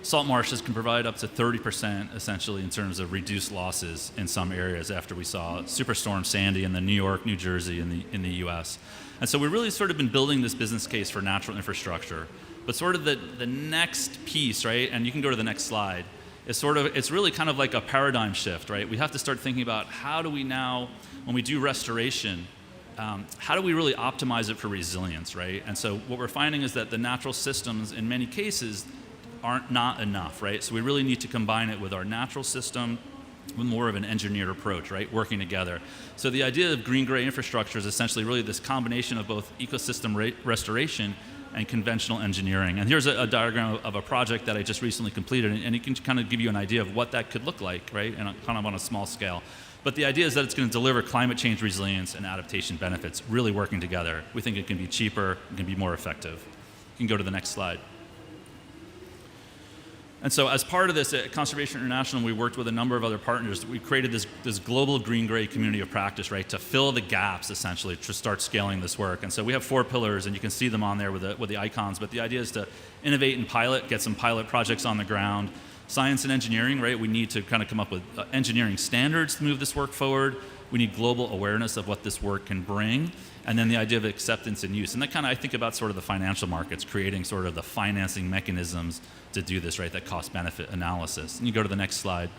salt marshes can provide up to 30% essentially in terms of reduced losses in some areas after we saw Superstorm Sandy in the New York, New Jersey, in the US. And so we've really sort of been building this business case for natural infrastructure. But sort of the next piece, right, and you can go to the next slide, is it's really kind of like a paradigm shift, right? We have to start thinking about how do we now, when we do restoration, how do we really optimize it for resilience, right? And so what we're finding is that the natural systems in many cases aren't not enough, right? So we really need to combine it with our natural system with more of an engineered approach, right? Working together. So the idea of green-gray infrastructure is essentially really this combination of both ecosystem restoration and conventional engineering. And here's a diagram of a project that I just recently completed, and it can kind of give you an idea of what that could look like, right? And kind of on a small scale. But the idea is that it's going to deliver climate change resilience and adaptation benefits, really working together. We think it can be cheaper, it can be more effective. You can go to the next slide. And so as part of this, at Conservation International, we worked with a number of other partners. We created this global green-gray community of practice, right, to fill the gaps, essentially, to start scaling this work. And so we have 4 pillars, and you can see them on there with the icons. But the idea is to innovate and pilot, get some pilot projects on the ground. Science and engineering, right, we need to kind of come up with engineering standards to move this work forward. We need global awareness of what this work can bring. And then the idea of acceptance and use. And that kind of, I think about sort of the financial markets, creating sort of the financing mechanisms to do this, right, that cost-benefit analysis. And you go to the next slide.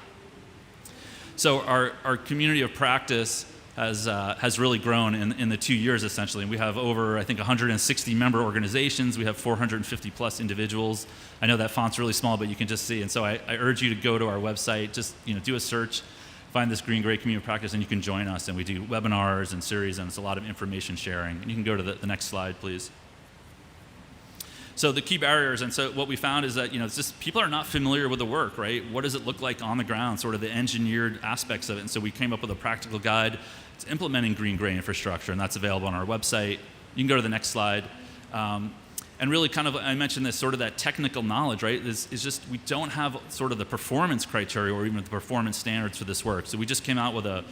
So our community of practice has really grown in the 2 years, essentially. And we have over, I think, 160 member organizations. We have 450 plus individuals. I know that font's really small, but you can just see. And so I urge you to go to our website, just do a search, find this green-gray community of practice, and you can join us. And we do webinars and series, and it's a lot of information sharing. And you can go to the next slide, please. So the key barriers, and so what we found is that it's just people are not familiar with the work, right? What does it look like on the ground, sort of the engineered aspects of it? And so we came up with a practical guide to implementing green-gray infrastructure, and that's available on our website. You can go to the next slide. And And really kind of, I mentioned this, sort of that technical knowledge, right, is just we don't have sort of the performance criteria or even the performance standards for this work. So we just came out with a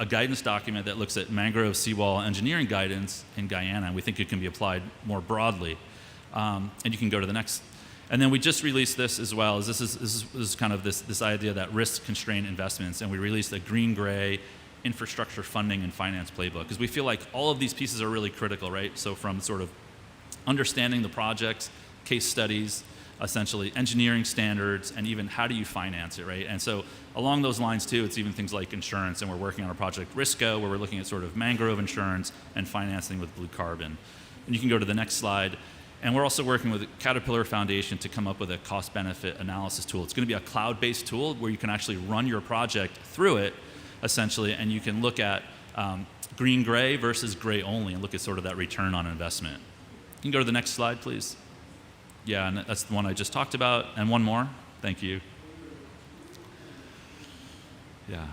guidance document that looks at mangrove seawall engineering guidance in Guyana, and we think it can be applied more broadly. And you can go to the next. And then we just released this as well. This is kind of this idea that risk-constrained investments, and we released a green-gray infrastructure funding and finance playbook, because we feel like all of these pieces are really critical, right? So from sort of understanding the projects, case studies, essentially engineering standards, and even how do you finance it, right? And so along those lines too, it's even things like insurance, and we're working on a project Risco where we're looking at sort of mangrove insurance and financing with blue carbon. And you can go to the next slide. And we're also working with Caterpillar Foundation to come up with a cost-benefit analysis tool. It's going to be a cloud-based tool where you can actually run your project through it, essentially, and you can look at green-gray versus gray only and look at sort of that return on investment. You can go to the next slide, please. Yeah, and that's the one I just talked about. And one more. Thank you. Yeah.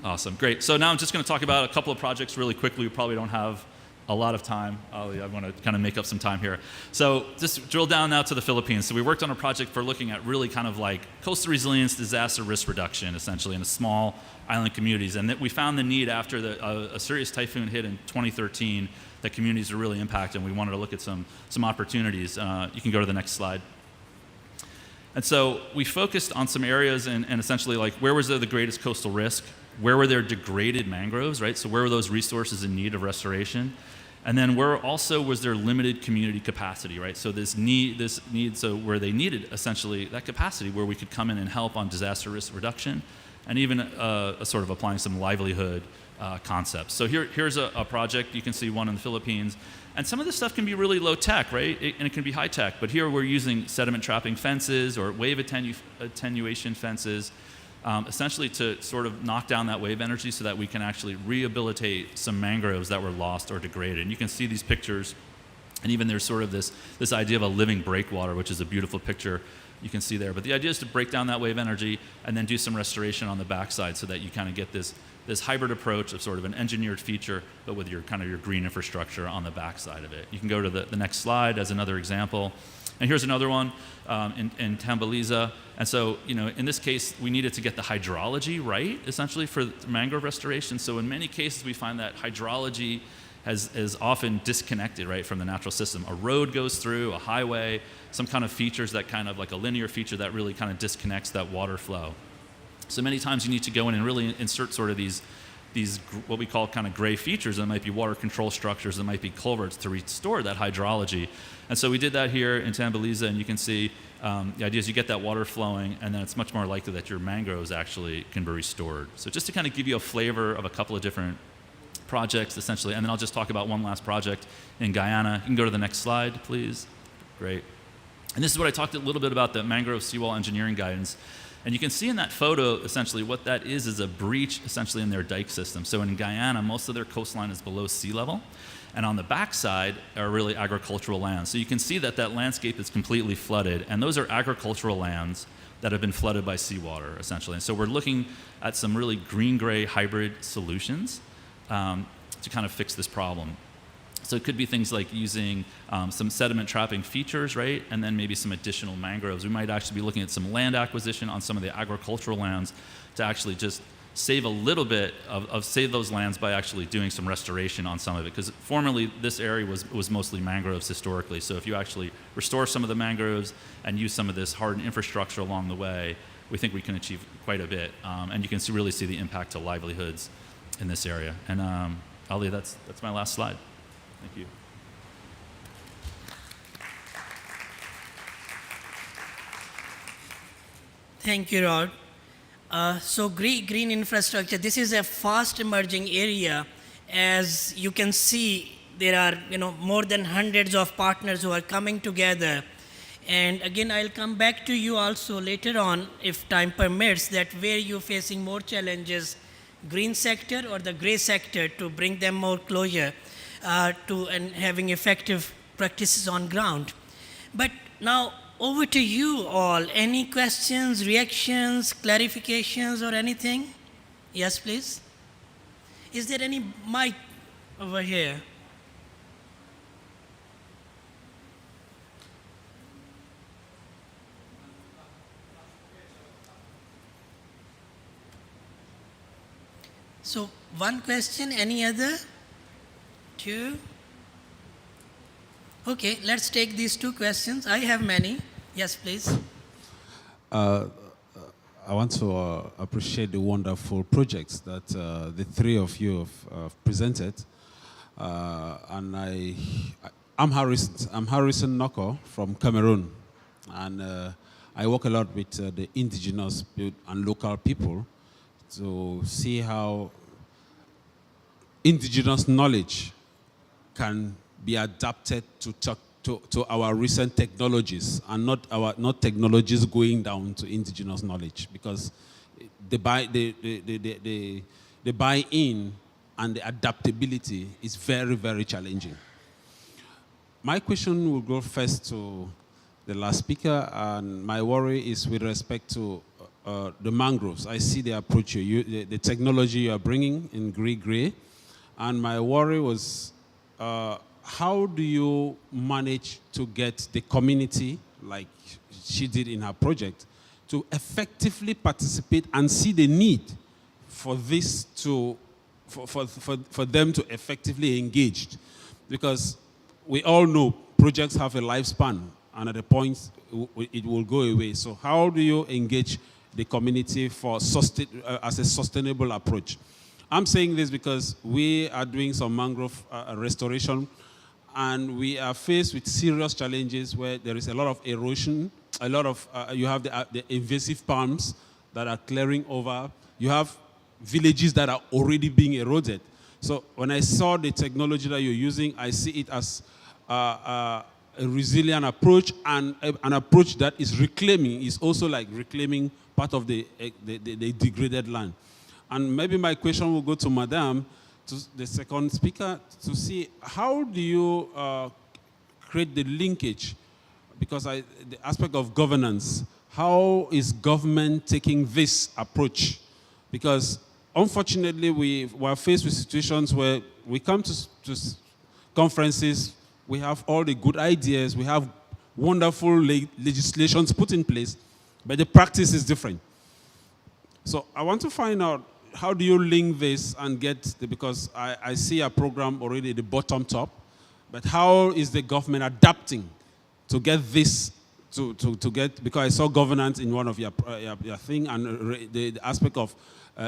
Awesome. Great. So now I'm just going to talk about a couple of projects really quickly. We probably don't have a lot of time. I want to kind of make up some time here. So just drill down now to the Philippines. So we worked on a project for looking at really kind of like coastal resilience, disaster risk reduction, essentially, in the small island communities. And that we found the need after a serious typhoon hit in 2013 that communities are really impacted, and we wanted to look at some opportunities. You can go to the next slide. And so we focused on some areas and essentially like where was there the greatest coastal risk? Where were there degraded mangroves, right? So where were those resources in need of restoration? And then where also was there limited community capacity, right? So this need, so where they needed essentially that capacity where we could come in and help on disaster risk reduction and even a sort of applying some livelihood concepts. So here's a project. You can see one in the Philippines. And some of this stuff can be really low tech, right? And it can be high tech. But here we're using sediment trapping fences or wave attenuation fences, essentially to sort of knock down that wave energy so that we can actually rehabilitate some mangroves that were lost or degraded. And you can see these pictures, and even there's sort of this idea of a living breakwater, which is a beautiful picture you can see there. But the idea is to break down that wave energy and then do some restoration on the backside so that you kind of get this hybrid approach of sort of an engineered feature, but with your kind of your green infrastructure on the backside of it. You can go to the next slide as another example. And here's another one in Tambaliza. And so, you know, in this case, we needed to get the hydrology right, essentially, for mangrove restoration. So in many cases, we find that hydrology is often disconnected, right, from the natural system. A road goes through, a highway, some kind of features that kind of like a linear feature that really kind of disconnects that water flow. So many times you need to go in and really insert sort of these what we call kind of gray features. That might be water control structures, that might be culverts to restore that hydrology. And so we did that here in Tambaliza, and you can see the idea is you get that water flowing, and then it's much more likely that your mangroves actually can be restored. So just to kind of give you a flavor of a couple of different projects, essentially, and then I'll just talk about one last project in Guyana. You can go to the next slide, please. Great. And this is what I talked a little bit about, the mangrove seawall engineering guidance. And you can see in that photo, essentially, what that is a breach, essentially, in their dike system. So in Guyana, most of their coastline is below sea level. And on the backside are really agricultural lands. So you can see that landscape is completely flooded. And those are agricultural lands that have been flooded by seawater, essentially. And so we're looking at some really green-gray hybrid solutions to kind of fix this problem. So it could be things like using some sediment trapping features, right? And then maybe some additional mangroves. We might actually be looking at some land acquisition on some of the agricultural lands to actually just save a little bit save those lands by actually doing some restoration on some of it. Because formerly this area was mostly mangroves historically. So if you actually restore some of the mangroves and use some of this hardened infrastructure along the way, we think we can achieve quite a bit. And you can really see the impact to livelihoods in this area. And Ali, that's my last slide. Thank you. Thank you, Rod. So green infrastructure, this is a fast emerging area. As you can see, there are more than hundreds of partners who are coming together. And again, I'll come back to you also later on, if time permits, that where you're facing more challenges, green sector or the gray sector, to bring them more closer and having effective practices on ground. But now, over to you all. Any questions, reactions, clarifications, or anything? Yes, please. Is there any mic over here? So one question, any other? Two? Okay, let's take these two questions. I have many. Yes, please. I want to appreciate the wonderful projects that the three of you have presented. And I'm Harrison Noko from Cameroon. And I work a lot with the indigenous and local people to see how indigenous knowledge can be adapted to our recent technologies, and not technologies going down to indigenous knowledge, because the buy-in and the adaptability is very, very challenging. My question will go first to the last speaker, and my worry is with respect to the mangroves. I see the approach the technology you are bringing in gray, and my worry was how do you manage to get the community, like she did in her project, to effectively participate and see the need for this for them to effectively engage? Because we all know projects have a lifespan, and at a point it will go away. So how do you engage the community as a sustainable approach? I'm saying this because we are doing some mangrove restoration, and we are faced with serious challenges where there is a lot of erosion, a lot of, you have the invasive palms that are clearing over, you have villages that are already being eroded. So when I saw the technology that you're using, I see it as a resilient approach, and an approach that is also like reclaiming part of the degraded land. And maybe my question will go to Madame, to the second speaker, to see how do you create the linkage, because the aspect of governance, how is government taking this approach? Because unfortunately we are faced with situations where we come to conferences, we have all the good ideas, we have wonderful legislations put in place, but the practice is different. So I want to find out, how do you link this and because I see a program already at the bottom top, but how is the government adapting to get this, because I saw governance in one of your thing, and the aspect of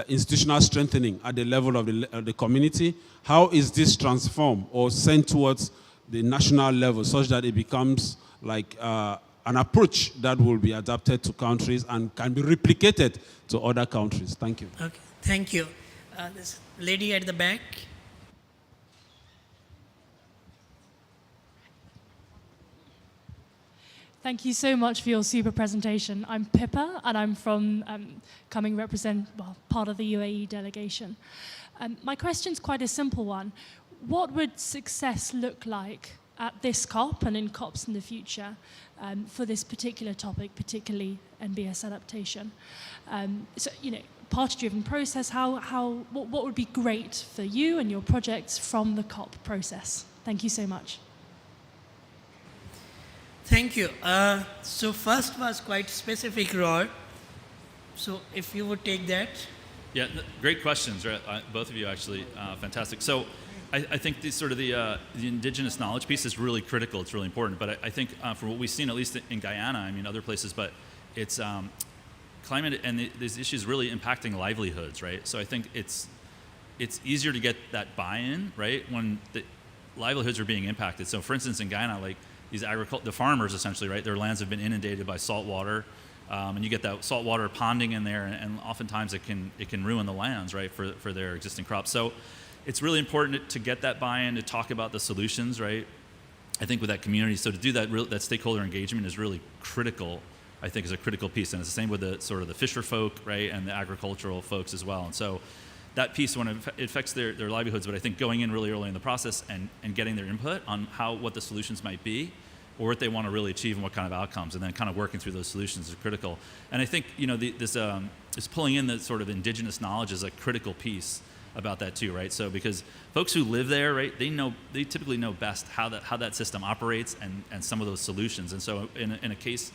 institutional strengthening at the level of the community. How is this transformed or sent towards the national level such that it becomes like an approach that will be adapted to countries and can be replicated to other countries? Thank you. Okay, thank you. This lady at the back. Thank you so much for your super presentation. I'm Pippa, and I'm from part of the UAE delegation. My question's quite a simple one. What would success look like at this COP and in COPs in the future for this particular topic, particularly NBS adaptation? Party-driven process, what would be great for you and your projects from the COP process? Thank you so much. Thank you. So first was quite specific, Rod. So if you would take that. Yeah, great questions, right? Both of you actually, fantastic. So I think the indigenous knowledge piece is really critical. It's really important. But I think from what we've seen, at least in Guyana, I mean other places, but it's climate and these issues really impacting livelihoods, right? So I think it's easier to get that buy-in, right, when the livelihoods are being impacted. So for instance, in Guyana, like the farmers essentially, right, their lands have been inundated by salt water, and you get that salt water ponding in there, and oftentimes it can ruin the lands, right, for their existing crops. So it's really important to get that buy-in, to talk about the solutions, right, I think with that community. So to do that stakeholder engagement is really critical, I think, is a critical piece. And it's the same with the sort of the fisher folk, right, and the agricultural folks as well. And so that piece, when it affects their livelihoods, but I think going in really early in the process and getting their input on what the solutions might be, or what they want to really achieve and what kind of outcomes, and then kind of working through those solutions is critical. And I think, this pulling in the sort of indigenous knowledge is a critical piece about that too, right? So because folks who live there, right, they typically know best how that system operates and some of those solutions. And so in a case,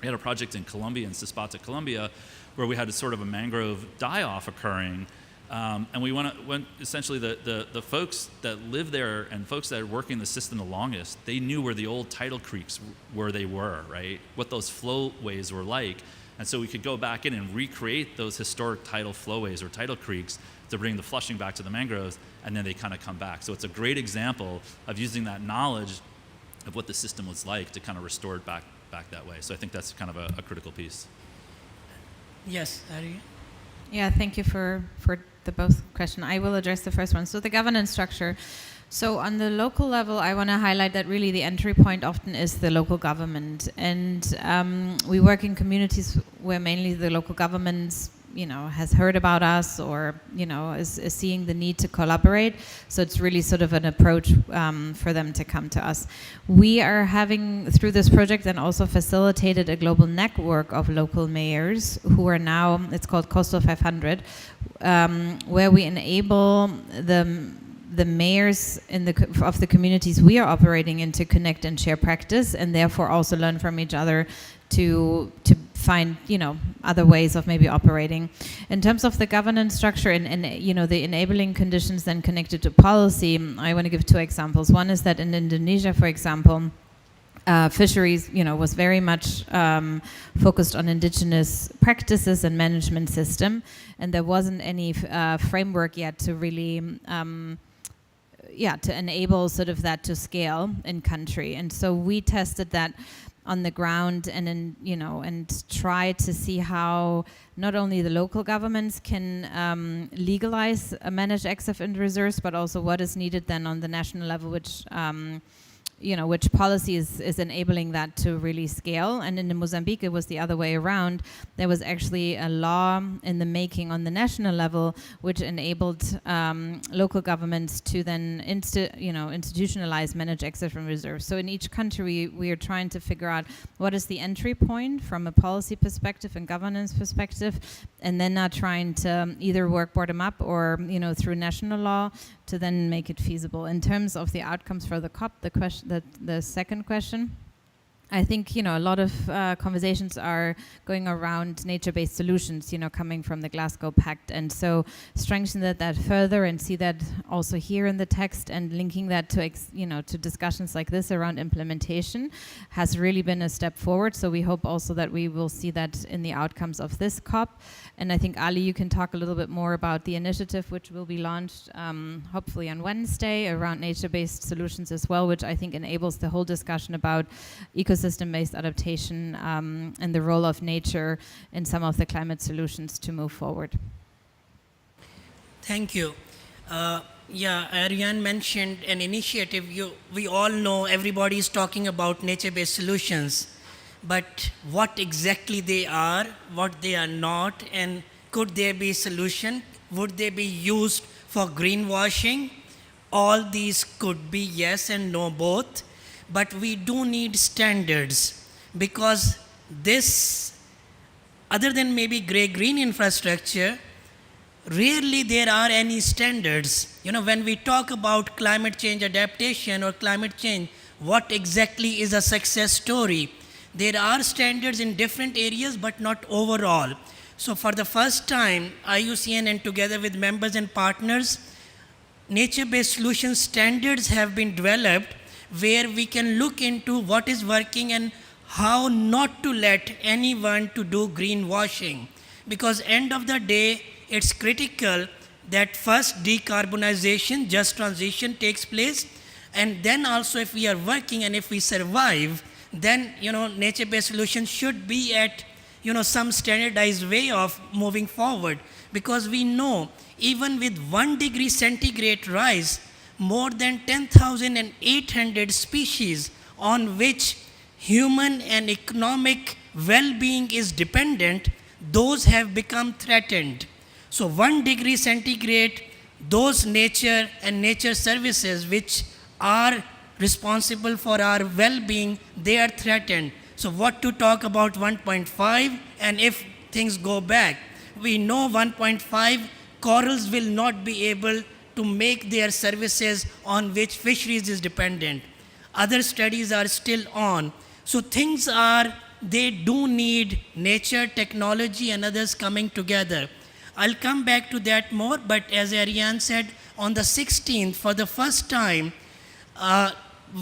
we had a project in Colombia, in Cispata, Colombia, where we had a sort of a mangrove die-off occurring And we went essentially the folks that live there and folks that are working the system the longest, they knew where the old tidal creeks where they were, right? What those flowways were like. And so we could go back in and recreate those historic tidal flowways or tidal creeks to bring the flushing back to the mangroves, and then they kind of come back. So it's a great example of using that knowledge of what the system was like to kind of restore it back that way. So I think that's kind of a critical piece. Yes, Ari? Yeah, thank you for the both question. I will address the first one. So the governance structure. So on the local level, I want to highlight that really the entry point often is the local government. And we work in communities where mainly the local governments, has heard about us or, is seeing the need to collaborate. So it's really sort of an approach for them to come to us. We are having, through this project, and also facilitated a global network of local mayors who are now, it's called Coastal 500, where we enable the mayors of the communities we are operating in to connect and share practice, and therefore also learn from each other to find other ways of maybe operating. In terms of the governance structure and the enabling conditions then connected to policy, I want to give two examples. One is that in Indonesia, for example, fisheries, was very much focused on indigenous practices and management system, and there wasn't any framework yet to really to enable sort of that to scale in country. And so we tested that on the ground and try to see how not only the local governments can legalize managed excess and reserves, but also what is needed then on the national level, which which policy is enabling that to really scale. And in Mozambique, it was the other way around. There was actually a law in the making on the national level, which enabled local governments to then institutionalize managed excess and reserves. So in each country, we are trying to figure out what is the entry point from a policy perspective and governance perspective, and then not trying to either work bottom up or through national law to then make it feasible. In terms of the outcomes for the COP, the second question, I think a lot of conversations are going around nature-based solutions, coming from the Glasgow Pact, and so strengthen that further and see that also here in the text and linking that to to discussions like this around implementation has really been a step forward. So we hope also that we will see that in the outcomes of this COP. And I think Ali, you can talk a little bit more about the initiative which will be launched hopefully on Wednesday around nature-based solutions as well, which I think enables the whole discussion about ecosystem-based adaptation and the role of nature in some of the climate solutions to move forward. Thank you. Ariane mentioned an initiative. We all know everybody is talking about nature-based solutions, but what exactly they are, what they are not, and could there be a solution? Would they be used for greenwashing? All these could be yes and no both. But we do need standards, because this, other than maybe green infrastructure, rarely there are any standards. When we talk about climate change adaptation or climate change, what exactly is a success story? There are standards in different areas, but not overall. So for the first time, IUCN and together with members and partners, nature-based solution standards have been developed where we can look into what is working and how not to let anyone to do greenwashing. Because end of the day, it's critical that first decarbonization, just transition takes place, and then also if we are working and if we survive, then nature-based solutions should be at some standardized way of moving forward. Because we know even with 1 degree centigrade rise, more than 10,800 species on which human and economic well-being is dependent, those have become threatened. So 1 degree centigrade, those nature and nature services which are responsible for our well-being, they are threatened. So what to talk about 1.5, and if things go back, we know 1.5 corals will not be able to make their services on which fisheries is dependent. Other studies are still on. So things are, they do need nature, technology and others coming together. I'll come back to that more, but as Ariane said, on the 16th, for the first time,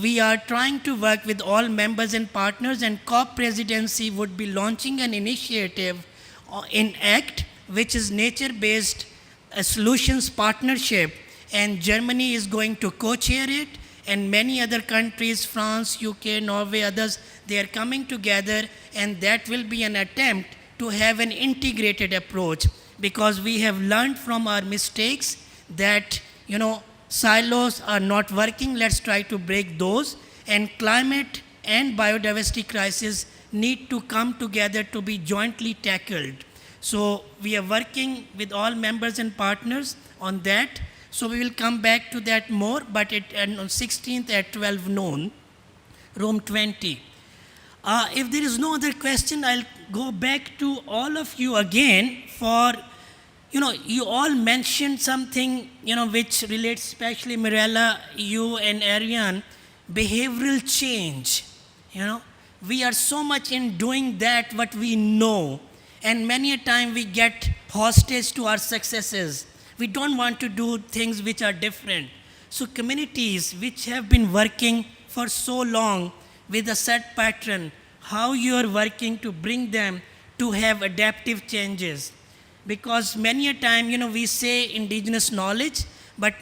we are trying to work with all members and partners, and COP presidency would be launching an initiative in ACT, which is nature-based solutions partnership, and Germany is going to co-chair it, and many other countries, France, UK, Norway, others, they are coming together, and that will be an attempt to have an integrated approach, because we have learned from our mistakes that, silos are not working. Let's try to break those, and climate and biodiversity crisis need to come together to be jointly tackled. So we are working with all members and partners on that. So we will come back to that more, but on 16th at 12 noon, room 20. If there is no other question, I'll go back to all of you again for, you all mentioned something, which relates, especially Mirella, you and Ariane, behavioral change. We are so much in doing that what we know, and many a time we get hostage to our successes. We don't want to do things which are different. So communities which have been working for so long with a set pattern, how you are working to bring them to have adaptive changes. Because many a time, we say indigenous knowledge, but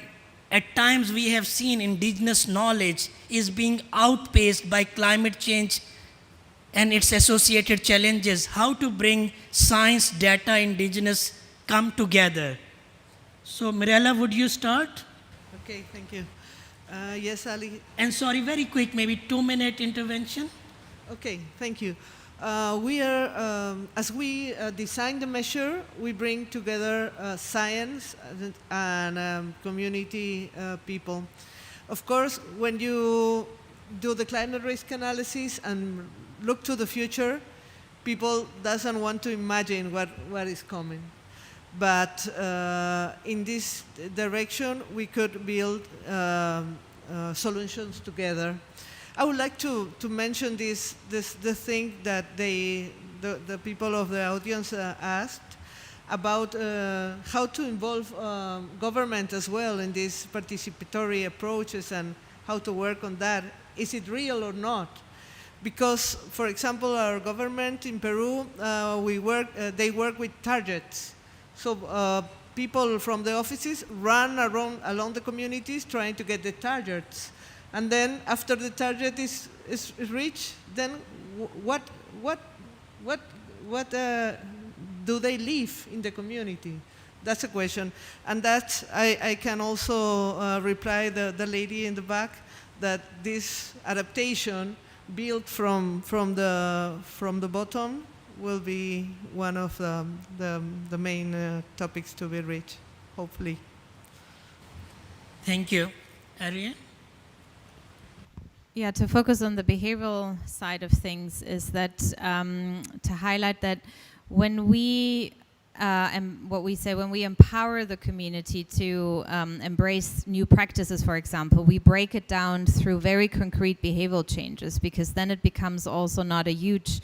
at times we have seen indigenous knowledge is being outpaced by climate change and its associated challenges. How to bring science, data, indigenous come together. So Mirella, would you start? Okay, thank you. Yes, Ali. And sorry, very quick, maybe 2-minute intervention. Okay, thank you. We are, as we design the measure, we bring together science and community people. Of course, when you do the climate risk analysis and look to the future, people doesn't want to imagine what is coming. But in this direction, we could build solutions together. I would like to mention the thing that the people of the audience asked about how to involve government as well in these participatory approaches and how to work on that. Is it real or not? Because, for example, our government in Peru, they work with targets. So people from the offices run along the communities trying to get the targets. And then after the target is reached, then what do they leave in the community? That's a question. And that I can also reply the lady in the back that this adaptation built from the bottom will be one of the main topics to be reached, hopefully. Thank you. Ariane? Yeah, to focus on the behavioral side of things is that to highlight that when we and what we say, when we empower the community to embrace new practices, for example, we break it down through very concrete behavioral changes, because then it becomes also not a huge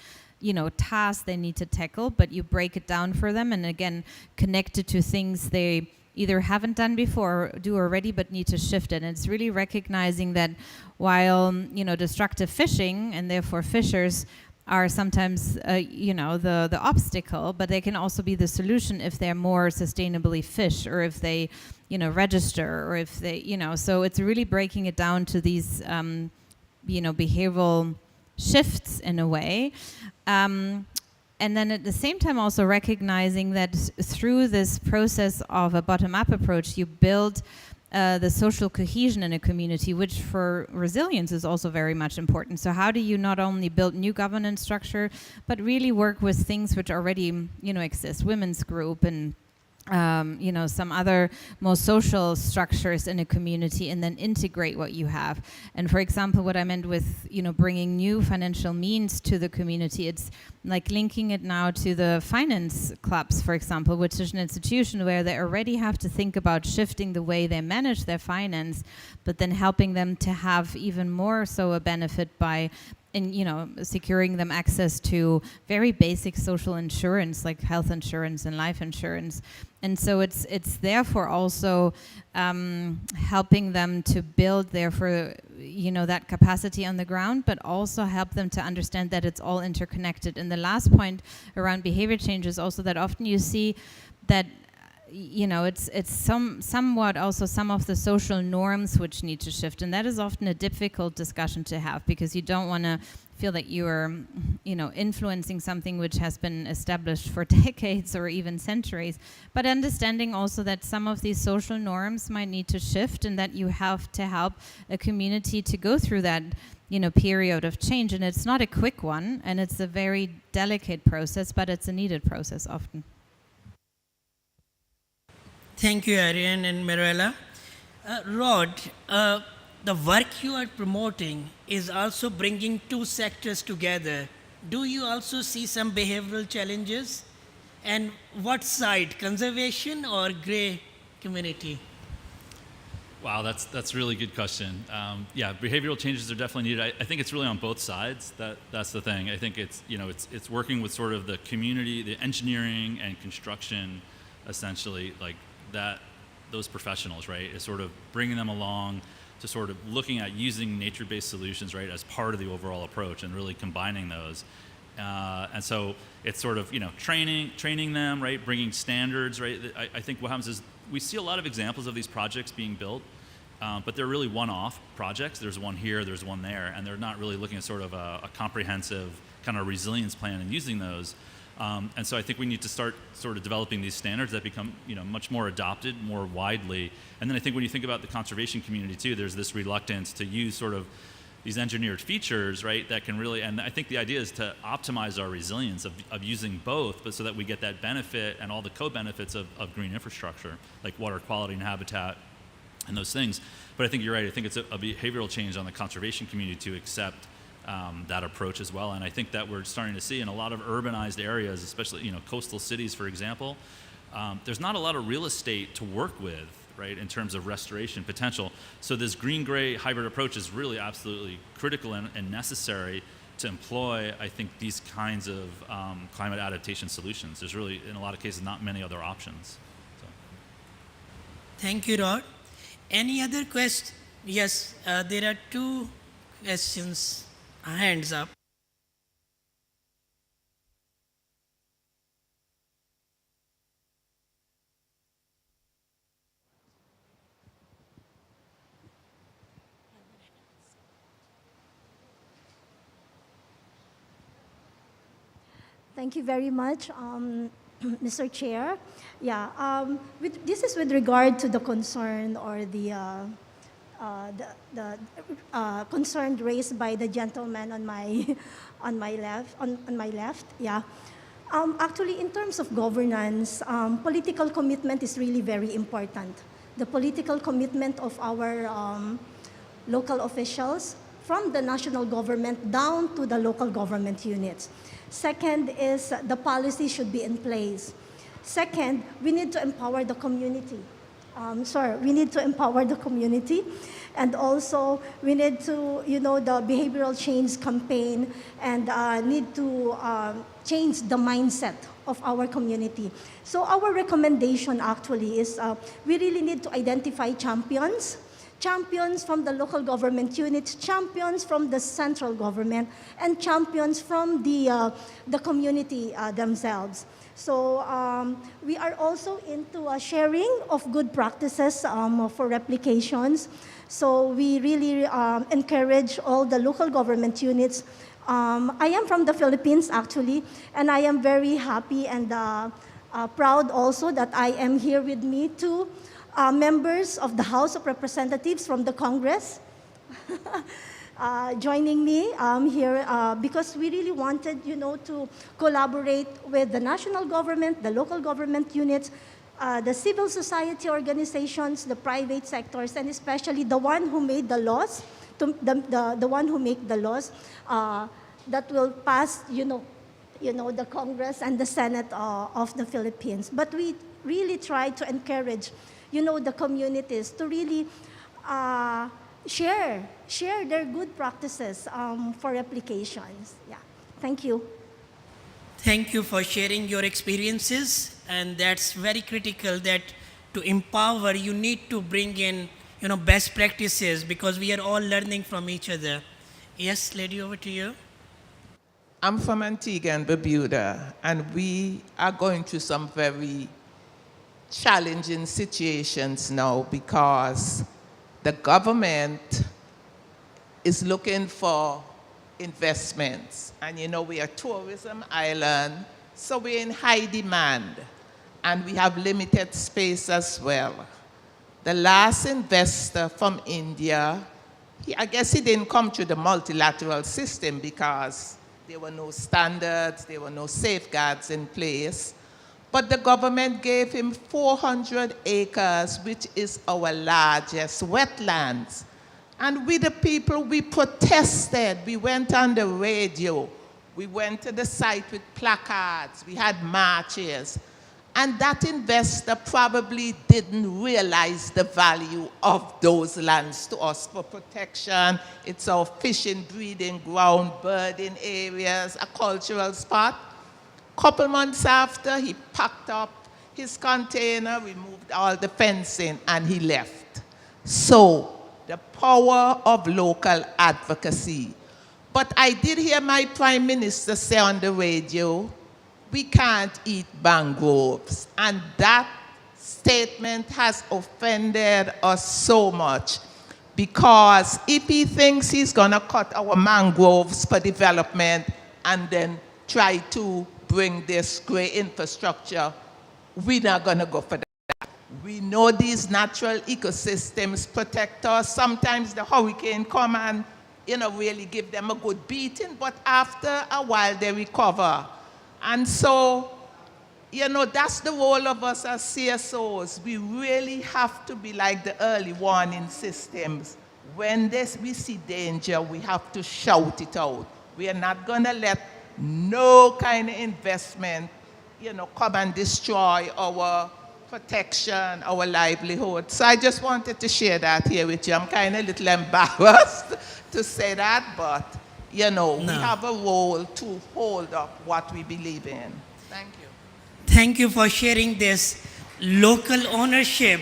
task they need to tackle, but you break it down for them, and again, connect it to things they either haven't done before or do already but need to shift it. And it's really recognizing that while destructive fishing and therefore fishers are sometimes the obstacle, but they can also be the solution if they're more sustainably fish, or if they register, or if they so it's really breaking it down to these behavioral shifts in a way. And then at the same time also recognizing that through this process of a bottom-up approach, you build the social cohesion in a community, which for resilience is also very much important. So how do you not only build new governance structure, but really work with things which already exist, women's group and some other more social structures in a community, and then integrate what you have. And for example, what I meant with, bringing new financial means to the community, it's like linking it now to the finance clubs, for example, which is an institution where they already have to think about shifting the way they manage their finance, but then helping them to have even more so a benefit by in, you know, securing them access to very basic social insurance like health insurance and life insurance. And so it's therefore also helping them to build therefore, you know, that capacity on the ground, but also help them to understand that it's all interconnected. And the last point around behavior change is also that often you see that, you know, it's somewhat also some of the social norms which need to shift, and that is often a difficult discussion to have, because you don't want to feel that you are, you know, influencing something which has been established for decades or even centuries, but understanding also that some of these social norms might need to shift, and that you have to help a community to go through that, you know, period of change. And it's not a quick one, and it's a very delicate process, but it's a needed process often. Thank you, Ariane and Manuela. Rod, the work you are promoting is also bringing two sectors together. Do you also see some behavioral challenges? And what side, conservation or grey community? Wow, that's a really good question. Yeah, behavioral changes are definitely needed. I think it's really on both sides. That's the thing. I think it's, you know, it's working with sort of the community, the engineering and construction, essentially, like that, those professionals, right, is sort of bringing them along to sort of looking at using nature-based solutions, right, as part of the overall approach, and really combining those. And so it's sort of, you know, training them, right, bringing standards, right. I think what happens is we see a lot of examples of these projects being built, but they're really one-off projects. There's one here, there's one there, and they're not really looking at sort of a comprehensive kind of resilience plan and using those. And so I think we need to start sort of developing these standards that become, you know, much more adopted more widely. And then I think when you think about the conservation community too, there's this reluctance to use sort of these engineered features, right, that can really, and I think the idea is to optimize our resilience of using both, but so that we get that benefit and all the co-benefits of green infrastructure, like water quality and habitat and those things. But I think you're right. I think it's a behavioral change on the conservation community to accept that approach as well. And I think that we're starting to see in a lot of urbanized areas, especially, you know, coastal cities, for example, there's not a lot of real estate to work with, right, in terms of restoration potential. So this green-gray hybrid approach is really absolutely critical and necessary to employ, I think, these kinds of climate adaptation solutions. There's really, in a lot of cases, not many other options. So. Thank you, Rod. Any other questions? Yes, there are two questions. Hands up. Thank you very much, Mr. Chair. Yeah, this is with regard to the concern or the concern raised by the gentleman on my left. Yeah. Actually, in terms of governance, political commitment is really very important. The political commitment of our local officials, from the national government down to the local government units. Second is the policy should be in place. Second, we need to empower the community. We need to empower the community, and also we need to, you know, the behavioral change campaign, and need to change the mindset of our community. So our recommendation actually is we really need to identify champions from the local government units, champions from the central government, and champions from the community themselves. So we are also into sharing of good practices for replications. So we really encourage all the local government units. I am from the Philippines, actually, and I am very happy and proud also that I am here with me two members of the House of Representatives from the Congress. Joining me here because we really wanted, you know, to collaborate with the national government, the local government units, the civil society organizations, the private sectors, and especially the one who made the laws, the one who make the laws that will pass, you know, the Congress and the Senate of the Philippines. But we really try to encourage, you know, the communities to really share their good practices for replications. Yeah, thank you. Thank you for sharing your experiences, and that's very critical that to empower, you need to bring in, best practices because we are all learning from each other. Yes, lady, over to you. I'm from Antigua and Barbuda, and we are going through some very challenging situations now because the government is looking for investments. And we are a tourism island, so we're in high demand. And we have limited space as well. The last investor from India, I guess he didn't come through the multilateral system because there were no standards, there were no safeguards in place. But the government gave him 400 acres, which is our largest wetlands. And we, the people, we protested. We went on the radio. We went to the site with placards. We had marches. And that investor probably didn't realize the value of those lands to us for protection. It's our fishing, breeding ground, birding areas, a cultural spot. Couple months after, he packed up his container, removed all the fencing, and he left. So, the power of local advocacy. But I did hear my Prime Minister say on the radio, we can't eat mangroves. And that statement has offended us so much because if he thinks he's going to cut our mangroves for development and then try to bring this great infrastructure, we're not going to go for that. We know these natural ecosystems protect us. Sometimes the hurricane come and really give them a good beating, but after a while they recover. And so, that's the role of us as CSOs. We really have to be like the early warning systems. When we see danger, we have to shout it out. We are not going to let no kind of investment, come and destroy our protection, our livelihood. So I just wanted to share that here with you. I'm kind of a little embarrassed to say that, but we have a role to hold up what we believe in. Thank you. Thank you for sharing this local ownership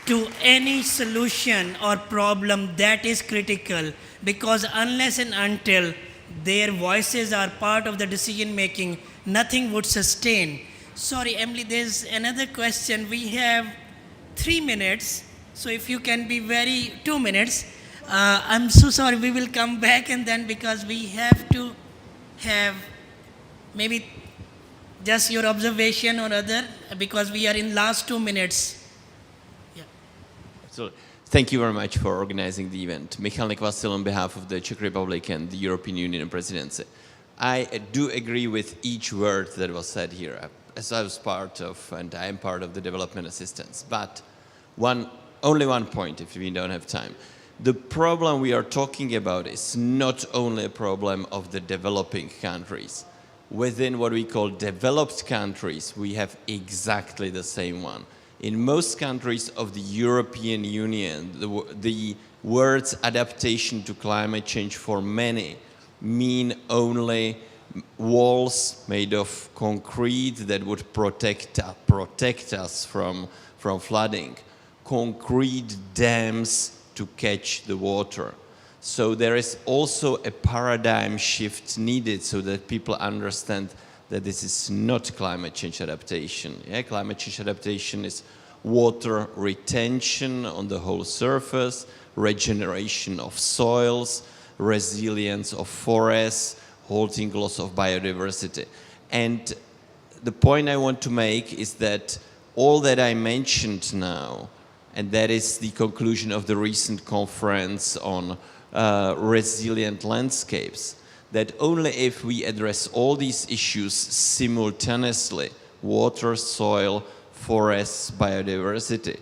to any solution or problem that is critical, because unless and until their voices are part of the decision making, nothing would sustain. Sorry, Emily, there's another question. We have 3 minutes, so if you can be 2 minutes. I'm so sorry, we will come back, and then because we have to have maybe just your observation or other, because we are in last 2 minutes. Yeah. So, thank you very much for organizing the event. Michal Nekvasil on behalf of the Czech Republic and the European Union Presidency. I do agree with each word that was said here, as I was part of, and I am part of the development assistance. But only one point, if we don't have time. The problem we are talking about is not only a problem of the developing countries. Within what we call developed countries, we have exactly the same one. In most countries of the European Union, the words adaptation to climate change for many mean only walls made of concrete that would protect us from flooding, concrete dams to catch the water. So there is also a paradigm shift needed so that people understand that this is not climate change adaptation. Yeah, climate change adaptation is water retention on the whole surface, regeneration of soils, resilience of forests, halting loss of biodiversity. And the point I want to make is that all that I mentioned now, and that is the conclusion of the recent conference on resilient landscapes, that only if we address all these issues simultaneously, water, soil, forests, biodiversity,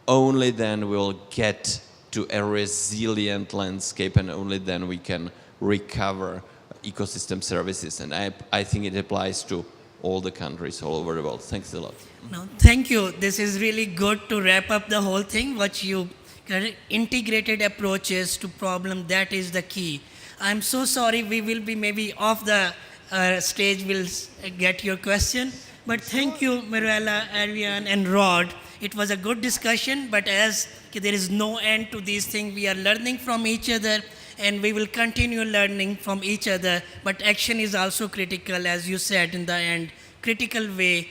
only then we'll get to a resilient landscape, and only then we can recover ecosystem services. And I think it applies to all the countries all over the world. Thanks a lot. No, thank you. This is really good to wrap up the whole thing, what you integrated approaches to problem. That is the key. I'm so sorry, we will be maybe off the stage, we'll get your question. But thank you, Mirella, Ariane, and Rod. It was a good discussion, but as there is no end to these things, we are learning from each other, and we will continue learning from each other. But action is also critical, as you said in the end, critical way,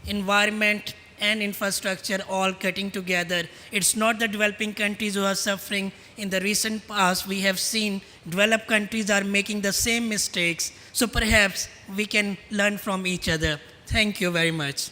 environment and infrastructure all cutting together. It's not the developing countries who are suffering. In the recent past, we have seen developed countries are making the same mistakes. So perhaps we can learn from each other. Thank you very much.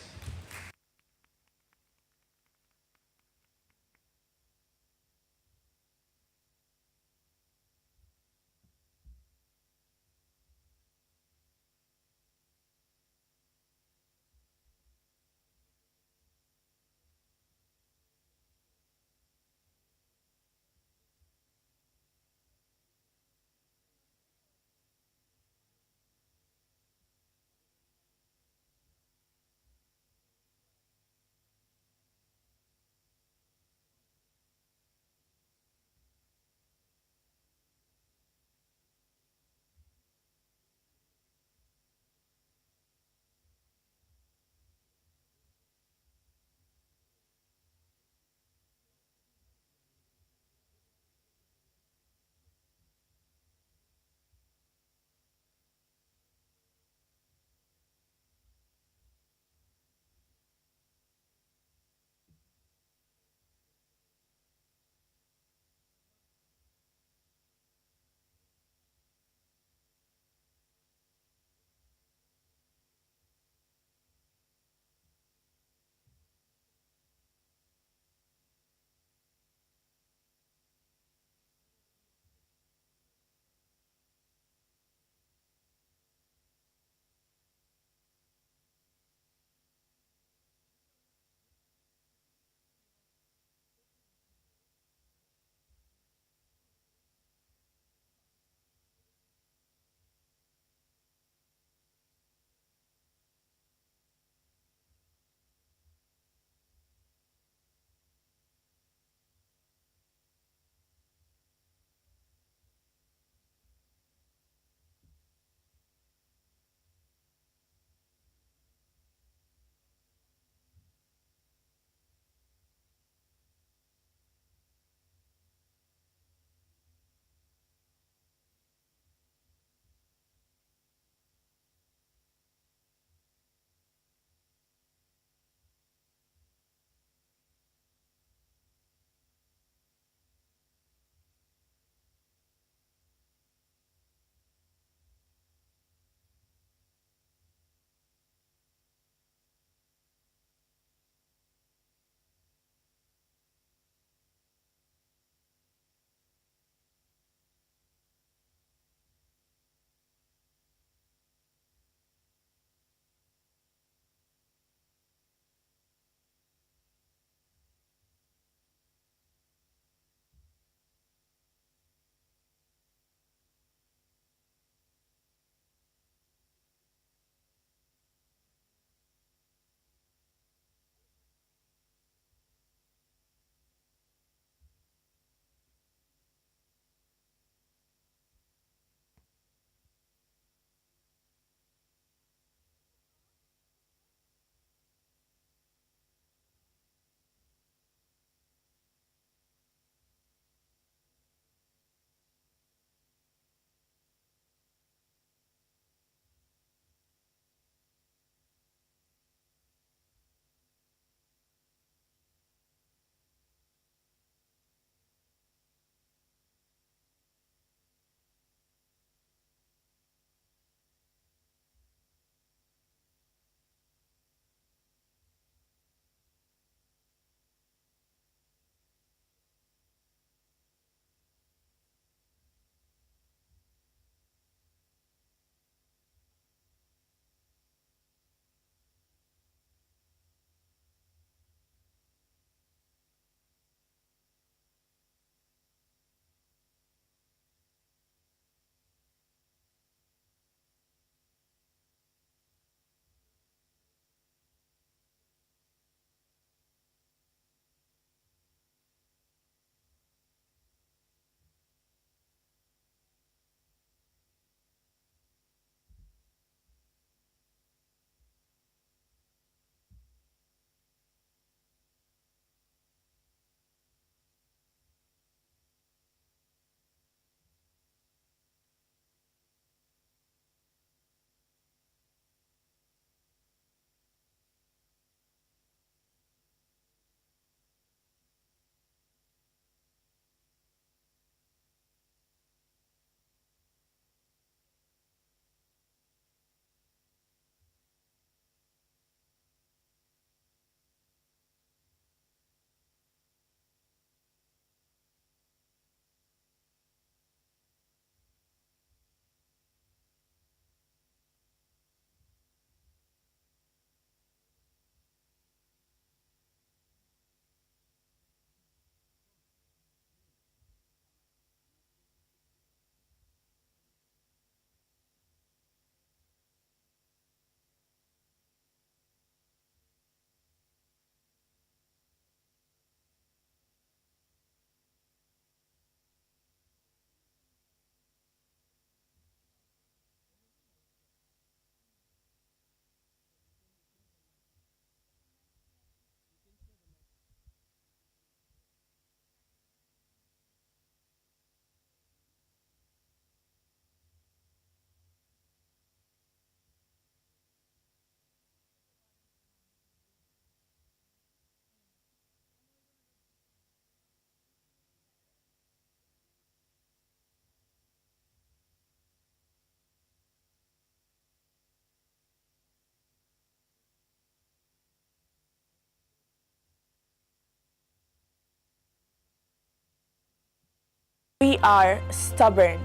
We are stubborn.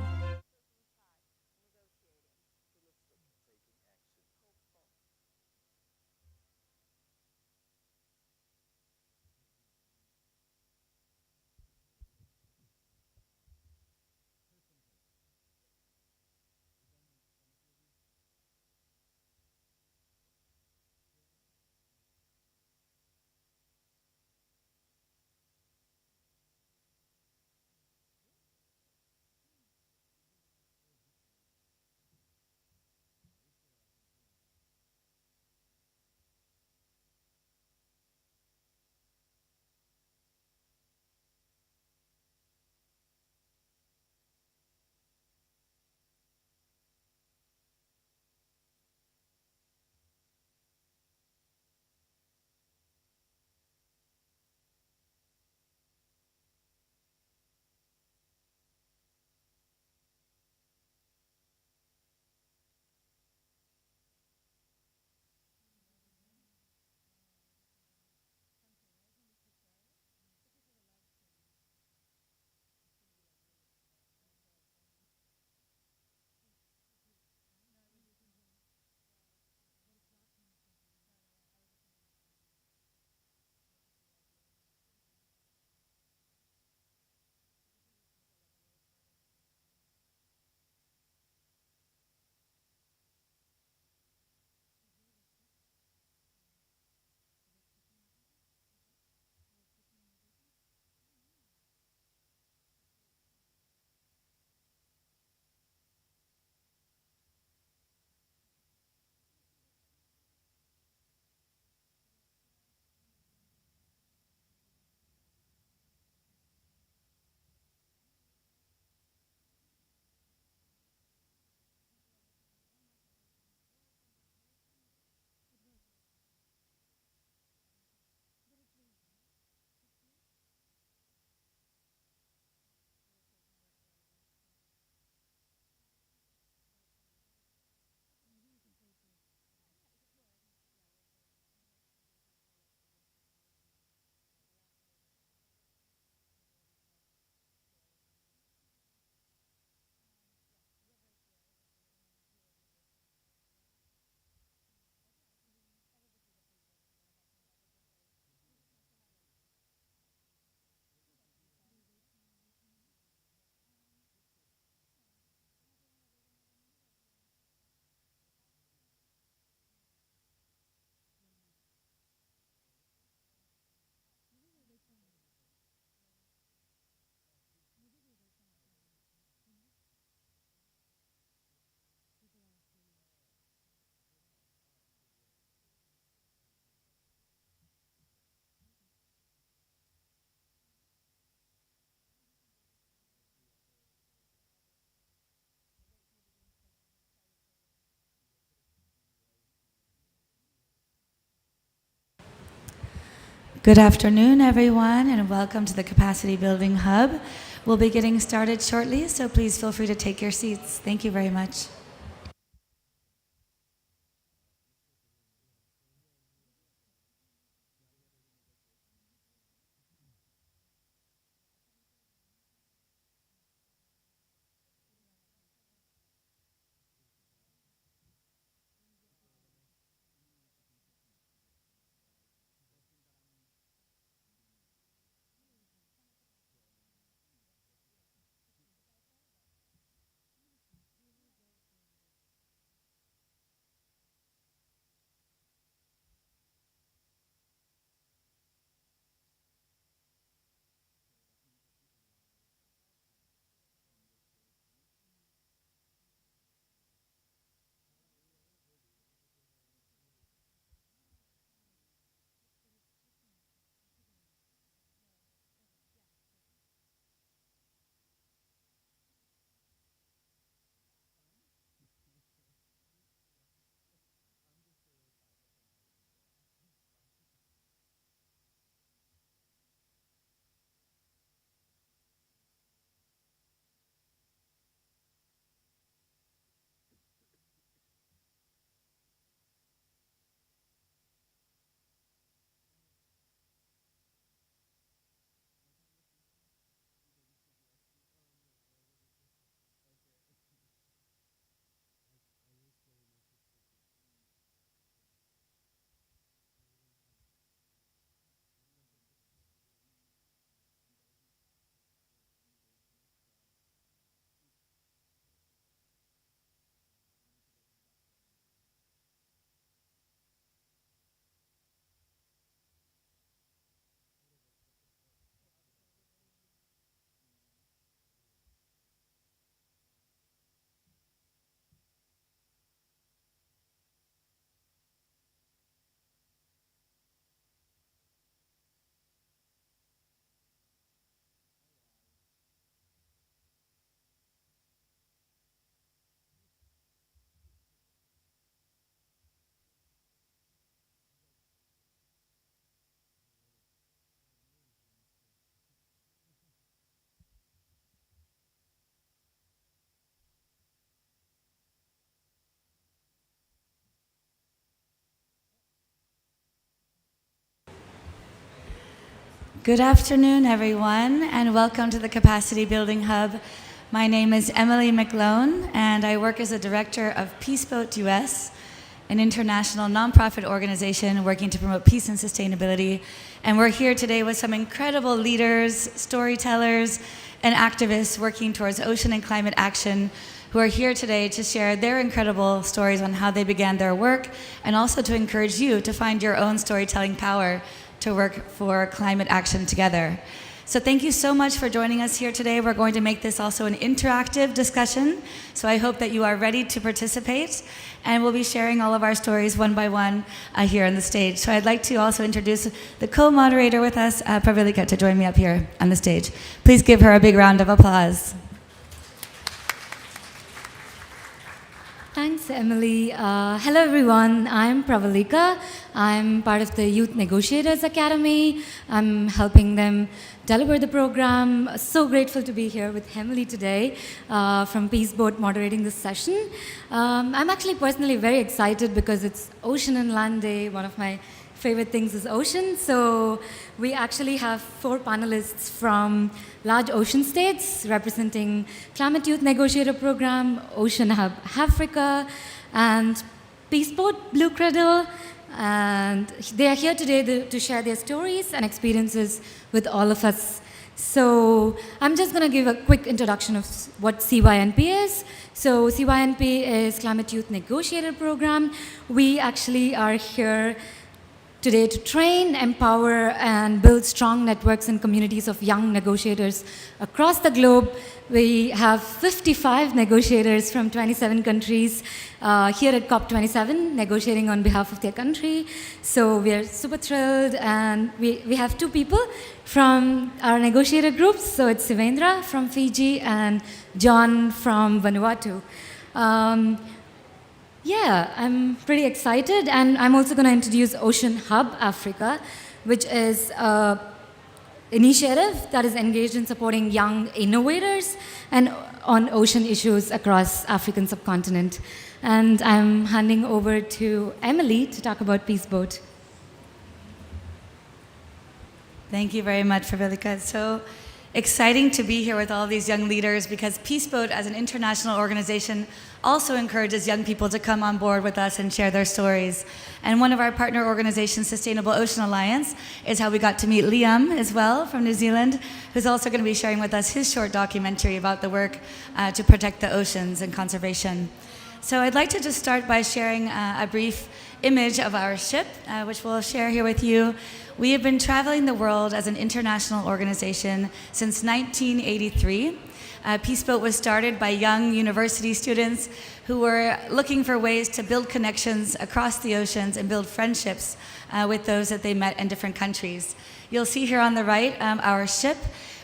Good afternoon, everyone, and welcome to the Capacity Building Hub. We'll be getting started shortly, so please feel free to take your seats. Thank you very much. Good afternoon, everyone, and welcome to the Capacity Building Hub. My name is Emily McLone, and I work as a director of Peaceboat US, an international nonprofit organization working to promote peace and sustainability. And we're here today with some incredible leaders, storytellers, and activists working towards ocean and climate action who are here today to share their incredible stories on how they began their work, and also to encourage you to find your own storytelling power to work for climate action together. So thank you so much for joining us here today. We're going to make this also an interactive discussion, so I hope that you are ready to participate, and we'll be sharing all of our stories one by one here on the stage. So I'd like to also introduce the co-moderator with us, Pravilika, to join me up here on the stage. Please give her a big round of applause. Thanks, Emily. Hello, everyone. I'm Pravilika. I'm part of the Youth Negotiators Academy. I'm helping them deliver the program. So grateful to be here with Emily today from Peaceboat moderating this session. I'm actually personally very excited because it's Ocean and Land Day. One of my favorite things is ocean. So we actually have 4 panelists from large ocean states representing Climate Youth Negotiator Program, Ocean Hub Africa, and Peaceboat Blue Cradle. And they are here today to share their stories and experiences with all of us. So I'm just going to give a quick introduction of what CYNP is. So CYNP is Climate Youth Negotiator Program. We actually are here today to train, empower, and build strong networks and communities of young negotiators across the globe. We have 55 negotiators from 27 countries here at COP27 negotiating on behalf of their country. So we are super thrilled, and we have 2 people from our negotiator groups. So it's Sivendra from Fiji and John from Vanuatu. Yeah, I'm pretty excited, and I'm also going to introduce Ocean Hub Africa, which is an initiative that is engaged in supporting young innovators and on ocean issues across African subcontinent. And I'm handing over to Emily to talk about Peaceboat. Thank you very much, Pravilika. It's so exciting to be here with all these young leaders, because Peaceboat as an international organization also encourages young people to come on board with us and share their stories. And one of our partner organizations, Sustainable Ocean Alliance, is how we got to meet Liam as well from New Zealand, who's also going to be sharing with us his short documentary about the work to protect the oceans and conservation. So I'd like to just start by sharing a brief image of our ship, which we'll share here with you. We have been traveling the world as an international organization since 1983. Peaceboat was started by young university students who were looking for ways to build connections across the oceans and build friendships with those that they met in different countries. You'll see here on the right our ship,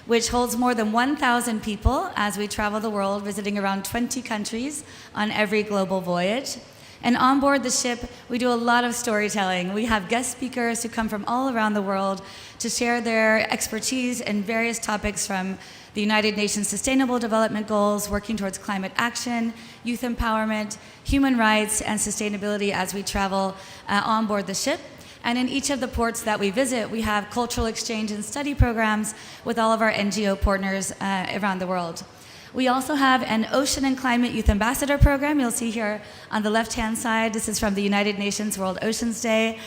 which holds more than 1,000 people as we travel the world, visiting around 20 countries on every global voyage. And on board the ship, we do a lot of storytelling. We have guest speakers who come from all around the world to share their expertise in various topics, from the United Nations Sustainable Development Goals, working towards climate action, youth empowerment, human rights, and sustainability as we travel on board the ship. And in each of the ports that we visit, we have cultural exchange and study programs with all of our NGO partners around the world. We also have an Ocean and Climate Youth Ambassador program. You'll see here on the left-hand side, this is from the United Nations World Oceans Day,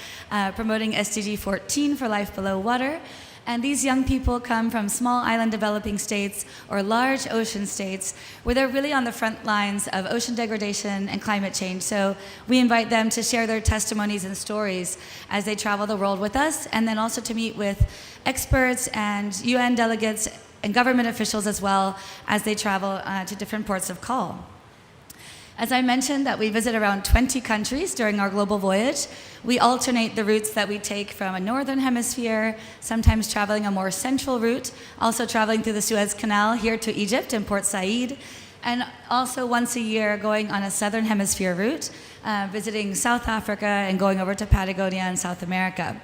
promoting SDG 14 for life below water. And these young people come from small island developing states or large ocean states where they're really on the front lines of ocean degradation and climate change. So we invite them to share their testimonies and stories as they travel the world with us, and then also to meet with experts and UN delegates and government officials as well as they travel to different ports of call. As I mentioned, that we visit around 20 countries during our global voyage. We alternate the routes that we take from a northern hemisphere, sometimes traveling a more central route, also traveling through the Suez Canal here to Egypt and Port Said, and also once a year going on a southern hemisphere route, visiting South Africa and going over to Patagonia and South America.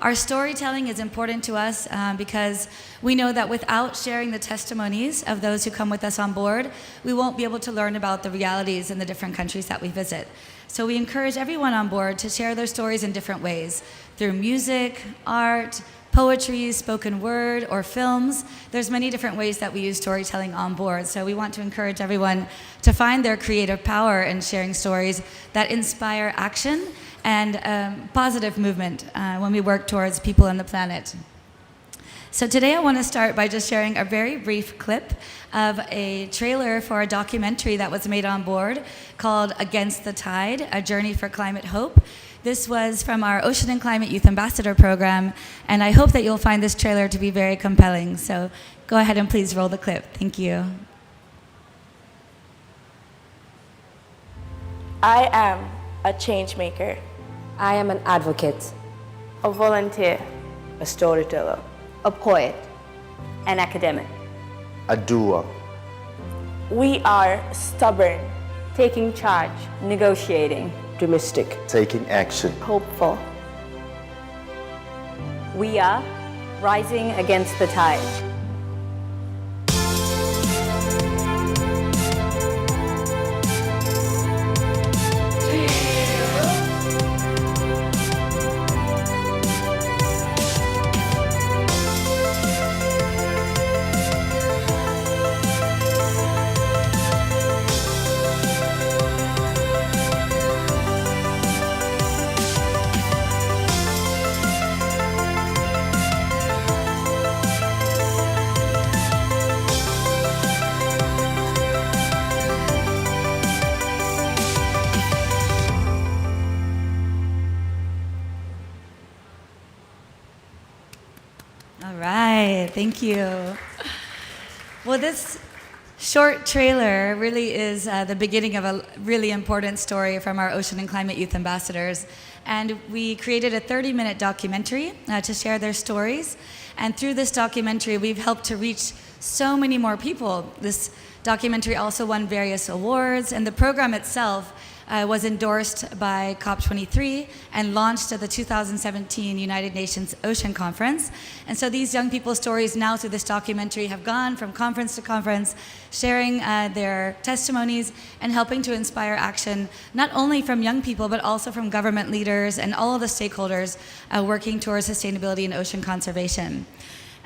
Our storytelling is important to us because we know that without sharing the testimonies of those who come with us on board, we won't be able to learn about the realities in the different countries that we visit. So we encourage everyone on board to share their stories in different ways, through music, art, poetry, spoken word, or films. There's many different ways that we use storytelling on board. So we want to encourage everyone to find their creative power in sharing stories that inspire action and positive movement when we work towards people and the planet. So today I want to start by just sharing a very brief clip of a trailer for a documentary that was made on board called Against the Tide, A Journey for Climate Hope. This was from our Ocean and Climate Youth Ambassador program, and I hope that you'll find this trailer to be very compelling. So go ahead and please roll the clip. Thank you. I am a change maker. I am an advocate, a volunteer, a storyteller, a poet, an academic, a doer. We are stubborn, taking charge, negotiating, Optimistic, taking action. hopeful. We are rising against the tide. All right, thank you. Well, this short trailer really is the beginning of a really important story from our Ocean and Climate Youth Ambassadors. And we created a 30-minute documentary to share their stories. And through this documentary, we've helped to reach so many more people. This documentary also won various awards, and the program itself was endorsed by COP23 and launched at the 2017 United Nations Ocean Conference. And so these young people's stories now through this documentary have gone from conference to conference, sharing their testimonies and helping to inspire action, not only from young people, but also from government leaders and all of the stakeholders working towards sustainability and ocean conservation.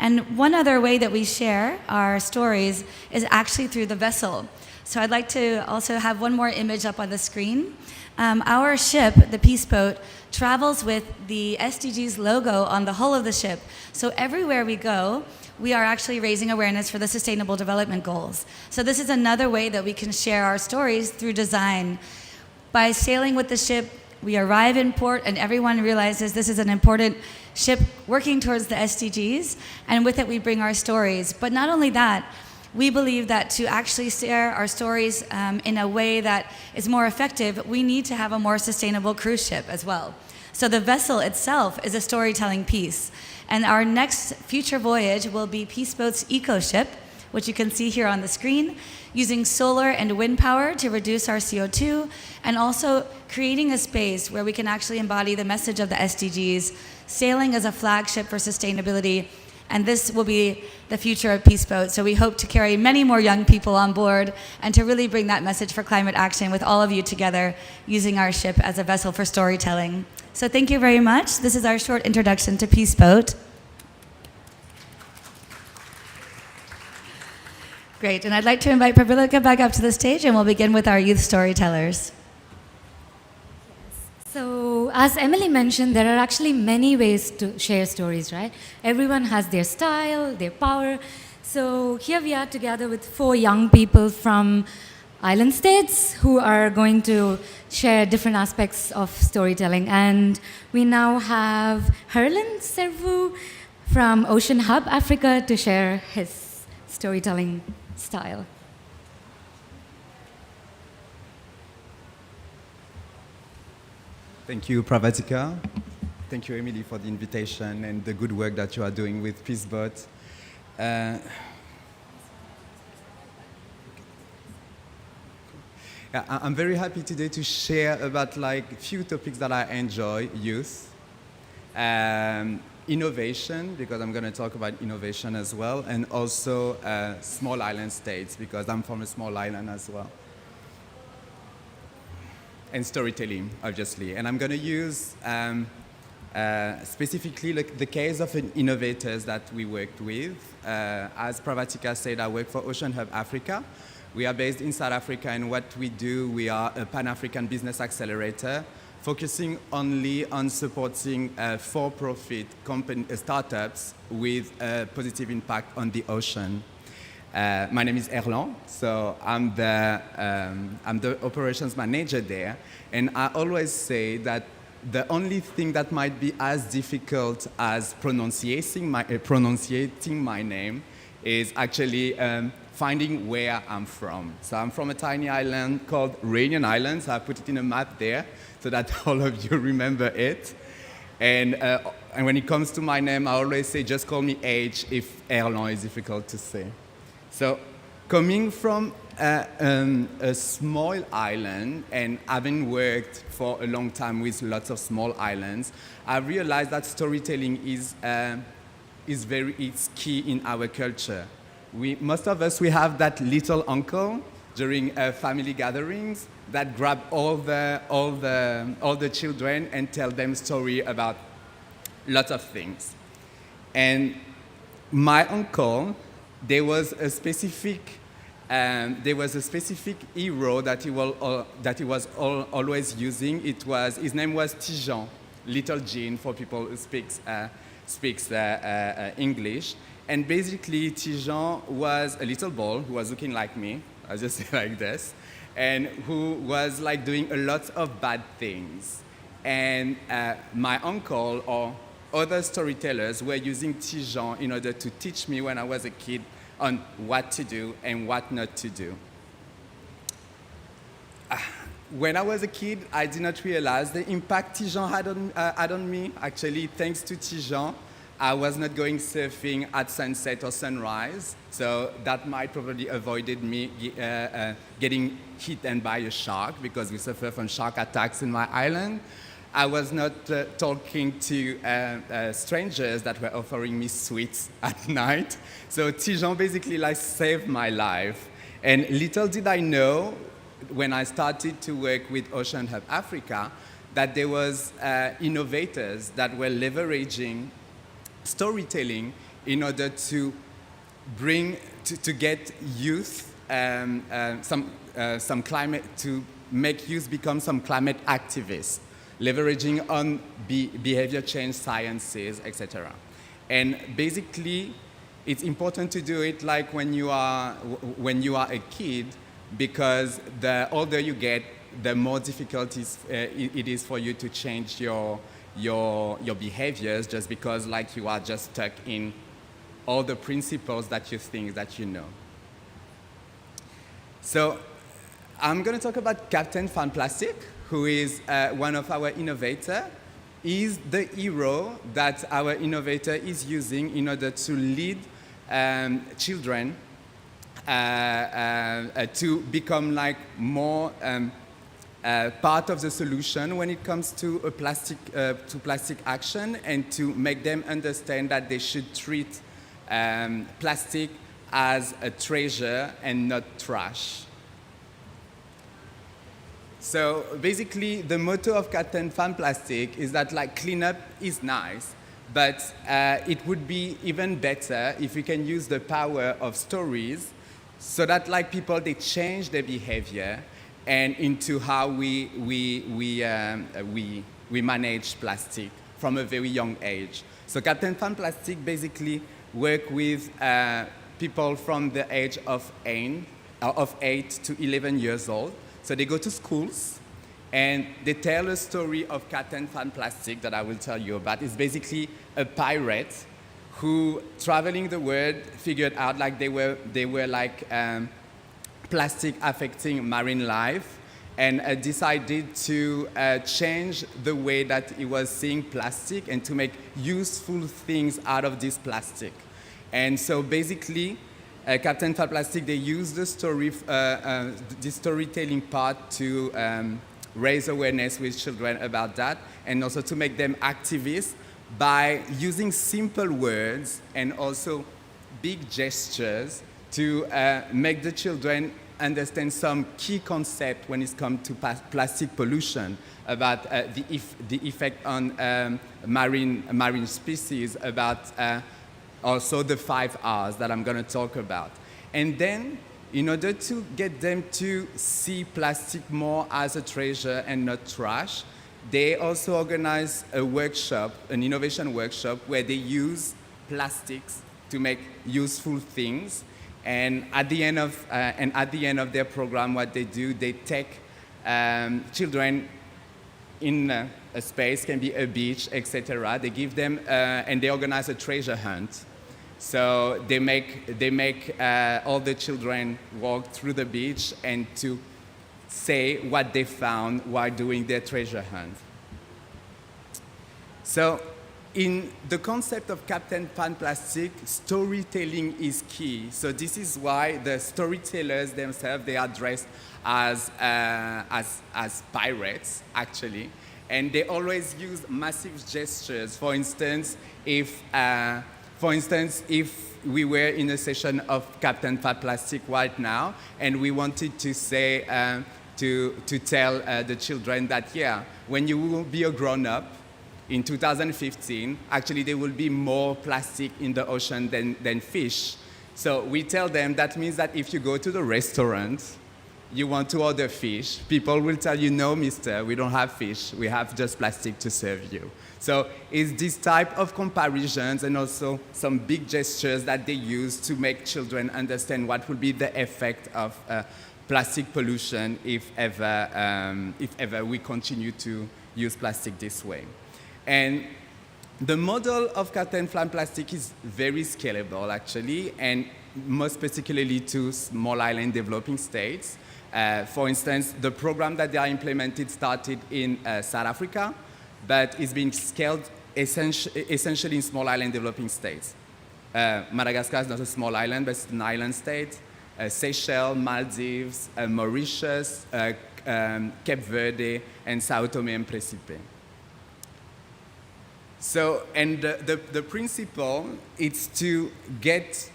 And one other way that we share our stories is actually through the vessel. So I'd like to also have one more image up on the screen. Our ship, the Peace Boat, travels with the SDGs logo on the hull of the ship. So everywhere we go, we are actually raising awareness for the Sustainable Development Goals. So this is another way that we can share our stories through design. By sailing with the ship, we arrive in port and everyone realizes this is an important ship working towards the SDGs, and with it we bring our stories. But not only that, we believe that to actually share our stories in a way that is more effective, we need to have a more sustainable cruise ship as well. So the vessel itself is a storytelling piece. And our next future voyage will be Peace Boat's Eco Ship, which you can see here on the screen, using solar and wind power to reduce our CO2, and also creating a space where we can actually embody the message of the SDGs, sailing as a flagship for sustainability. And this will be the future of Peace Boat. So we hope to carry many more young people on board and to really bring that message for climate action with all of you together, using our ship as a vessel for storytelling. So thank you very much. This is our short introduction to Peace Boat. Great, and I'd like to invite Pravilika back up to the stage, and we'll begin with our youth storytellers. So, as Emily mentioned, there are actually many ways to share stories, right? Everyone has their style, their power. So, here we are together with 4 young people from island states who are going to share different aspects of storytelling. And we now have Herlin Servu from Ocean Hub, Africa, to share his storytelling style. Thank you, Pravilika. Thank you, Emily, for the invitation and the good work that you are doing with Peace Boat. I'm very happy today to share about a few topics that I enjoy: youth, innovation, because I'm going to talk about innovation as well, and also small island states, because I'm from a small island as well. And storytelling, obviously. And I'm going to use Specifically, like the case of innovators that we worked with. As Pravatika said, I work for Ocean Hub Africa. We are based in South Africa, and what we do, we are a Pan-African business accelerator, focusing only on supporting for-profit startups with a positive impact on the ocean. My name is Erlan, so I'm the operations manager there, and I always say that the only thing that might be as difficult as pronunciating my name is actually finding where I'm from. So I'm from a tiny island called Réunion Islands. I put it in a map there so that all of you remember it. And when it comes to my name, I always say, just call me H if Erlan is difficult to say. So coming from a small island and having worked for a long time with lots of small islands, I realized that storytelling is key in our culture. Most of us, we have that little uncle during family gatherings that grab all the children and tell them story about lots of things. And my uncle, there was a specific hero that he was always using. His name was Tijan, Little Jean for people who speaks English. And basically, Tijan was a little boy who was looking like me, I'll just say like this, and who was like doing a lot of bad things. And my uncle or other storytellers were using Tijan in order to teach me when I was a kid on what to do and what not to do. When I was a kid, I did not realize the impact Tijan had on me. Actually, thanks to Tijan, I was not going surfing at sunset or sunrise, so that might probably avoided me getting hit by a shark, because we suffer from shark attacks in my island. I was not talking to strangers that were offering me sweets at night. So Tijan basically like saved my life. And little did I know, when I started to work with Ocean Hub Africa, that there was innovators that were leveraging storytelling in order to bring, to get youth some climate, to make youth become some climate activists, leveraging on behavior change sciences, etc. And basically, it's important to do it like when you are a kid, because the older you get, the more difficult it is for you to change your behaviors, just because like you are just stuck in all the principles that you think that you know. So I'm going to talk about Captain Fan Plastic, who is one of our innovators. He's the hero that our innovator is using in order to lead children to become like more part of the solution when it comes to plastic action, and to make them understand that they should treat plastic as a treasure and not trash. So basically, the motto of Captain Fan Plastic is that like cleanup is nice, but it would be even better if we can use the power of stories, so that like people, they change their behavior and into how we manage plastic from a very young age. So Captain Fan Plastic basically work with people from the age of 8 to 11 years old. So they go to schools and they tell a story of Captain Fan Plastic that I will tell you about. It's basically a pirate who, traveling the world, figured out like they were like plastic affecting marine life, and decided to change the way that he was seeing plastic and to make useful things out of this plastic. And so basically, Captain Fan Plastic, they use the storytelling part to raise awareness with children about that, and also to make them activists by using simple words and also big gestures to make the children understand some key concept when it comes to plastic pollution, about the effect on marine species, about also the 5 R's that I'm going to talk about. And then, in order to get them to see plastic more as a treasure and not trash, they also organize a workshop, an innovation workshop, where they use plastics to make useful things. And at the end of their program, what they do, they take children in a space, can be a beach, etc. They give them and they organize a treasure hunt. So they make all the children walk through the beach and to say what they found while doing their treasure hunt. So in the concept of Captain Pan Plastic, storytelling is key. So this is why the storytellers themselves, they are dressed as pirates, actually. And they always use massive gestures. For instance, if we were in a session of Captain Pan Plastic right now, and we wanted to say, to tell the children that, yeah, when you will be a grown-up, in 2015, actually there will be more plastic in the ocean than fish. So we tell them that means that if you go to the restaurant, you want to order fish, people will tell you, no, mister, we don't have fish, we have just plastic to serve you. So it's this type of comparisons and also some big gestures that they use to make children understand what will be the effect of plastic pollution if ever we continue to use plastic this way. And the model of Captain Pan Plastic is very scalable, actually, and most particularly to small island developing states. For instance, the program that they are implemented started in South Africa, but it's being scaled essentially in small island developing states. Madagascar is not a small island, but it's an island state. Seychelles, Maldives, Mauritius, Cape Verde, and Sao Tome and Principe. So, and the principle is to get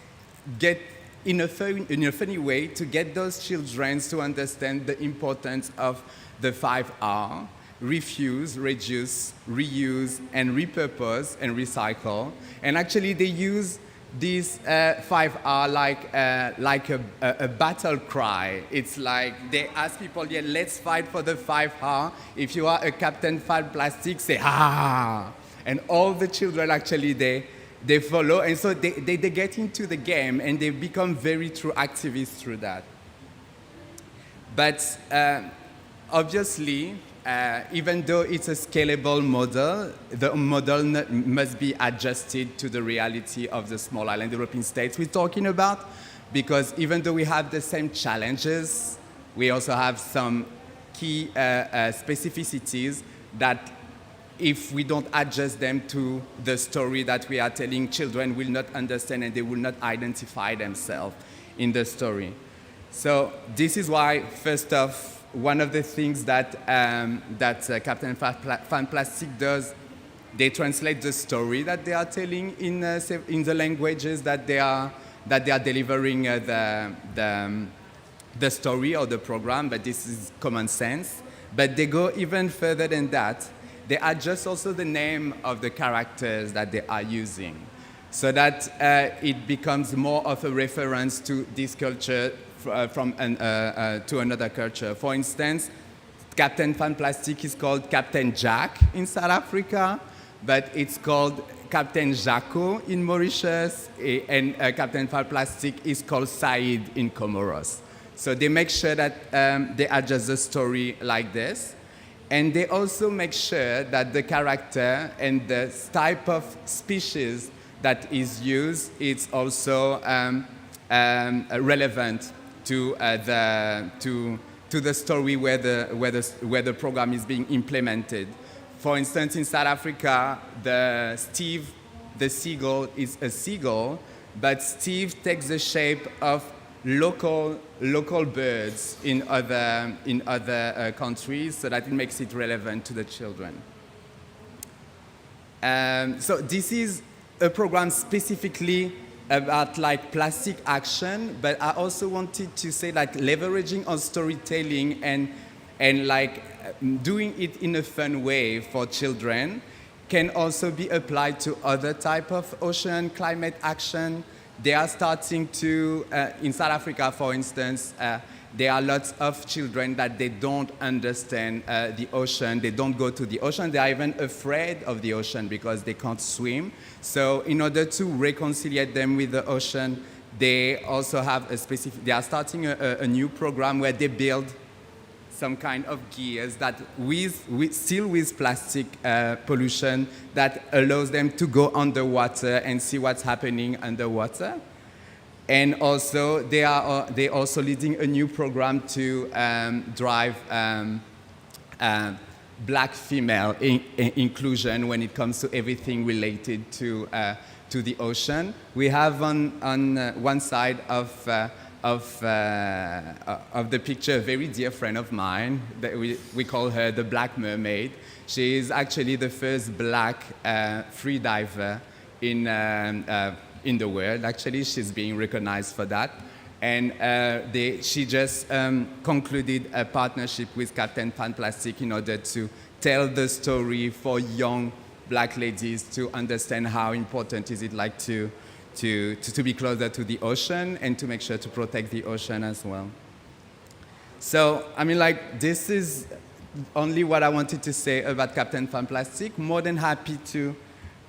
in a funny way, to get those children to understand the importance of the 5 R, refuse, reduce, reuse, and repurpose, and recycle. And actually they use these 5 R like a battle cry. It's like they ask people, yeah, let's fight for the 5 R. If you are a Captain Pan Plastic, say, ha! And all the children actually, they follow, and so they get into the game, and they become very true activists through that. But obviously, even though it's a scalable model, the model must be adjusted to the reality of the small island developing states we're talking about, because even though we have the same challenges, we also have some key specificities that if we don't adjust them to the story that we are telling, children will not understand and they will not identify themselves in the story. So this is why, first off, one of the things that Captain Pan Plastic does, they translate the story that they are telling in the languages that they are delivering the story or the program, but this is common sense. But they go even further than that. They adjust also the name of the characters that they are using, so that it becomes more of a reference to this culture to another culture. For instance, Captain Pan Plastic is called Captain Jack in South Africa, but it's called Captain Jaco in Mauritius, and Captain Pan Plastic is called Said in Comoros. So they make sure that they adjust the story like this. And they also make sure that the character and the type of species that is used is also relevant to the story where the program is being implemented. For instance, in South Africa, Steve the seagull is a seagull, but Steve takes the shape of local birds in other countries, so that it makes it relevant to the children. So this is a program specifically about like plastic action, but I also wanted to say like leveraging on storytelling and like doing it in a fun way for children can also be applied to other type of ocean climate action. They are starting to, in South Africa, for instance, there are lots of children that they don't understand the ocean. They don't go to the ocean. They are even afraid of the ocean because they can't swim. So in order to reconcile them with the ocean, they also have they are starting a new program where they build some kind of gears that still with plastic pollution that allows them to go underwater and see what's happening underwater. And also, they're also leading a new program to drive black female inclusion when it comes to everything related to the ocean. We have on one side of the picture a very dear friend of mine that we call her the Black Mermaid. She is actually the first black free diver in the world. Actually, she's being recognized for that. And she just concluded a partnership with Captain Pan Plastic in order to tell the story for young black ladies to understand how important is it like to be closer to the ocean and to make sure to protect the ocean as well. So, I mean, like, this is only what I wanted to say about Captain Pan Plastic. More than happy to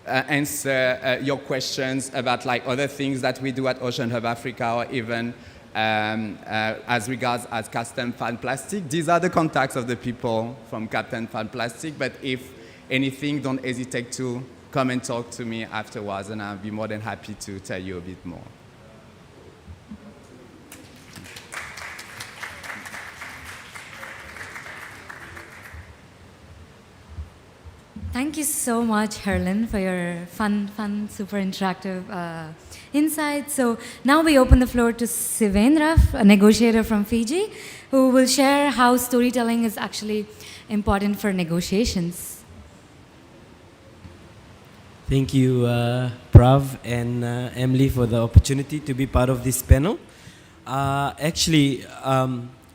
answer your questions about like other things that we do at Ocean Hub Africa, or even as regards as Captain Pan Plastic. These are the contacts of the people from Captain Pan Plastic, but if anything, don't hesitate to come and talk to me afterwards, and I'll be more than happy to tell you a bit more. Thank you so much, Herlin, for your fun, super interactive insights. So now we open the floor to Sivendra, a negotiator from Fiji, who will share how storytelling is actually important for negotiations. Thank you, Prav and Emily, for the opportunity to be part of this panel.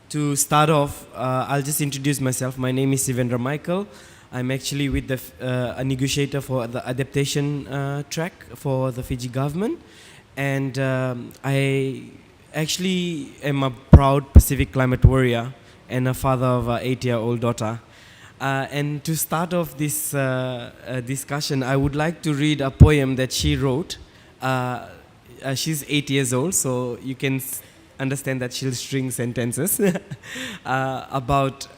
To start off, I'll just introduce myself. My name is Sivendra Michael. I'm actually with a negotiator for the adaptation track for the Fiji government. And I actually am a proud Pacific climate warrior and a father of an 8-year-old daughter. And to start off this discussion, I would like to read a poem that she wrote. She's 8 years old, so you can understand that she'll string sentences about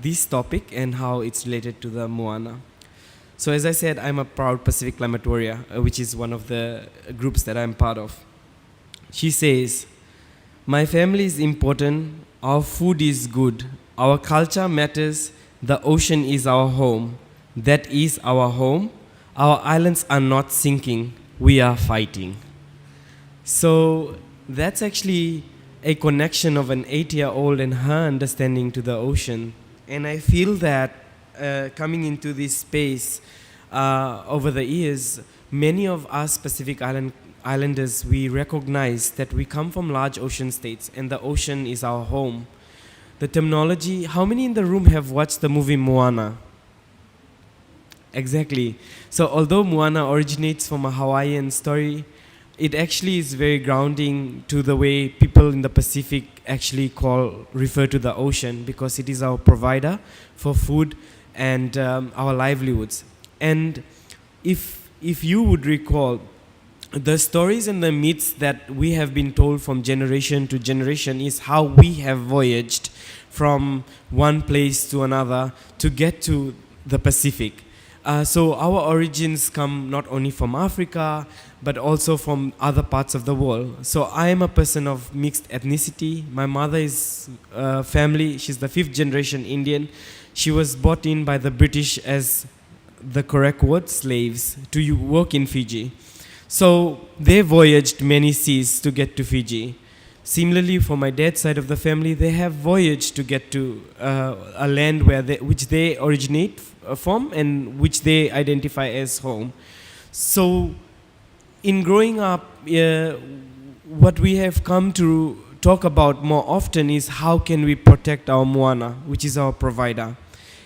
this topic and how it's related to the Moana. So as I said, I'm a proud Pacific climate warrior, which is one of the groups that I'm part of. She says, "My family is important, our food is good, our culture matters, the ocean is our home. That is our home. Our islands are not sinking, we are fighting." So that's actually a connection of an 8-year-old and her understanding to the ocean. And I feel that coming into this space over the years, many of us Pacific Islanders, we recognize that we come from large ocean states and the ocean is our home. The terminology, how many in the room have watched the movie Moana? Exactly. So although Moana originates from a Hawaiian story, it actually is very grounding to the way people in the Pacific actually refer to the ocean, because it is our provider for food and our livelihoods. And if you would recall, the stories and the myths that we have been told from generation to generation is how we have voyaged from one place to another to get to the Pacific. So our origins come not only from Africa, but also from other parts of the world. So I am a person of mixed ethnicity. My mother is family, she's the 5th generation Indian. She was brought in by the British as the correct word, slaves, to work in Fiji. So they voyaged many seas to get to Fiji. Similarly, for my dad's side of the family, they have voyaged to get to a land which they originate from and which they identify as home. So in growing up what we have come to talk about more often is how can we protect our moana, which is our provider,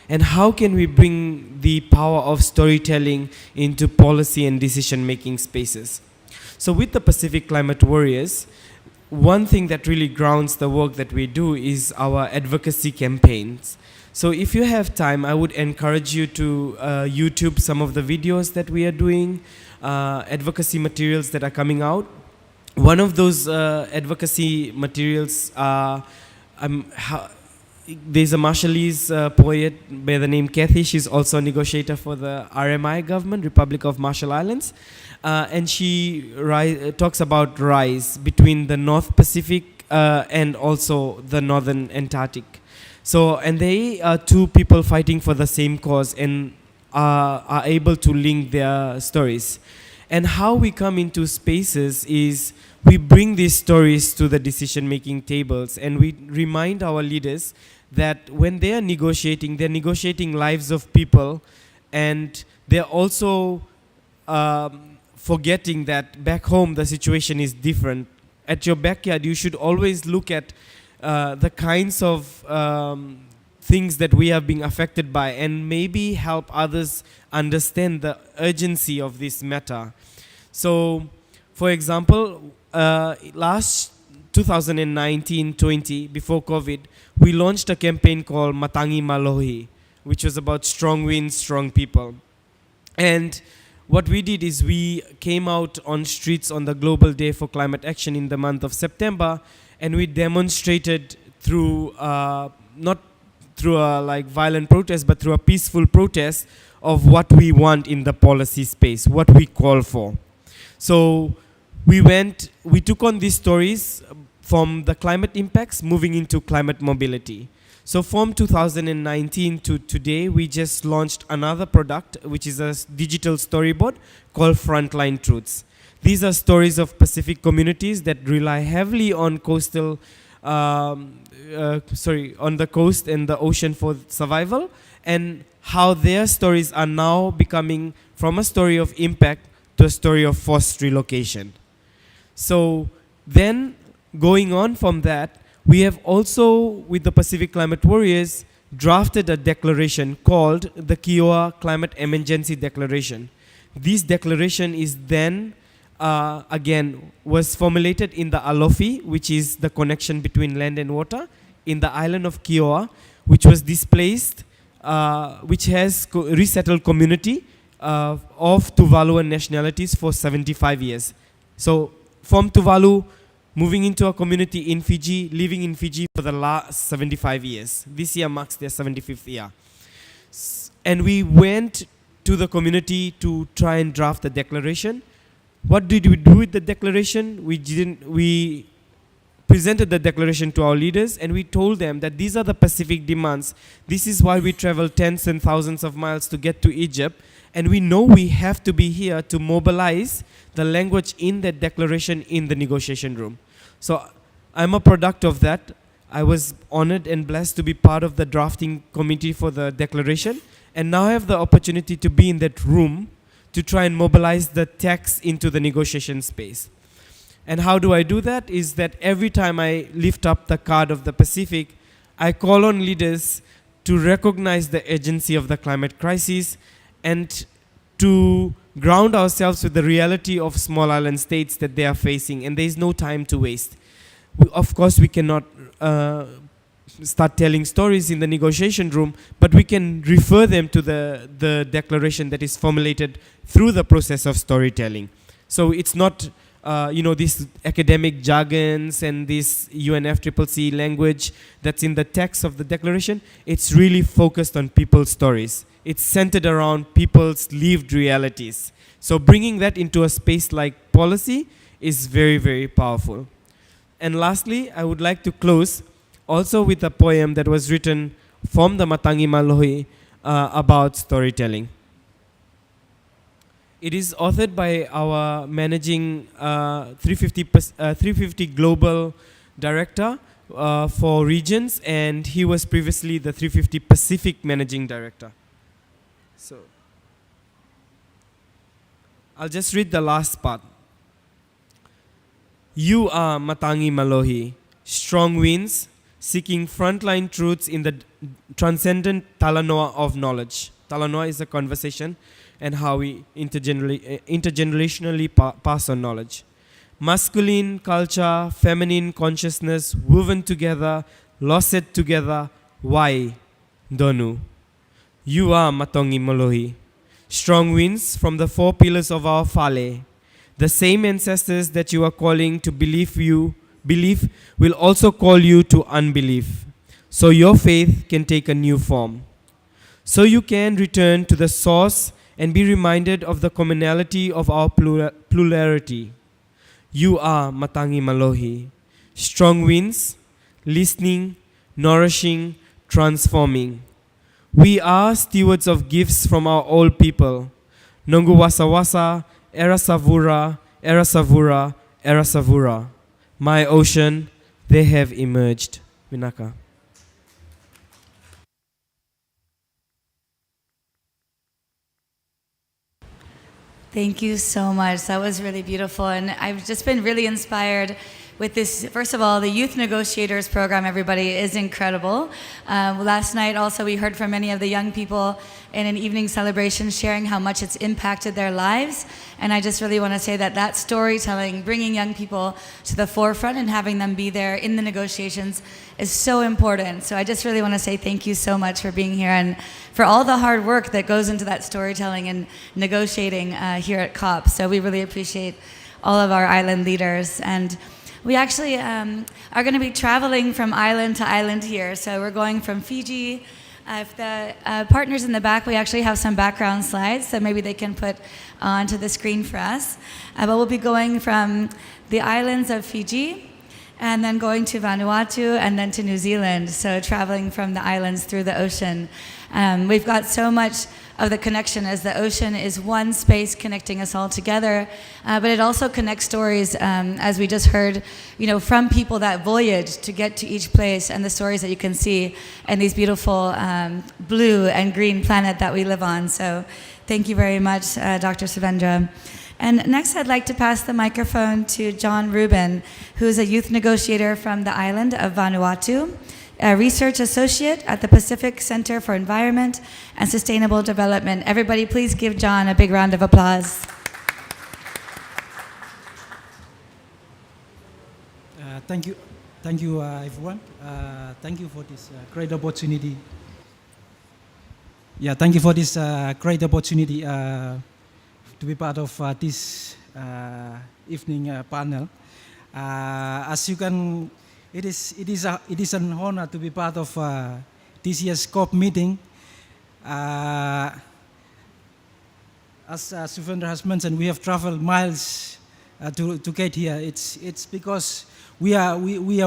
and how can we bring the power of storytelling into policy and decision-making spaces. So with the Pacific Climate Warriors, one thing that really grounds the work that we do is our advocacy campaigns. So if you have time, I would encourage you to YouTube some of the videos that we are doing, advocacy materials that are coming out. One of those advocacy materials, there's a Marshallese poet by the name Kathy. She's also a negotiator for the RMI government, Republic of Marshall Islands. And she talks about rise between the North Pacific and also the Northern Antarctic. So, and they are two people fighting for the same cause and are able to link their stories. And how we come into spaces is we bring these stories to the decision-making tables, and we remind our leaders that when they are negotiating, they're negotiating lives of people, and they're also forgetting that back home the situation is different. At your backyard, you should always look at the kinds of things that we are being affected by, and maybe help others understand the urgency of this matter. So, for example, last 2019-20, before COVID, we launched a campaign called Matangi Malohi, which was about strong winds, strong people. And what we did is we came out on streets on the Global Day for Climate Action in the month of September, and we demonstrated through, not through a like violent protest, but through a peaceful protest of what we want in the policy space, what we call for. So we took on these stories from the climate impacts moving into climate mobility. So from 2019 to today, we just launched another product, which is a digital storyboard called Frontline Truths. These are stories of Pacific communities that rely heavily on coastal, on the coast and the ocean for survival, and how their stories are now becoming from a story of impact to a story of forced relocation. So then, going on from that, we have also, with the Pacific Climate Warriors, drafted a declaration called the Kiowa Climate Emergency Declaration. This declaration is then, again, was formulated in the Alofi, which is the connection between land and water, in the island of Kiowa, which was displaced, which has resettled community of Tuvaluan nationalities for 75 years. So from Tuvalu, moving into a community in Fiji, living in Fiji for the last 75 years. This year marks their 75th year. And we went to the community to try and draft the declaration. What did we do with the declaration? We presented the declaration to our leaders, and we told them that these are the Pacific demands. This is why we travel tens and thousands of miles to get to Egypt. And we know we have to be here to mobilize the language in that declaration in the negotiation room. So I'm a product of that. I was honored and blessed to be part of the drafting committee for the declaration. And now I have the opportunity to be in that room to try and mobilize the text into the negotiation space. And how do I do that? Is that every time I lift up the card of the Pacific, I call on leaders to recognize the urgency of the climate crisis and to ground ourselves with the reality of small island states that they are facing, and there is no time to waste. Of course, we cannot start telling stories in the negotiation room, but we can refer them to the declaration that is formulated through the process of storytelling. So it's not this academic jargons and this UNFCCC language that's in the text of the declaration. It's really focused on people's stories. It's centered around people's lived realities. So bringing that into a space like policy is very, very powerful. And lastly, I would like to close also with a poem that was written from the Matangi Malohi about storytelling. It is authored by our managing 350 Global Director for regions, and he was previously the 350 Pacific Managing Director. So I'll just read the last part. You are Matangi Malohi, strong winds, seeking frontline truths in the transcendent Talanoa of knowledge. Talanoa is a conversation and how we intergenerationally pass on knowledge. Masculine culture, feminine consciousness, woven together, lost together, why? Donu. You are Matongi Malohi, strong winds from the four pillars of our Fale. The same ancestors that you are calling to belief will also call you to unbelief. So your faith can take a new form. So you can return to the source and be reminded of the commonality of our plurality. You are Matangi Malohi, strong winds, listening, nourishing, transforming. We are stewards of gifts from our old people. Nongu wasa wasa, era savura, era savura, era savura. My ocean, they have emerged. Vinaka. Thank you so much. That was really beautiful. And I've just been really inspired with this. First of all, the Youth Negotiators program, everybody, is incredible. Last night also we heard from many of the young people in an evening celebration sharing how much it's impacted their lives. And I just really want to say that that storytelling, bringing young people to the forefront and having them be there in the negotiations is so important. So I just really want to say thank you so much for being here and for all the hard work that goes into that storytelling and negotiating here at COP. So we really appreciate all of our island leaders. And we actually are going to be traveling from island to island here. So we're going from Fiji. If the partners in the back, we actually have some background slides, so maybe they can put onto the screen for us. But we'll be going from the islands of Fiji, and then going to Vanuatu, and then to New Zealand. So traveling from the islands through the ocean. We've got so much of the connection as the ocean is one space connecting us all together, but it also connects stories, as we just heard, from people that voyaged to get to each place, and the stories that you can see in these beautiful blue and green planet that we live on. So thank you very much, Dr. Suvendra. And next I'd like to pass the microphone to John Rubin, who is a youth negotiator from the island of Vanuatu, a research associate at the Pacific Center for Environment and Sustainable Development. Everybody please give John a big round of applause. Thank you everyone. Thank you for this great opportunity. Yeah, thank you for this great opportunity to be part of this evening panel. As you can, it is an honor to be part of this year's COP meeting. As Suvendra has mentioned, we have traveled miles to get here. It's because we are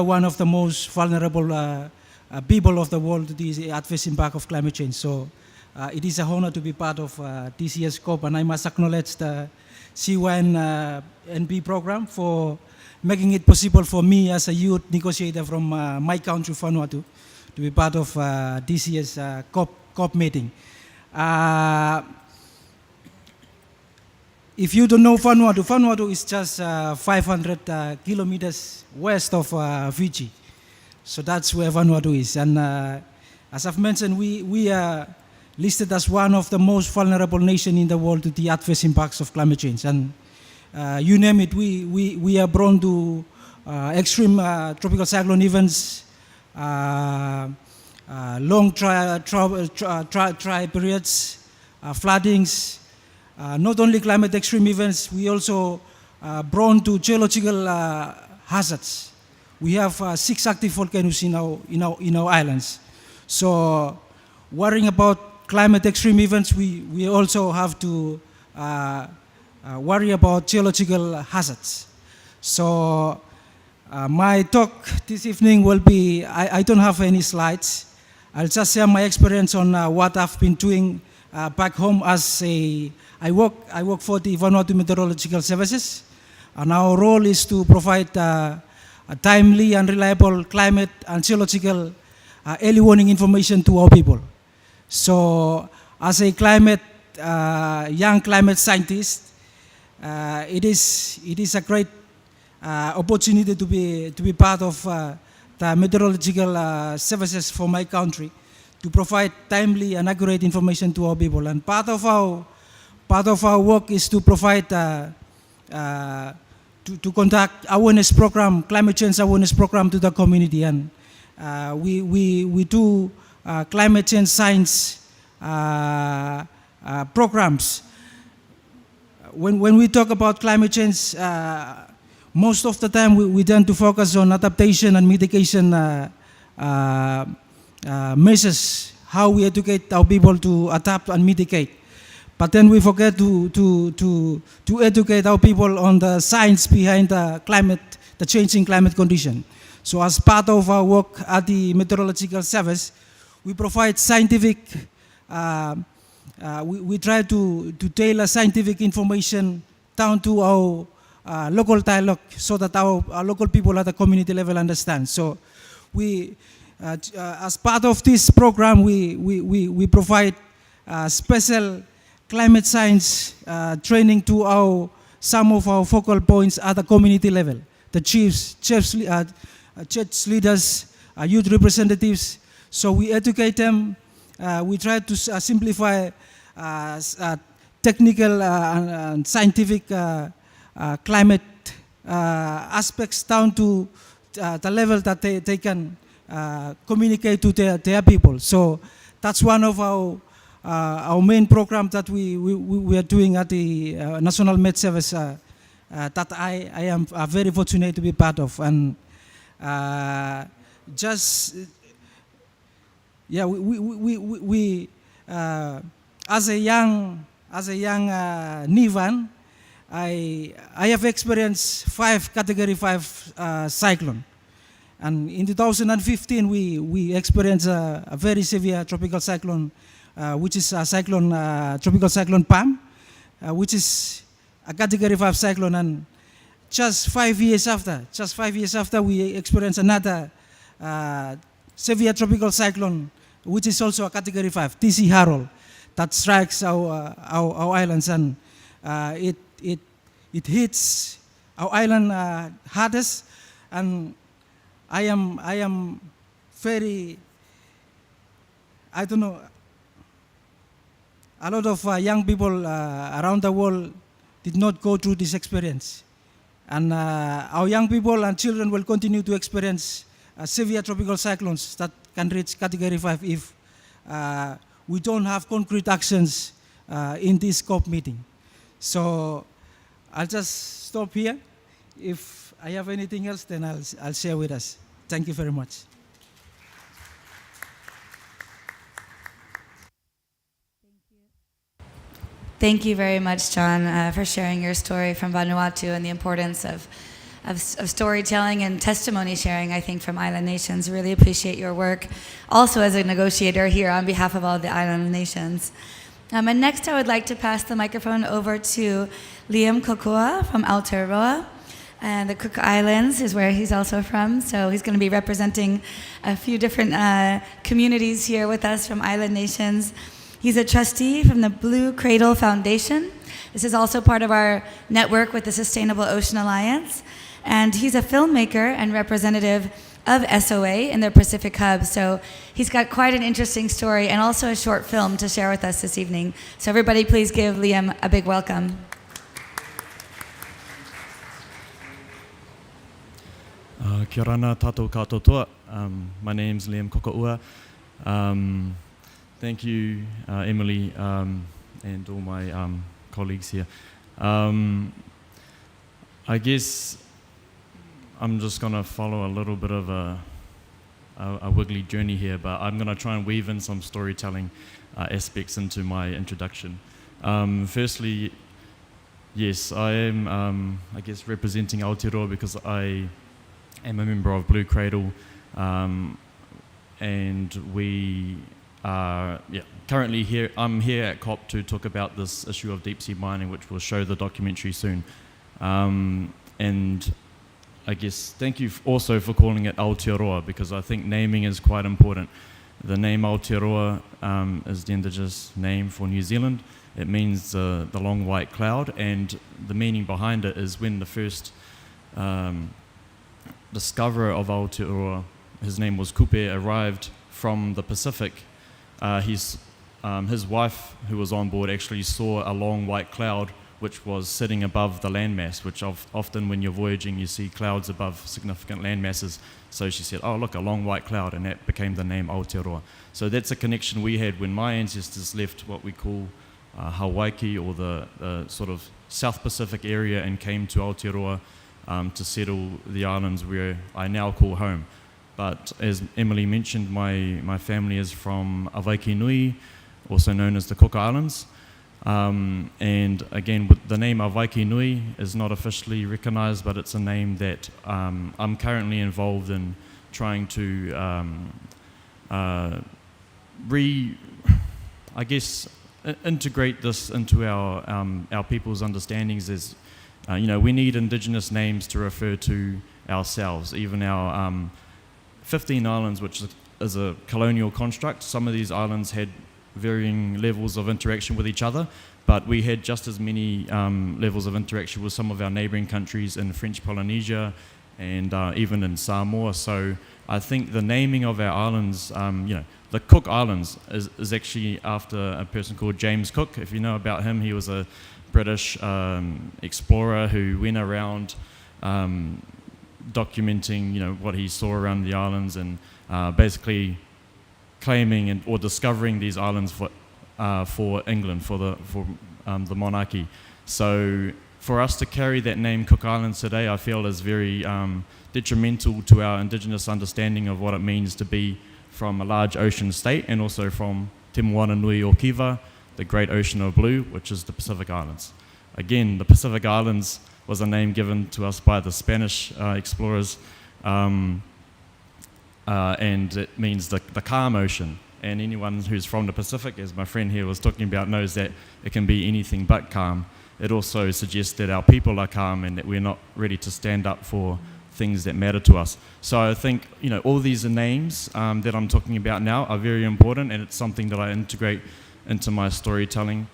one of the most vulnerable people of the world to the adverse impact of climate change. So it is an honor to be part of this year's COP, and I must acknowledge the CYNB program for making it possible for me as a youth negotiator from my country, Vanuatu, to be part of this year's COP meeting. If you don't know Vanuatu, Vanuatu is just 500 kilometers west of Fiji. So that's where Vanuatu is. And as I've mentioned, we are listed as one of the most vulnerable nations in the world to the adverse impacts of climate change. And you name it, we are prone to extreme tropical cyclone events, long dry periods, floodings. Not only climate extreme events, we also prone to geological hazards. We have 6 active volcanoes in our islands. So worrying about climate extreme events, we also have to worry about geological hazards. So my talk this evening will be, I don't have any slides. I'll just share my experience on what I've been doing back home as I work for the Vanuatu Meteorological Services, and our role is to provide a timely and reliable climate and geological early warning information to our people. So as a young climate scientist, it is a great opportunity to be part of the meteorological services for my country, to provide timely and accurate information to our people. And part of our work is to provide to conduct awareness program, climate change awareness program to the community. And we do climate change science programs. When we talk about climate change, most of the time we tend to focus on adaptation and mitigation measures, how we educate our people to adapt and mitigate. But then we forget to educate our people on the science behind the climate, the changing climate condition. So as part of our work at the Meteorological Service, we provide scientific, we try to tailor scientific information down to our local dialogue so that our local people at the community level understand. So we, as part of this program, we provide special climate science training to some of our focal points at the community level. The chiefs, church leaders, youth representatives. So we educate them. We try to simplify technical and scientific climate aspects down to the level that they can communicate to their people. So that's one of our main program that we are doing at the National Met Service that I am very fortunate to be part of. And we as a young Nivan, I have experienced 5 Category 5 cyclone. And in 2015, we experienced a very severe tropical cyclone, which is a tropical cyclone Pam, which is a Category 5 cyclone. And just 5 years after, we experienced another severe tropical cyclone, which is also a Category 5, TC Harold, that strikes our islands, and it hits our island hardest. And I am very, I don't know, a lot of young people around the world did not go through this experience. And our young people and children will continue to experience severe tropical cyclones that can reach Category 5 if we don't have concrete actions in this COP meeting. So I'll just stop here. If I have anything else, then I'll share with us. Thank you very much. Thank you very much, John, for sharing your story from Vanuatu and the importance of storytelling and testimony sharing, I think, from island nations. Really appreciate your work, also as a negotiator here on behalf of all the island nations. And next, I would like to pass the microphone over to Liam Kokua from Aotearoa. And the Cook Islands is where he's also from, so he's going to be representing a few different communities here with us from island nations. He's a trustee from the Blue Cradle Foundation. This is also part of our network with the Sustainable Ocean Alliance. And he's a filmmaker and representative of SOA in their Pacific Hub. So he's got quite an interesting story and also a short film to share with us this evening. So everybody please give Liam a big welcome. Kia rana tātou katoa. My name's Liam Kokoua. Thank you, Emily, and all my colleagues here. I guess I'm just going to follow a little bit of a wiggly journey here, but I'm going to try and weave in some storytelling aspects into my introduction. Firstly, yes, I am, I guess, representing Aotearoa because I am a member of Blue Cradle, and we are currently here. I'm here at COP to talk about this issue of deep sea mining, which will show the documentary soon. And I guess thank you also for calling it Aotearoa, because I think naming is quite important. The name Aotearoa is the indigenous name for New Zealand. It means the long white cloud, and the meaning behind it is when the first discoverer of Aotearoa, his name was Kupe, arrived from the Pacific. His wife, who was on board, actually saw a long white cloud which was sitting above the landmass, which often when you're voyaging you see clouds above significant land masses. So she said, oh look, a long white cloud, and that became the name Aotearoa. So that's a connection we had when my ancestors left what we call Hawaii, or the sort of South Pacific area, and came to Aotearoa to settle the islands where I now call home. But as Emily mentioned, my family is from Avaiki Nui, also known as the Cook Islands. And again, with the name Avaiki Nui is not officially recognized, but it's a name that I'm currently involved in trying to integrate this into our people's understandings. As we need indigenous names to refer to ourselves. Even our 15 islands, which is a colonial construct, some of these islands had varying levels of interaction with each other, but we had just as many levels of interaction with some of our neighboring countries in French Polynesia and even in Samoa. So I think the naming of our islands, the Cook Islands is actually after a person called James Cook. If you know about him, he was a British explorer who went around documenting what he saw around the islands, and basically claiming or discovering these islands for England, for the monarchy. So for us to carry that name Cook Islands today, I feel is very detrimental to our indigenous understanding of what it means to be from a large ocean state, and also from Te Moana Nui o Kiva, the Great Ocean of Blue, which is the Pacific Islands. Again, the Pacific Islands was a name given to us by the Spanish explorers, and it means the calm ocean. And anyone who's from the Pacific, as my friend here was talking about, knows that it can be anything but calm. It also suggests that our people are calm and that we're not ready to stand up for things that matter to us. So I think all these names that I'm talking about now are very important, and it's something that I integrate into my storytelling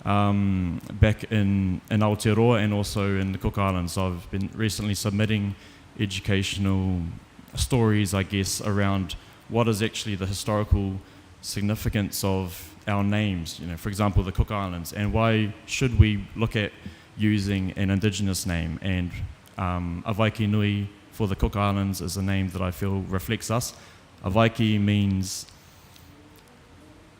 back in Aotearoa and also in the Cook Islands. So I've been recently submitting educational stories, I guess, around what is actually the historical significance of our names, for example, the Cook Islands, and why should we look at using an indigenous name. And Avaiki Nui for the Cook Islands is a name that I feel reflects us. Avaiki means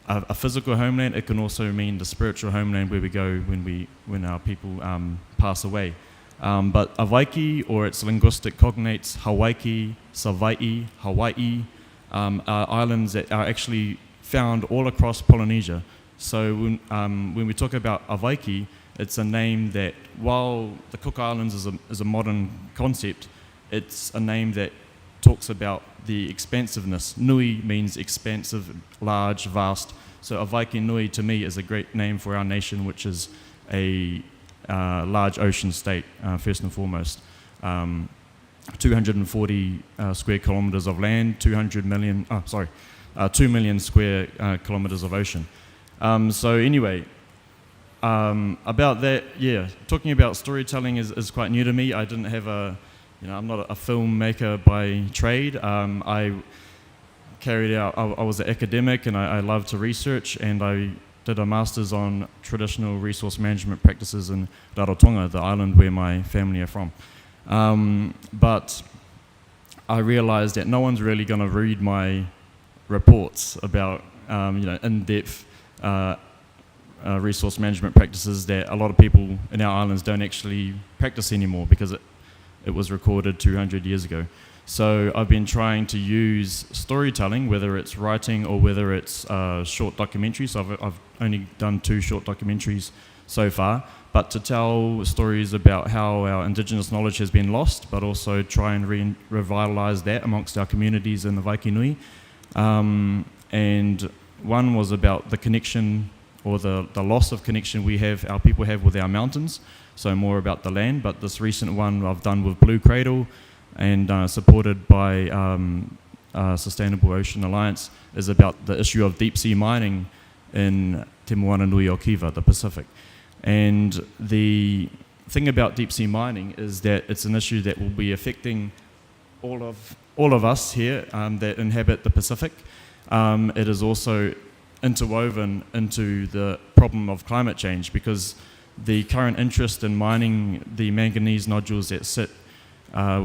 a physical homeland. It can also mean the spiritual homeland where we go when our people pass away. But Avaiki, or its linguistic cognates, Hawaiki, Savaii, Hawaii, are islands that are actually found all across Polynesia. So when we talk about Avaiki, it's a name that, while the Cook Islands is a modern concept, it's a name that talks about the expansiveness. Nui means expansive, large, vast. So Avaiki Nui to me is a great name for our nation, which is a large ocean state, first and foremost. 240 square kilometers of land, 2 million square kilometers of ocean. So anyway, about that, talking about storytelling is quite new to me. I didn't have I'm not a filmmaker by trade. I was an academic, and I love to research, and I did a master's on traditional resource management practices in Rarotonga, the island where my family are from. But I realized that no one's really going to read my reports about in-depth resource management practices that a lot of people in our islands don't actually practice anymore, because it was recorded 200 years ago. So I've been trying to use storytelling, whether it's writing or whether it's short documentaries. So I've only done 2 short documentaries so far, but to tell stories about how our indigenous knowledge has been lost, but also try and revitalize that amongst our communities in the Vaiki Nui. And one was about the connection, or the loss of connection our people have with our mountains, so more about the land. But this recent one I've done with Blue Cradle, and supported by Sustainable Ocean Alliance, is about the issue of deep sea mining in Te Moana Nui o Kiva, the Pacific. And the thing about deep sea mining is that it's an issue that will be affecting all of us here that inhabit the Pacific. It is also interwoven into the problem of climate change, because the current interest in mining the manganese nodules that sit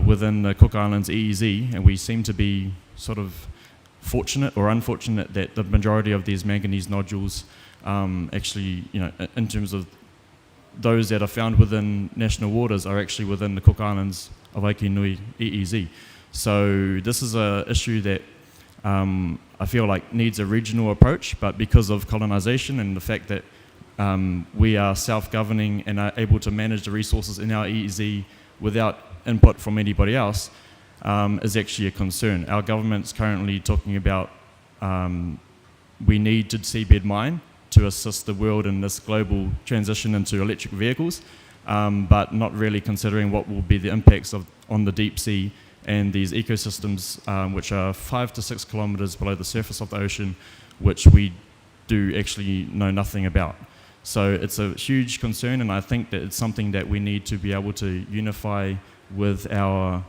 within the Cook Islands EEZ, and we seem to be sort of fortunate or unfortunate that the majority of these manganese nodules actually, in terms of those that are found within national waters, are actually within the Cook Islands of Waikiki EEZ. So this is an issue that I feel like needs a regional approach, but because of colonization and the fact that we are self-governing and are able to manage the resources in our EEZ without input from anybody else, is actually a concern. Our government's currently talking about we need to seabed mine to assist the world in this global transition into electric vehicles, but not really considering what will be the impacts on the deep sea and these ecosystems, which are 5 to 6 kilometers below the surface of the ocean, which we do actually know nothing about. So it's a huge concern, and I think that it's something that we need to be able to unify with our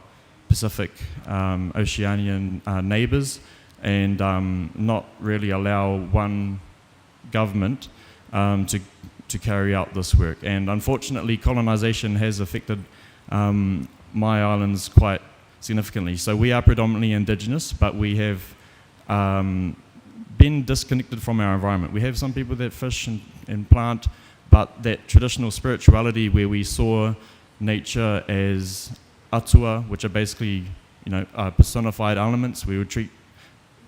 Pacific Oceanian neighbors, and not really allow one government to carry out this work. And unfortunately, colonization has affected my islands quite significantly. So we are predominantly indigenous, but we have been disconnected from our environment. We have some people that fish and plant, but that traditional spirituality where we saw nature as atua, which are basically personified elements, we would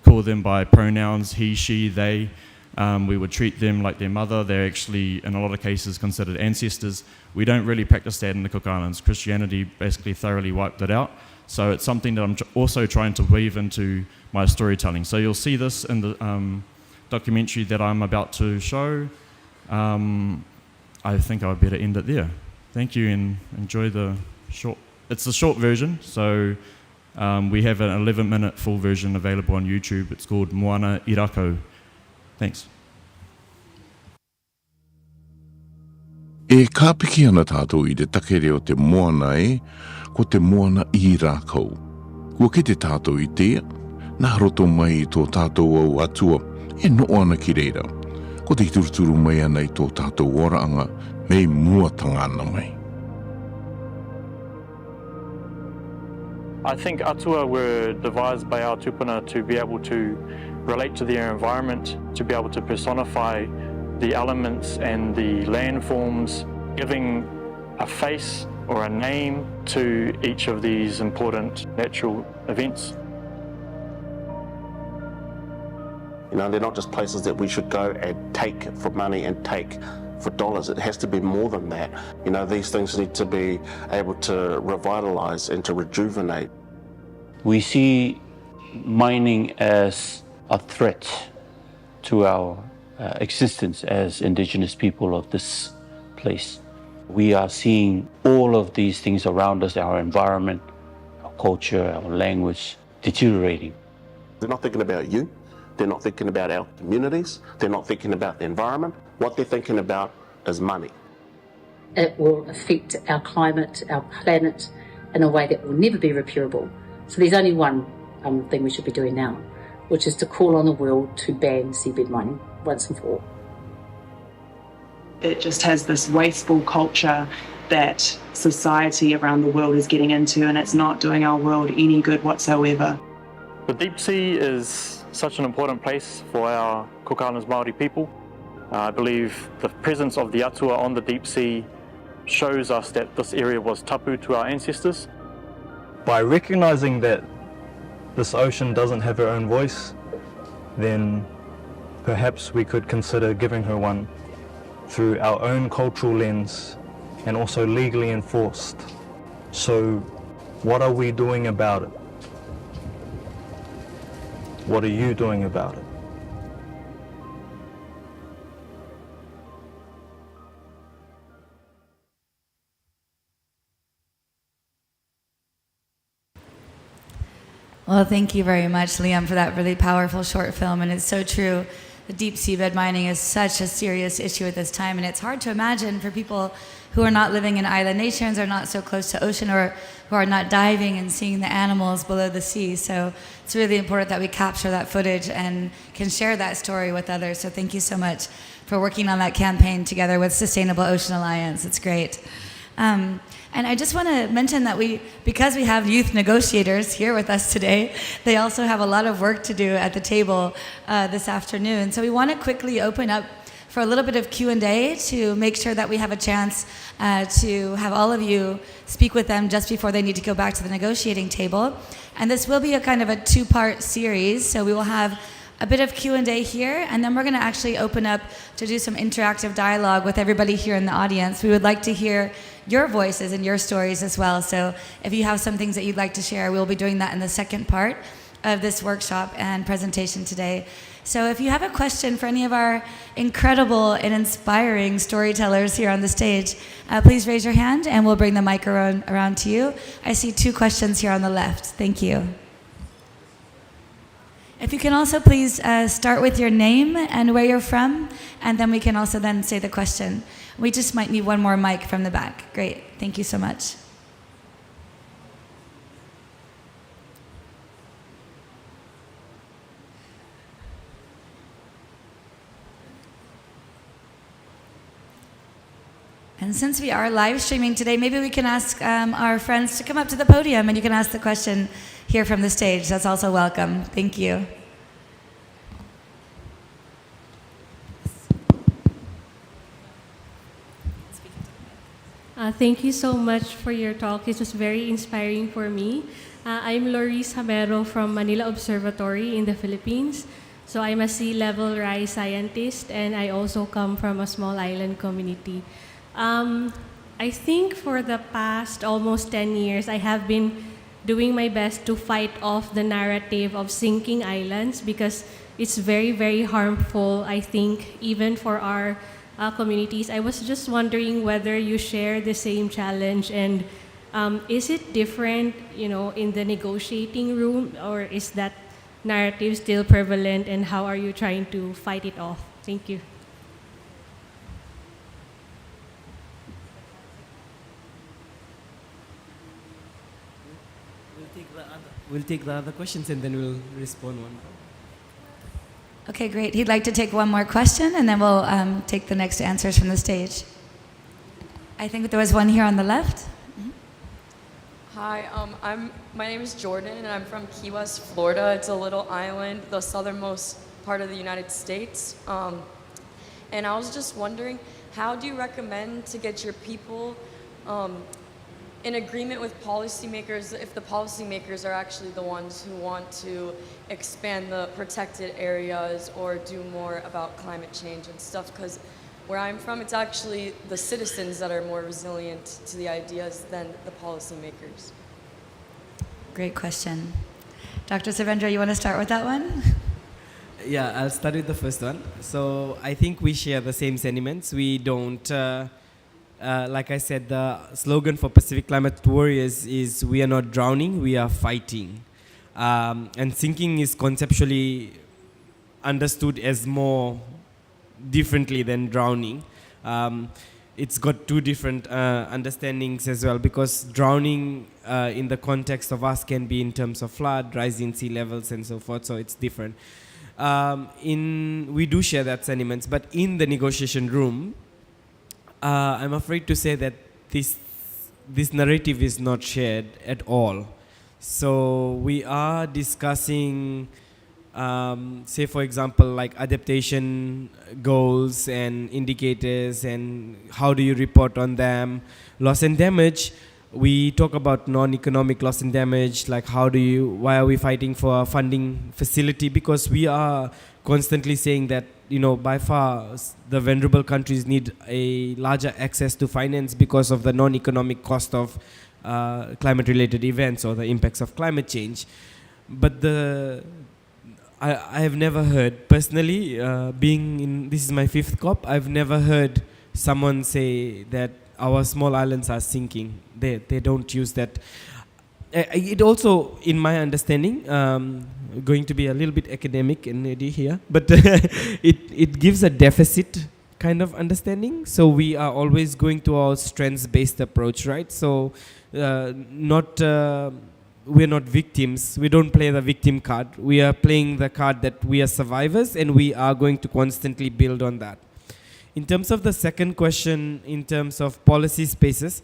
call them by pronouns he, she, they. We would treat them like their mother. They're actually, in a lot of cases, considered ancestors. We don't really practice that in the Cook Islands. Christianity basically thoroughly wiped it out. So it's something that I'm also trying to weave into my storytelling. So you'll see this in the documentary that I'm about to show. I think I better end it there. Thank you, and enjoy the short. It's the short version, so we have an 11-minute full version available on YouTube. It's called Moana Irako. Thanks. E kāpiki ana tātou I te takere o te moana ko te moana I rākau. Kua ki te tātou I tea, nā roto mai I tō tātou au atua, no ana ki reira. Ko te turuturu mai ana I tō tātou oraanga, mei muatanga ana mai. I think atua were devised by our tupuna to be able to relate to their environment, to be able to personify the elements and the landforms, giving a face or a name to each of these important natural events. They're not just places that we should go and take for money and take for dollars. It has to be more than that. These things need to be able to revitalize and to rejuvenate. We see mining as a threat to our existence as Indigenous people of this place. We are seeing all of these things around us, our environment, our culture, our language, deteriorating. They're not thinking about you. They're not thinking about our communities. They're not thinking about the environment. What they're thinking about is money. It will affect our climate, our planet, in a way that will never be repairable. So there's only one thing we should be doing now, which is to call on the world to ban seabed mining once and for all. It just has this wasteful culture that society around the world is getting into, and it's not doing our world any good whatsoever. The deep sea is such an important place for our Cook Islands Māori people. I believe the presence of the atua on the deep sea shows us that this area was tapu to our ancestors. By recognizing that this ocean doesn't have her own voice, then perhaps we could consider giving her one through our own cultural lens and also legally enforced. So what are we doing about it? What are you doing about it? Well, thank you very much, Liam, for that really powerful short film. And it's so true. The deep seabed mining is such a serious issue at this time. And it's hard to imagine for people who are not living in island nations or not so close to ocean, or who are not diving and seeing the animals below the sea. So it's really important that we capture that footage and can share that story with others. So thank you so much for working on that campaign together with Sustainable Ocean Alliance. It's great. And I just want to mention that because we have youth negotiators here with us today, they also have a lot of work to do at the table this afternoon. So we want to quickly open up for a little bit of Q&A to make sure that we have a chance to have all of you speak with them just before they need to go back to the negotiating table. And this will be a kind of a two-part series, so we will have a bit of Q&A here, and then we're going to actually open up to do some interactive dialogue with everybody here in the audience. We would like to hear your voices and your stories as well. So if you have some things that you'd like to share, we'll be doing that in the second part of this workshop and presentation today. So if you have a question for any of our incredible and inspiring storytellers here on the stage, please raise your hand and we'll bring the mic around to you. I see 2 questions here on the left. Thank you. If you can also please start with your name and where you're from, and then we can also then say the question. We just might need one more mic from the back. Great, thank you so much. And since we are live streaming today, maybe we can ask our friends to come up to the podium and you can ask the question here from the stage. That's also welcome. Thank you. Thank you so much for your talk. It was very inspiring for me. I'm Loris Hamero from Manila Observatory in the Philippines. So I'm a sea level rise scientist, and I also come from a small island community. I think for the past almost 10 years, I have been doing my best to fight off the narrative of sinking islands because it's very, very harmful, I think, even for our communities. I was just wondering whether you share the same challenge, and is it different, in the negotiating room, or is that narrative still prevalent, and how are you trying to fight it off? Thank you. We'll take the other questions and then we'll respond one. Okay, great. He'd like to take one more question, and then we'll take the next answers from the stage. I think there was one here on the left. Mm-hmm. Hi, my name is Jordan, and I'm from Key West, Florida. It's a little island, the southernmost part of the United States. And I was just wondering, how do you recommend to get your people in agreement with policymakers if the policymakers are actually the ones who want to expand the protected areas or do more about climate change and stuff? Because where I'm from, it's actually the citizens that are more resilient to the ideas than the policymakers. Great question. Dr. Sivendra, you want to start with that one? Yeah, I'll start with the first one. So I think we share the same sentiments. We don't, like I said, the slogan for Pacific Climate Warriors is "We are not drowning, we are fighting." And sinking is conceptually understood as more differently than drowning. It's got 2 different understandings as well, because drowning in the context of us can be in terms of flood, rising sea levels and so forth, so it's different. We do share that sentiments, but in the negotiation room, I'm afraid to say that this narrative is not shared at all. So we are discussing, say for example, like adaptation goals and indicators and how do you report on them. Loss and damage, we talk about non-economic loss and damage, like why are we fighting for a funding facility? Because we are constantly saying that, by far the vulnerable countries need a larger access to finance because of the non-economic cost of climate-related events or the impacts of climate change. But I have never heard, personally, this is my 5th COP, I've never heard someone say that our small islands are sinking. They don't use that. It also, in my understanding, going to be a little bit academic and nerdy here, but it gives a deficit kind of understanding. So we are always going to our strengths-based approach, right? So we're not victims. We don't play the victim card. We are playing the card that we are survivors, and we are going to constantly build on that. In terms of the second question, in terms of policy spaces,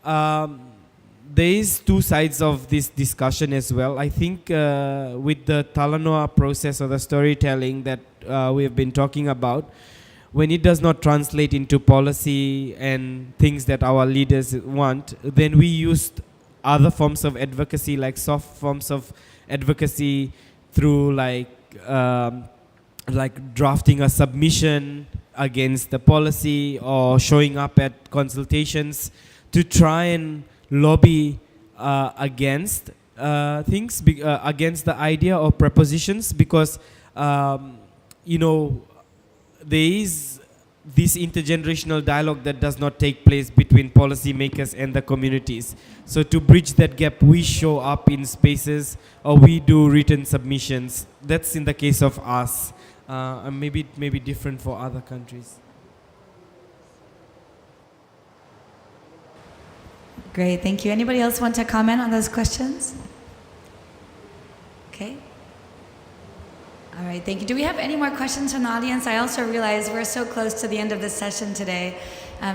there is two sides of this discussion as well. I think with the Talanoa process or the storytelling that we have been talking about, when it does not translate into policy and things that our leaders want, then we used other forms of advocacy, like soft forms of advocacy through like drafting a submission against the policy or showing up at consultations to try and lobby against things, against the idea or propositions, because there is this intergenerational dialogue that does not take place between policymakers and the communities. So to bridge that gap, we show up in spaces or we do written submissions. That's in the case of us. And maybe different for other countries. Great, thank you. Anybody else want to comment on those questions? Okay. All right, thank you. Do we have any more questions from the audience? I also realize we're so close to the end of this session today,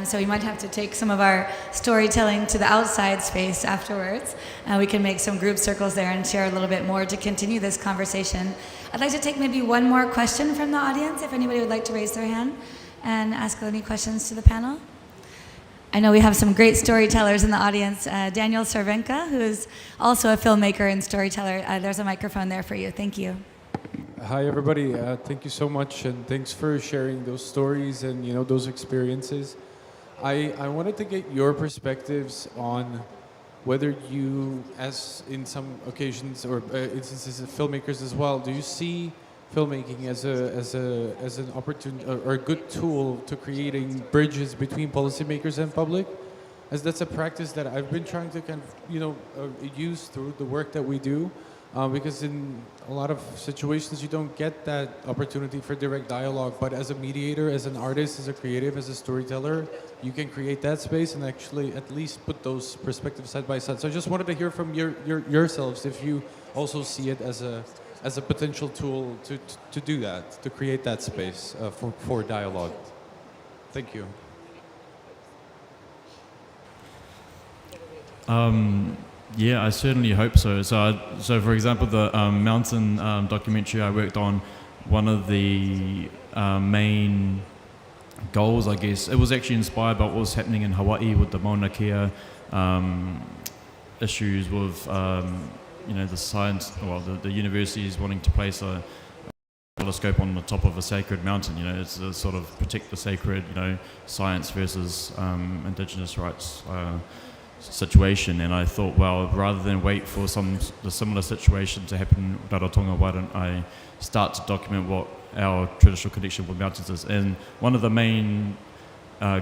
so we might have to take some of our storytelling to the outside space afterwards. We can make some group circles there and share a little bit more to continue this conversation. I'd like to take maybe one more question from the audience, if anybody would like to raise their hand and ask any questions to the panel. I know we have some great storytellers in the audience. Daniel Cervenka, who is also a filmmaker and storyteller. There's a microphone there for you. Thank you. Hi, everybody. Thank you so much, and thanks for sharing those stories and those experiences. I wanted to get your perspectives on whether you, as in some occasions or instances of filmmakers as well, do you see filmmaking as an opportunity or a good tool to creating bridges between policymakers and public, as that's a practice that I've been trying to kind of use through the work that we do, because in a lot of situations you don't get that opportunity for direct dialogue, but as a mediator, as an artist, as a creative, as a storyteller, you can create that space and actually at least put those perspectives side by side. So I just wanted to hear from yourselves if you also see it as a potential tool to do that, to create that space for dialogue. Thank you. Yeah, I certainly hope so. So for example, the mountain documentary I worked on, one of the main goals, I guess, it was actually inspired by what was happening in Hawaii with the Mauna Kea issues with the science, well, the universities wanting to place a telescope on the top of a sacred mountain. It's a sort of protect the sacred, science versus indigenous rights situation. And I thought, well, rather than wait for the similar situation to happen in Rarotonga, why don't I start to document what our traditional connection with mountains is? And one of the main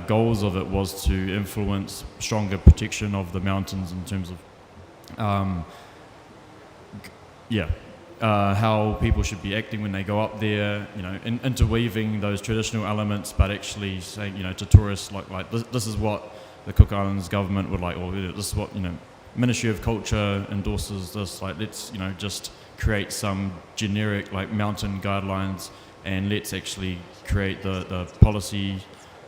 goals of it was to influence stronger protection of the mountains in terms of how people should be acting when they go up there, interweaving those traditional elements, but actually saying, to tourists, like this is what the Cook Islands government would like, or this is what, Ministry of Culture endorses this, like let's, just create some generic like mountain guidelines, and let's actually create the policy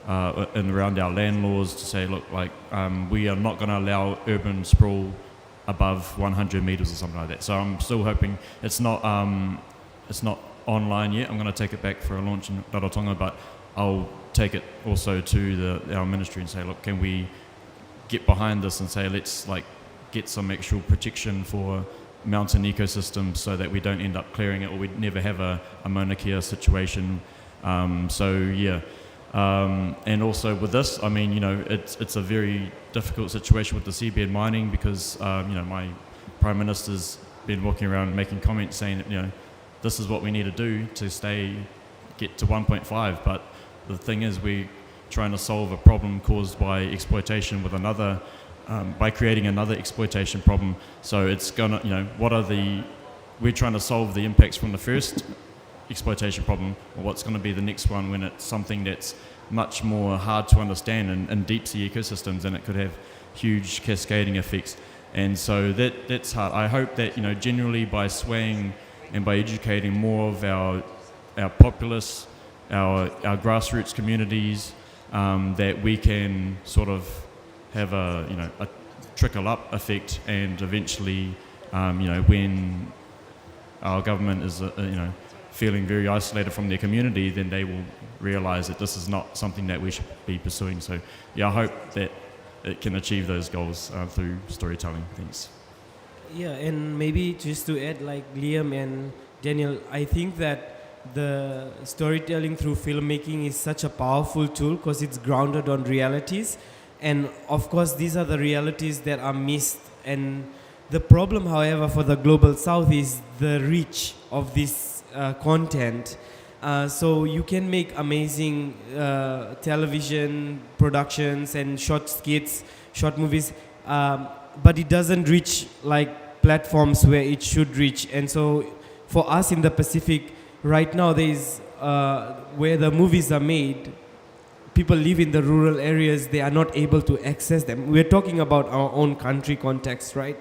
and around our land laws to say, look, like we are not going to allow urban sprawl above 100 meters or something like that. So I'm still hoping it's not online yet. I'm going to take it back for a launch in Rarotonga, but I'll take it also to our ministry and say, look, can we get behind this and say, let's like get some actual protection for mountain ecosystems so that we don't end up clearing it, or we never have a Mauna Kea situation. And also with this, I mean, it's a very difficult situation with the seabed mining because, my Prime Minister's been walking around making comments saying that, this is what we need to do to get to 1.5. But the thing is, we're trying to solve a problem caused by exploitation with another, by creating another exploitation problem. So it's gonna, we're trying to solve the impacts from the first exploitation problem, or what's going to be the next one when it's something that's much more hard to understand in deep sea ecosystems, and it could have huge cascading effects. And so that's hard. I hope that, generally by swaying and by educating more of our populace, our grassroots communities, that we can sort of have a trickle up effect, and eventually, when our government is, feeling very isolated from their community, then they will realize that this is not something that we should be pursuing. So, I hope that it can achieve those goals through storytelling. Thanks. Yeah, and maybe just to add, like Liam and Daniel, I think that the storytelling through filmmaking is such a powerful tool because it's grounded on realities. And of course, these are the realities that are missed. And the problem, however, for the Global South is the reach of this content. So you can make amazing television productions and short skits, short movies, but it doesn't reach like platforms where it should reach. And so for us in the Pacific, right now there is, where the movies are made, people live in the rural areas, they are not able to access them. We're talking about our own country context, right?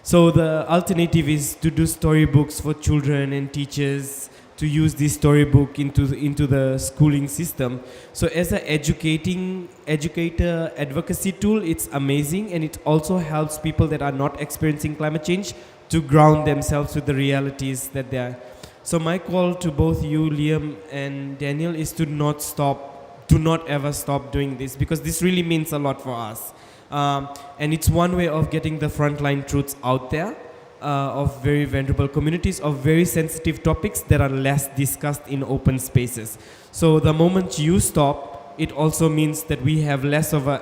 So the alternative is to do storybooks for children and teachers, to use this storybook into the schooling system. So as an educator advocacy tool, it's amazing, and it also helps people that are not experiencing climate change to ground themselves with the realities that they are. So my call to both you, Liam and Daniel, is to not ever stop doing this, because this really means a lot for us. And it's one way of getting the frontline truths out there, of very vulnerable communities, of very sensitive topics that are less discussed in open spaces. So the moment you stop, it also means that we have less of a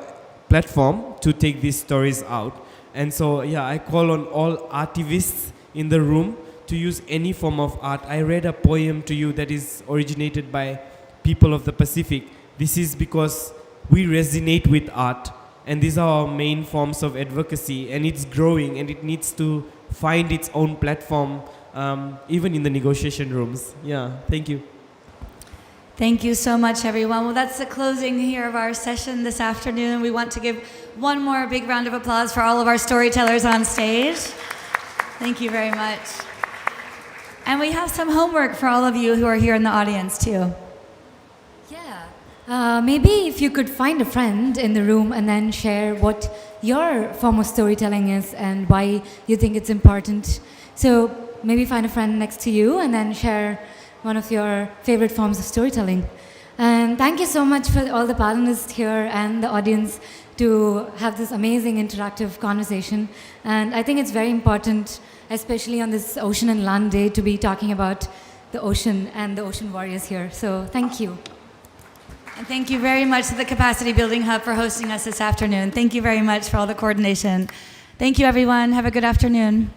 platform to take these stories out. And so, I call on all artivists in the room to use any form of art. I read a poem to you that is originated by people of the Pacific. This is because we resonate with art, and these are our main forms of advocacy, and it's growing, and it needs to find its own platform, even in the negotiation rooms. Thank you. Thank you so much, everyone. Well, that's the closing here of our session this afternoon. We want to give one more big round of applause for all of our storytellers on stage. Thank you very much. And we have some homework for all of you who are here in the audience, too. Maybe if you could find a friend in the room and then share what your form of storytelling is and why you think it's important. So maybe find a friend next to you and then share one of your favorite forms of storytelling. And thank you so much for all the panelists here and the audience to have this amazing interactive conversation. And I think it's very important, especially on this Ocean and Land Day, to be talking about the ocean and the ocean warriors here. So thank you. And thank you very much to the Capacity Building Hub for hosting us this afternoon. Thank you very much for all the coordination. Thank you, everyone. Have a good afternoon.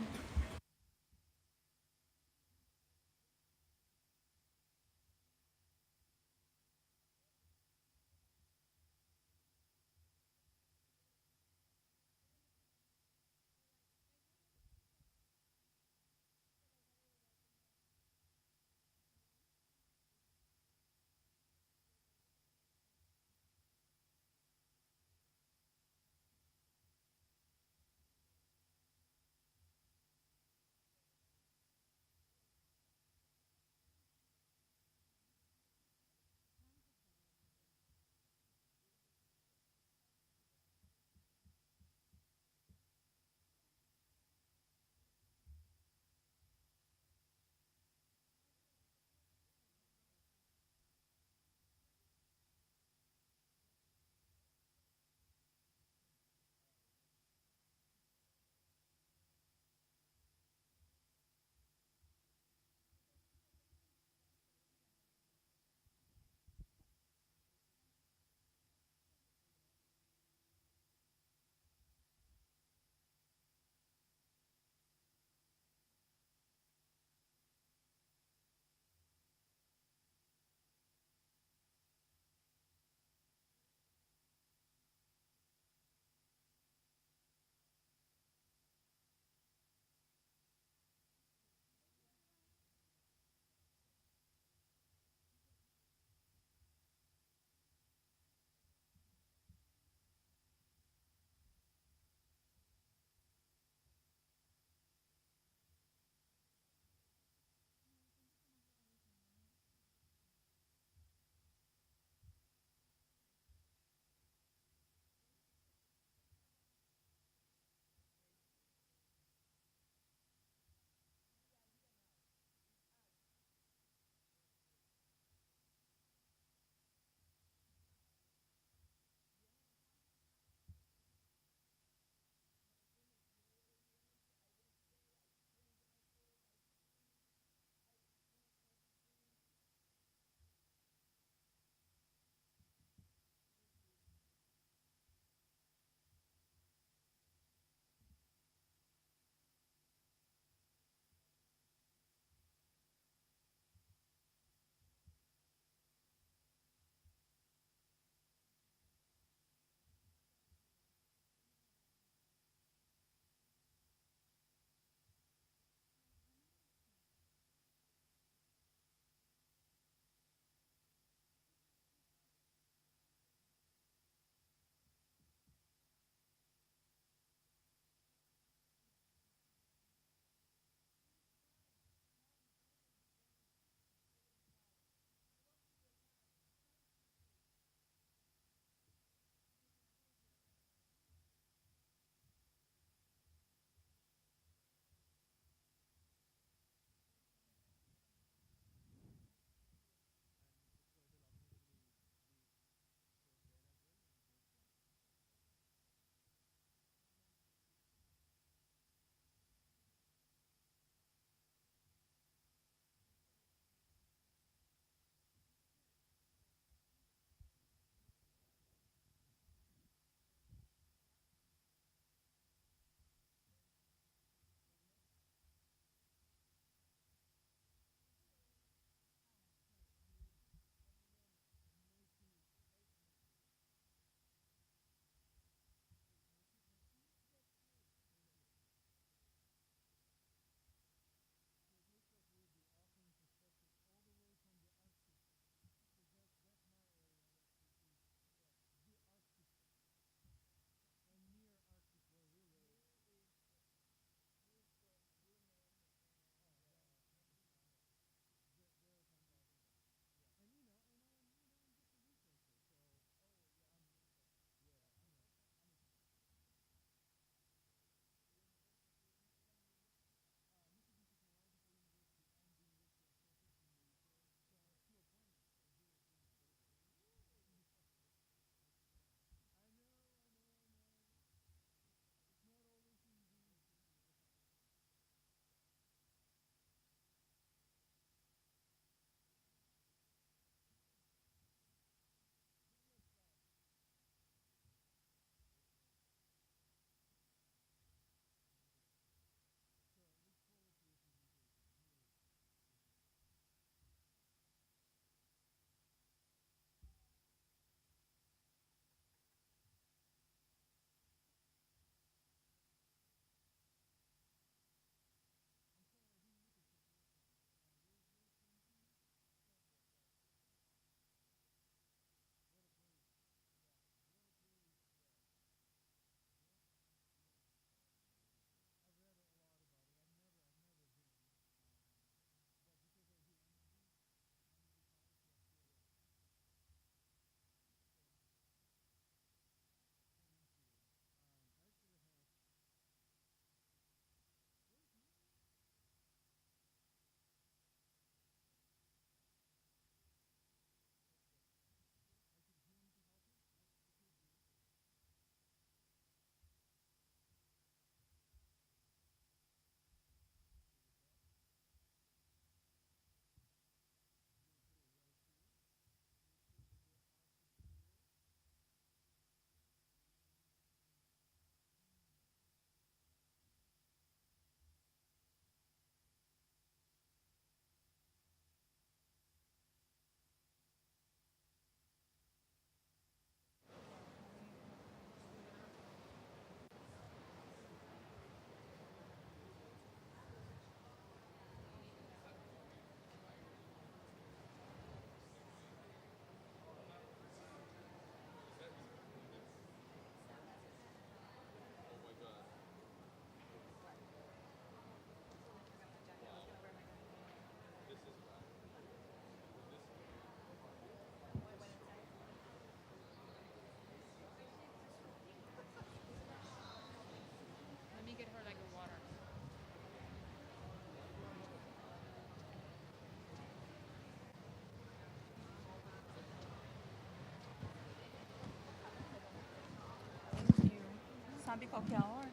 sabe qual que é a ordem?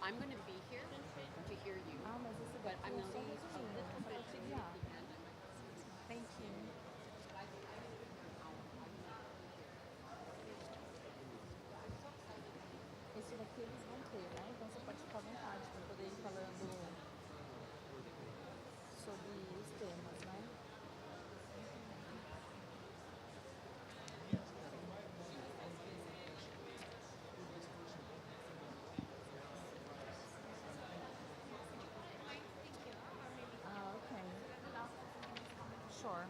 I'm going to be here to hear you, but I'm going to leave a little bit to you. Thank you. Esse daqui eles vão ter, né? Então você pode ficar à vontade para poder ir falando sobre os temas, né? Sure.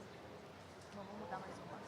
Vamos mudar mais uma.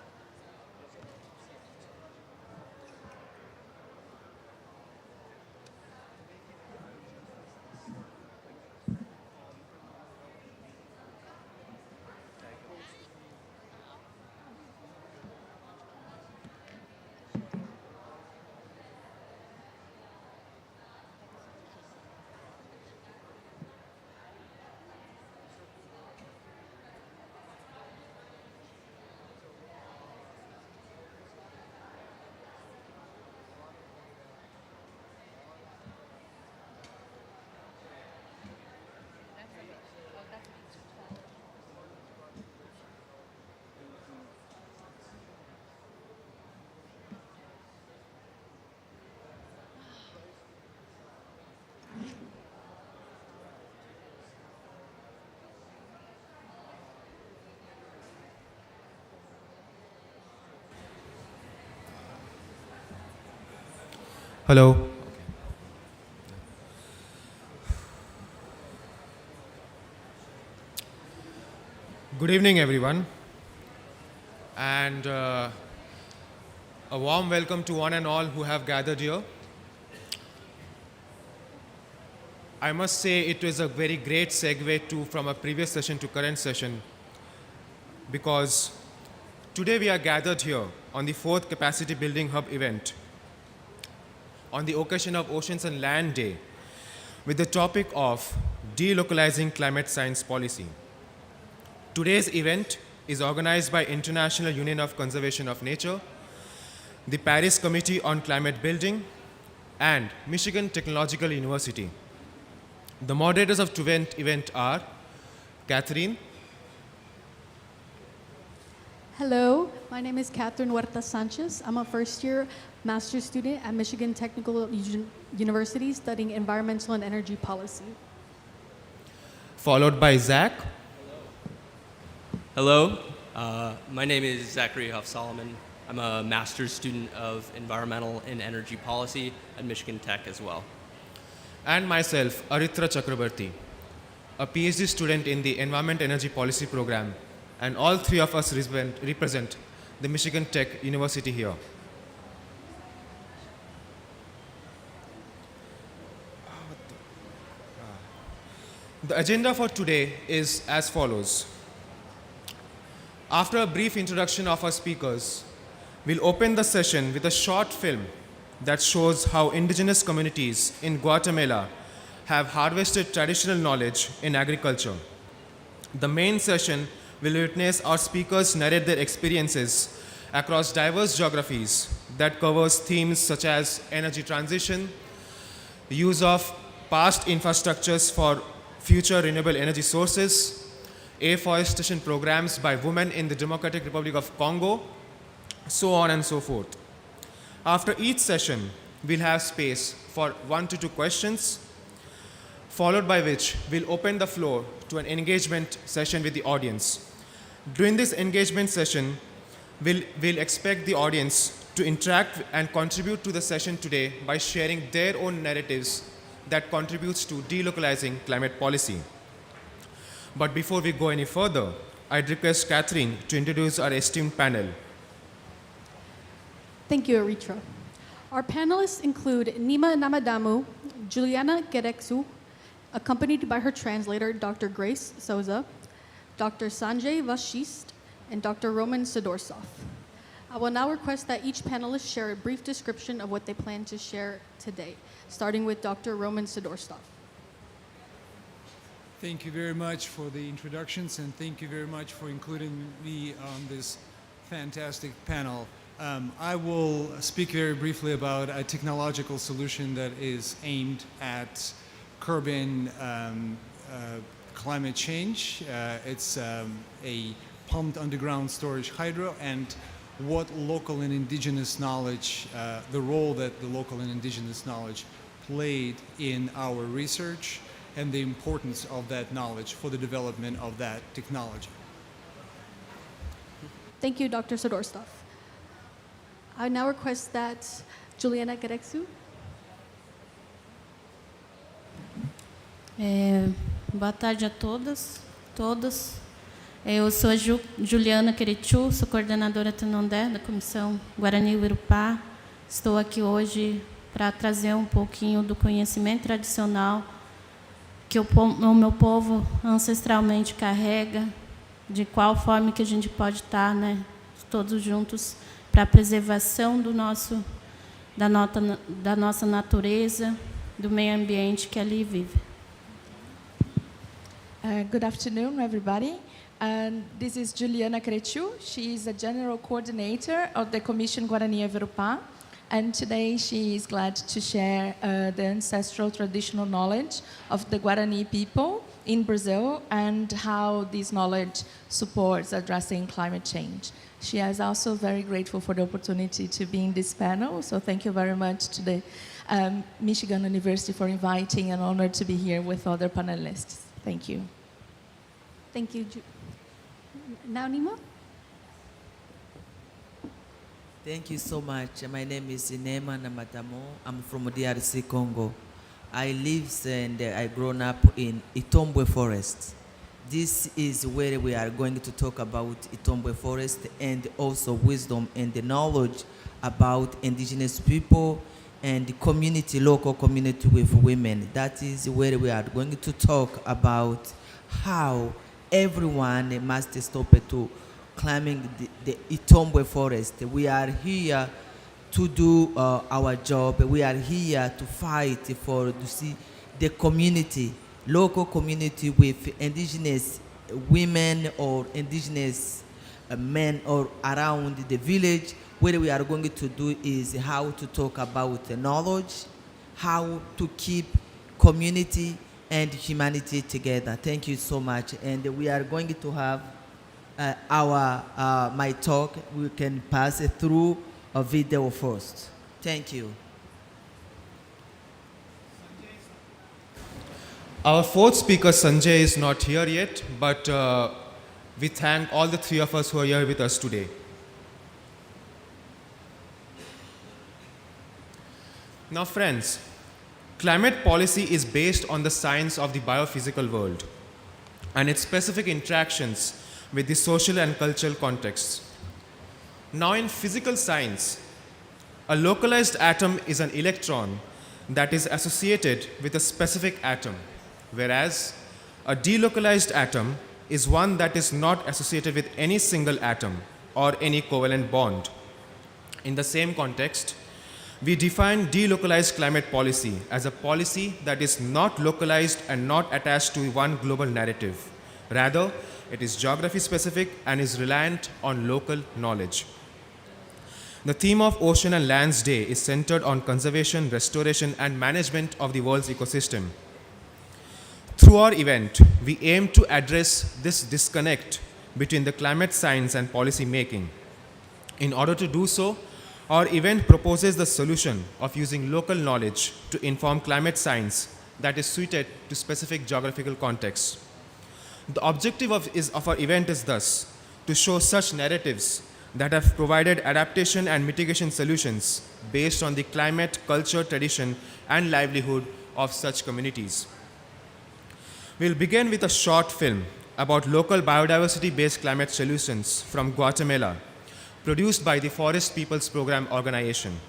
Hello. Good evening, everyone, and a warm welcome to one and all who have gathered here. I must say it was a very great segue from a previous session to current session, because today we are gathered here on the 4th Capacity Building Hub event on the occasion of Oceans and Land Day with the topic of Delocalizing Climate Science Policy. Today's event is organized by International Union of Conservation of Nature, the Paris Committee on Climate Building, and Michigan Technological University. The moderators of today's event are Catherine. Hello, my name is Catherine Huerta Sanchez. I'm a first-year master's student at Michigan Technical University studying environmental and energy policy. Followed by Zach. Hello, my name is Zachary Huff-Solomon. I'm a master's student of environmental and energy policy at Michigan Tech as well. And myself, Aritra Chakrabarti, a PhD student in the Environment Energy Policy program, and all three of us represent the Michigan Tech University here. The agenda for today is as follows. After a brief introduction of our speakers, we'll open the session with a short film that shows how indigenous communities in Guatemala have harvested traditional knowledge in agriculture. The main session will witness our speakers narrate their experiences across diverse geographies that covers themes such as energy transition, use of past infrastructures for future renewable energy sources, afforestation programs by women in the Democratic Republic of Congo, so on and so forth. After each session, we'll have space for 1 to 2 questions, followed by which we'll open the floor to an engagement session with the audience. During this engagement session, we'll expect the audience to interact and contribute to the session today by sharing their own narratives that contributes to delocalizing climate policy. But before we go any further, I'd request Catherine to introduce our esteemed panel. Thank you, Aritra. Our panelists include Nima Namadamu, Juliana Gereksu, accompanied by her translator, Dr. Grace Souza, Dr. Sanjay Vashist, and Dr. Roman Sidorsov. I will now request that each panelist share a brief description of what they plan to share today, starting with Dr. Roman Sidorsov. Thank you very much for the introductions, and thank you very much for including me on this fantastic panel. I will speak very briefly about a technological solution that is aimed at curbing climate change. It's a pumped underground storage hydro, and what local and indigenous knowledge, the role that the local and indigenous knowledge played in our research, and the importance of that knowledge for the development of that technology. Thank you, Dr. Sodorstov. I now request that Juliana Gereksu. Boa tarde a todas, todos. Eu sou a Juliana Querechu, sou coordenadora Tanondé da Comissão Guarani-Urupá. Estou aqui hoje para trazer um pouquinho do conhecimento tradicional que o meu povo ancestralmente carrega, de qual forma que a gente pode estar, né, todos juntos para a preservação da nossa natureza, do meio ambiente que ali vive. Good afternoon, everybody. This is Juliana Crechu. She is a general coordinator of the Commission Guarani Urupá, and today she is glad to share the ancestral traditional knowledge of the Guarani people in Brazil and how this knowledge supports addressing climate change. She is also very grateful for the opportunity to be in this panel, so thank you very much to the Michigan University for inviting, and honored to be here with other panelists. Thank you. Thank you. Now, Nima? Thank you so much. My name is Inema Namatamo. I'm from DRC, Congo. I live and I grown up in Itombwe Forest. This is where we are going to talk about Itombwe Forest and also wisdom and the knowledge about indigenous people and community, local community with women. That is where we are going to talk about how everyone must stop to climbing the Itombwe Forest. We are here to do our job. We are here to fight for to see the community, local community with indigenous women or indigenous men or around the village. What we are going to do is how to talk about the knowledge, how to keep community and humanity together. Thank you so much. And we are going to have my talk. We can pass it through a video first. Thank you. Our fourth speaker, Sanjay, is not here yet, but we thank all the three of us who are here with us today. Now, friends, climate policy is based on the science of the biophysical world and its specific interactions with the social and cultural contexts. Now, in physical science, a localized atom is an electron that is associated with a specific atom, whereas a delocalized atom is one that is not associated with any single atom or any covalent bond. In the same context, we define delocalized climate policy as a policy that is not localized and not attached to one global narrative. Rather, it is geography specific and is reliant on local knowledge. The theme of Ocean and Lands Day is centered on conservation, restoration, and management of the world's ecosystem. Through our event, we aim to address this disconnect between the climate science and policy making. In order to do so, our event proposes the solution of using local knowledge to inform climate science that is suited to specific geographical contexts. The objective of our event is thus to show such narratives that have provided adaptation and mitigation solutions based on the climate, culture, tradition, and livelihood of such communities. We'll begin with a short film about local biodiversity-based climate solutions from Guatemala, produced by the Forest Peoples Program Organization.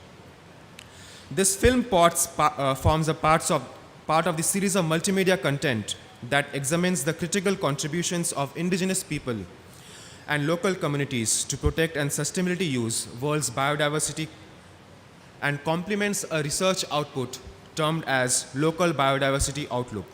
This film forms a part of the series of multimedia content that examines the critical contributions of indigenous people and local communities to protect and sustainably use world's biodiversity and complements a research output termed as Local Biodiversity Outlook.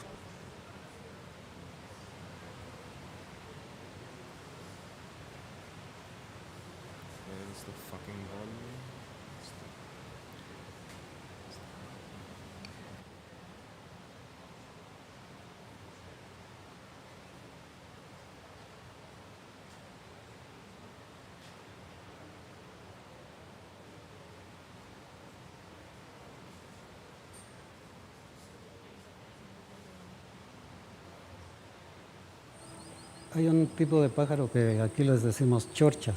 Hay un tipo de pájaro que aquí les decimos chorchas.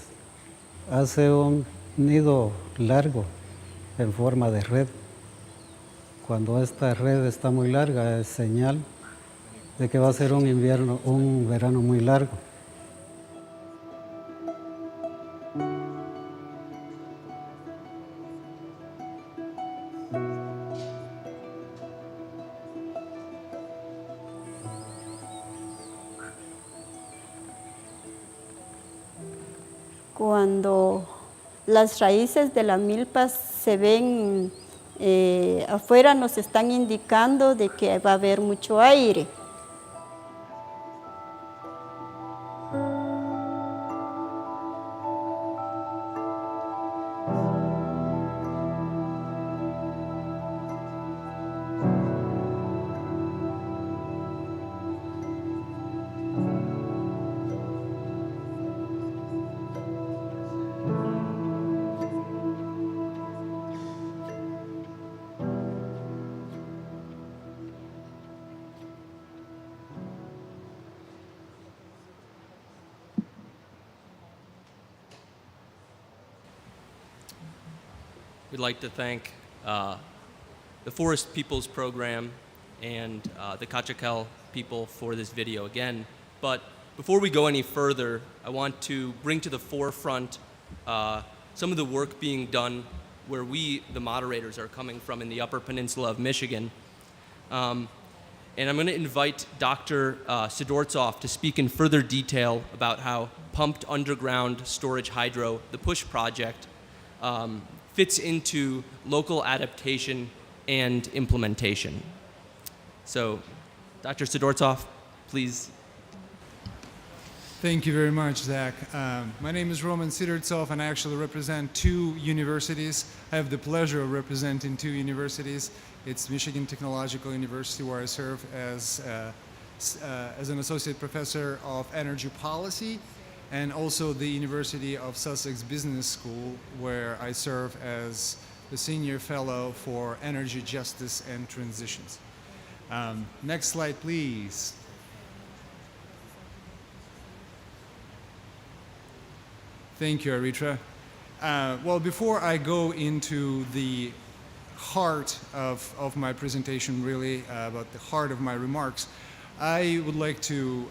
Hace un nido largo en forma de red. Cuando esta red está muy larga es señal de que va a ser un verano muy largo. Cuando las raíces de las milpas se ven afuera, nos están indicando de que va a haber mucho aire. We'd like to thank the Forest Peoples Program and the Kachakal people for this video again. But before we go any further, I want to bring to the forefront some of the work being done where we, the moderators, are coming from in the Upper Peninsula of Michigan. And I'm going to invite Dr. Sidortsov to speak in further detail about how pumped underground storage hydro, the PUSH project, fits into local adaptation and implementation. So, Dr. Sidortsov, please. Thank you very much, Zach. My name is Roman Sidortsov, and I actually represent 2 universities. I have the pleasure of representing 2 universities. It's Michigan Technological University, where I serve as an associate professor of energy policy, and also the University of Sussex Business School, where I serve as the senior fellow for energy justice and transitions. Next slide, please. Thank you, Aritra. Well, before I go into the heart of my presentation, really, about the heart of my remarks, I would like to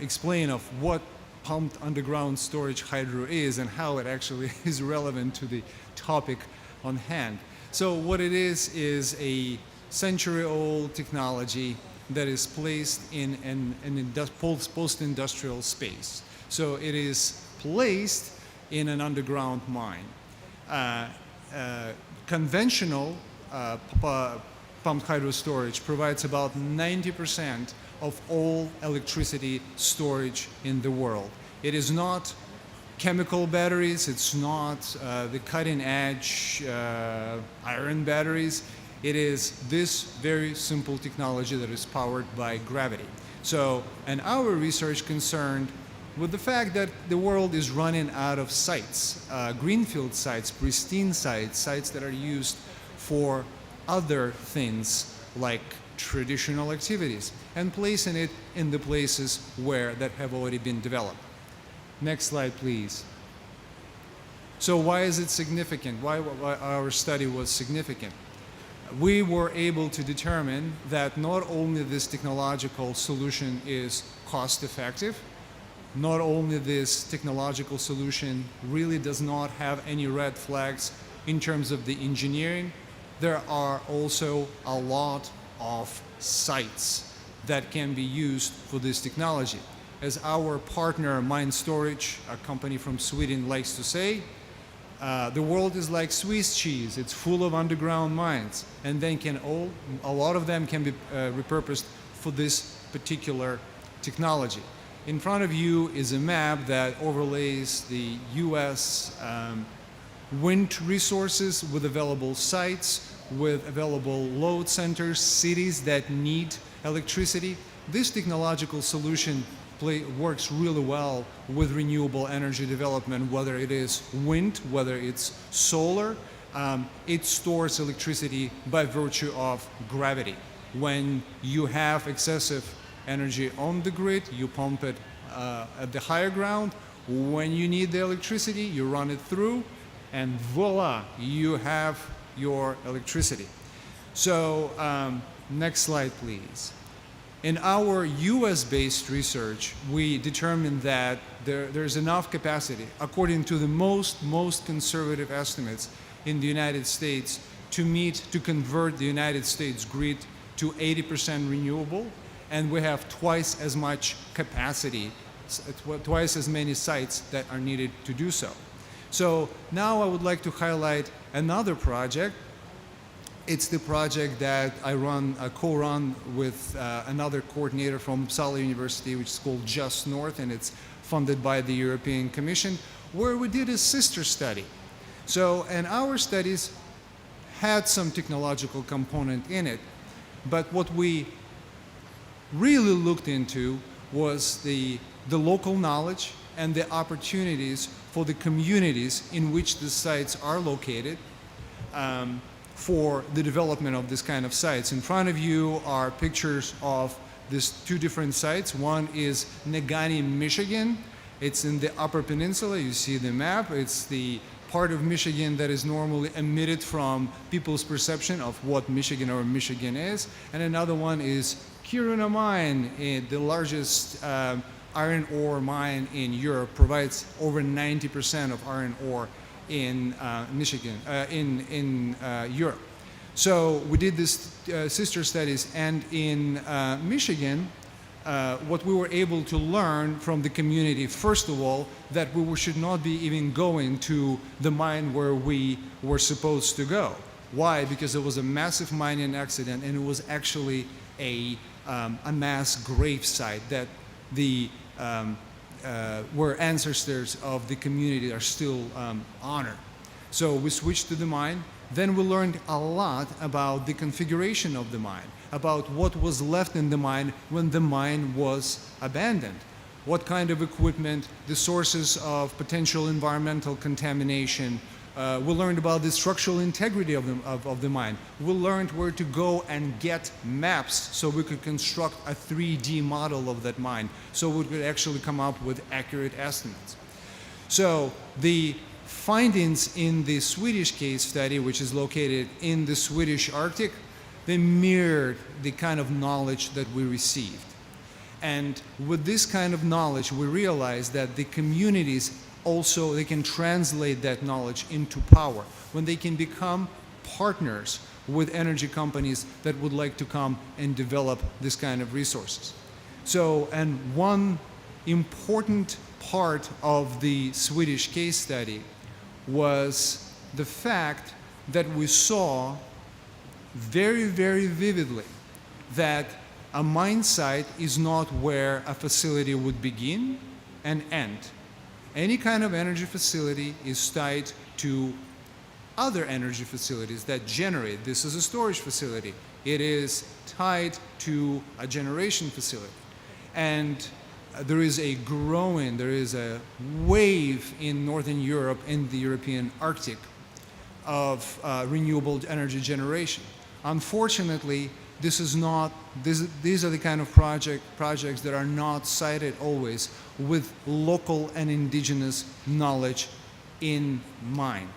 explain of what pumped underground storage hydro is and how it actually is relevant to the topic on hand. So what it is a century-old technology that is placed in an post-industrial space. So it is placed in an underground mine. Conventional pumped hydro storage provides about 90% of all electricity storage in the world. It is not chemical batteries, it's not the cutting edge iron batteries. It is this very simple technology that is powered by gravity. So, and our research concerned with the fact that the world is running out of sites, greenfield sites, pristine sites, sites that are used for other things like traditional activities, and placing it in the places where that have already been developed. Next slide, please. So why is it significant? Why our study was significant? We were able to determine that not only this technological solution is cost effective, not only this technological solution really does not have any red flags in terms of the engineering, there are also a lot of sites that can be used for this technology. As our partner Mine Storage, a company from Sweden, likes to say, the world is like Swiss cheese. It's full of underground mines, and then a lot of them can be repurposed for this particular technology. In front of you is a map that overlays the US wind resources with available sites, with available load centers, cities that need electricity. This technological solution works really well with renewable energy development, whether it is wind, whether it's solar. It stores electricity by virtue of gravity. When you have excessive energy on the grid, you pump it at the higher ground. When you need the electricity, you run it through, and voila, you have your electricity. So next slide, please. In our US-based research, we determined that there's enough capacity, according to the most conservative estimates in the United States, to convert the United States grid to 80% renewable, and we have twice as much capacity, twice as many sites that are needed to do so. So now I would like to highlight another project. It's the project that I co-run with another coordinator from Uppsala University, which is called Just North, and it's funded by the European Commission, where we did a sister study. So, and our studies had some technological component in it, but what we really looked into was the local knowledge and the opportunities for the communities in which the sites are located for the development of this kind of sites. In front of you are pictures of these two different sites. One is Negaunee, Michigan. It's in the Upper Peninsula. You see the map. It's the part of Michigan that is normally omitted from people's perception of what Michigan or Michigan is. And another one is Kiruna Mine, the largest iron ore mine in Europe, provides over 90% of iron ore in Michigan, in Europe. So we did this sister studies, and in Michigan, what we were able to learn from the community, first of all, that we should not be even going to the mine where we were supposed to go. Why? Because it was a massive mining accident, and it was actually a mass grave site that the where ancestors of the community are still honored. So we switched to the mine. Then we learned a lot about the configuration of the mine, about what was left in the mine when the mine was abandoned, what kind of equipment, the sources of potential environmental contamination. We learned about the structural integrity of the mine. We learned where to go and get maps so we could construct a 3D model of that mine, so we could actually come up with accurate estimates. So the findings in the Swedish case study, which is located in the Swedish Arctic, they mirrored the kind of knowledge that we received. And with this kind of knowledge, we realized that the communities also, they can translate that knowledge into power when they can become partners with energy companies that would like to come and develop this kind of resources. So, and one important part of the Swedish case study was the fact that we saw very, very vividly that a mine site is not where a facility would begin and end. Any kind of energy facility is tied to other energy facilities that generate. This is a storage facility. It is tied to a generation facility. And there is a wave in Northern Europe, in the European Arctic, of renewable energy generation. Unfortunately, these are the kind of projects that are not cited always with local and indigenous knowledge in mind.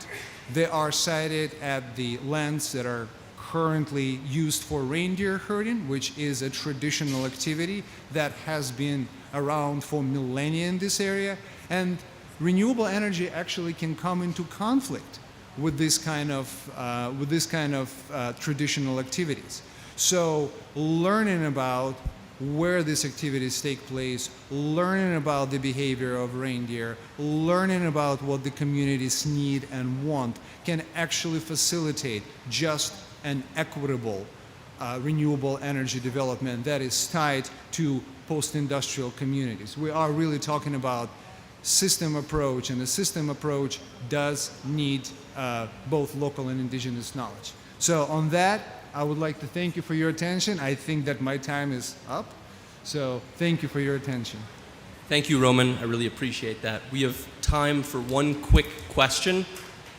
They are cited at the lands that are currently used for reindeer herding, which is a traditional activity that has been around for millennia in this area. And renewable energy actually can come into conflict with this kind of traditional activities. So learning about where these activities take place, learning about the behavior of reindeer, learning about what the communities need and want can actually facilitate just an equitable renewable energy development that is tied to post-industrial communities. We are really talking about system approach, and the system approach does need both local and indigenous knowledge. So on that, I would like to thank you for your attention. I think that my time is up, so thank you for your attention. Thank you, Roman. I really appreciate that. We have time for one quick question.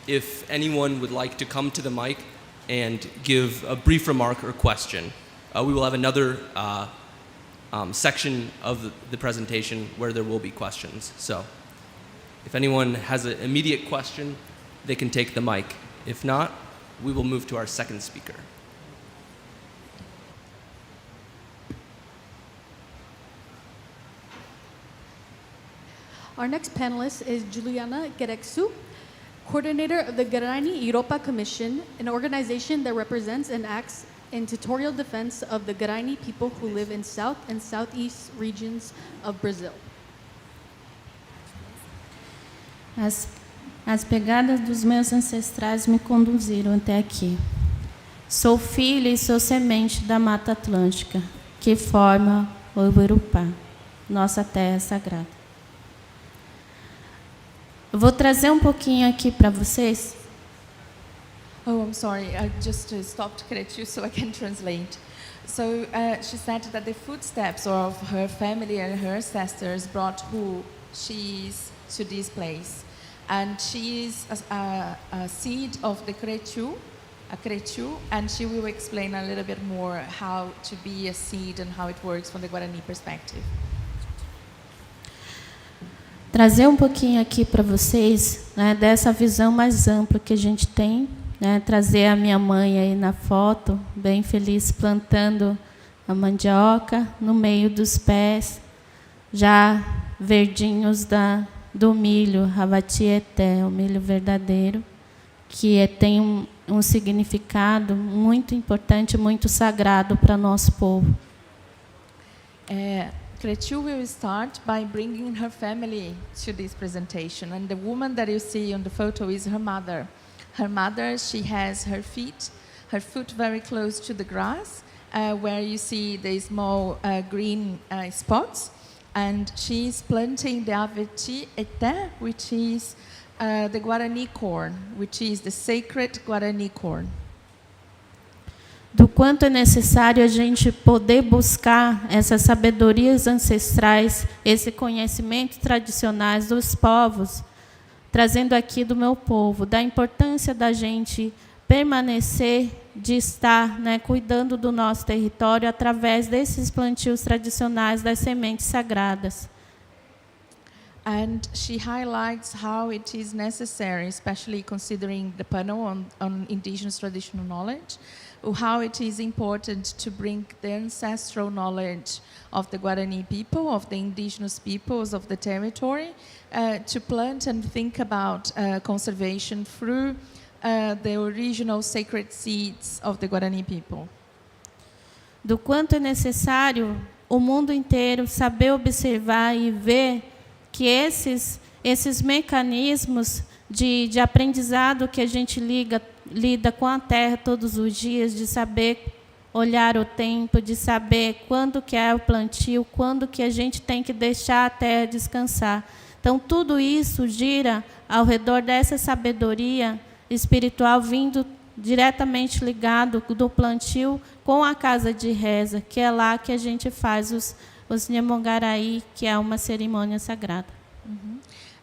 If anyone would like to come to the mic and give a brief remark or question. We will have another section of the presentation where there will be questions. So if anyone has an immediate question, they can take the mic. If not, we will move to our second speaker. Our next panelist is Juliana Gereksu, coordinator of the Guarani Europa Commission, an organization that represents and acts in territorial defense of the Guarani people who live in South and Southeast regions of Brazil. As pegadas dos meus ancestrais me conduziram até aqui. Sou filha e sou semente da Mata Atlântica, que forma o Urupá, nossa terra sagrada. Eu vou trazer pouquinho aqui para vocês. Oh, I'm sorry. I just stopped Kerechu so I can translate. So she said that the footsteps of her family and her ancestors brought who she is to this place. And she is a seed of the Kerechu, and she will explain a little bit more how to be a seed and how it works from the Guarani perspective. Trazer pouquinho aqui para vocês, né, dessa visão mais ampla que a gente tem, né, trazer a minha mãe aí na foto, bem feliz, plantando a mandioca no meio dos pés, já verdinhos do milho, Ravatieté, o milho verdadeiro, que tem um significado muito importante, muito sagrado para nosso povo. Kerechu will start by bringing her family to this presentation, and the woman that you see on the photo is her mother. Her mother, she has her foot very close to the grass, where you see the small green spots, and she is planting the Aveti-Eté, which is the Guarani corn, which is the sacred Guarani corn. Do quanto é necessário a gente poder buscar essas sabedorias ancestrais, esse conhecimento tradicionais dos povos, trazendo aqui do meu povo, da importância da gente permanecer, de estar, né, cuidando do nosso território através desses plantios tradicionais das sementes sagradas. And she highlights how it is necessary, especially considering the panel on indigenous traditional knowledge, how it is important to bring the ancestral knowledge of the Guarani people, of the indigenous peoples of the territory, to plant and think about conservation through the original sacred seeds of the Guarani people. Do quanto é necessário o mundo inteiro saber observar e ver que esses mecanismos de aprendizado que a gente lida com a terra todos os dias, de saber olhar o tempo, de saber quando que é o plantio, quando que a gente tem que deixar a terra descansar. Então, tudo isso gira ao redor dessa sabedoria espiritual vindo diretamente ligado do plantio com a casa de reza, que é lá que a gente faz os Nhemongaraí, que é uma cerimônia sagrada.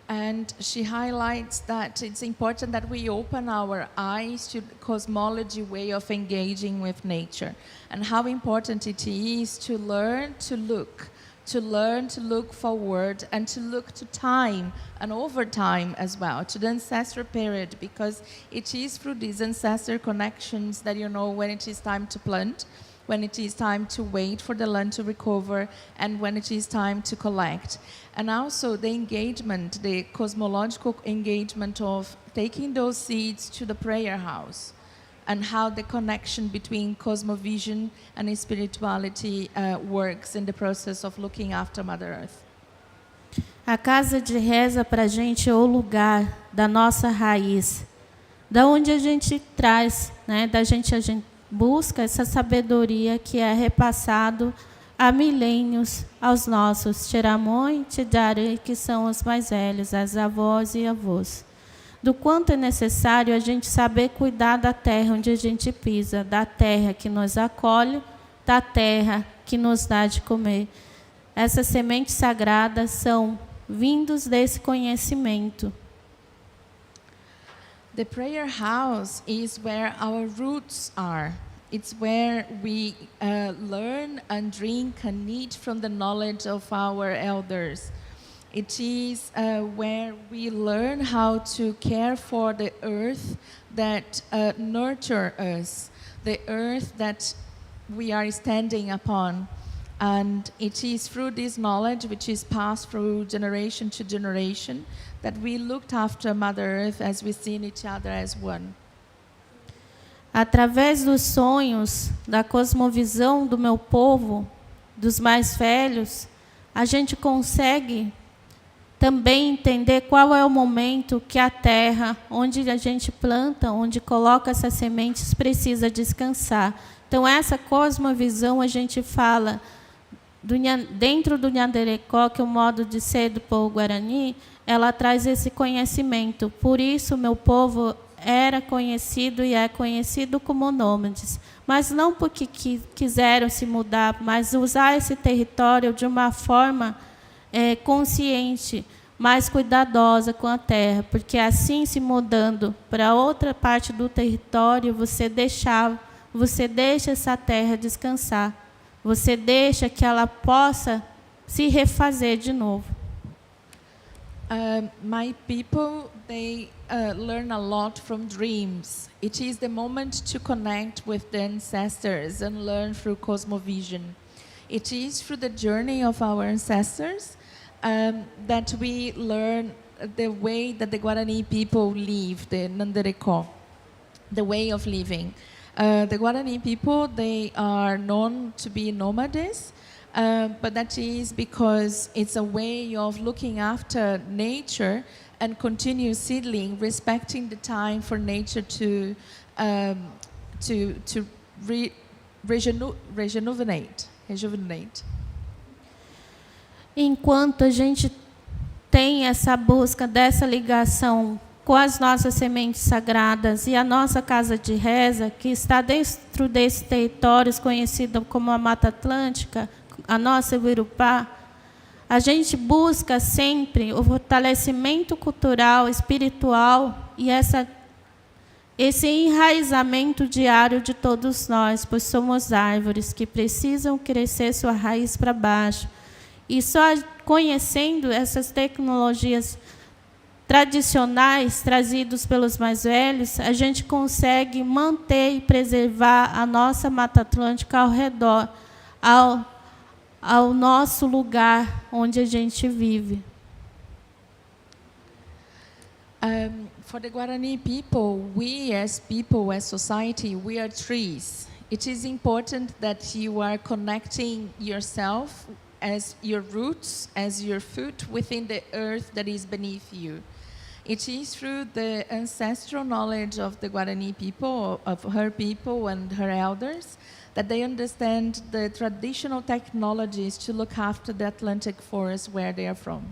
And she highlights that it's important that we open our eyes to the cosmology way of engaging with nature, and how important it is to learn to look forward, and to look to time and over time as well, to the ancestral period, because it is through these ancestral connections that you know when it is time to plant, when it is time to wait for the land to recover, and when it is time to collect. And also the engagement, the cosmological engagement of taking those seeds to the prayer house, and how the connection between cosmovision and spirituality works in the process of looking after Mother Earth. A casa de reza para a gente é o lugar da nossa raiz, da onde a gente traz, né, a gente busca essa sabedoria que é repassado há milênios aos nossos Tiramõe e Tidari, que são os mais velhos, as avós e avós. Do quanto é necessário a gente saber cuidar da terra onde a gente pisa, da terra que nos acolhe, da terra que nos dá de comer. Essas sementes sagradas são vindos desse conhecimento. The prayer house is where our roots are. it's where we learn and drink and eat from the knowledge of our elders. It is where we learn how to care for the earth that nurture us, the earth that we are standing upon. And it is through this knowledge, which is passed through generation to generation, that we looked after Mother Earth as we see each other as one. Através dos sonhos, da cosmovisão do meu povo, dos mais velhos, a gente consegue também entender qual é o momento que a terra, onde a gente planta, onde coloca essas sementes, precisa descansar. Então, essa cosmovisão a gente fala dentro do Nhanderecó, que é o modo de ser do povo Guarani, ela traz esse conhecimento. Por isso, meu povo era conhecido e é conhecido como nômades. Mas não porque quiseram se mudar, mas usar esse território de uma forma consciente, mais cuidadosa com a terra, porque assim, se mudando para outra parte do território, você deixa essa terra descansar, você deixa que ela possa se refazer de novo. My people, they learn a lot from dreams. It is the moment to connect with the ancestors and learn through cosmovision. It is through the journey of our ancestors that we learn the way that the Guarani people live, the Nhanderecó, the way of living. The Guarani people, they are known to be nomades, but that is because it's a way of looking after nature and continue seedling, respecting the time for nature to rejuvenate. Enquanto a gente tem essa busca dessa ligação com as nossas sementes sagradas e a nossa casa de reza, que está dentro desses territórios conhecidos como a Mata Atlântica, a nossa Uirupá, a gente busca sempre o fortalecimento cultural, espiritual e esse enraizamento diário de todos nós, pois somos árvores que precisam crescer sua raiz para baixo. E só conhecendo essas tecnologias tradicionais trazidos pelos mais velhos, a gente consegue manter e preservar a nossa Mata Atlântica ao redor, ao nosso lugar onde a gente vive. For the Guarani people, as society, we are trees. It is important that you are connecting yourself as your roots, as your foot within the earth that is beneath you. It is through the ancestral knowledge of the Guarani people, of her people and her elders, that they understand the traditional technologies to look after the Atlantic forest where they are from.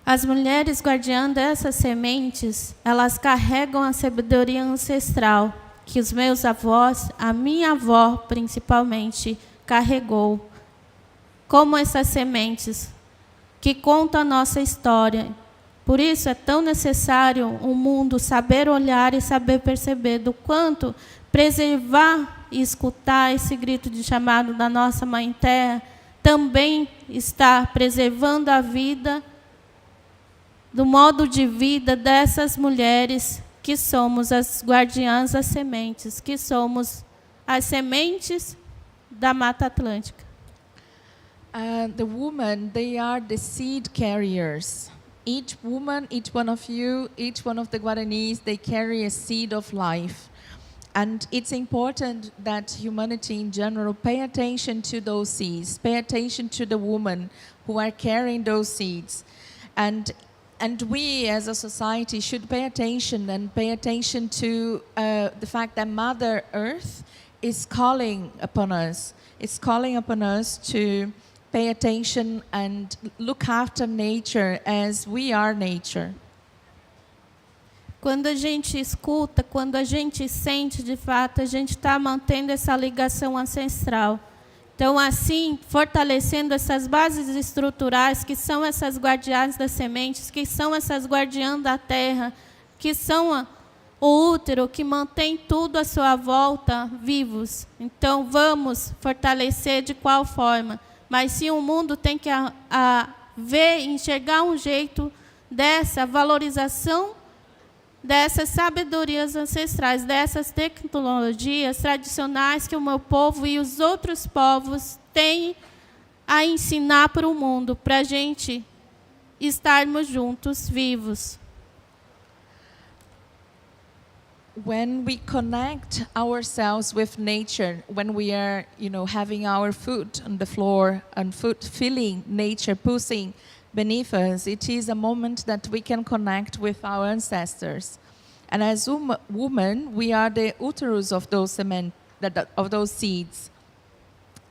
As mulheres guardiãs dessas sementes, elas carregam a sabedoria ancestral que os meus avós, a minha avó principalmente, carregou. Como essas sementes que contam a nossa história. Por isso é tão necessário o mundo saber olhar e saber perceber do quanto preservar e escutar esse grito de chamado da nossa Mãe Terra também está preservando a vida, do modo de vida dessas mulheres que somos as guardiãs das sementes, que somos as sementes da Mata Atlântica. The women, they are the seed carriers. Each woman, each one of you, each one of the Guaranis, they carry a seed of life. And it's important that humanity in general pay attention to those seeds, pay attention to the women who are carrying those seeds. And we as a society should pay attention to the fact that Mother Earth is calling upon us. It's calling upon us to pay attention and look after nature as we are nature. Quando a gente escuta, quando a gente sente, de fato, a gente está mantendo essa ligação ancestral. Então, assim, fortalecendo essas bases estruturais, que são essas guardiãs das sementes, que são essas guardiãs da terra, que são o útero que mantém tudo à sua volta vivos. Então, vamos fortalecer de qual forma? Mas sim, o mundo tem que ver, enxergar um jeito dessa valorização dessas sabedorias ancestrais, dessas tecnologias tradicionais que o meu povo e os outros povos têm a ensinar para o mundo, para a gente estarmos juntos, vivos. When we connect ourselves with nature, when we are, having our foot on the floor and feeling nature pulsing beneath us, it is a moment that we can connect with our ancestors. And as women, we are the uterus of those of those seeds.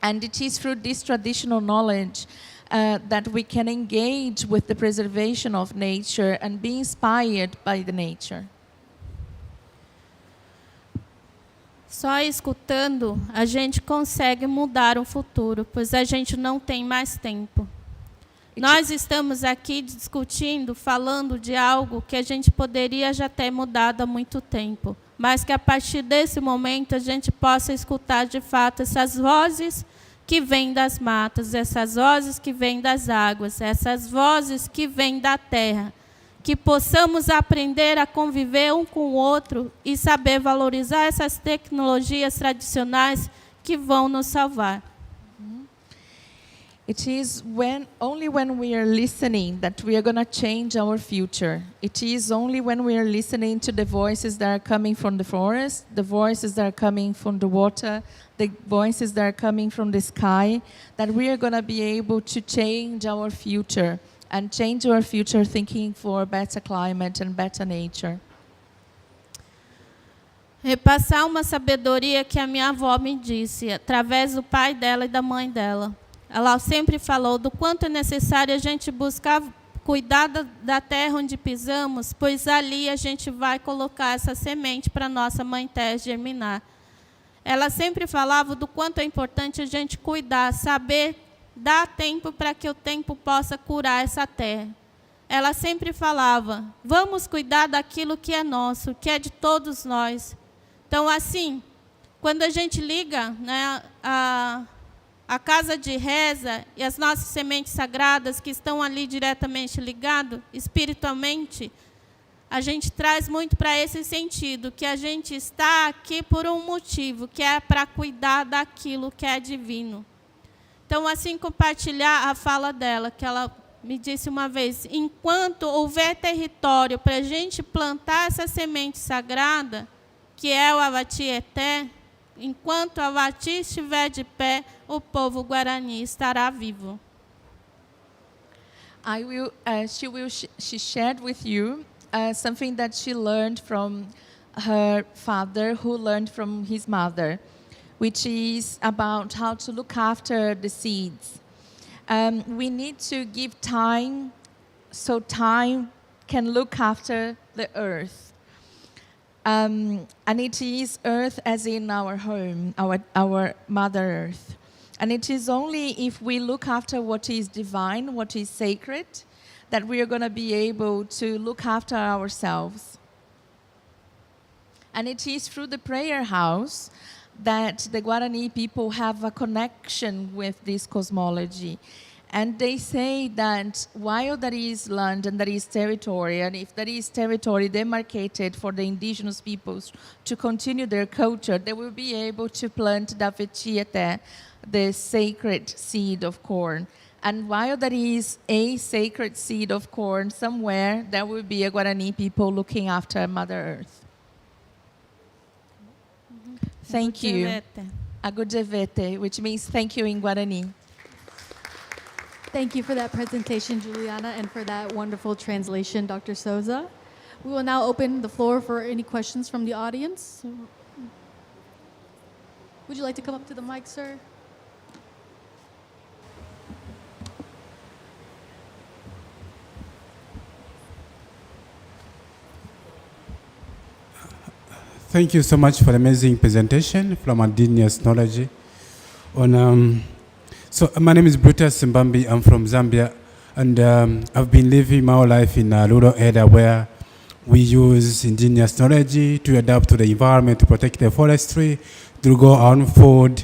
And it is through this traditional knowledge that we can engage with the preservation of nature and be inspired by the nature. Só escutando a gente consegue mudar o futuro, pois a gente não tem mais tempo. Nós estamos aqui discutindo, falando de algo que a gente poderia já ter mudado há muito tempo, mas que a partir desse momento a gente possa escutar de fato essas vozes que vêm das matas, essas vozes que vêm das águas, essas vozes que vêm da terra, que possamos aprender a conviver um com o outro e saber valorizar essas tecnologias tradicionais que vão nos salvar. It is only when we are listening that we are going to change our future. It is only when we are listening to the voices that are coming from the forest, the voices that are coming from the water, the voices that are coming from the sky, that we are going to be able to change our future and change our future thinking for better climate and better nature. Repassar uma sabedoria que a minha avó me disse, através do pai dela e da mãe dela. Ela sempre falou do quanto é necessário a gente buscar cuidar da terra onde pisamos, pois ali a gente vai colocar essa semente para a nossa mãe terra germinar. Ela sempre falava do quanto é importante a gente cuidar, saber dar tempo para que o tempo possa curar essa terra. Ela sempre falava, vamos cuidar daquilo que é nosso, que é de todos nós. Então, assim, quando a gente liga, né, a casa de reza e as nossas sementes sagradas que estão ali diretamente ligadas, espiritualmente, a gente traz muito para esse sentido, que a gente está aqui por um motivo, que é para cuidar daquilo que é divino. Então, assim, compartilhar a fala dela, que ela me disse uma vez, enquanto houver território para a gente plantar essa semente sagrada, que é o Avatieté, enquanto a Avati estiver de pé, o povo Guarani estará vivo. She shared with you something that she learned from her father, who learned from his mother, which is about how to look after the seeds. We need to give time, so time can look after the earth. And it is earth as in our home, our Mother Earth. And it is only if we look after what is divine, what is sacred, that we are going to be able to look after ourselves. And it is through the prayer house that the Guarani people have a connection with this cosmology. And they say that while there is land and there is territory, and if there is territory demarcated for the indigenous peoples to continue their culture, they will be able to plant the Vetiete, the sacred seed of corn. And while there is a sacred seed of corn somewhere, there will be a Guarani people looking after Mother Earth. Thank you. Agudjevete, which means thank you in Guarani. Thank you for that presentation, Juliana, and for that wonderful translation, Dr. Souza. We will now open the floor for any questions from the audience. Would you like to come up to the mic, sir? Thank you so much for the amazing presentation from Indigenous Knowledge. So my name is Brutus Simbambi. I'm from Zambia, and I've been living my whole life in a rural area where we use indigenous knowledge to adapt to the environment, to protect the forestry, to grow our own food.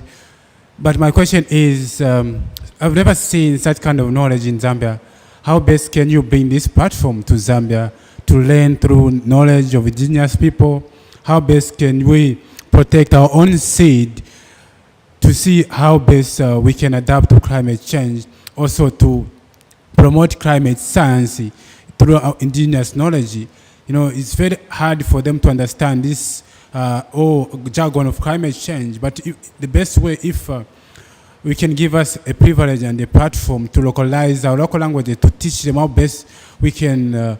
But my question is, I've never seen such kind of knowledge in Zambia. How best can you bring this platform to Zambia to learn through knowledge of indigenous people? How best can we protect our own seed to see how best we can adapt to climate change, also to promote climate science through our indigenous knowledge? You know, it's very hard for them to understand this jargon of climate change, but the best way, if we can give us a privilege and a platform to localize our local languages, to teach them how best we can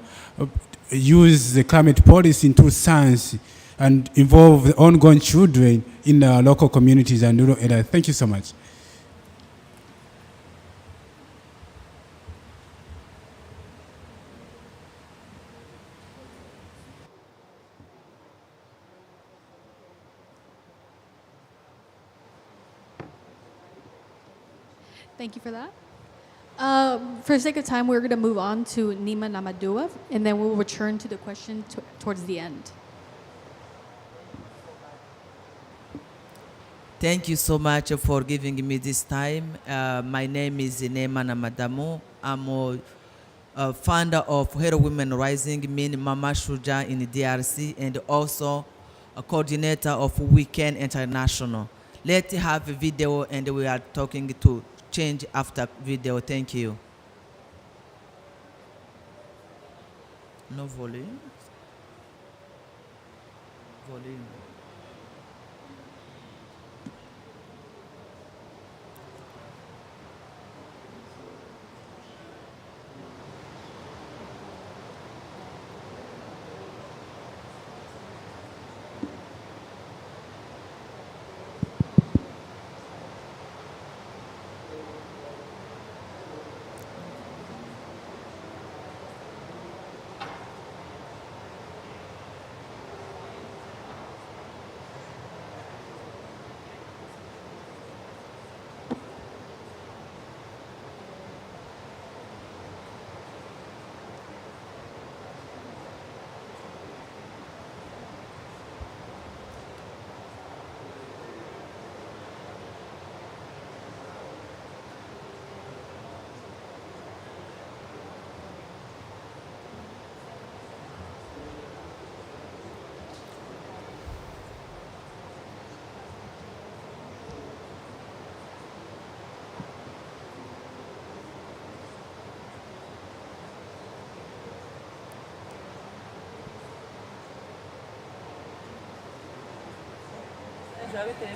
use the climate policy into science and involve the ongoing children in local communities and rural areas. Thank you so much. Thank you for that. For the sake of time, we're going to move on to Nima Namadua, and then we'll return to the question towards the end. Thank you so much for giving me this time. My name is Nema Namadamu. I'm a founder of Hero Women Rising, mean Mama Shuja in the DRC, and also a coordinator of Weekend International. Let's have a video, and we are talking to change after video. Thank you. No volume. Volume.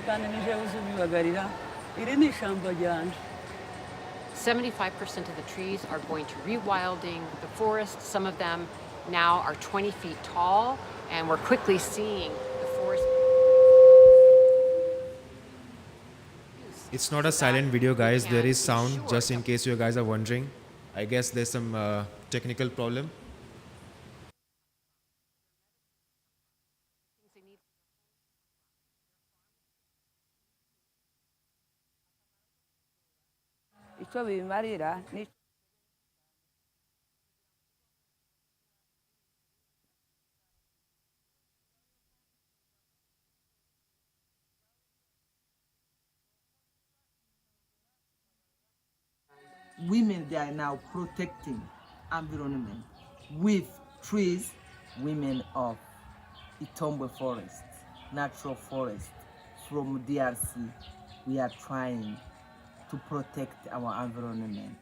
kandi nije uzubibagarira iri ni ishyamba ryanje 75% of the trees are going to rewilding the forest. Some of them now are 20 feet tall, and we're quickly seeing the forest. It's not a silent video, guys. There is sound, just in case you guys are wondering. I guess there's some technical problem. icyo bimarira ni Women, they are now protecting environment with trees. Women of Itombwe forest, natural forest from DRC, we are trying to protect our environment.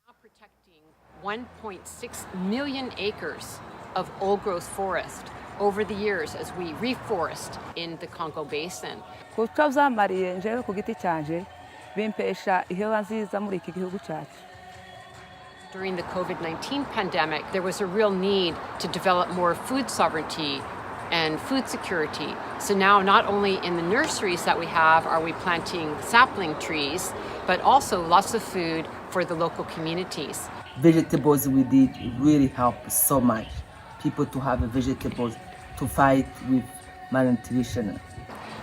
Now protecting 1.6 million acres of old-growth forest over the years as we reforest in the Congo Basin. kuko byamariye njewe ku giti cyanje bimpesha iheba nziza muri iki gihugu cyacu. During the COVID-19 pandemic, there was a real need to develop more food sovereignty and food security. So now not only in the nurseries that we have are we planting sapling trees, but also lots of food for the local communities. Vegetables we did really help so much. People to have vegetables to fight with malnutrition.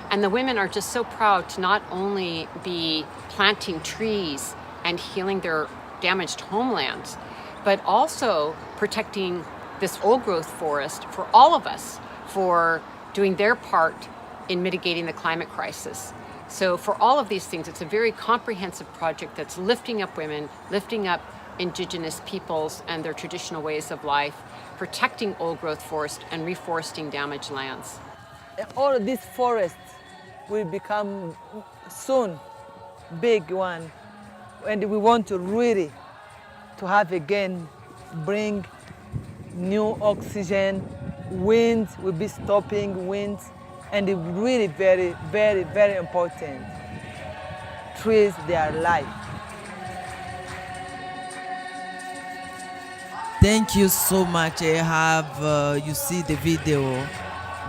And the women are just so proud to not only be planting trees and healing their damaged homelands, but also protecting this old growth forest for all of us for doing their part in mitigating the climate crisis. So for all of these things, it's a very comprehensive project that's lifting up women, lifting up Indigenous peoples and their traditional ways of life, protecting old growth forest and reforesting damaged lands. All of these forests will become soon big one, and we want to really to have again bring new oxygen. Wind will be stopping winds, and it's really very, very, very important. Trees, they are life. Thank you so much. I have, you see the video.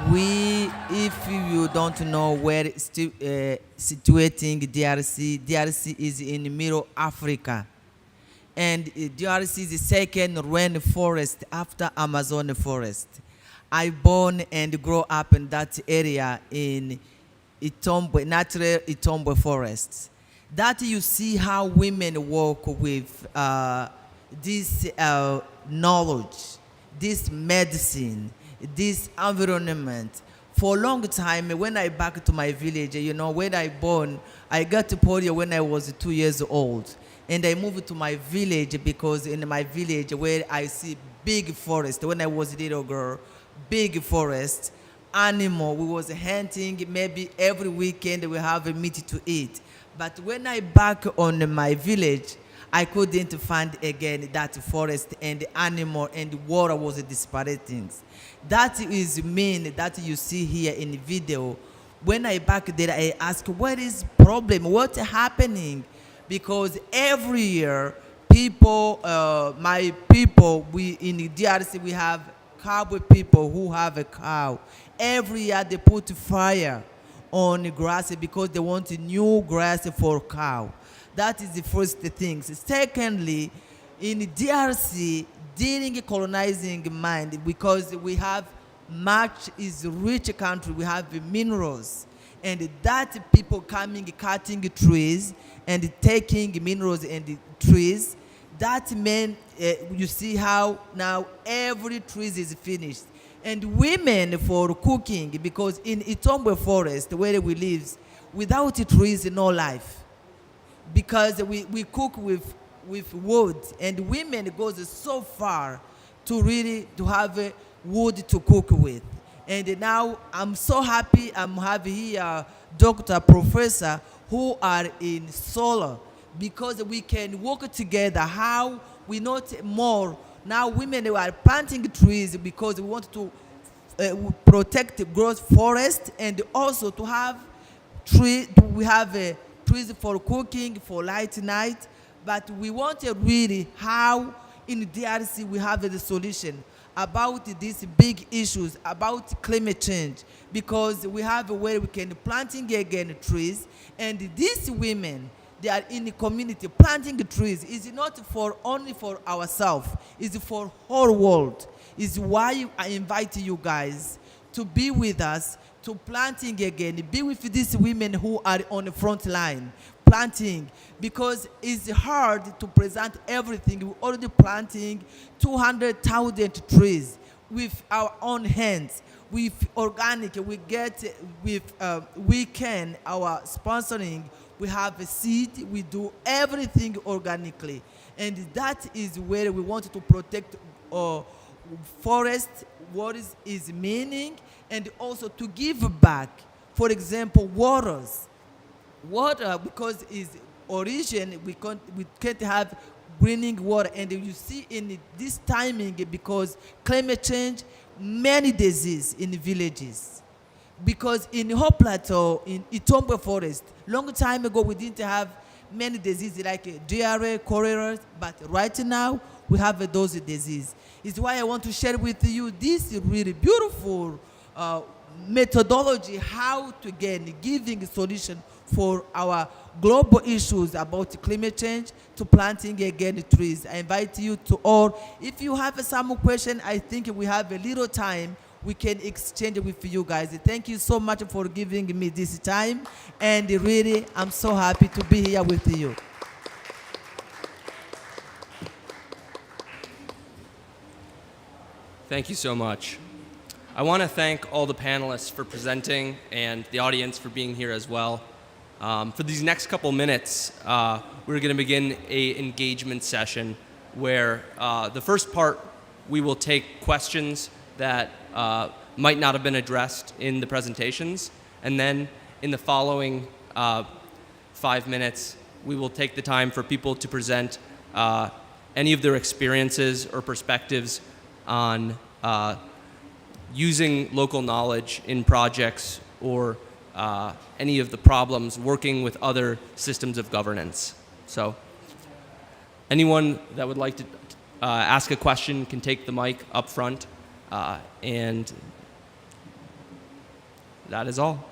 If you don't know where it's situating DRC is in Middle Africa. And DRC is the second rainforest after Amazon forest. I born and grow up in that area in Itombwe, natural Itombwe forests. That you see how women work with this knowledge, this medicine, this environment. For a long time, when I back to my village, you know, when I born, I got polio when I was 2 years old. And I moved to my village because in my village where I see big forest, when I was a little girl, big forest, animal, we was hunting, maybe every weekend we have a meat to eat. But when I back on my village, I couldn't find again that forest and animal and water was disparate things. That is mean that you see here in the video. When I back there, I ask, what is problem? What's happening? Because every year, people, my people, we in the DRC, we have cowboy people who have a cow. Every year they put fire on the grass because they want a new grass for cow. That is the first thing. Secondly, in the DRC, dealing colonizing mind, because we have much is rich country, we have minerals. And that people coming, cutting trees and taking minerals and the trees, that meant you see how now every tree is finished. And women for cooking, because in Itombwe forest where we live, without trees, no life. Because we cook with wood, and women goes so far to really to have wood to cook with. And now I'm so happy I'm having here doctor, professor who are in solar, because we can work together how we not more. Now women are planting trees because we want to protect the growth forest, and also to have trees, we have trees for cooking, for light night, but we want to really how in DRC we have the solution about these big issues about climate change, because we have a way we can planting again trees, and these women, they are in the community planting trees. Is not for only for ourselves, it's for whole world. Is why I invite you guys to be with us to planting again, be with these women who are on the front line planting, because it's hard to present everything. We're already planting 200,000 trees with our own hands, with organic. We get with weekend our sponsoring. We have a seed. We do everything organically, and that is where we want to protect forest. What is meaning, and also to give back. For example, water, because is origin, we can't have greening water, and you see in this timing, because climate change, many diseases in villages. Because in the whole plateau, in Itombwe forest, long time ago we didn't have many diseases like diarrhea, cholera, but right now we have those diseases. It's why I want to share with you this really beautiful methodology how to again giving a solution for our global issues about climate change, to planting again trees. I invite you to all, if you have some question, I think we have a little time, we can exchange with you guys. Thank you so much for giving me this time, and really I'm so happy to be here with you. Thank you so much. I want to thank all the panelists for presenting and the audience for being here as well. For these next couple minutes, we're going to begin an engagement session where the first part, we will take questions that might not have been addressed in the presentations, and then in the following 5 minutes, we will take the time for people to present any of their experiences or perspectives on using local knowledge in projects or any of the problems working with other systems of governance. So anyone that would like to ask a question can take the mic up front, and that is all.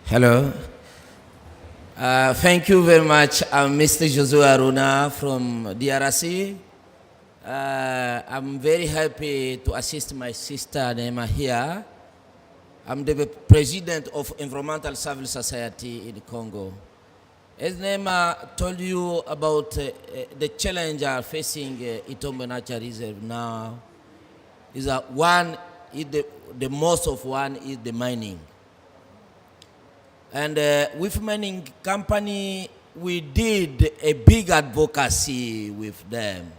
Hello. Thank you very much. I'm Mr. Josué Aruna from DRC. I'm very happy to assist my sister Nema here. I'm the president of Environmental Civil Society in Congo. As Nema told you about the challenge facing Itombe Nature Reserve now, is that one is the most of one is the mining. And with mining company, we did a big advocacy with them.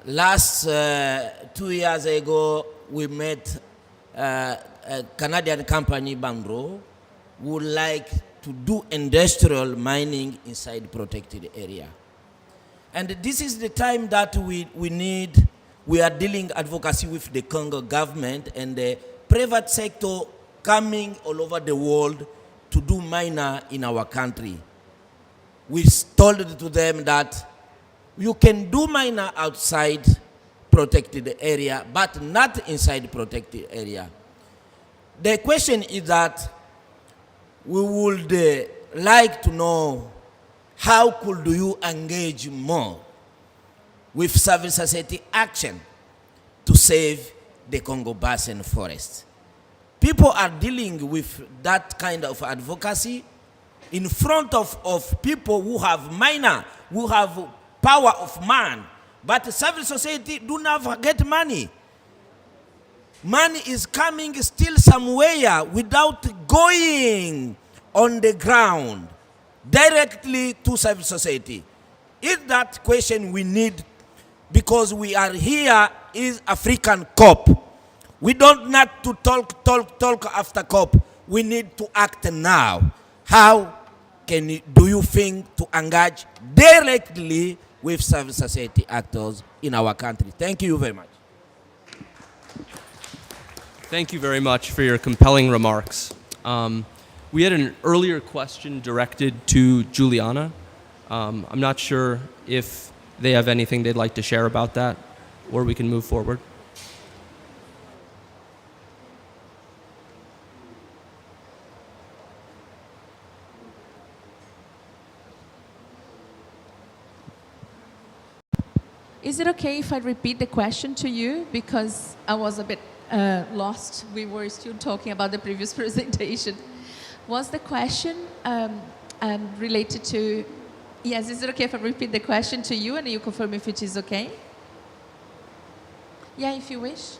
Last 2 years ago, we met a Canadian company, Bandro, who would like to do industrial mining inside protected area. And this is the time that we are dealing advocacy with the Congo government and the private sector coming all over the world to do miner in our country. We told to them that you can do miner outside protected area, but not inside protected area. The question is that we would like to know how could you engage more with civil society action to save the Congo Basin forest. People are dealing with that kind of advocacy in front of people who have miner, who have power of man, but civil society do not get money. Money is coming still somewhere without going on the ground directly to civil society. Is that question we need, because we are here is African COP. We don't need to talk after COP. We need to act now. How do you think to engage directly with civil society actors in our country? Thank you very much. Thank you very much for your compelling remarks. We had an earlier question directed to Juliana. I'm not sure if they have anything they'd like to share about that, or we can move forward. Is it okay if I repeat the question to you? Because I was a bit lost. We were still talking about the previous presentation. Was the question related to... Yes, is it okay if I repeat the question to you and you confirm if it is okay? Yeah, if you wish.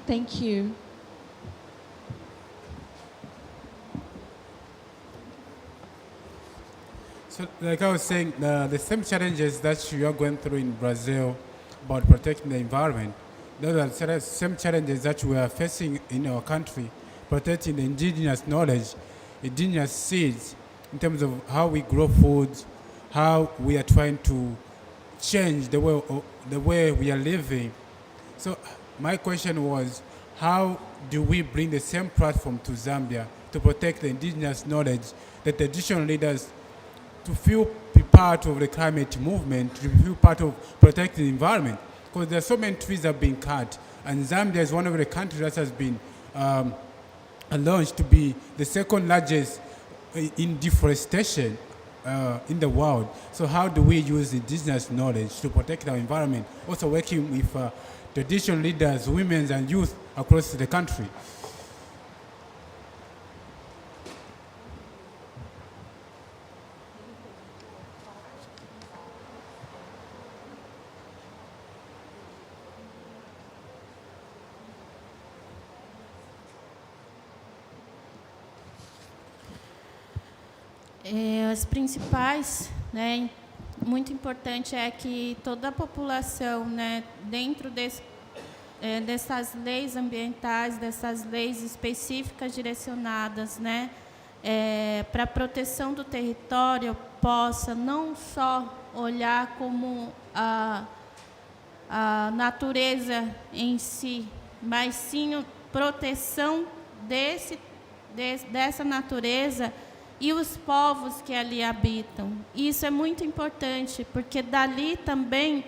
Thank you. So, like I was saying, the same challenges that you are going through in Brazil about protecting the environment, those are the same challenges that we are facing in our country, protecting the indigenous knowledge, indigenous seeds, in terms of how we grow food, how we are trying to change the way we are living. So my question was, how do we bring the same platform to Zambia to protect the indigenous knowledge, the traditional leaders, to feel part of the climate movement, to feel part of protecting the environment? Because there are so many trees that have been cut, and Zambia is one of the countries that has been launched to be the second largest in deforestation in the world. So how do we use indigenous knowledge to protect our environment? Also working with traditional leaders, women and youth across the country. As principais, né, muito importante é que toda a população, né, dentro dessas leis ambientais, dessas leis específicas direcionadas, né, para a proteção do território, possa não só olhar como a natureza em si, mas sim a proteção dessa natureza e os povos que ali habitam. Isso é muito importante, porque dali também,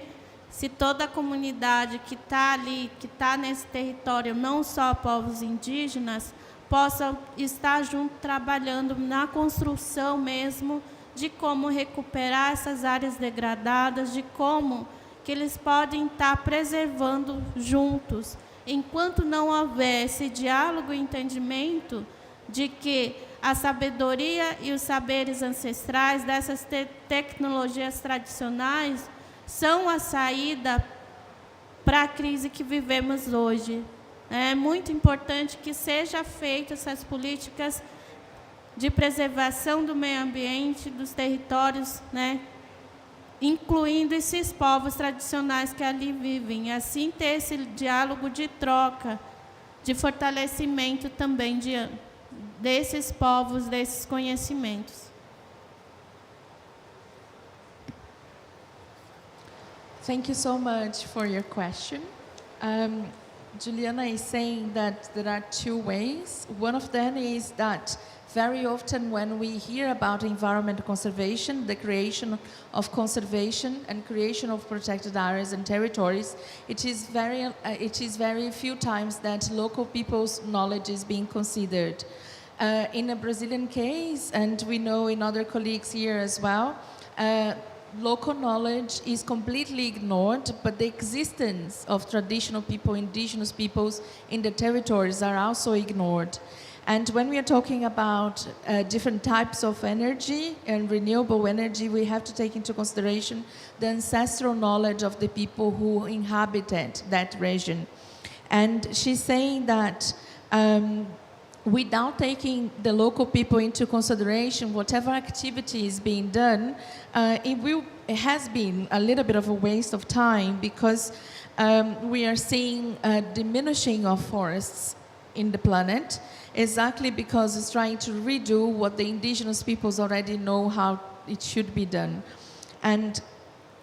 se toda a comunidade que está ali, que está nesse território, não só povos indígenas, possam estar junto trabalhando na construção mesmo de como recuperar essas áreas degradadas, de como que eles podem estar preservando juntos. Enquanto não houver esse diálogo e entendimento de que a sabedoria e os saberes ancestrais dessas tecnologias tradicionais são a saída para a crise que vivemos hoje. É muito importante que sejam feitas essas políticas de preservação do meio ambiente, dos territórios, né, incluindo esses povos tradicionais que ali vivem. Assim, ter esse diálogo de troca, de fortalecimento também desses povos, desses conhecimentos. Thank you so much for your question. Juliana is saying that there are two ways. One of them is that very often when we hear about environmental conservation, the creation of conservation and creation of protected areas and territories, it is very few times that local people's knowledge is being considered. In a Brazilian case, and we know in other colleagues here as well, local knowledge is completely ignored, but the existence of traditional people, indigenous peoples in the territories are also ignored. And when we are talking about different types of energy and renewable energy, we have to take into consideration the ancestral knowledge of the people who inhabited that region. And she's saying that without taking the local people into consideration, whatever activity is being done, it has been a little bit of a waste of time, because we are seeing a diminishing of forests in the planet, exactly because it's trying to redo what the indigenous peoples already know how it should be done. And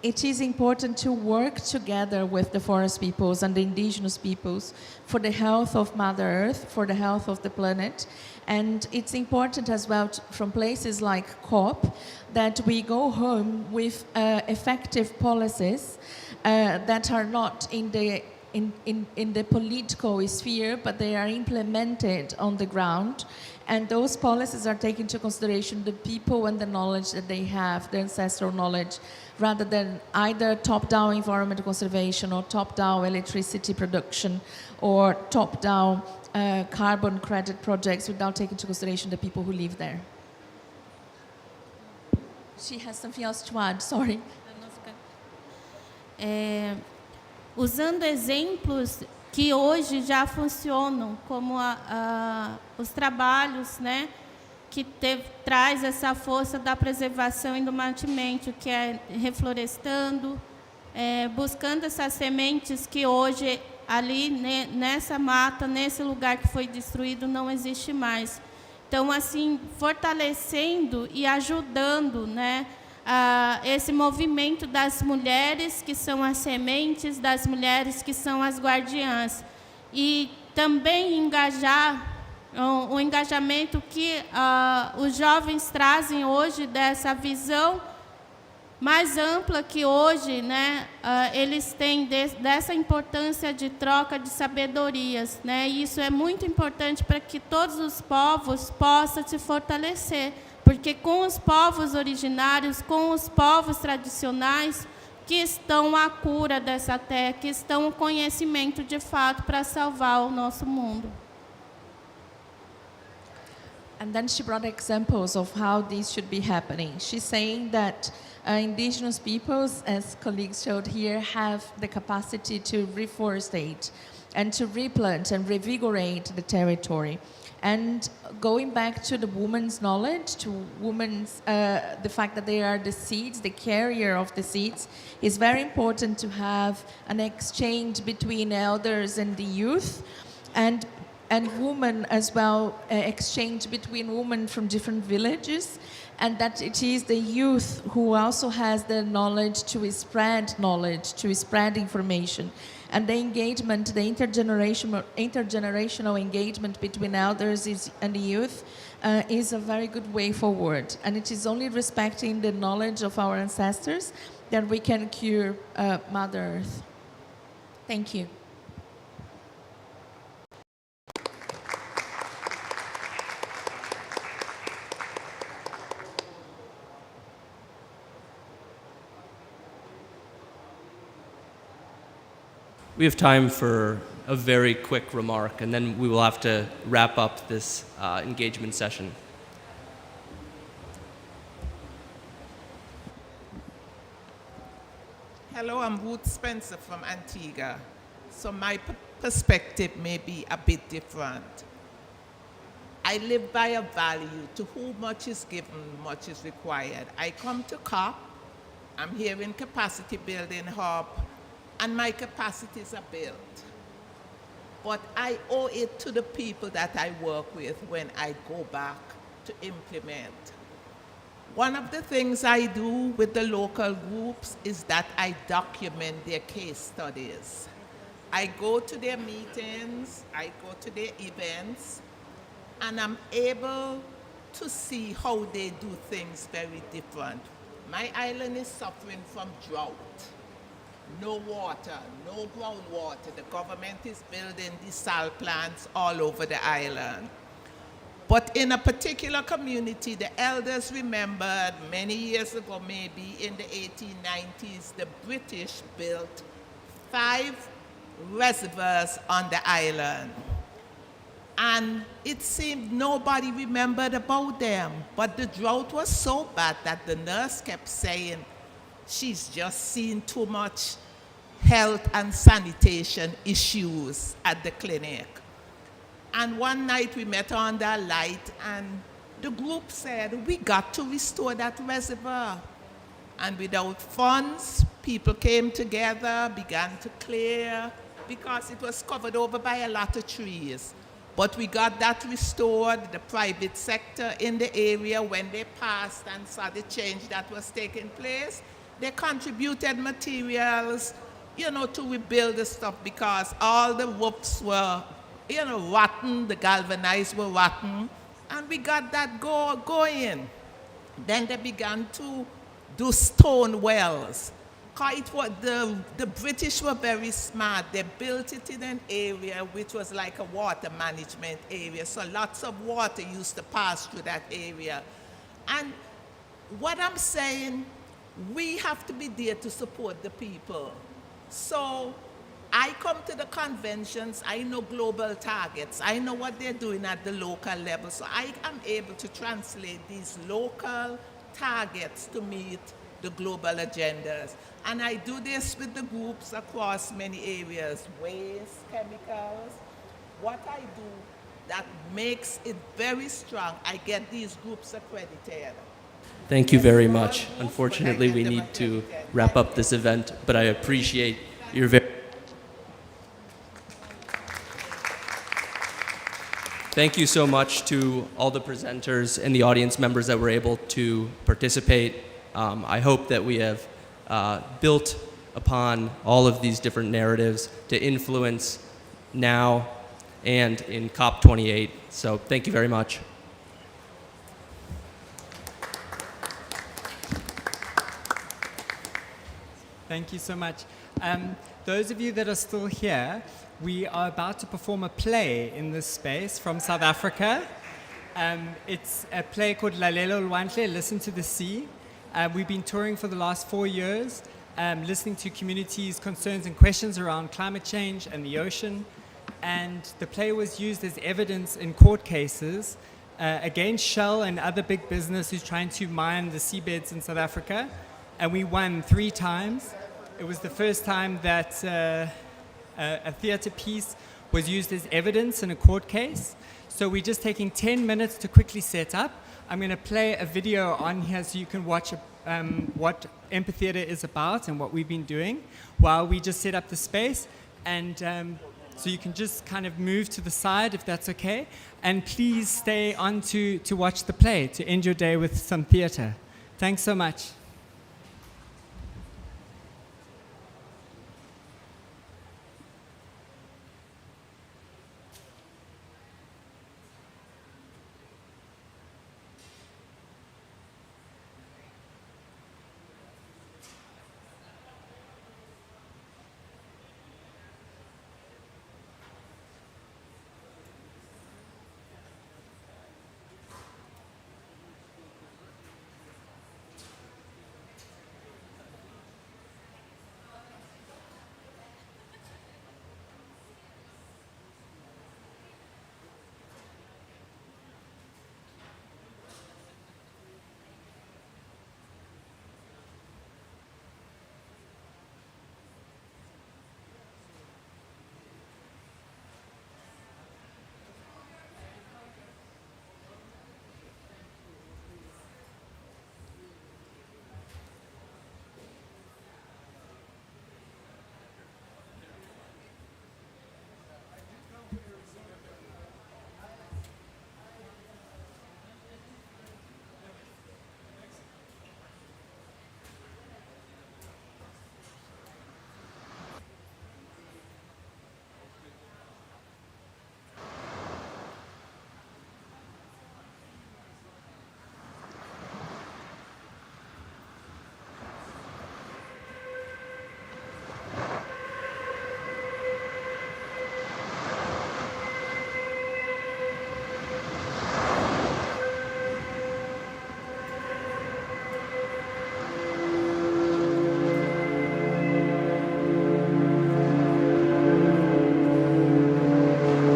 it is important to work together with the forest peoples and the indigenous peoples for the health of Mother Earth, for the health of the planet. And it's important as well from places like COP that we go home with effective policies that are not in the political sphere, but they are implemented on the ground. And those policies are taking into consideration the people and the knowledge that they have, the ancestral knowledge, rather than either top-down environmental conservation or top-down electricity production or top-down carbon credit projects without taking into consideration the people who live there. She has something else to add, sorry. Usando exemplos que hoje já funcionam, como os trabalhos, né, que traz essa força da preservação e do mantimento, que é reflorestando, buscando essas sementes que hoje ali nessa mata, nesse lugar que foi destruído, não existe mais. Então, assim, fortalecendo e ajudando, né, esse movimento das mulheres que são as sementes, das mulheres que são as guardiãs. E também engajar o engajamento que os jovens trazem hoje dessa visão mais ampla que hoje, né, eles têm dessa importância de troca de sabedorias, né? E isso é muito importante para que todos os povos possam se fortalecer, porque com os povos originários, com os povos tradicionais, que estão à cura dessa terra, que estão o conhecimento de fato para salvar o nosso mundo. And then she brought examples of how this should be happening. She's saying that indigenous peoples, as colleagues showed here, have the capacity to reforestate and to replant and revigorate the territory. And going back to the woman's knowledge, to women's, the fact that they are the seeds, the carrier of the seeds, is very important to have an exchange between elders and the youth, and women as well, exchange between women from different villages, and that it is the youth who also has the knowledge, to spread information. And the engagement, the intergenerational engagement between elders and the youth is a very good way forward. And it is only respecting the knowledge of our ancestors that we can cure Mother Earth. Thank you. We have time for a very quick remark, and then we will have to wrap up this engagement session. Hello, I'm Ruth Spencer from Antigua. So my perspective may be a bit different. I live by a value: to whom much is given, much is required. I come to COP, I'm here in capacity building hub, and my capacities are built. But I owe it to the people that I work with when I go back to implement. One of the things I do with the local groups is that I document their case studies. I go to their meetings, I go to their events, and I'm able to see how they do things very different. My island is suffering from drought. No water, no groundwater. The government is building desal plants all over the island. But in a particular community, the elders remembered many years ago, maybe in the 1890s, the British built 5 reservoirs on the island. And it seemed nobody remembered about them. But the drought was so bad that the nurse kept saying, she's just seen too much health and sanitation issues at the clinic. And one night we met under a light, and the group said, we got to restore that reservoir. And without funds, people came together, began to clear, because it was covered over by a lot of trees. But we got that restored. The private sector in the area, when they passed and saw the change that was taking place, they contributed materials, to rebuild the stuff, because all the roofs were, rotten, the galvanized were rotten, and we got that going. Then they began to do stone wells. The British were very smart. They built it in an area which was like a water management area, so lots of water used to pass through that area. And what I'm saying, we have to be there to support the people. So I come to the conventions, I know global targets, I know what they're doing at the local level, so I am able to translate these local targets to meet the global agendas. And I do this with the groups across many areas: waste, chemicals. What I do that makes it very strong, I get these groups accredited. Thank you very much. Unfortunately, we need to wrap up this event, but I appreciate your Thank you so much to all the presenters and the audience members that were able to participate. I hope that we have built upon all of these different narratives to influence now and in COP28. So thank you very much. Thank you so much. Those of you that are still here, we are about to perform a play in this space from South Africa. It's a play called Lalela, uLwandle, Listen to the Sea. We've been touring for the last 4 years. listening to communities' concerns and questions around climate change and the ocean. And the play was used as evidence in court cases against Shell and other big business who's trying to mine the seabeds in South Africa. And we won 3 times. It was the first time that a theatre piece was used as evidence in a court case. So we're just taking 10 minutes to quickly set up. I'm going to play a video on here so you can watch what Empatheater is about and what we've been doing while we just set up the space. And so you can just kind of move to the side if that's okay. And please stay on to watch the play, to end your day with some theatre. Thanks so much.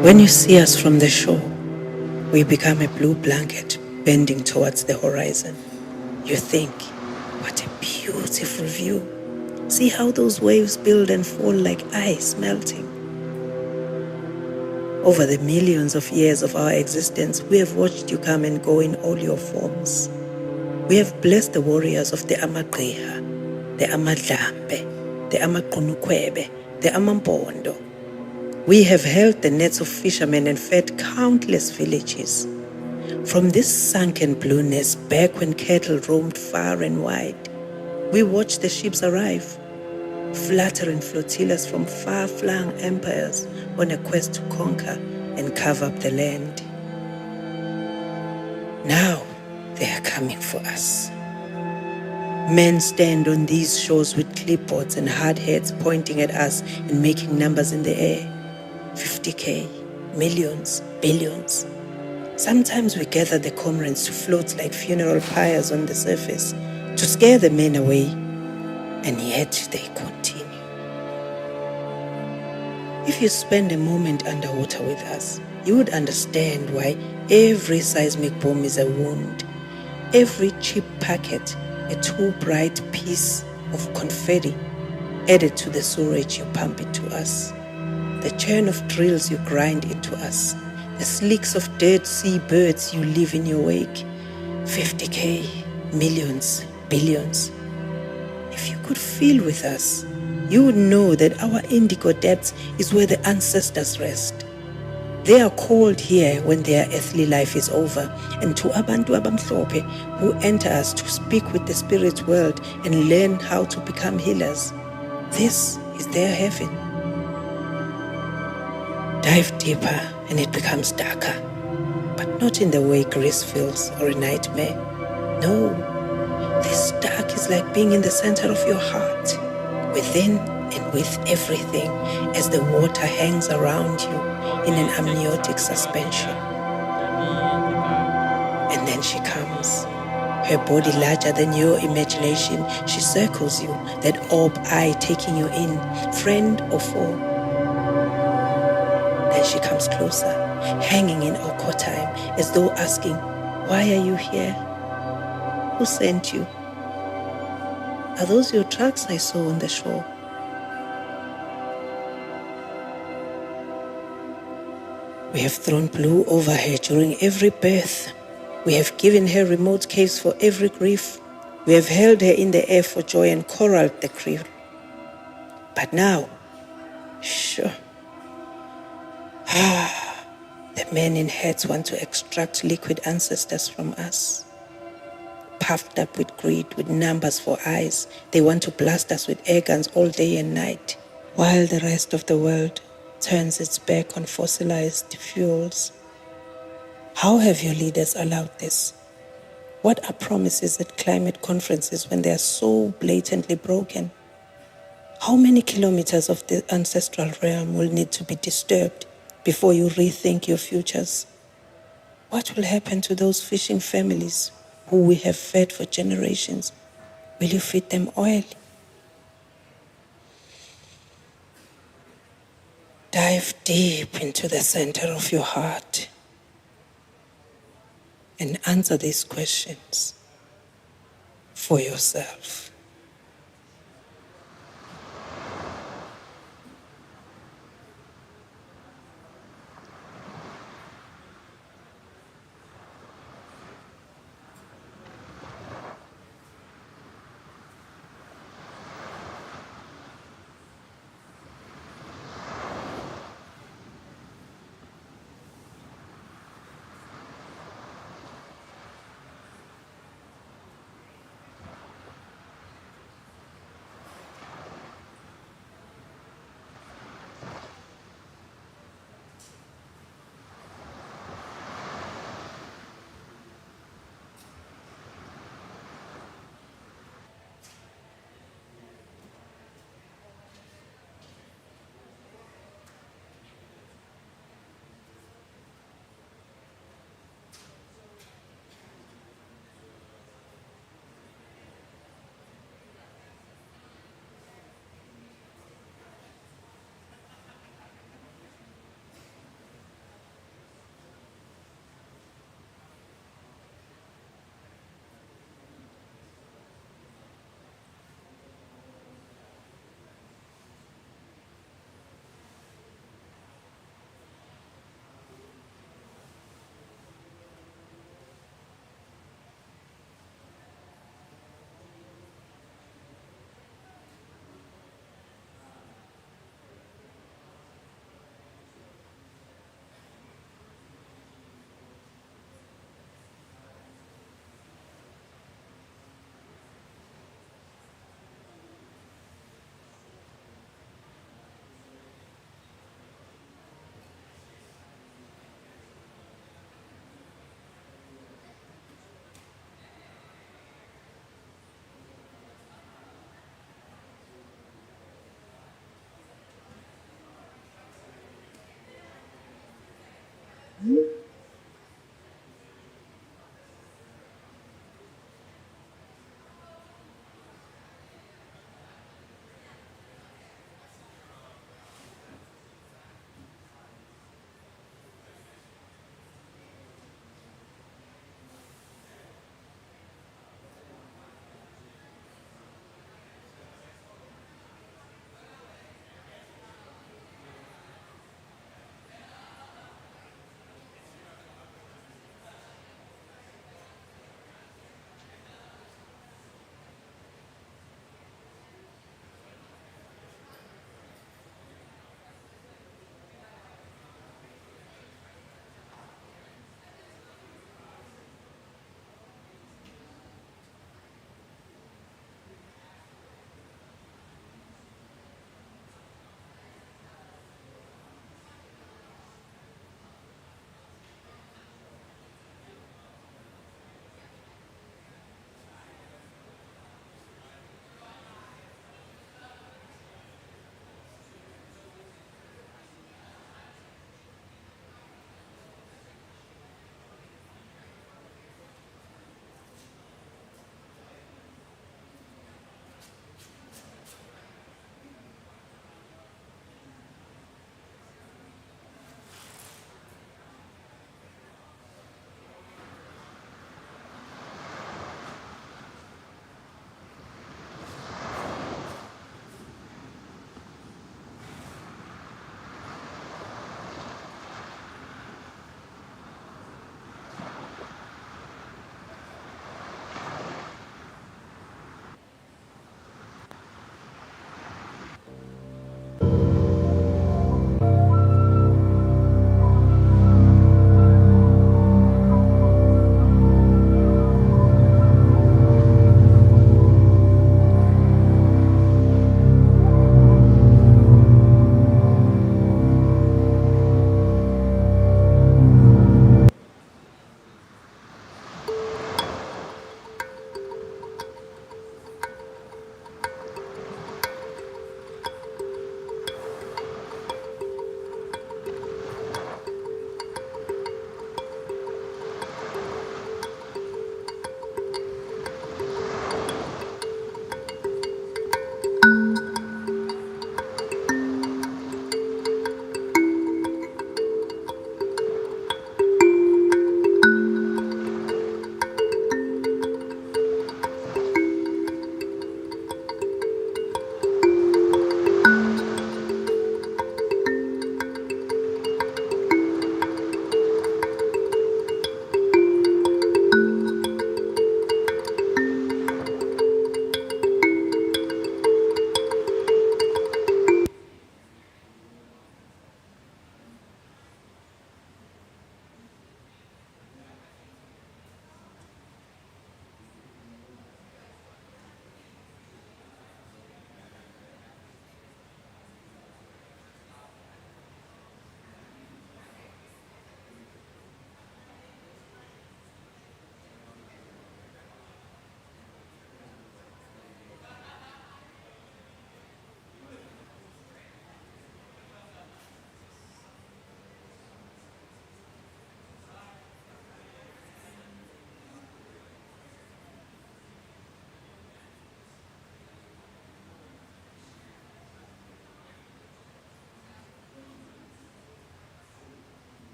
When you see us from the shore, we become a blue blanket bending towards the horizon. You think, what a beautiful view. See how those waves build and fall like ice melting. Over the millions of years of our existence, we have watched you come and go in all your forms. We have blessed the warriors of the Amagqiha, the Amadlambe, the Amaqhunukhwebe, the Amampondo. We have held the nets of fishermen and fed countless villages. From this sunken blueness, back when cattle roamed far and wide, we watched the ships arrive, fluttering flotillas from far-flung empires on a quest to conquer and carve up the land. Now they are coming for us. Men stand on these shores with clipboards and hard heads pointing at us and making numbers in the air. 50K, millions, billions. Sometimes we gather the comrades to float like funeral pyres on the surface to scare the men away, and yet they continue. If you spend a moment underwater with us, you would understand why every seismic bomb is a wound, every cheap packet a too bright piece of confetti added to the sewage you pump into us. The churn of drills you grind into us, the slicks of dead sea birds you leave in your wake. 50K, millions, billions. If you could feel with us, you would know that our indigo depths is where the ancestors rest. They are called here when their earthly life is over, and to abantu abamhlophe who enter us to speak with the spirit world and learn how to become healers. This is their heaven. Dive deeper and it becomes darker, but not in the way Greece feels or a nightmare. No, this dark is like being in the center of your heart, within and with everything, as the water hangs around you in an amniotic suspension. And then she comes. Her body larger than your imagination, she circles you, that orb eye taking you in, friend or foe. Then she comes closer, hanging in awkward time, as though asking, why are you here? Who sent you? Are those your tracks I saw on the shore? We have thrown blue over her during every birth. We have given her remote caves for every grief. We have held her in the air for joy and corralled the creel. But now, sure, the men in hats want to extract liquid ancestors from us. Puffed up with greed, with numbers for eyes, they want to blast us with air guns all day and night, while the rest of the world turns its back on fossilized fuels. How have your leaders allowed this? What are promises at climate conferences when they are so blatantly broken? How many kilometers of the ancestral realm will need to be disturbed before you rethink your futures? What will happen to those fishing families who we have fed for generations? Will you feed them oil? Dive deep into the center of your heart and answer these questions for yourself.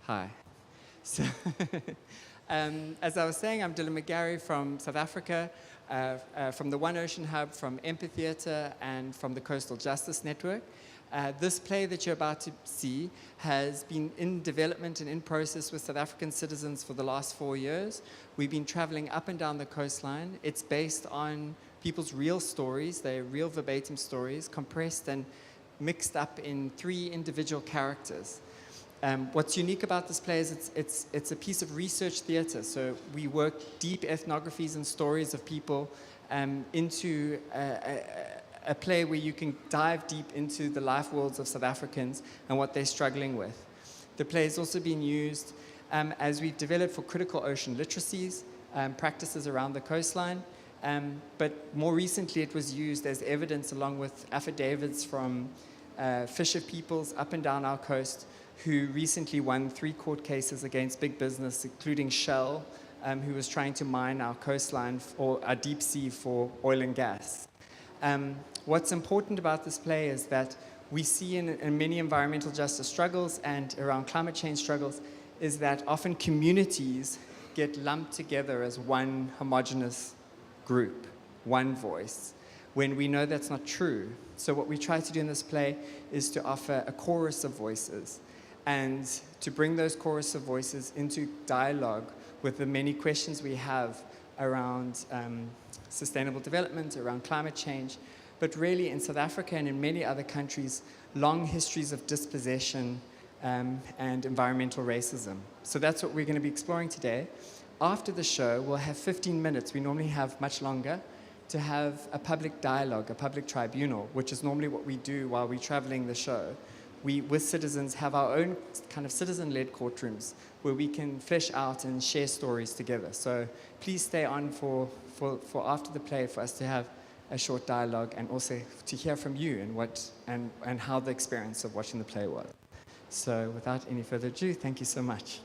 Hi. So, as I was saying, I'm Dylan McGarry from South Africa, from the One Ocean Hub, from Amphitheatre, and from the Coastal Justice Network. This play that you're about to see has been in development and in process with South African citizens for the last 4 years. We've been traveling up and down the coastline. It's based on people's real stories. They're real verbatim stories, compressed and mixed up in 3 individual characters. What's unique about this play is it's a piece of research theatre. So we work deep ethnographies and stories of people into a play where you can dive deep into the life worlds of South Africans and what they're struggling with. The play has also been used as we develop for critical ocean literacies, practices around the coastline, but more recently it was used as evidence along with affidavits from fisher peoples up and down our coast who recently won 3 court cases against big business, including Shell, who was trying to mine our coastline or our deep sea for oil and gas. What's important about this play is that we see in many environmental justice struggles and around climate change struggles is that often communities get lumped together as one homogeneous group, one voice, when we know that's not true. So what we try to do in this play is to offer a chorus of voices and to bring those chorus of voices into dialogue with the many questions we have around sustainable development, around climate change, but really in South Africa and in many other countries, long histories of dispossession and environmental racism. So that's what we're going to be exploring today. After the show, we'll have 15 minutes. We normally have much longer to have a public dialogue, a public tribunal, which is normally what we do while we're traveling the show. We, with citizens, have our own kind of citizen-led courtrooms where we can flesh out and share stories together. So please stay on for after the play for us to have a short dialogue and also to hear from you and how the experience of watching the play was. So without any further ado, thank you so much.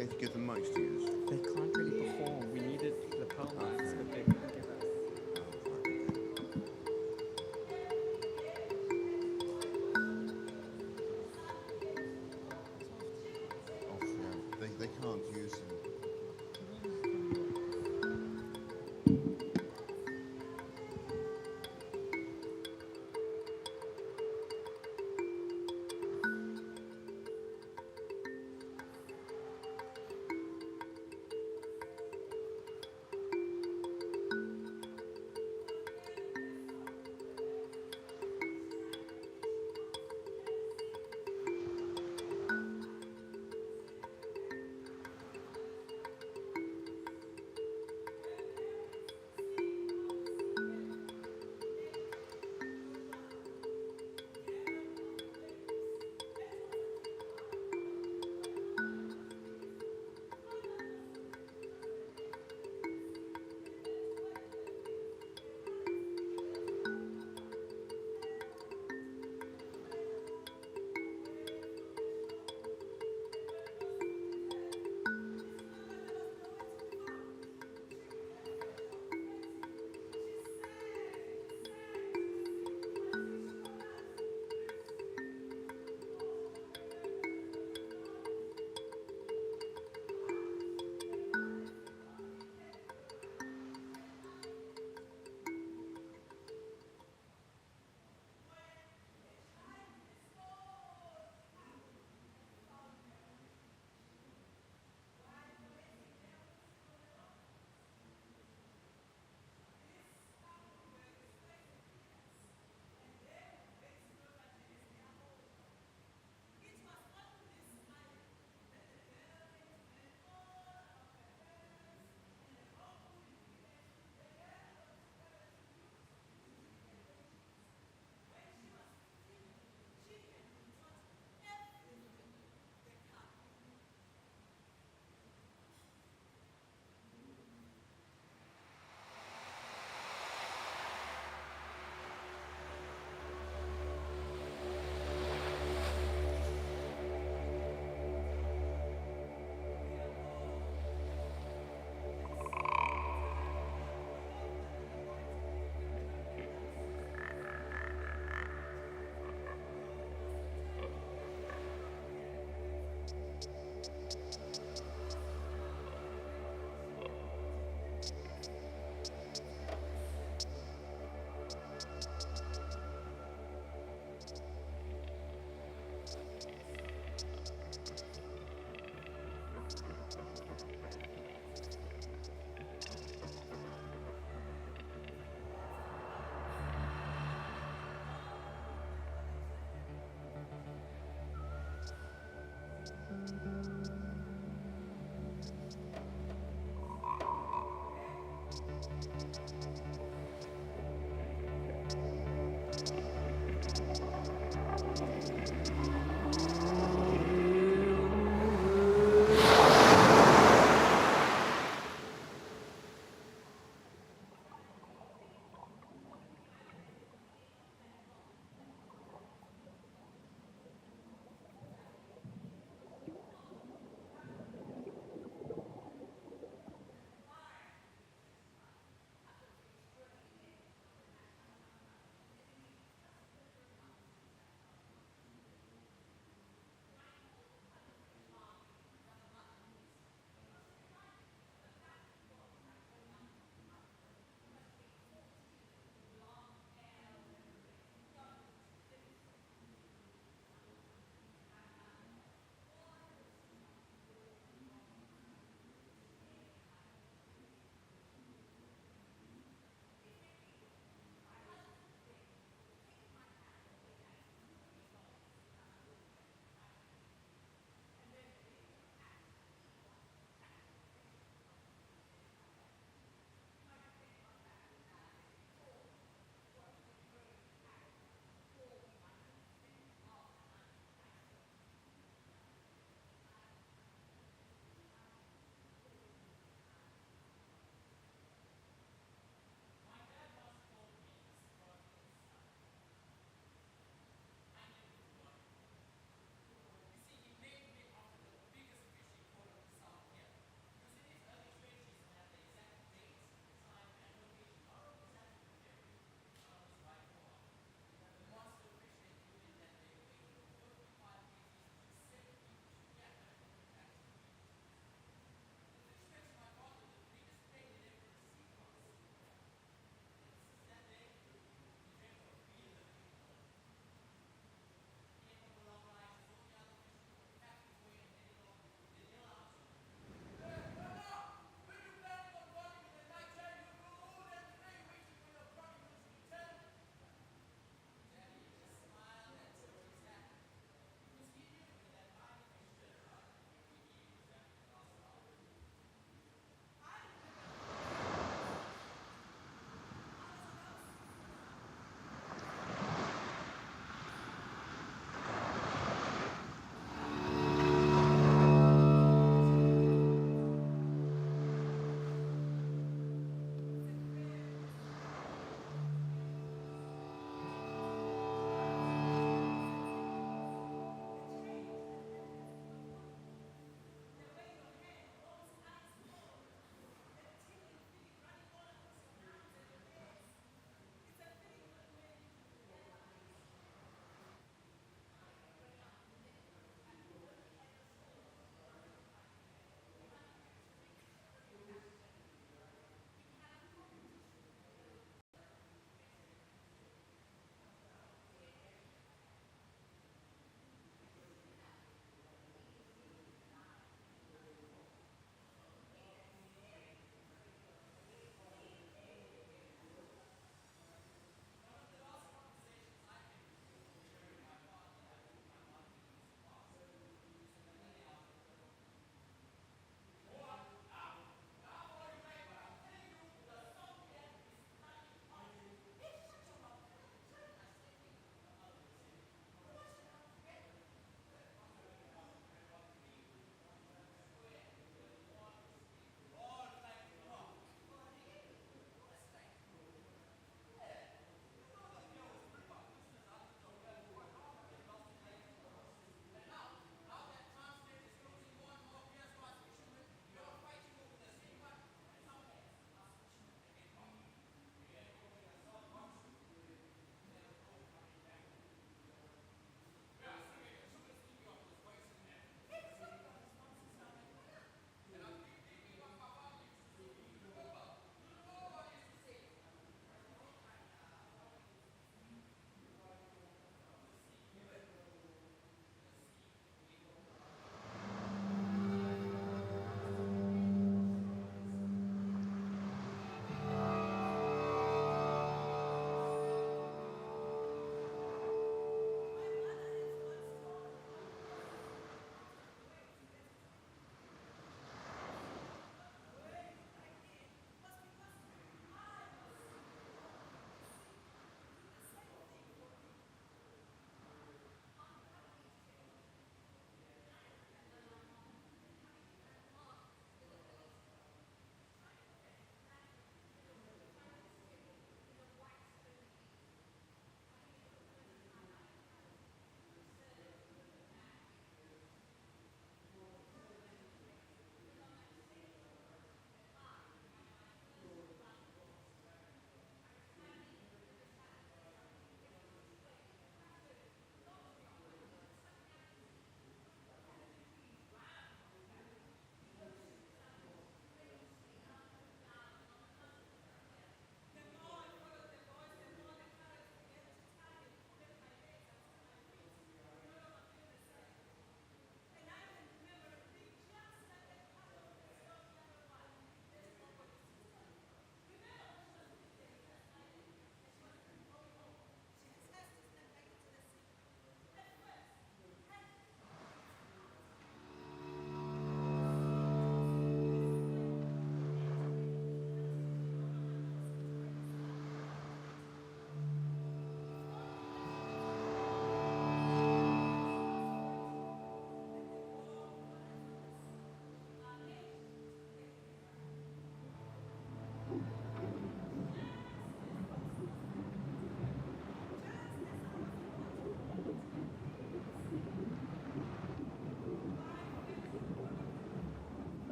okay to give them mics to use? They can't really perform. We needed lapel mics, but they couldn't give us. They can't use them.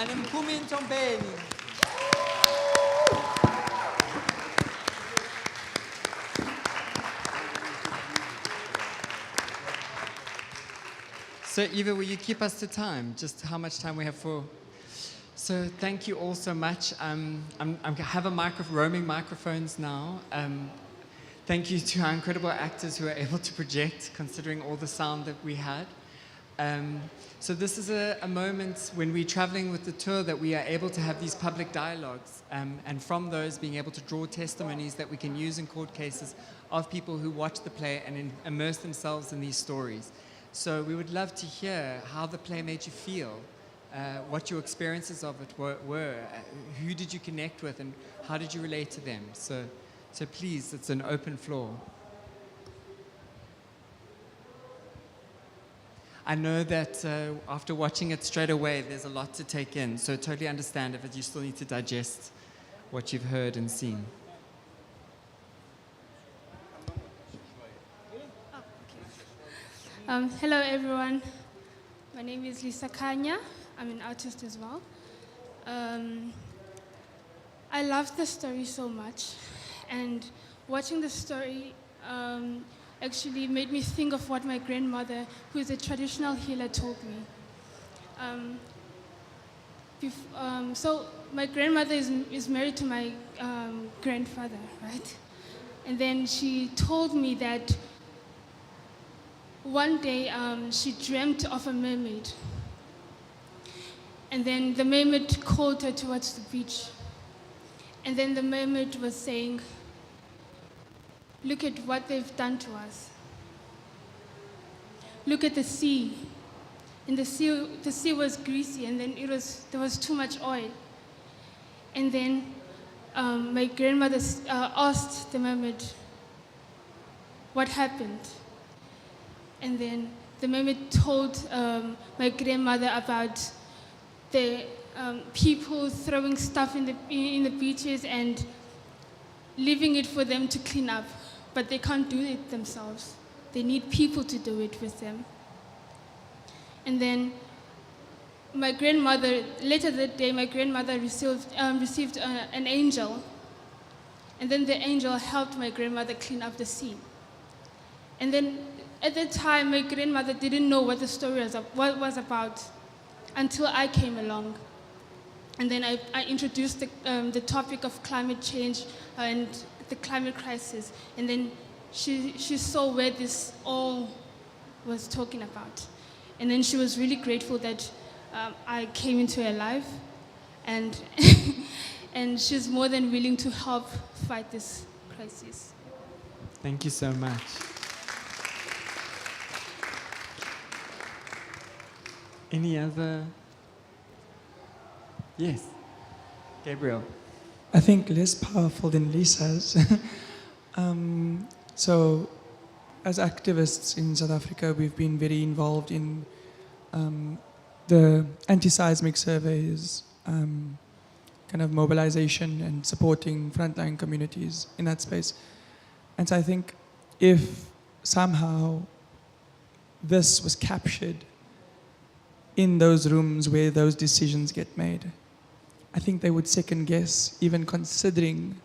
Anamkumi Ntombeni. So Eva, will you keep us to time? Just how much time we have for? So thank you all so much. I have roaming microphones now. Thank you to our incredible actors who are able to project, considering all the sound that we had. So this is a moment when we're traveling with the tour that we are able to have these public dialogues, and from those being able to draw testimonies that we can use in court cases of people who watch the play and immerse themselves in these stories. So we would love to hear how the play made you feel, what your experiences of it were, who did you connect with, and how did you relate to them. So please, it's an open floor. I know that after watching it straight away, there's a lot to take in, so totally understand if you still need to digest what you've heard and seen. Hello everyone, my name is Lisa Kanya. I'm an artist as well. I love the story so much, and watching the story actually made me think of what my grandmother, who is a traditional healer, told me. So my grandmother is married to my grandfather, right? And then she told me that one day she dreamt of a mermaid. And then the mermaid called her towards the beach. And then the mermaid was saying, "Look at what they've done to us. Look at the sea." And the sea was greasy, and then there was too much oil. And then my grandmother asked the mermaid, "What happened?" And then the mermaid told my grandmother about the people throwing stuff in the beaches and leaving it for them to clean up, but they can't do it themselves. They need people to do it with them. And then my grandmother, later that day, my grandmother received an angel, and then the angel helped my grandmother clean up the sea. And then at that time, my grandmother didn't know what the story was about until I came along. And then I introduced the topic of climate change and the climate crisis. And then she saw where this all was talking about. And then she was really grateful that I came into her life. And, and she's more than willing to help fight this crisis. Thank you so much. Any other? Yes, Gabriel. I think less powerful than Lisa's. So, as activists in South Africa, we've been very involved in the anti-seismic surveys, kind of mobilization and supporting frontline communities in that space. And so I think if somehow this was captured in those rooms where those decisions get made, I think they would second guess even considering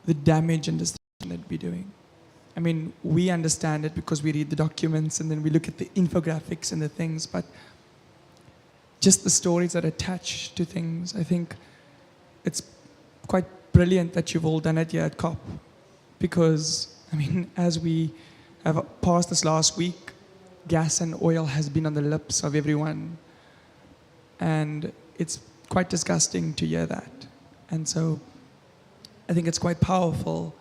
the damage and destruction that we're doing. I mean, we understand it because we read the documents and then we look at the infographics and the things, but just the stories that attach to things, I think it's quite brilliant that you've all done it here at COP, because, I mean, as we have passed this last week, gas and oil has been on the lips of everyone, and it's quite disgusting to hear that. And so I think it's quite powerful,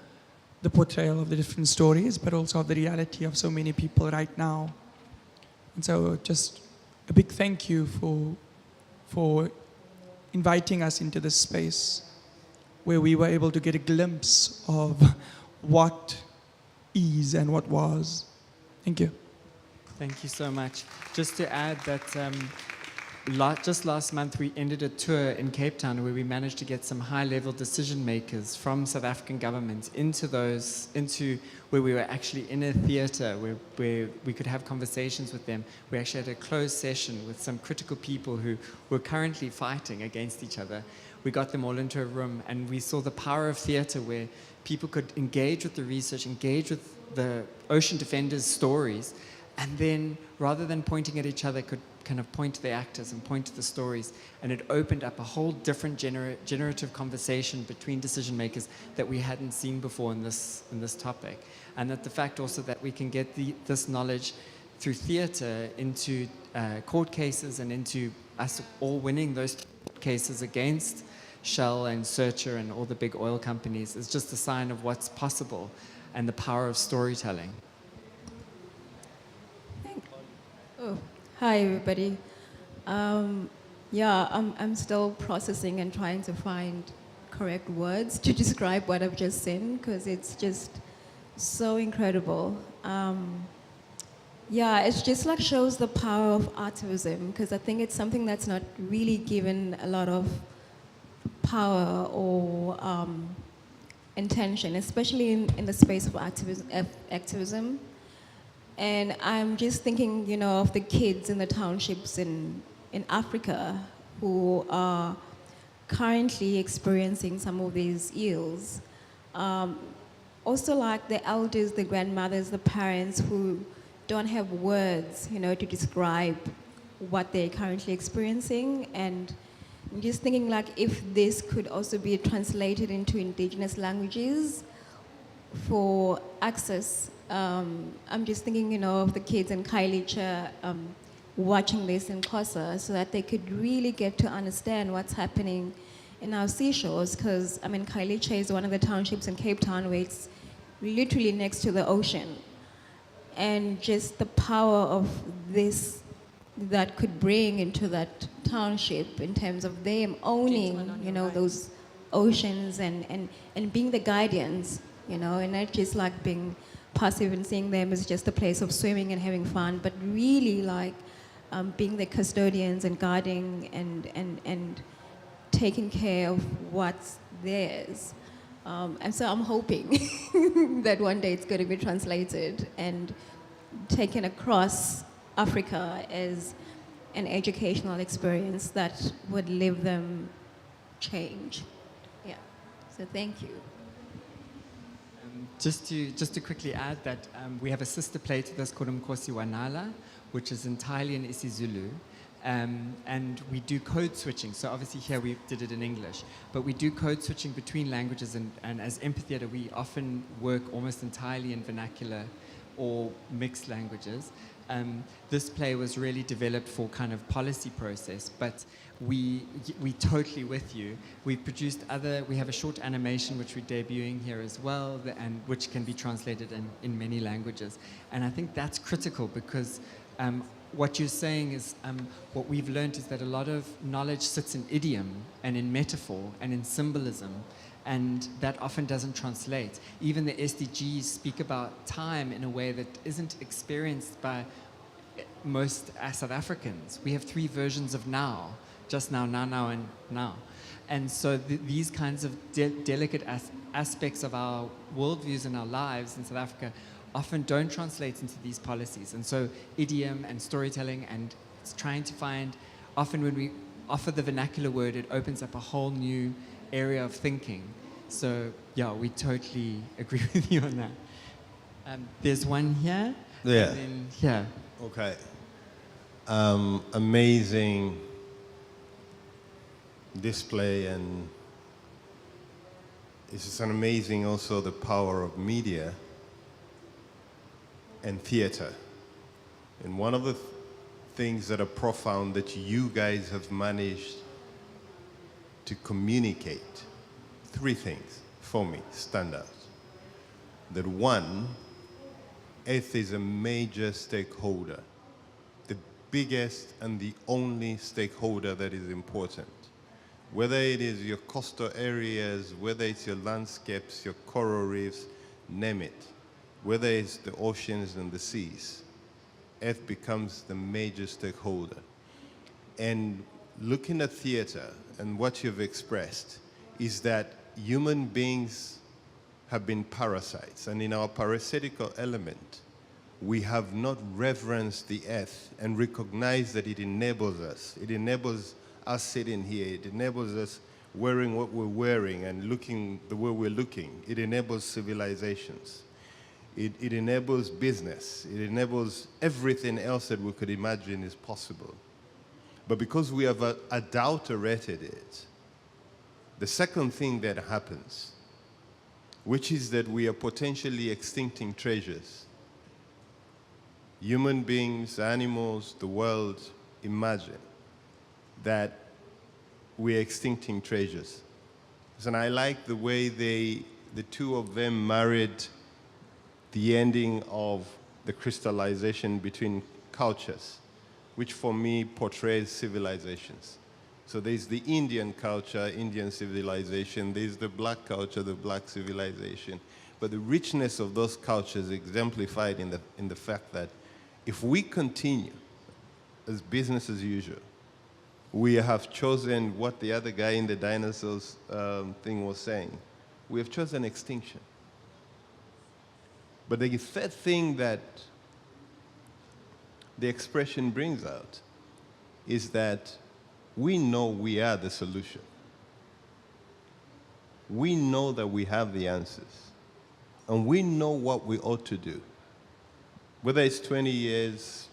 the portrayal of the different stories, but also of the reality of so many people right now. And so just a big thank you for inviting us into this space where we were able to get a glimpse of what is and what was. Thank you. Thank you so much. Just to add that just last month, we ended a tour in Cape Town where we managed to get some high-level decision makers from South African government into where we were actually in a theatre where we could have conversations with them. We actually had a closed session with some critical people who were currently fighting against each other. We got them all into a room, and we saw the power of theatre where people could engage with the research, engage with the ocean defenders' stories, and then rather than pointing at each other, could kind of point to the actors and point to the stories. And it opened up a whole different generative conversation between decision makers that we hadn't seen before in this topic. And that the fact also that we can get this knowledge through theatre into court cases and into us all winning those cases against Shell and Searcher and all the big oil companies is just a sign of what's possible and the power of storytelling. Oh, hi everybody. Yeah, I'm still processing and trying to find correct words to describe what I've just seen because it's just so incredible. Yeah, it's just like shows the power of activism because I think it's something that's not really given a lot of power or intention, especially in the space of activism. And I'm just thinking, you know, of the kids in the townships in Africa who are currently experiencing some of these ills. Also like the elders, the grandmothers, the parents who don't have words, you know, to describe what they're currently experiencing. And I'm just thinking like if this could also be translated into indigenous languages for access. I'm just thinking, you know, of the kids in Kailicha watching this in Xhosa so that they could really get to understand what's happening in our seashores. Because, I mean, Kailicha is one of the townships in Cape Town where it's literally next to the ocean. And just the power of this that could bring into that township in terms of them owning, you know, those oceans and being the guardians, you know, and not just like being passive and seeing them as just a place of swimming and having fun, but really like being the custodians and guarding and taking care of what's theirs. And so I'm hoping that one day it's going to be translated and taken across Africa as an educational experience that would leave them change. Yeah, so thank you. Just to quickly add that we have a sister play to this called Mkosi Wanala, which is entirely in isiZulu. And we do code switching. So obviously here we did it in English, but we do code switching between languages. And as amphitheater, we often work almost entirely in vernacular or mixed languages. This play was really developed for kind of policy process, but we totally with you. We have a short animation which we're debuting here as well, and which can be translated in many languages. And I think that's critical because what you're saying is, what we've learned is that a lot of knowledge sits in idiom and in metaphor and in symbolism, and that often doesn't translate. Even the SDGs speak about time in a way that isn't experienced by most South Africans. We have 3 versions of now, just now, now, and now. And so these kinds of delicate aspects of our worldviews and our lives in South Africa often don't translate into these policies. And so idiom and storytelling and trying to find, often when we offer the vernacular word, it opens up a whole new area of thinking. So yeah, we totally agree with you on that. There's one here. Yeah. And then here. Okay. Amazing display, and it's just an amazing also the power of media and theater. And one of the things that are profound that you guys have managed to communicate, 3 things for me stand out. That one, Earth is a major stakeholder, the biggest and the only stakeholder that is important. Whether it is your coastal areas, whether it's your landscapes, your coral reefs, name it. Whether it's the oceans and the seas, Earth becomes the major stakeholder. And looking at theater and what you've expressed is that human beings have been parasites, and in our parasitical element, we have not reverenced the earth and recognized that it enables us. It enables us sitting here. It enables us wearing what we're wearing and looking the way we're looking. It enables civilizations. It enables business. It enables everything else that we could imagine is possible. But because we have adulterated it, the second thing that happens, which is that we are potentially extincting treasures. Human beings, animals, the world imagine that we're extincting treasures. And I like the way the two of them married the ending of the crystallization between cultures, which for me portrays civilizations. So there's the Indian culture, Indian civilization, there's the black culture, the black civilization. But the richness of those cultures exemplified in the fact that if we continue as business as usual, we have chosen what the other guy in the dinosaurs thing was saying. We have chosen extinction. But the third thing that the expression brings out is that we know we are the solution. We know that we have the answers. And we know what we ought to do. Whether it's 20 years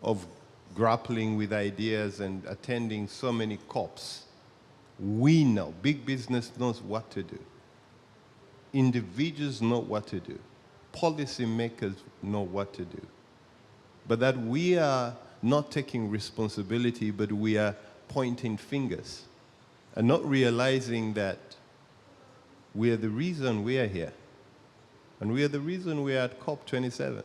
of grappling with ideas and attending so many COPs, we know, big business knows what to do. Individuals know what to do. Policymakers know what to do. But that we are not taking responsibility, but we are pointing fingers and not realizing that we are the reason we are here. And we are the reason we are at COP27.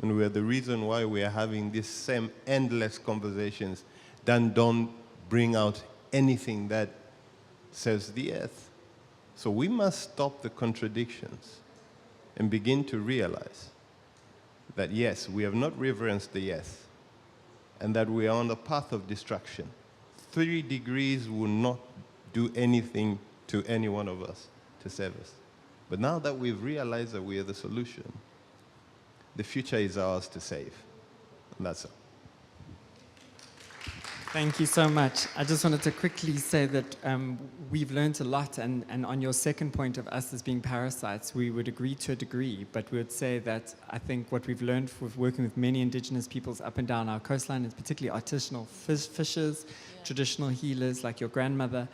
And we are the reason why we are having these same endless conversations that don't bring out anything that says the earth. So we must stop the contradictions and begin to realize that yes, we have not reverenced the earth and that we are on the path of destruction. 3 degrees will not do anything to any one of us to save us. But now that we've realized that we are the solution, the future is ours to save. And that's all. Thank you so much. I just wanted to quickly say that we've learned a lot, and on your second point of us as being parasites, we would agree to a degree, but we would say that I think what we've learned with working with many indigenous peoples up and down our coastline, is particularly artisanal fishers, traditional healers like your grandmother,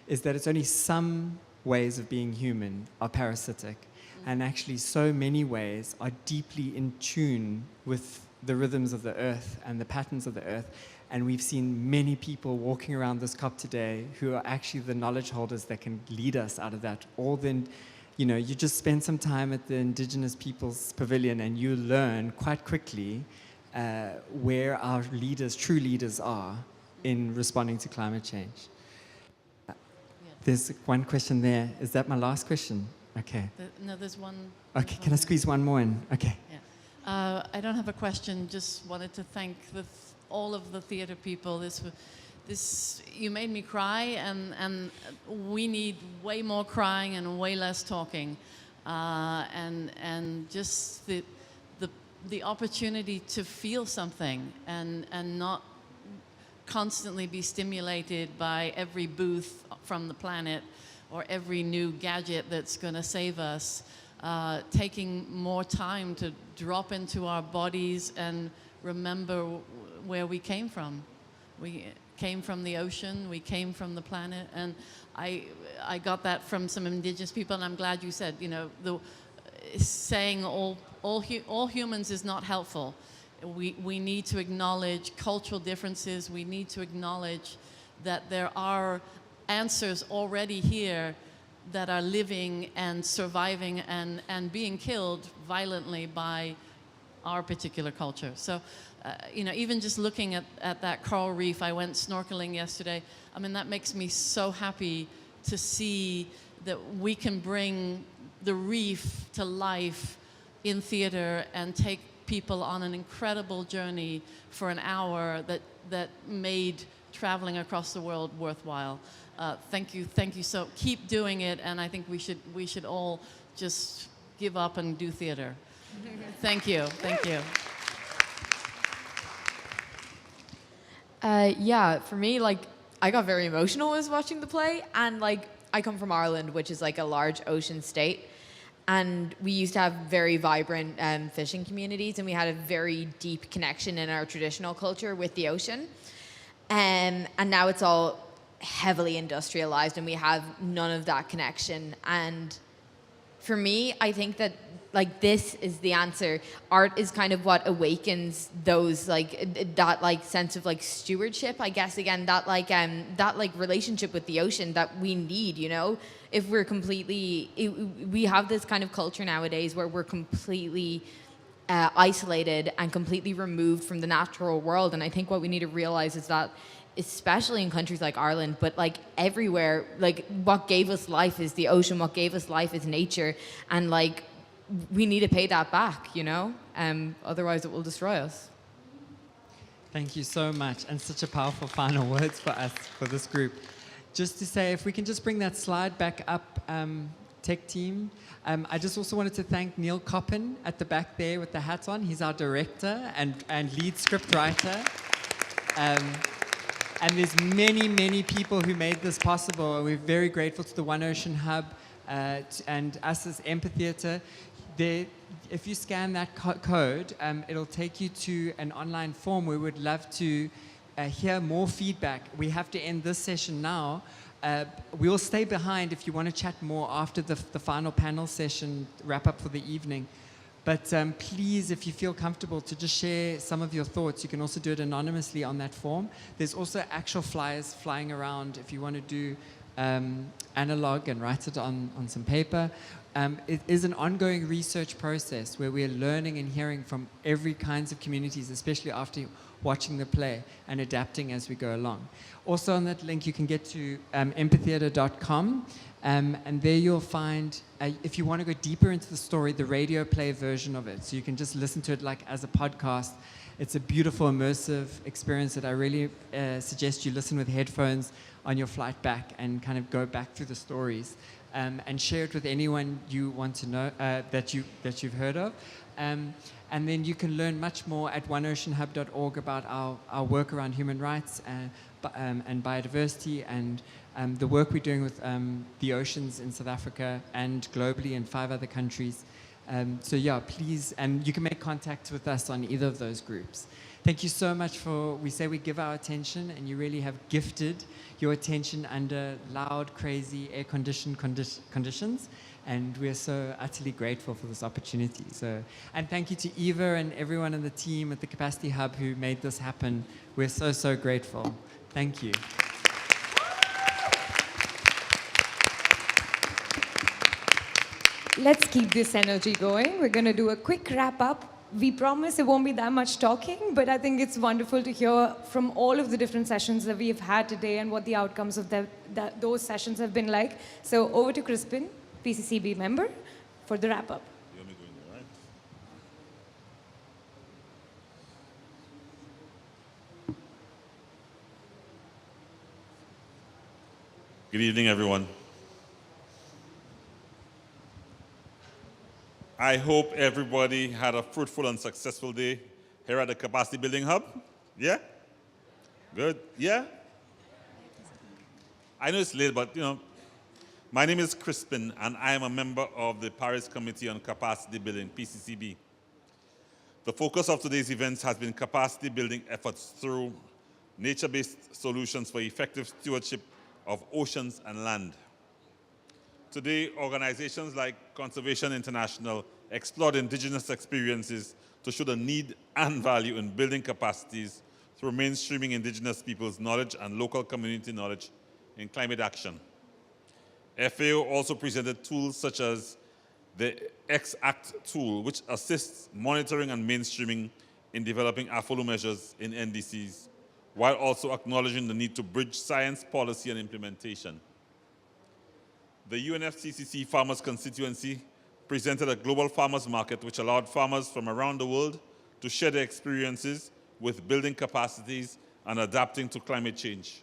is that it's only some ways of being human are parasitic, and actually so many ways are deeply in tune with the rhythms of the earth and the patterns of the earth. And we've seen many people walking around this COP today who are actually the knowledge holders that can lead us out of that. Or then, you know, you just spend some time at the Indigenous Peoples Pavilion and you learn quite quickly where our leaders, true leaders, are in responding to climate change. There's one question there. Is that my last question? Okay. No, there's one. Okay, can I squeeze one more in? Okay. Yeah. I don't have a question, just wanted to thank all of the theater people. This you made me cry, and we need way more crying and way less talking, and just the opportunity to feel something and not constantly be stimulated by every booth from the planet or every new gadget that's going to save us. Taking more time to drop into our bodies and remember where we came from. We came from the ocean, we came from the planet, and I got that from some indigenous people, and I'm glad you said, you know, saying all humans is not helpful. We need to acknowledge cultural differences. We need to acknowledge that there are answers already here that are living and surviving and being killed violently by our particular culture. So, you know, even just looking at that coral reef, I went snorkeling yesterday. I mean, that makes me so happy to see that we can bring the reef to life in theater and take people on an incredible journey for an hour that made traveling across the world worthwhile. Thank you. So keep doing it, and I think we should all just give up and do theater. Thank you. Yeah, for me, like, I got very emotional as watching the play, and like, I come from Ireland, which is like a large ocean state, and we used to have very vibrant fishing communities, and we had a very deep connection in our traditional culture with the ocean. And now it's all heavily industrialized, and we have none of that connection. And for me, I think that like this is the answer. Art is kind of what awakens those like that like sense of like stewardship, I guess, again, that like relationship with the ocean that we need, you know. If we're we have this kind of culture nowadays where we're completely isolated and completely removed from the natural world. And I think what we need to realize is that, especially in countries like Ireland, but like everywhere, like what gave us life is the ocean, what gave us life is nature, and like we need to pay that back, you know, otherwise it will destroy us. Thank you so much, and such a powerful final words for us, for this group. Just to say, if we can just bring that slide back up, tech team. I just also wanted to thank Neil Coppin at the back there with the hat on. He's our director and lead script writer. And there's many people who made this possible. And we're very grateful to the One Ocean Hub and us as Empatheater. If you scan that code, it'll take you to an online form. We would love to hear more feedback. We have to end this session now. We'll stay behind if you want to chat more after the final panel session, wrap up for the evening. But please, if you feel comfortable to just share some of your thoughts, you can also do it anonymously on that form. There's also actual flyers flying around if you want to do analog and write it on some paper. It is an ongoing research process where we're learning and hearing from every kinds of communities, especially after watching the play, and adapting as we go along. Also on that link, you can get to empatheater.com, and there you'll find, if you want to go deeper into the story, the radio play version of it. So you can just listen to it like as a podcast. It's a beautiful, immersive experience that I really suggest you listen with headphones on your flight back and kind of go back through the stories. And share it with anyone you want to know that you've heard of. And then you can learn much more at oneoceanhub.org about our work around human rights and biodiversity, and the work we're doing with the oceans in South Africa and globally in 5 other countries. So yeah, please, and you can make contact with us on either of those groups. Thank you so much we say we give our attention, and you really have gifted your attention under loud, crazy, air-conditioned conditions, and we're so utterly grateful for this opportunity. And thank you to Eva and everyone in the team at the Capacity Hub who made this happen. We're so grateful. Thank you. Let's keep this energy going. We're going to do a quick wrap-up. We promise it won't be that much talking, but I think it's wonderful to hear from all of the different sessions that we've had today and what the outcomes of those sessions have been like. So over to Crispin, PCCB member, for the wrap-up. Good evening, everyone. I hope everybody had a fruitful and successful day here at the Capacity Building Hub. Yeah? Good? Yeah? I know it's late, but you know, my name is Crispin, and I am a member of the Paris Committee on Capacity Building, PCCB. The focus of today's events has been capacity building efforts through nature-based solutions for effective stewardship of oceans and land. Today, organizations like Conservation International explored indigenous experiences to show the need and value in building capacities through mainstreaming indigenous people's knowledge and local community knowledge in climate action. FAO also presented tools such as the X-Act tool, which assists monitoring and mainstreaming in developing AFOLO measures in NDCs, while also acknowledging the need to bridge science, policy, and implementation. The UNFCCC Farmers Constituency presented a global farmers market which allowed farmers from around the world to share their experiences with building capacities and adapting to climate change.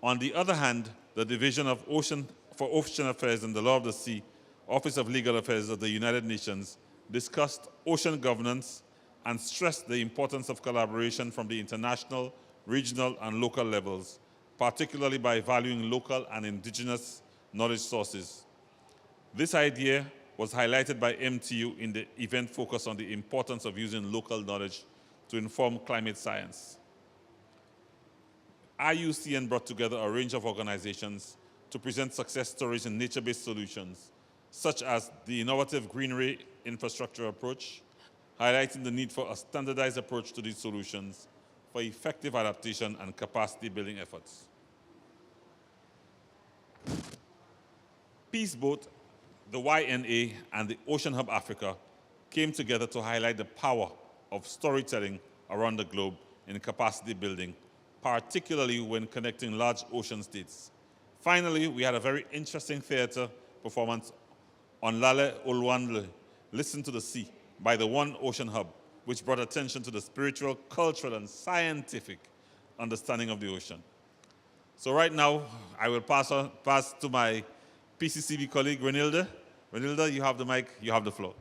On the other hand, the Division of Ocean Affairs and the Law of the Sea, Office of Legal Affairs of the United Nations, discussed ocean governance and stressed the importance of collaboration from the international, regional, and local levels, particularly by valuing local and indigenous knowledge sources. This idea was highlighted by MTU in the event focused on the importance of using local knowledge to inform climate science. IUCN brought together a range of organizations to present success stories in nature-based solutions, such as the innovative greenery infrastructure approach, highlighting the need for a standardized approach to these solutions for effective adaptation and capacity building efforts. Peace Boat, the YNA, and the Ocean Hub Africa came together to highlight the power of storytelling around the globe in capacity building, particularly when connecting large ocean states. Finally, we had a very interesting theater performance on Lalela uLwandle, Listen to the Sea, by the One Ocean Hub, which brought attention to the spiritual, cultural, and scientific understanding of the ocean. So right now, I will pass to my PCCB colleague, Renilda. Renilda, you have the mic, you have the floor.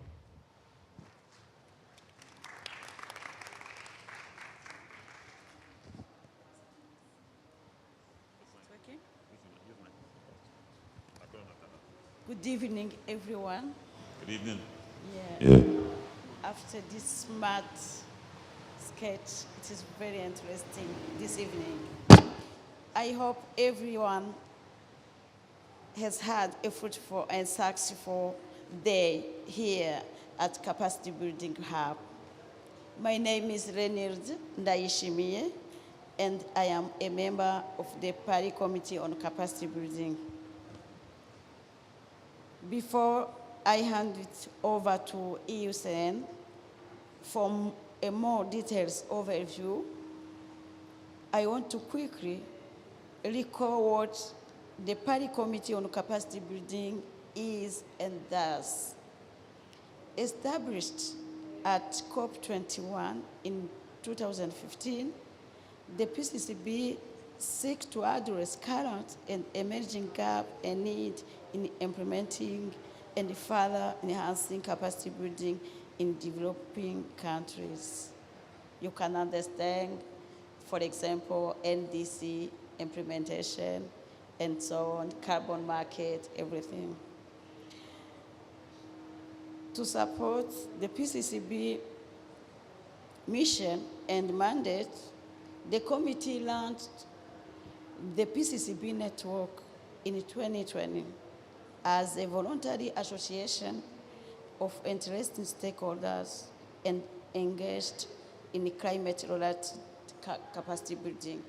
Good evening, everyone. Good evening. Yeah. After this smart sketch, it is very interesting this evening. I hope everyone has had a fruitful and successful day here at Capacity Building Hub. My name is Renilde Ndayishimiye, and I am a member of the Paris Committee on Capacity Building. Before I hand it over to IUCN for a more detailed overview, I want to quickly recall what the Paris Committee on Capacity Building is and does. Established at COP21 in 2015, the PCCB seeks to address current and emerging gaps and need in implementing and further enhancing capacity building in developing countries. You can understand, for example, NDC implementation and so on, carbon market, everything. To support the PCCB mission and mandate, the committee launched the PCCB network in 2020 as a voluntary association of interested stakeholders and engaged in climate-related capacity building.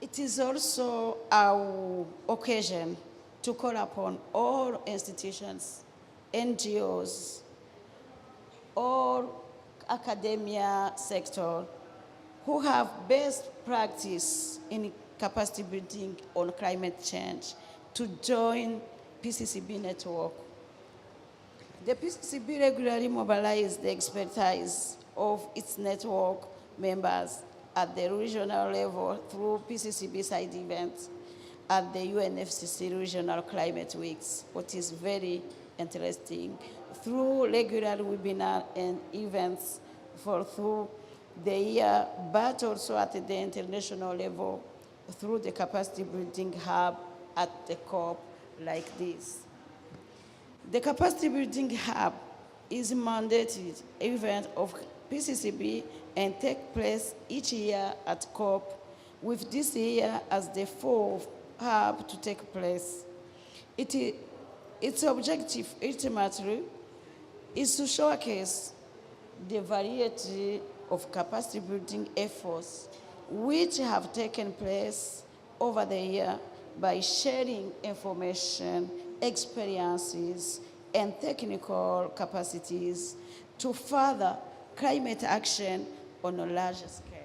It is also our occasion to call upon all institutions, NGOs, all academia sector who have best practice in capacity building on climate change to join PCCB network. The PCCB regularly mobilizes the expertise of its network members at the regional level through PCCB side events at the UNFCCC Regional Climate Weeks, which is very interesting, through regular webinars and events through the year, but also at the international level through the capacity building hub at the COP like this. The capacity building hub is a mandated event of PCCB and takes place each year at COP, with this year as the fourth hub to take place. Its objective ultimately is to showcase the variety of capacity building efforts which have taken place over the year by sharing information, experiences, and technical capacities to further climate action on a larger scale.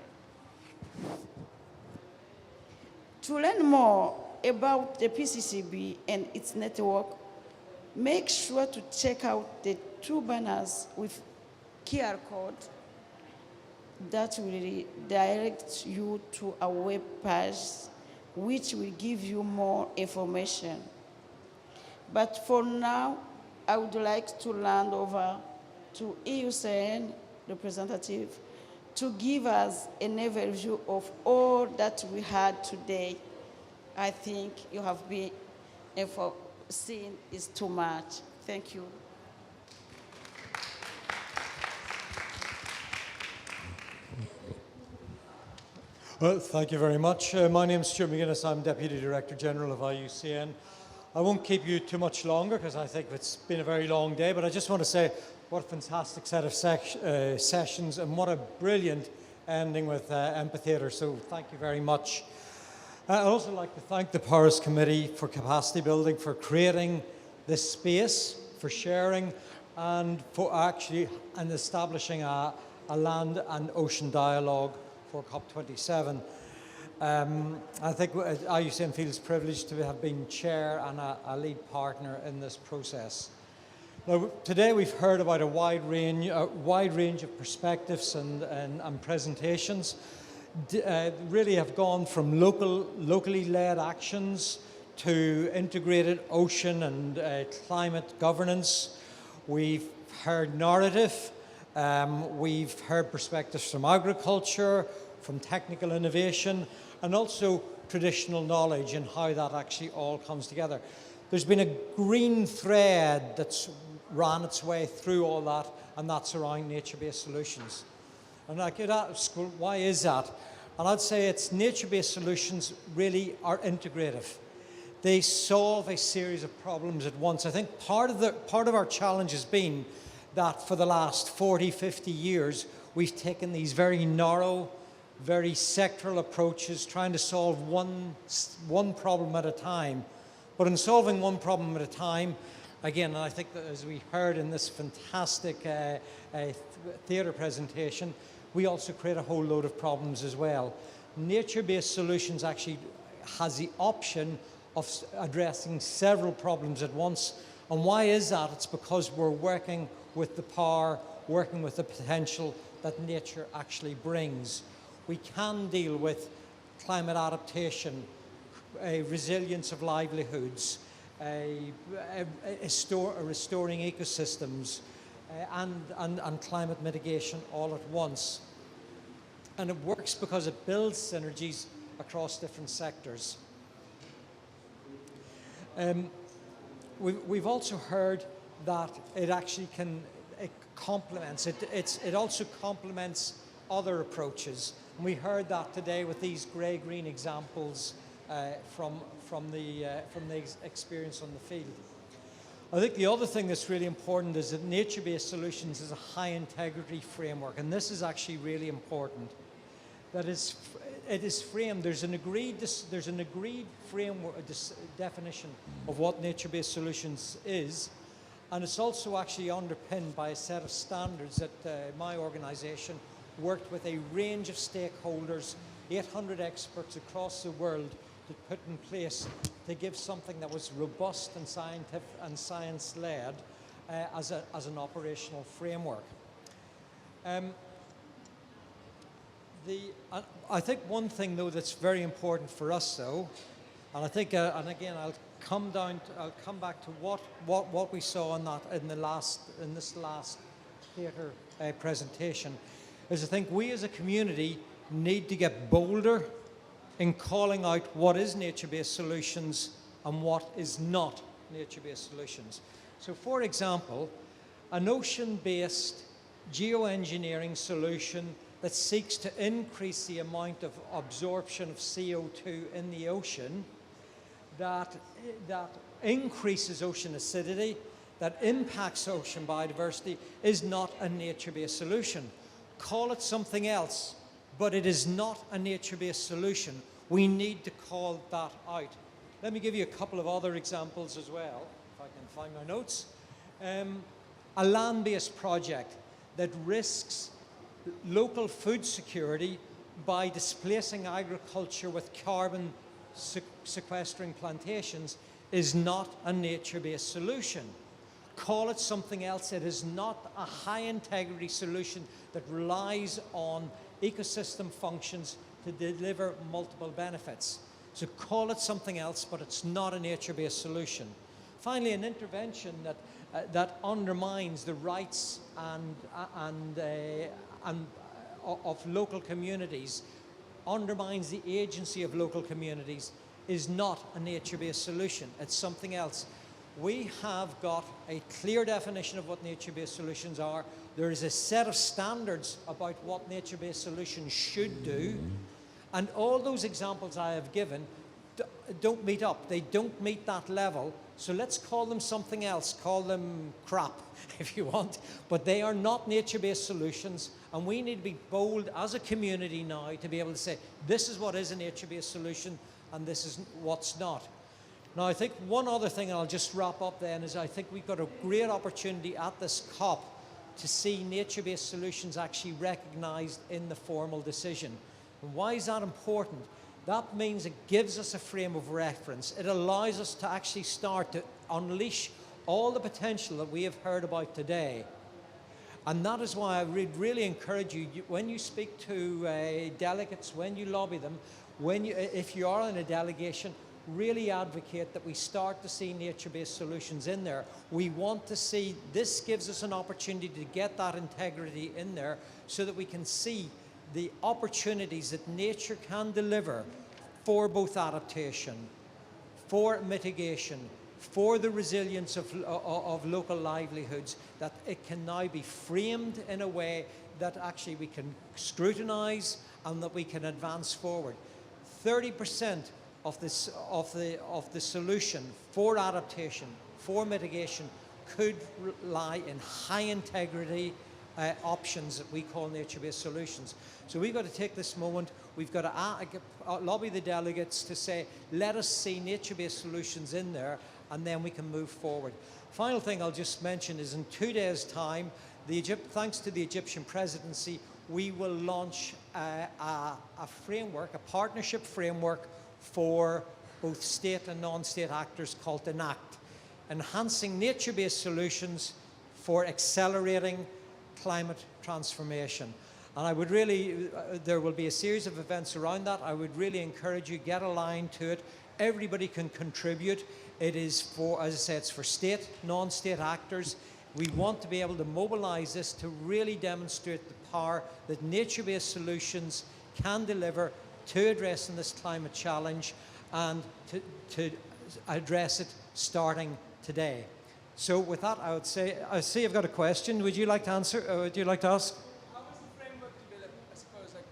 To learn more about the PCCB and its network, make sure to check out the two banners with QR code that will direct you to a web page which will give you more information. But for now, I would like to hand over to IUCN representative to give us an overview of all that we had today. I think you have been seen is too much. Thank you. Well, thank you very much. My name is Stuart McGuinness. I'm Deputy Director General of IUCN. I won't keep you too much longer because I think it's been a very long day, but I just want to say what a fantastic set of sessions and what a brilliant ending with Amphitheatre. So thank you very much. I'd also like to thank the Paris Committee for capacity building, for creating this space, for sharing, and for actually establishing a land and ocean dialogue for COP27. I think IUCN feels privileged to have been chair and a lead partner in this process. Now, today we've heard about a wide range of perspectives and presentations. Really have gone from locally led actions to integrated ocean and climate governance. We've heard narrative. We've heard perspectives from agriculture, from technical innovation, and also traditional knowledge and how that actually all comes together. There's been a green thread that's ran its way through all that, and that's around nature-based solutions. And I could ask, well, why is that? And I'd say it's nature-based solutions really are integrative. They solve a series of problems at once. I think part of our challenge has been that for the last 40, 50 years, we've taken these very narrow, very sectoral approaches, trying to solve one problem at a time. But in solving one problem at a time, again, and I think that as we heard in this fantastic theatre presentation, we also create a whole load of problems as well. Nature-based solutions actually has the option of addressing several problems at once. And why is that? It's because we're working with the power, working with the potential that nature actually brings. We can deal with climate adaptation, resilience of livelihoods, restoring ecosystems, and climate mitigation all at once. And it works because it builds synergies across different sectors. We've also heard that it actually it also complements other approaches. And we heard that today with these grey-green examples from the experience on the field. I think the other thing that's really important is that nature-based solutions is a high-integrity framework, and this is actually really important. That it is framed. There's an agreed framework, definition of what nature-based solutions is, and it's also actually underpinned by a set of standards that my organisation worked with a range of stakeholders, 800 experts across the world, to put in place to give something that was robust and scientific and science-led as an operational framework. I think one thing though that's very important for us though, and I think, and again I'll come back to what we saw in this last theatre presentation, is I think we as a community need to get bolder in calling out what is nature-based solutions and what is not nature-based solutions. So for example, an ocean-based geoengineering solution that seeks to increase the amount of absorption of CO2 in the ocean, that increases ocean acidity, that impacts ocean biodiversity, is not a nature-based solution. Call it something else, but it is not a nature-based solution. We need to call that out. Let me give you a couple of other examples as well, if I can find my notes. A land-based project that risks local food security by displacing agriculture with carbon sequestering plantations is not a nature-based solution. Call it something else. It is not a high integrity solution that relies on ecosystem functions to deliver multiple benefits. So call it something else, but it's not a nature-based solution. Finally, an intervention that undermines the rights of local communities, undermines the agency of local communities, is not a nature-based solution. It's something else. We have got a clear definition of what nature-based solutions are. There is a set of standards about what nature-based solutions should do. And all those examples I have given don't meet up. They don't meet that level. So let's call them something else. Call them crap, if you want. But they are not nature-based solutions. And we need to be bold as a community now to be able to say, this is what is a nature-based solution and this is what's not. Now, I think one other thing, and I'll just wrap up then, is I think we've got a great opportunity at this COP to see nature-based solutions actually recognised in the formal decision. And why is that important? That means it gives us a frame of reference. It allows us to actually start to unleash all the potential that we have heard about today. And that is why I would really encourage you, when you speak to delegates, when you lobby them, if you are in a delegation, really advocate that we start to see nature-based solutions in there. We want to see, this gives us an opportunity to get that integrity in there so that we can see the opportunities that nature can deliver for both adaptation, for mitigation, for the resilience of local livelihoods, that it can now be framed in a way that actually we can scrutinise and that we can advance forward. 30% of the solution for adaptation, for mitigation, could lie in high integrity options that we call nature-based solutions. So we've got to take this moment, we've got to lobby the delegates to say, let us see nature-based solutions in there, and then we can move forward. Final thing I'll just mention is in 2 days' time, thanks to the Egyptian presidency, we will launch a framework, a partnership framework for both state and non-state actors called ENACT, Enhancing Nature-Based Solutions for Accelerating Climate Transformation. And I would really, there will be a series of events around that. I would really encourage you, get aligned to it. Everybody can contribute. It is for, as I say, it's for state, non-state actors. We want to be able to mobilize this to really demonstrate the power that nature-based solutions can deliver to addressing this climate challenge and to address it starting today. So with that, I would say, I see you've got a question. Would you like to answer, would you like to ask? How was the framework developed, I suppose? Like,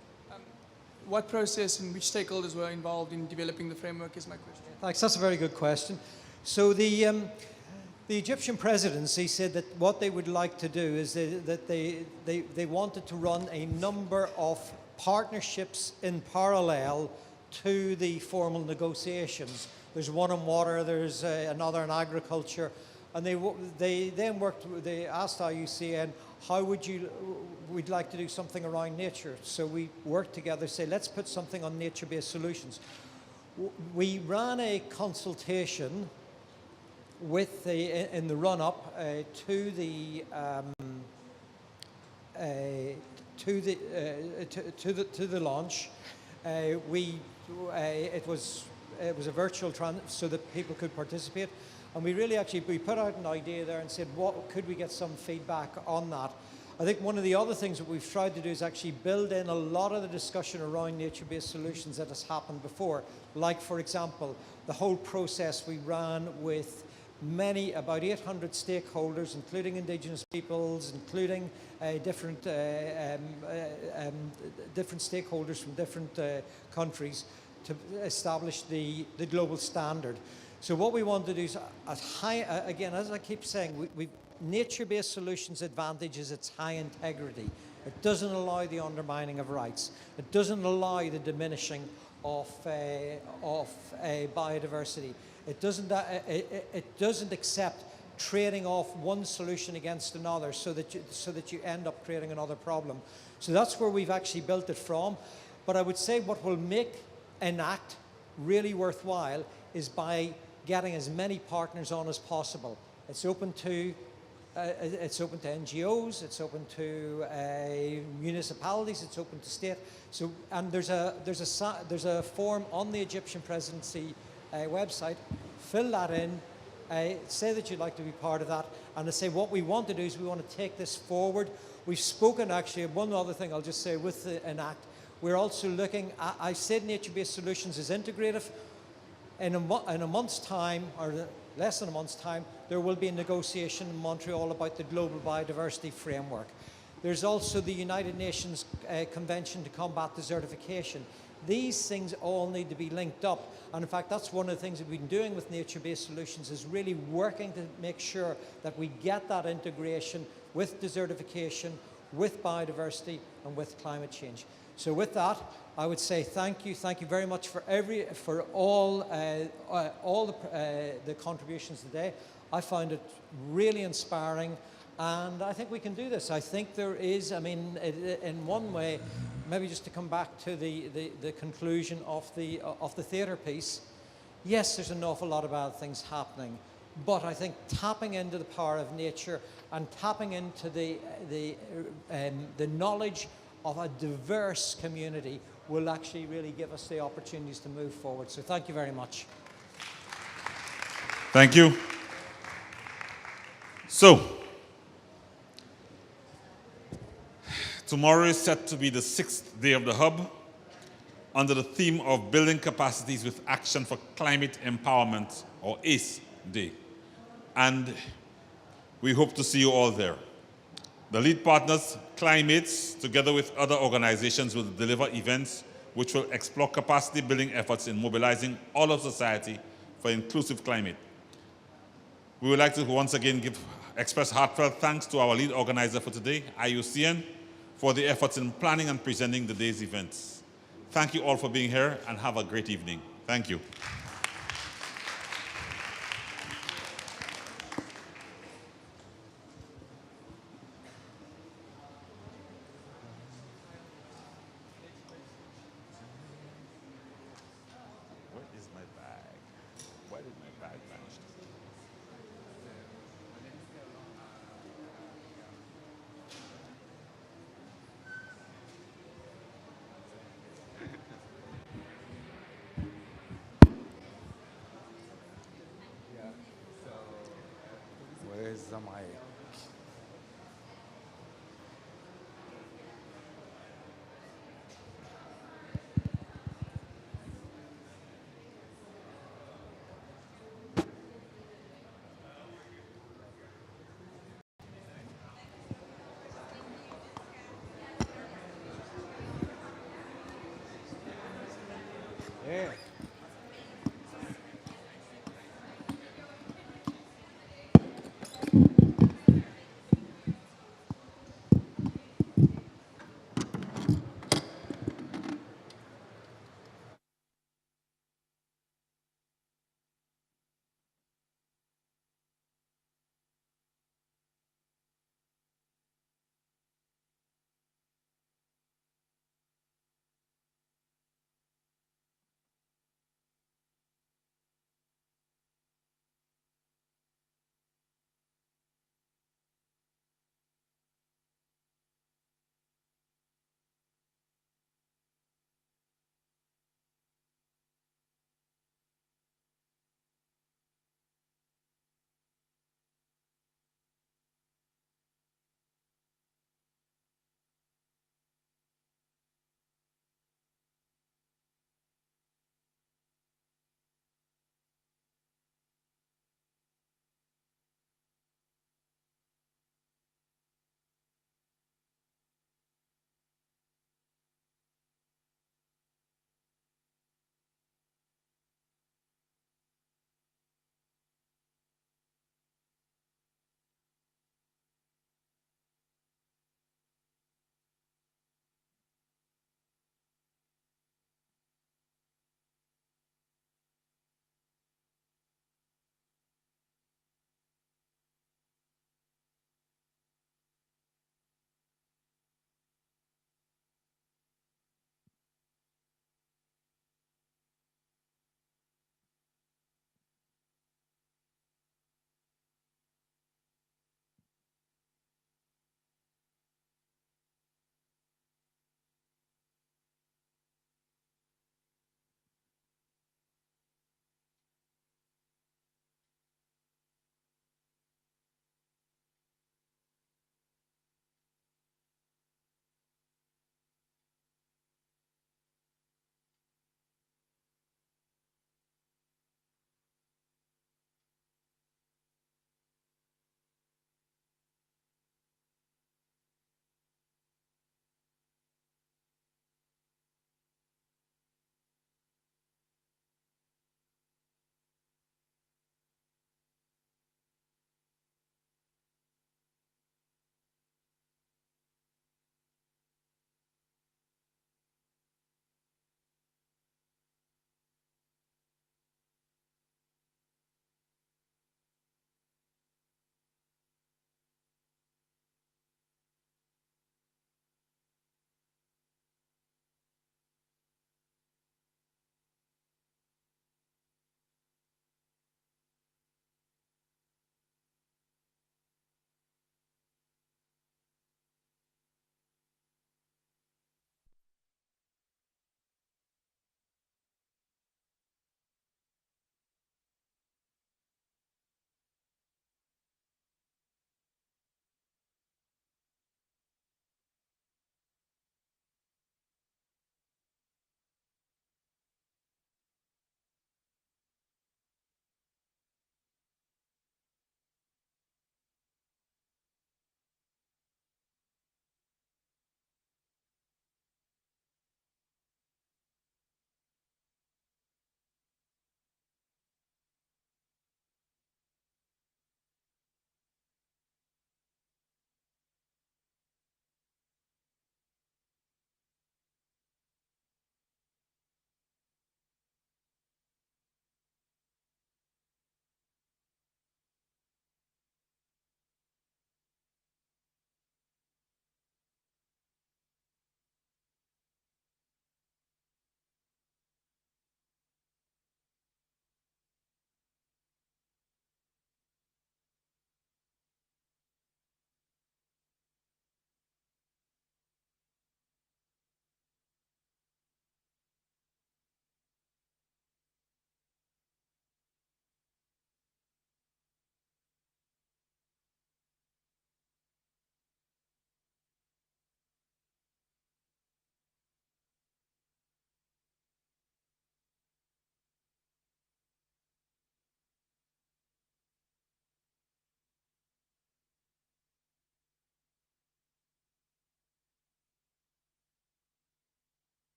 what process and which stakeholders were involved in developing the framework is my question. Thanks, that's a very good question. So the Egyptian presidency said that what they would like to do is that they wanted to run a number of partnerships in parallel to the formal negotiations. There's one on water, there's another on agriculture, and they then they asked IUCN, how we'd like to do something around nature. So we worked together, say, let's put something on nature-based solutions. We ran a consultation with in the run-up to the launch. It was a virtual so that people could participate, and we put out an idea there and said, what could we get some feedback on that? I think one of the other things that we've tried to do is actually build in a lot of the discussion around nature-based solutions that has happened before. Like, for example, the whole process we ran with about 800 stakeholders, including Indigenous peoples, including different stakeholders from different countries to establish the global standard. So what we want to do is, again, as I keep saying, nature-based solutions advantage is its high integrity. It doesn't allow the undermining of rights. It doesn't allow the diminishing of biodiversity. It doesn't accept trading off one solution against another so that you end up creating another problem. So that's where we've actually built it from. But I would say what will make ENACT really worthwhile is by getting as many partners on as possible. It's open to it's open to NGOs, it's open to municipalities, it's open to state. So, and there's a form on the Egyptian presidency website. Fill that in. Say that you'd like to be part of that, and to say what we want to do is we want to take this forward. We've spoken actually, one other thing I'll just say with the ENACT, we're also looking at, I said nature-based solutions is integrative. In a month's time, or less than a month's time, there will be a negotiation in Montreal about the Global Biodiversity Framework. There's also the United Nations Convention to Combat Desertification. These things all need to be linked up. And in fact, that's one of the things that we've been doing with nature-based solutions, is really working to make sure that we get that integration with desertification, with biodiversity, and with climate change. So with that, I would say thank you very much for all the contributions today. I found it really inspiring, and I think we can do this. I think there is, I mean, in one way, maybe just to come back to the conclusion of the theatre piece, yes, there's an awful lot of bad things happening, but I think tapping into the power of nature and tapping into the knowledge of a diverse community will actually really give us the opportunities to move forward. So thank you very much. Thank you. So, tomorrow is set to be the 6th day of the Hub, under the theme of Building Capacities with Action for Climate Empowerment, or ACE Day. And we hope to see you all there. The lead partners, Climates, together with other organizations, will deliver events which will explore capacity building efforts in mobilizing all of society for inclusive climate. We would like to once again express heartfelt thanks to our lead organizer for today, IUCN, for the efforts in planning and presenting the day's events. Thank you all for being here, and have a great evening. Thank you. Where's the mic?